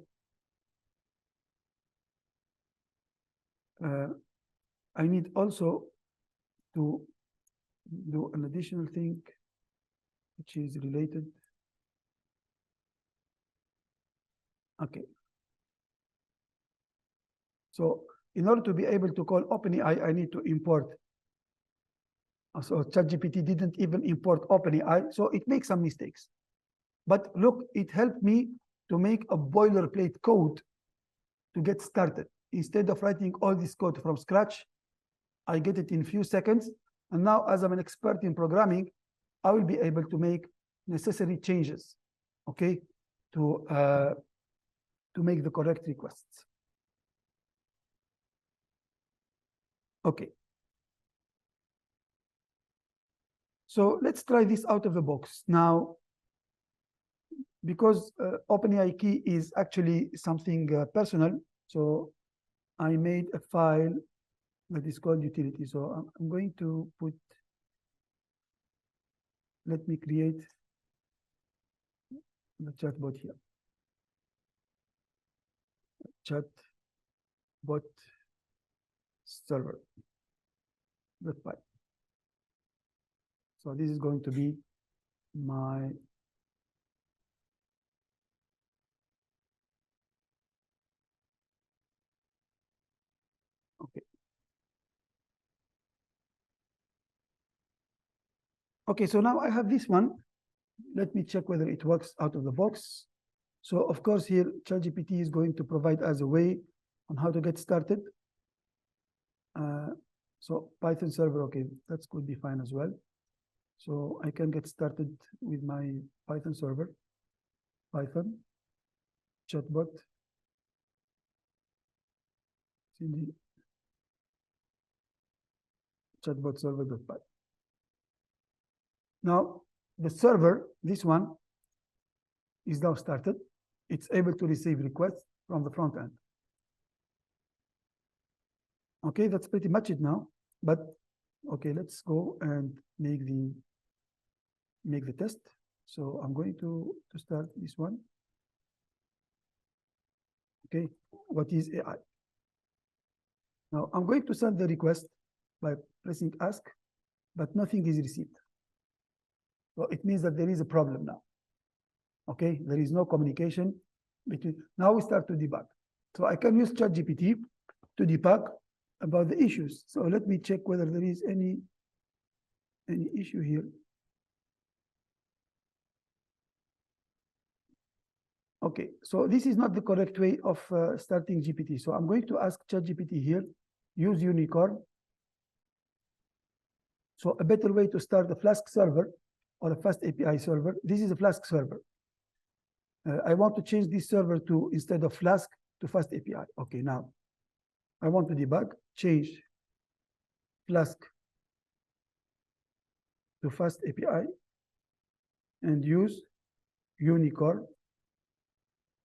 I need also to do an additional thing which is related. Okay. So in order to be able to call OpenAI, I need to import. So ChatGPT didn't even import OpenAI, so it makes some mistakes. But look, it helped me to make a boilerplate code to get started. Instead of writing all this code from scratch, I get it in a few seconds. And now, as I'm an expert in programming, I will be able to make necessary changes, okay, to make the correct requests. Okay. So let's try this out of the box. Now, because OpenAI key is actually something personal, so I made a file that is called utility. So I'm going to put, let me create the chatbot here. Chatbot server. .py. So this is going to be my okay. Okay, so now I have this one. Let me check whether it works out of the box. So of course here ChatGPT is going to provide us a way on how to get started. So Python server, okay, that could be fine as well. So I can get started with my Python server, Python, chatbot, cd, chatbot server.py. Now, the server, this one, is now started. It's able to receive requests from the front end. Okay, that's pretty much it now. But okay, let's go and make the test. So I'm going to start this one. Okay, what is AI? Now I'm going to send the request by pressing ask, but nothing is received. So it means that there is a problem now. Okay, there is no communication between. Now we start to debug. So I can use ChatGPT to debug about the issues. So let me check whether there is any issue here. Okay, so this is not the correct way of starting GPT. So I'm going to ask ChatGPT here, use unicorn. So a better way to start a Flask server or a Fast API server. This is a Flask server. I want to change this server to, instead of Flask, to Fast API. Okay, now I want to debug, change Flask to Fast API and use unicorn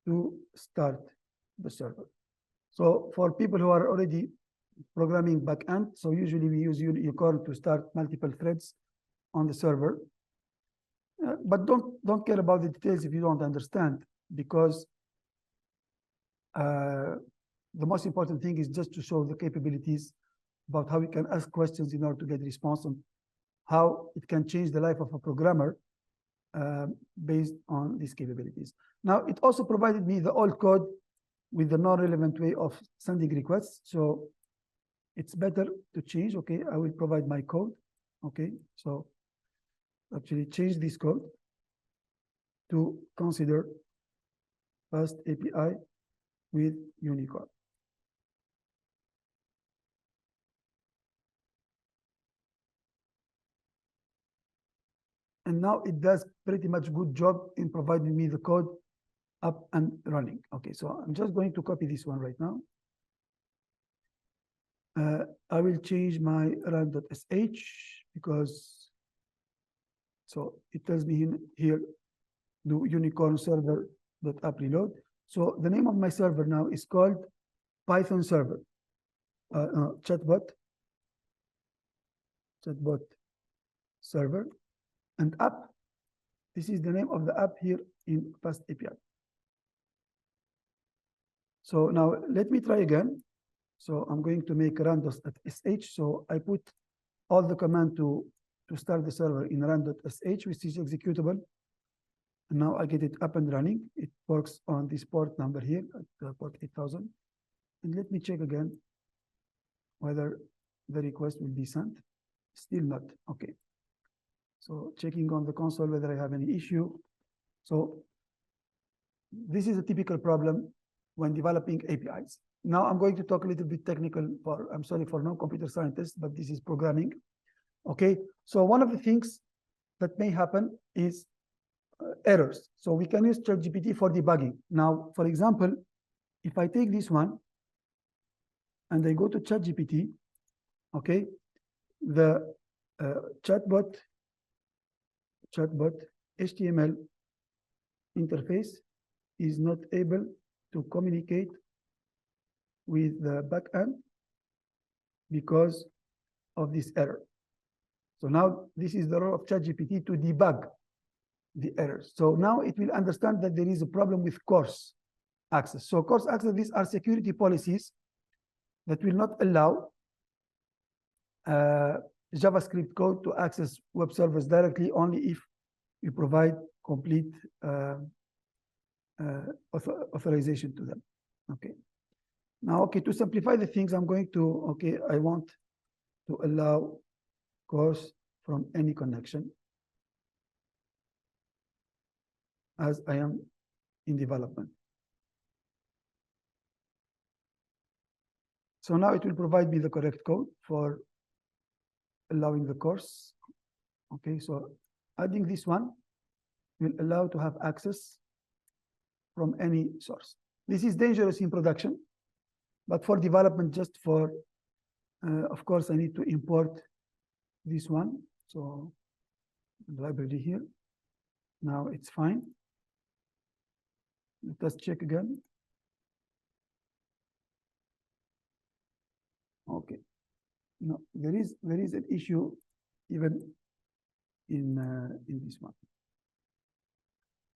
to start the server. So for people who are already programming backend, so usually we use unicorn to start multiple threads on the server. But don't care about the details if you don't understand, because the most important thing is just to show the capabilities about how we can ask questions in order to get response how it can change the life of a programmer based on these capabilities. Now, it also provided me the old code with the non-relevant way of sending requests. So it's better to change. Okay, I will provide my code. Okay, so actually change this code to consider fast API with Unicode. And now it does pretty much good job in providing me the code up and running. Okay, so I'm just going to copy this one right now. I will change my run.sh because, so it tells me here, do unicorn server.app reload. So the name of my server now is called Python server, chatbot server, and app. This is the name of the app here in Fast API. So now let me try again. So I'm going to make run.sh. So I put all the command to start the server in run.sh, which is executable. And now I get it up and running. It works on this port number here at port 8000. And let me check again whether the request will be sent. Still not. Okay. So checking on the console whether I have any issue. So this is a typical problem when developing APIs. Now I'm going to talk a little bit technical I'm sorry for non-computer scientists, but this is programming. Okay, so one of the things that may happen is errors. So we can use ChatGPT for debugging. Now, for example, if I take this one and I go to ChatGPT, okay, the chatbot HTML interface is not able to communicate with the backend because of this error. So now this is the role of ChatGPT to debug the errors. So now it will understand that there is a problem with course access. So course access, these are security policies that will not allow JavaScript code to access web servers directly, only if you provide complete authorization to them. Okay. Now, okay, to simplify the things, I'm going to, okay, I want to allow course from any connection as I am in development. So now it will provide me the correct code for allowing the course. Okay, so adding this one will allow to have access from any source. This is dangerous in production, but for development, just for, of course, I need to import this one. So the library here. Now it's fine. Let us check again. Okay. No, there is an issue even in this one.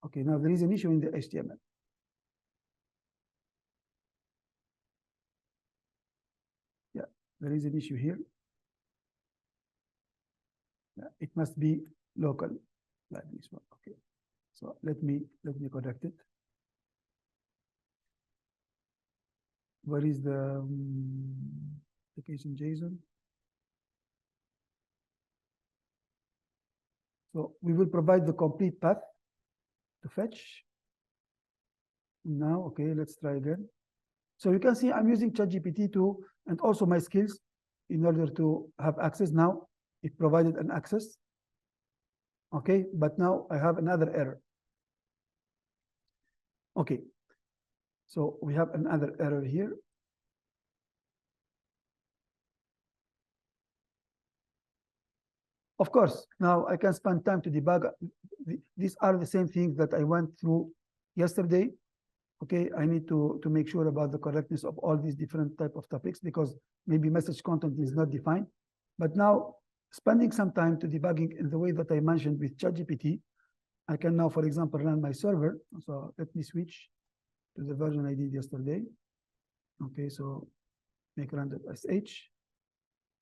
Okay, now there is an issue in the HTML. Yeah, there is an issue here. Yeah, it must be local like this one. Okay, so let me correct it. Where is the application JSON? So we will provide the complete path to fetch. Now, okay, let's try again. So you can see I'm using ChatGPT and also my skills in order to have access. Now it provided an access. Okay, but now I have another error. Okay, so we have another error here. Of course, now I can spend time to debug. These are the same things that I went through yesterday. Okay, I need to make sure about the correctness of all these different type of topics because maybe message content is not defined. But now spending some time to debugging in the way that I mentioned with ChatGPT, I can now, for example, run my server. So let me switch to the version I did yesterday. Okay, so make run.sh.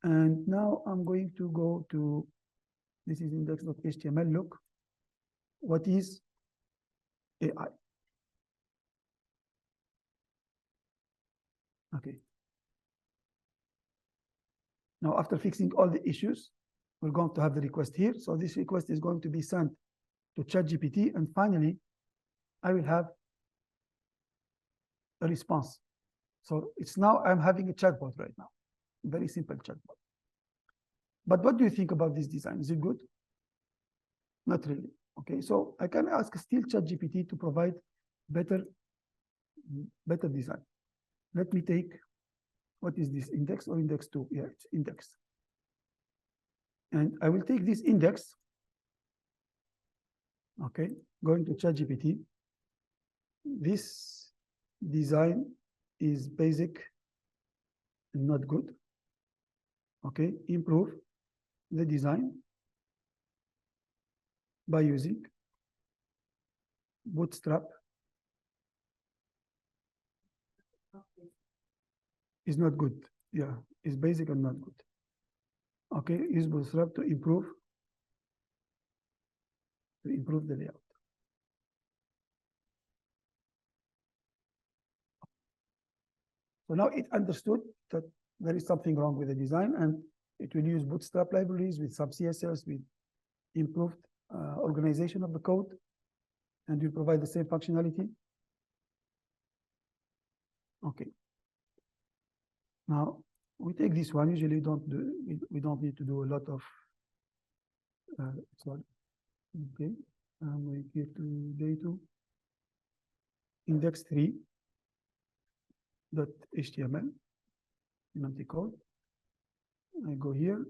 And now I'm going to go to This is index.html. Look, what is AI? Okay. Now, after fixing all the issues, we're going to have the request here. So this request is going to be sent to ChatGPT, and finally, I will have a response. So it's now I'm having a chatbot right now, very simple chatbot. But what do you think about this design? Is it good? Not really. Okay, so I can ask still ChatGPT to provide better design. Let me take, what is this, index or index 2? Yeah, it's index. And I will take this index, okay, going to ChatGPT. This design is basic and not good. Okay, improve the design by using Bootstrap. Is not good. Yeah, it's basic and not good. Okay, use Bootstrap to improve the layout. So now it understood that there is something wrong with the design, and it will use Bootstrap libraries with some CSS, with improved organization of the code, and will provide the same functionality. Okay. Now we take this one. Usually we don't need to do a lot of sorry. Okay. We get to day 2 index 3 .html empty code. I go here.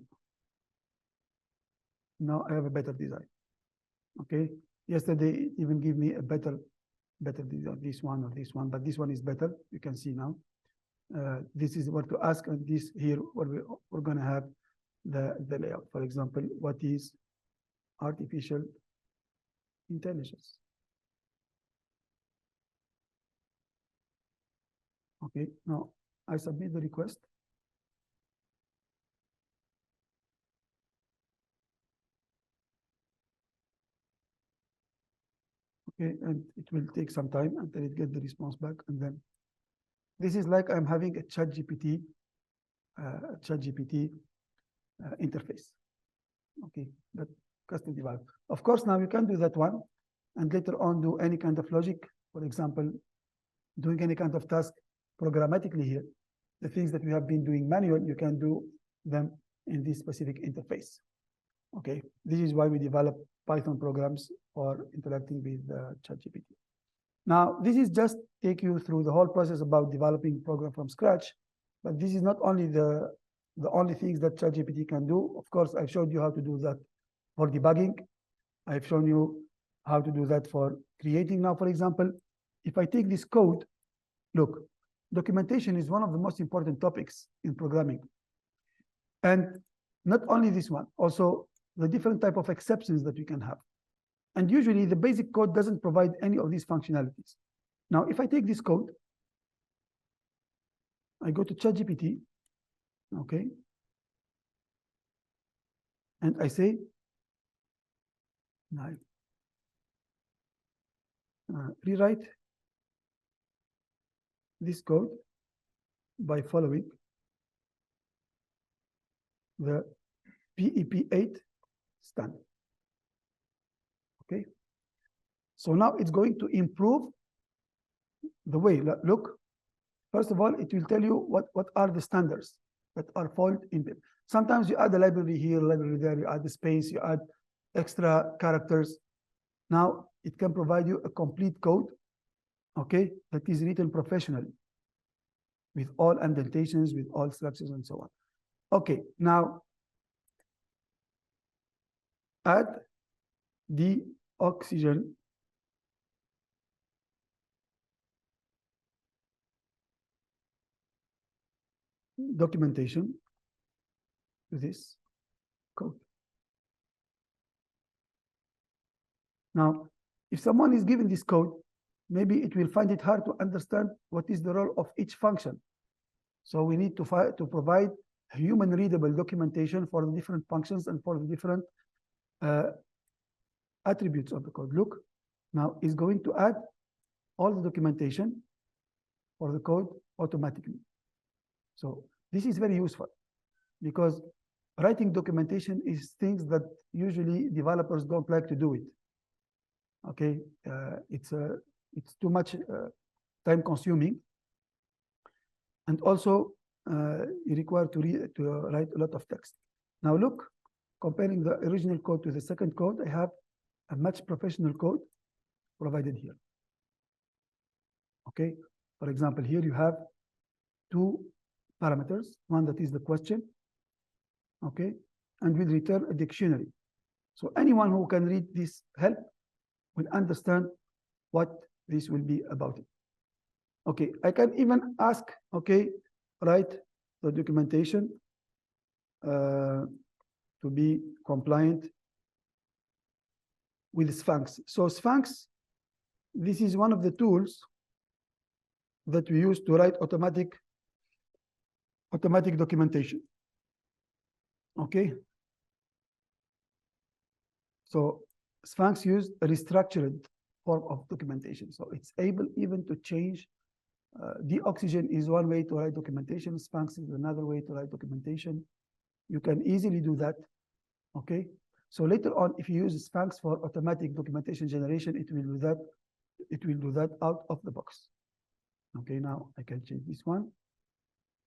Now I have a better design. Okay. Yesterday it even gave me a better design, this one or this one, but this one is better. You can see now. This is what to ask, and this here what we're going to have the layout. For example, what is artificial intelligence? Okay, now I submit the request. Okay, and it will take some time until it gets the response back, and then this is like I'm having a ChatGPT interface. Okay, that custom developed. Of course, now you can do that one, and later on do any kind of logic. For example, doing any kind of task programmatically here. The things that we have been doing manual, you can do them in this specific interface. Okay, this is why we develop Python programs for interacting with ChatGPT. Now, this is just take you through the whole process about developing program from scratch, but this is not only the only things that ChatGPT can do. Of course, I've showed you how to do that for debugging. I've shown you how to do that for creating. Now, for example, if I take this code, look, documentation is one of the most important topics in programming. And not only this one, also the different type of exceptions that you can have. And usually the basic code doesn't provide any of these functionalities. Now, if I take this code, I go to ChatGPT, okay, and I say, rewrite this code by following the PEP8 standard. Okay, so now it's going to improve the way. Look, first of all, it will tell you what are the standards that are found in them. Sometimes you add a library here, library there, you add the space, you add extra characters. Now it can provide you a complete code, okay, that is written professionally with all indentations, with all structures and so on. Okay, now add the oxygen documentation to this code. Now, if someone is given this code, maybe it will find it hard to understand what is the role of each function. So we need to provide human readable documentation for the different functions and for the different attributes of the code. Look, now it's going to add all the documentation for the code automatically. So this is very useful because writing documentation is things that usually developers don't like to do it. Okay, it's too much time consuming, and also you require to write a lot of text. Now look, comparing the original code to the second code, I have a much professional code provided here. Okay, for example, here you have two parameters, one that is the question, okay, and will return a dictionary. So anyone who can read this help will understand what this will be about it. Okay, I can even ask, okay, write the documentation to be compliant with Sphinx. So Sphinx, this is one of the tools that we use to write automatic documentation. Okay. So Sphinx used a restructured form of documentation. So it's able even to change. Deoxygen is one way to write documentation. Sphinx is another way to write documentation. You can easily do that. Okay. So later on, if you use Sphinx for automatic documentation generation, it will do that. It will do that out of the box. Okay, now I can change this one,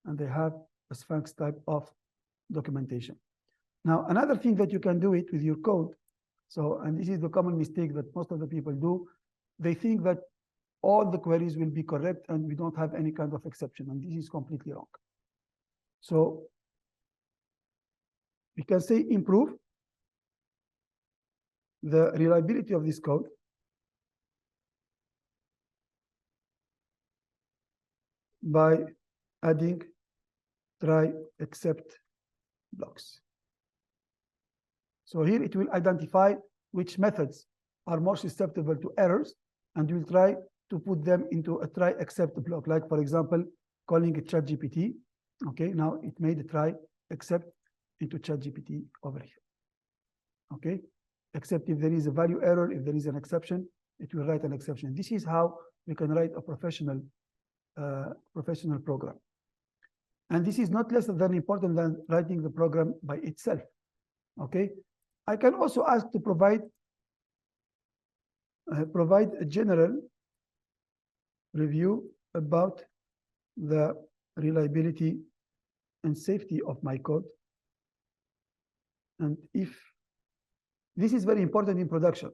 and they have a Sphinx type of documentation. Now, another thing that you can do it with your code. So, and this is the common mistake that most of the people do. They think that all the queries will be correct and we don't have any kind of exception, and this is completely wrong. So we can say improve the reliability of this code by adding try except blocks. So here it will identify which methods are more susceptible to errors, and we'll try to put them into a try except block. Like, for example, calling it ChatGPT. Okay, now it made a try except into ChatGPT over here. Okay, except if there is a value error, if there is an exception, it will write an exception. This is how we can write a professional program. And this is not less than important than writing the program by itself. Okay, I can also ask to provide a general review about the reliability and safety of my code. And if this is very important in production.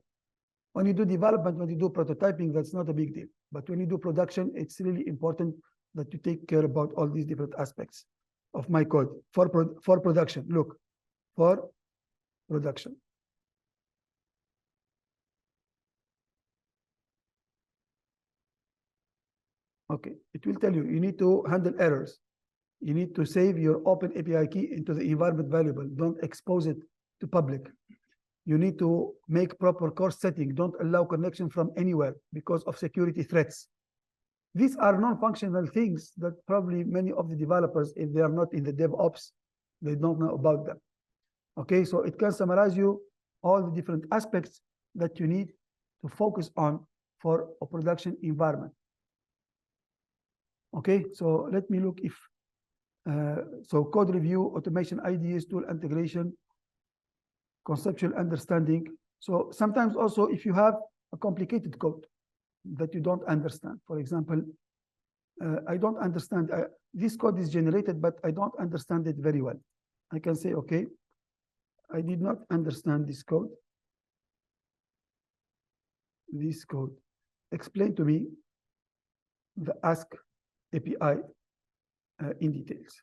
When you do development, when you do prototyping, that's not a big deal. But when you do production, it's really important that you take care about all these different aspects of my code for production. Look, for production. Okay, it will tell you, you need to handle errors. You need to save your open API key into the environment variable. Don't expose it to public. You need to make proper course setting. Don't allow connection from anywhere because of security threats. These are non-functional things that probably many of the developers, if they are not in the DevOps, they don't know about them. Okay, so it can summarize you all the different aspects that you need to focus on for a production environment. Okay, so let me look if, so code review, automation, IDEs, tool integration, conceptual understanding. So sometimes also if you have a complicated code that you don't understand, for example, I don't understand, this code is generated, but I don't understand it very well. I can say, okay, I did not understand this code. This code. Explain to me the ask API in details.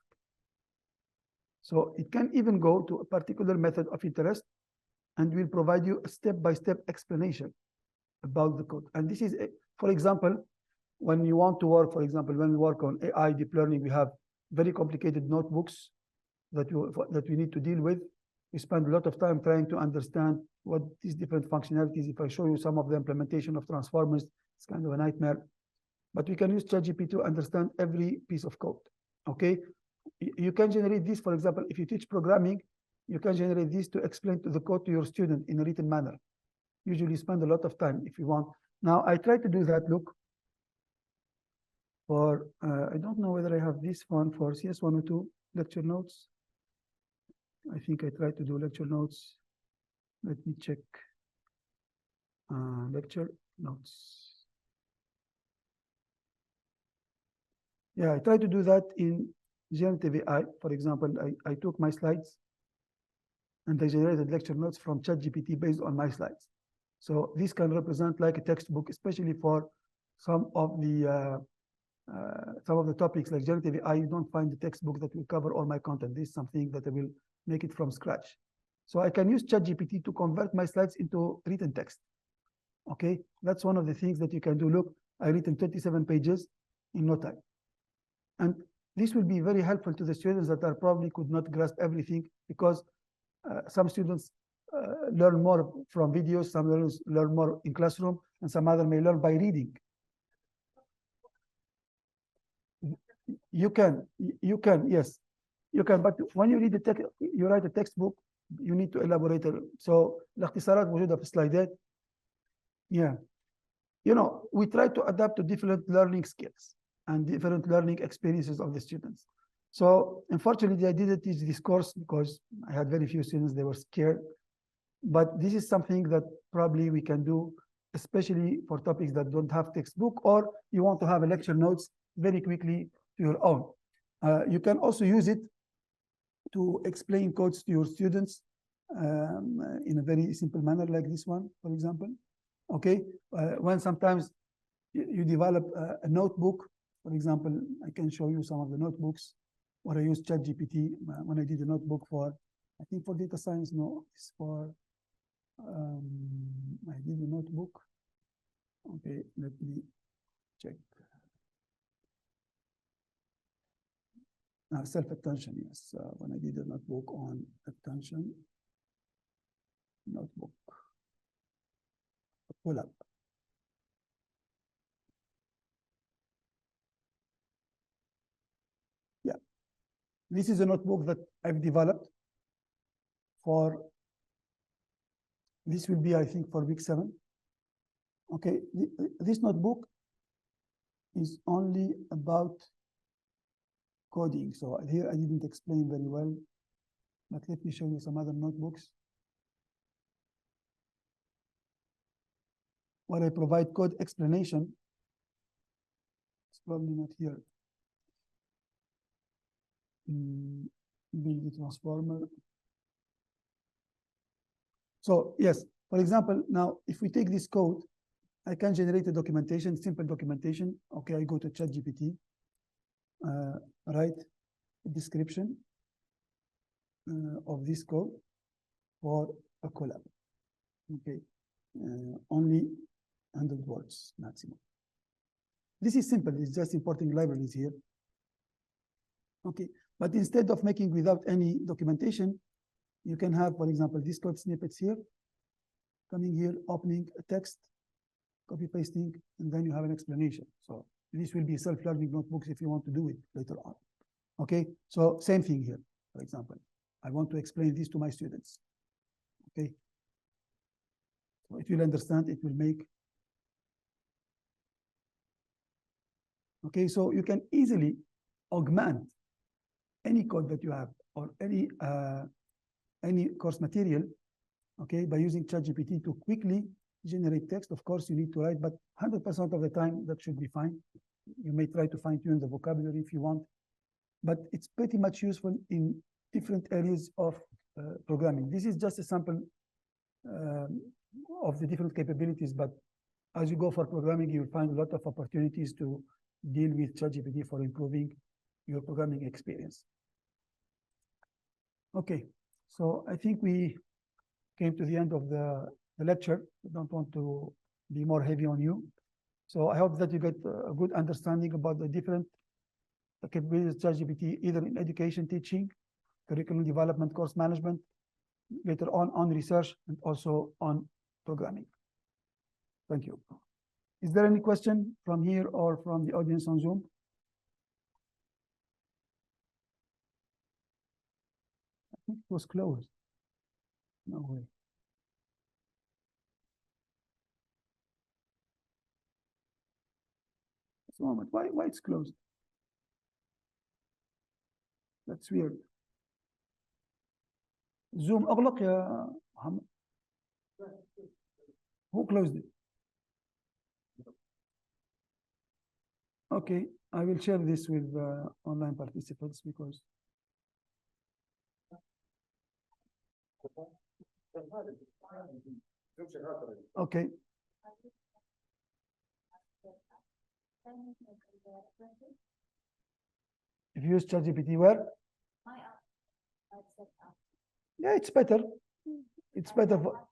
So it can even go to a particular method of interest and will provide you a step-by-step explanation about the code. And this is, for example, when you want to work, for example, when we work on AI deep learning, we have very complicated notebooks that we need to deal with. We spend a lot of time trying to understand what these different functionalities. If I show you some of the implementation of transformers, it's kind of a nightmare. But we can use ChatGPT to understand every piece of code. Okay, you can generate this, for example, if you teach programming, you can generate this to explain to the code to your student in a written manner. Usually spend a lot of time if you want. Now I try to do that, look, for, I don't know whether I have this one for CS 102 lecture notes. I think I try to do lecture notes. Let me check. Lecture notes. Yeah, I try to do that in generative AI. For example, I took my slides and I generated lecture notes from ChatGPT based on my slides. So this can represent like a textbook, especially for some of the topics like generative AI. You don't find the textbook that will cover all my content. This is something that I will make it from scratch. So I can use ChatGPT to convert my slides into written text. Okay, that's one of the things that you can do. Look, I written 37 pages in no time. And this will be very helpful to the students that are probably could not grasp everything, because some students learn more from videos, some learn more in classroom, and some other may learn by reading. You can, yes, you can. But when you read the text, you write a textbook, you need to elaborate. So الاختصارات موجودة في السلايدات. Yeah, you know, we try to adapt to different learning skills and different learning experiences of the students. So unfortunately, I didn't teach this course because I had very few students. They were scared. But this is something that probably we can do, especially for topics that don't have textbook, or you want to have a lecture notes very quickly to your own. You can also use it to explain codes to your students in a very simple manner, like this one, for example. Okay, when sometimes you develop a notebook, for example, I can show you some of the notebooks where I use ChatGPT when I did a notebook for, I think for data science, no, it's for, I did a notebook. Okay, let me check. Self-attention, yes, when I did a notebook on attention, notebook, pull up. Yeah, this is a notebook that I've developed for, this will be, I think, for week 7. Okay, this notebook is only about coding. So here I didn't explain very well, but let me show you some other notebooks where I provide code explanation. It's probably not here. Build the transformer. So yes, for example, now if we take this code, I can generate a documentation, simple documentation. Okay, I go to ChatGPT, write a description of this code for a collab. Okay, only 100 words maximum. This is simple, it's just importing libraries here. Okay, but instead of making without any documentation, you can have, for example, this code snippets here, coming here, opening a text, copy pasting, and then you have an explanation. So this will be self-learning notebooks if you want to do it later on. Okay, so same thing here, for example. I want to explain this to my students. Okay, so if you'll understand, it will make. Okay, so you can easily augment any code that you have or any course material, okay, by using ChatGPT to quickly generate text. Of course, you need to write, but 100% of the time, that should be fine. You may try to fine-tune the vocabulary if you want, but it's pretty much useful in different areas of programming. This is just a sample of the different capabilities, but as you go for programming, you'll find a lot of opportunities to deal with ChatGPT for improving your programming experience. Okay, so I think we came to the end of the lecture. I don't want to be more heavy on you. So I hope that you get a good understanding about the different capabilities of ChatGPT, either in education, teaching, curriculum development, course management, later on research, and also on programming. Thank you. Is there any question from here or from the audience on Zoom? I think it was closed. No way. Just a moment. Why it's closed? That's weird. Zoom أغلق يا محمد. Who closed it? Okay, I will share this with online participants because okay. If you use ChatGPT where? Yeah, it's better. It's better for.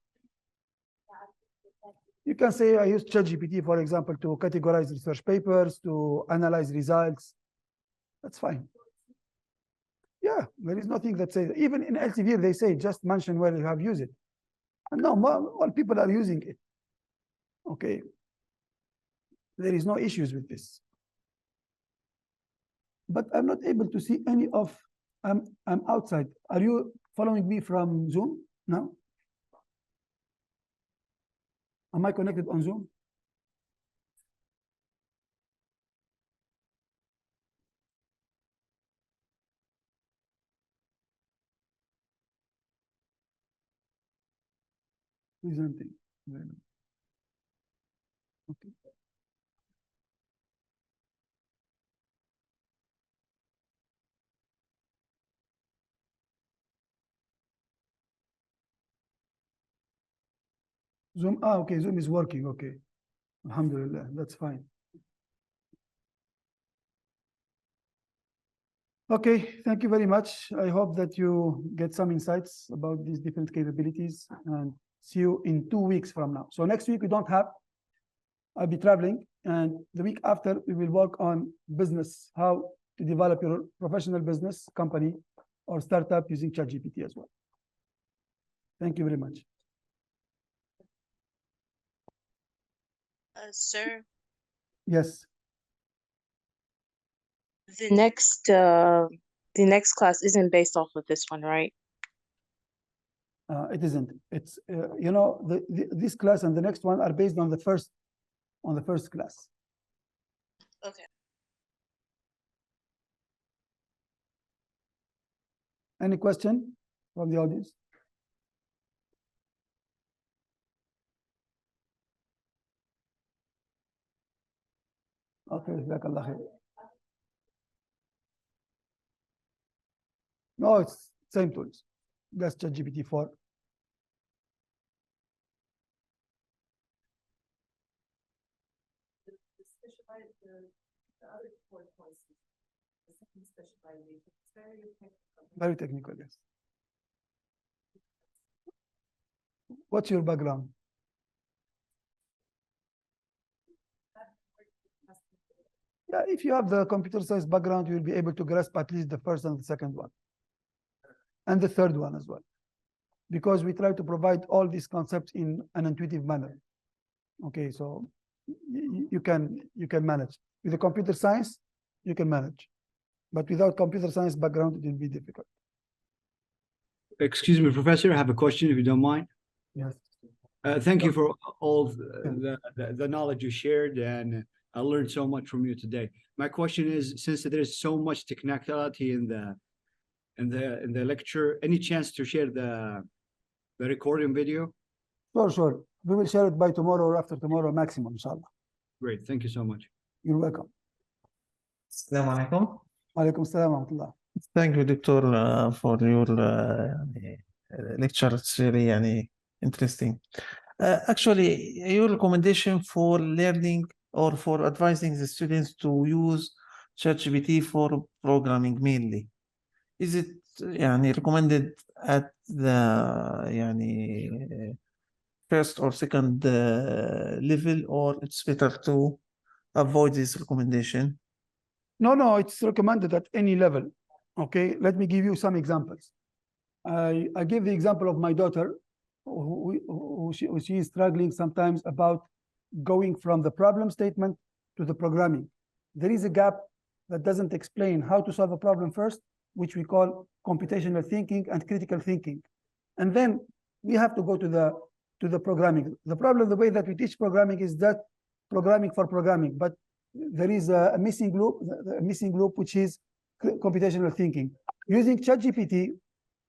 You can say I use ChatGPT, for example, to categorize research papers, to analyze results. That's fine. Yeah, there is nothing that says, even in Elsevier, they say just mention where you have used it. And no, more people are using it. Okay. There is no issues with this. But I'm not able to see any of, I'm outside. Are you following me from Zoom now? Am I connected on Zoom? Presenting. Okay. Zoom, okay, Zoom is working, okay. Alhamdulillah, that's fine. Okay, thank you very much. I hope that you get some insights about these different capabilities and see you in 2 weeks from now. So next week we don't have, I'll be traveling, and the week after we will work on business, how to develop your professional business company or startup using ChatGPT as well. Thank you very much. Sir, Yes. the next class isn't based off of this one, right? It isn't. It's you know, this class and the next one are based on the first class. Okay. Any question from the audience? Okay, jazakallah khair. No, it's same tools. That's ChatGPT 4. The other 4 courses, the second specialization, it's very technical. Very technical, yes. What's your background? Yeah, if you have the computer science background, you'll be able to grasp at least the first and the second one. And the third one as well. Because we try to provide all these concepts in an intuitive manner. Okay, so you can manage. With the computer science, you can manage. But without computer science background, it will be difficult. Excuse me, Professor, I have a question if you don't mind. Yes. Thank you for all the knowledge you shared, and I learned so much from you today. My question is, since there's so much technicality in the lecture, any chance to share the recording video? Sure. We will share it by tomorrow or after tomorrow maximum, inshallah. Great, thank you so much. You're welcome. Assalamu alaikum. Alaikum assalam wa rahmatullah. Thank you, Doctor, for your lecture. It's really interesting. Actually, your recommendation for learning or for advising the students to use ChatGPT for programming mainly, is it recommended at the first or second level, or it's better to avoid this recommendation? No, it's recommended at any level. Okay, let me give you some examples. I give the example of my daughter, who she is struggling sometimes about going from the problem statement to the programming. There is a gap that doesn't explain how to solve a problem first, which we call computational thinking and critical thinking. And then we have to go to the programming. The problem, the way that we teach programming is that programming for programming, but there is a missing loop, which is computational thinking. Using ChatGPT,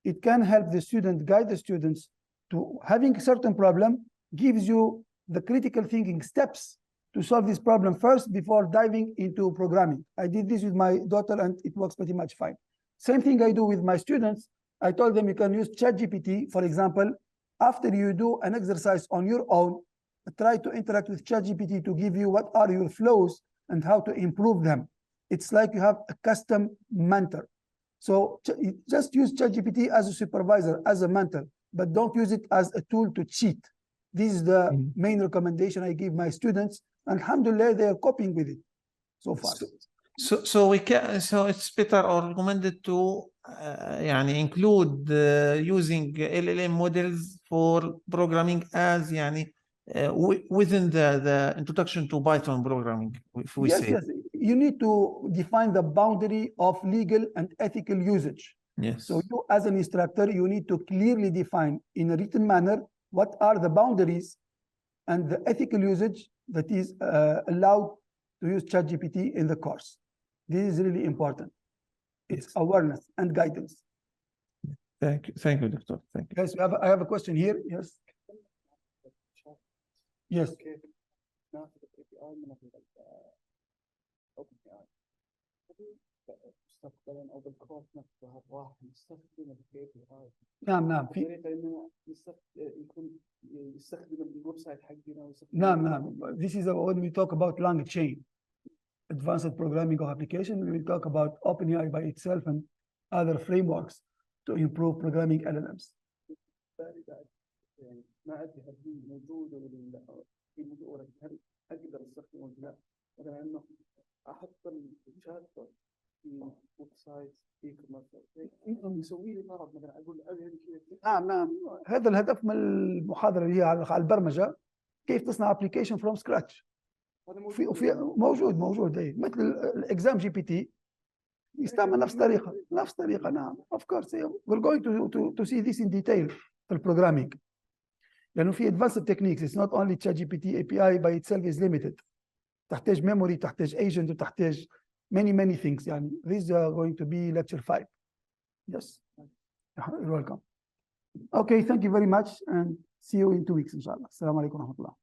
it can help the student, guide the students to having a certain problem, gives you the critical thinking steps to solve this problem first before diving into programming. I did this with my daughter and it works pretty much fine. Same thing I do with my students. I told them you can use ChatGPT, for example, after you do an exercise on your own, try to interact with ChatGPT to give you what are your flows and how to improve them. It's like you have a custom mentor. So just use ChatGPT as a supervisor, as a mentor, but don't use it as a tool to cheat. This is the main recommendation I give my students, and alhamdulillah, they are coping with it so far. So it's better or recommended to include using LLM models for programming as within the introduction to Python programming, if we say. Yes, you need to define the boundary of legal and ethical usage. Yes. So you, as an instructor, you need to clearly define in a written manner what are the boundaries and the ethical usage that is allowed to use ChatGPT in the course. This is really important. It's awareness and guidance. Thank you, Doctor. Thank you. Yes, I have a question here. Yes. Yes. نعم في نعم this is when we talk about long chain advanced programming of application, we will talk about OpenAI by itself and other frameworks to improve programming LLMs. نعم هذا الهدف من المحاضرة اللي هي على البرمجة، كيف تصنع ابلكيشن فروم سكراتش. وفي موجود اي مثل الاكزام جي بي تي يستعمل نفس الطريقة نعم. of course we're going to see this in detail في البروجرامينج، لأنه في advanced techniques. It's not only ChatGPT API by itself is limited. تحتاج memory، تحتاج agent، وتحتاج many things. يعني this is going to be lecture 5. Yes, you're welcome. Okay, thank you very much and see you in 2 weeks inshallah. Assalamu alaikum wa rahmatullah.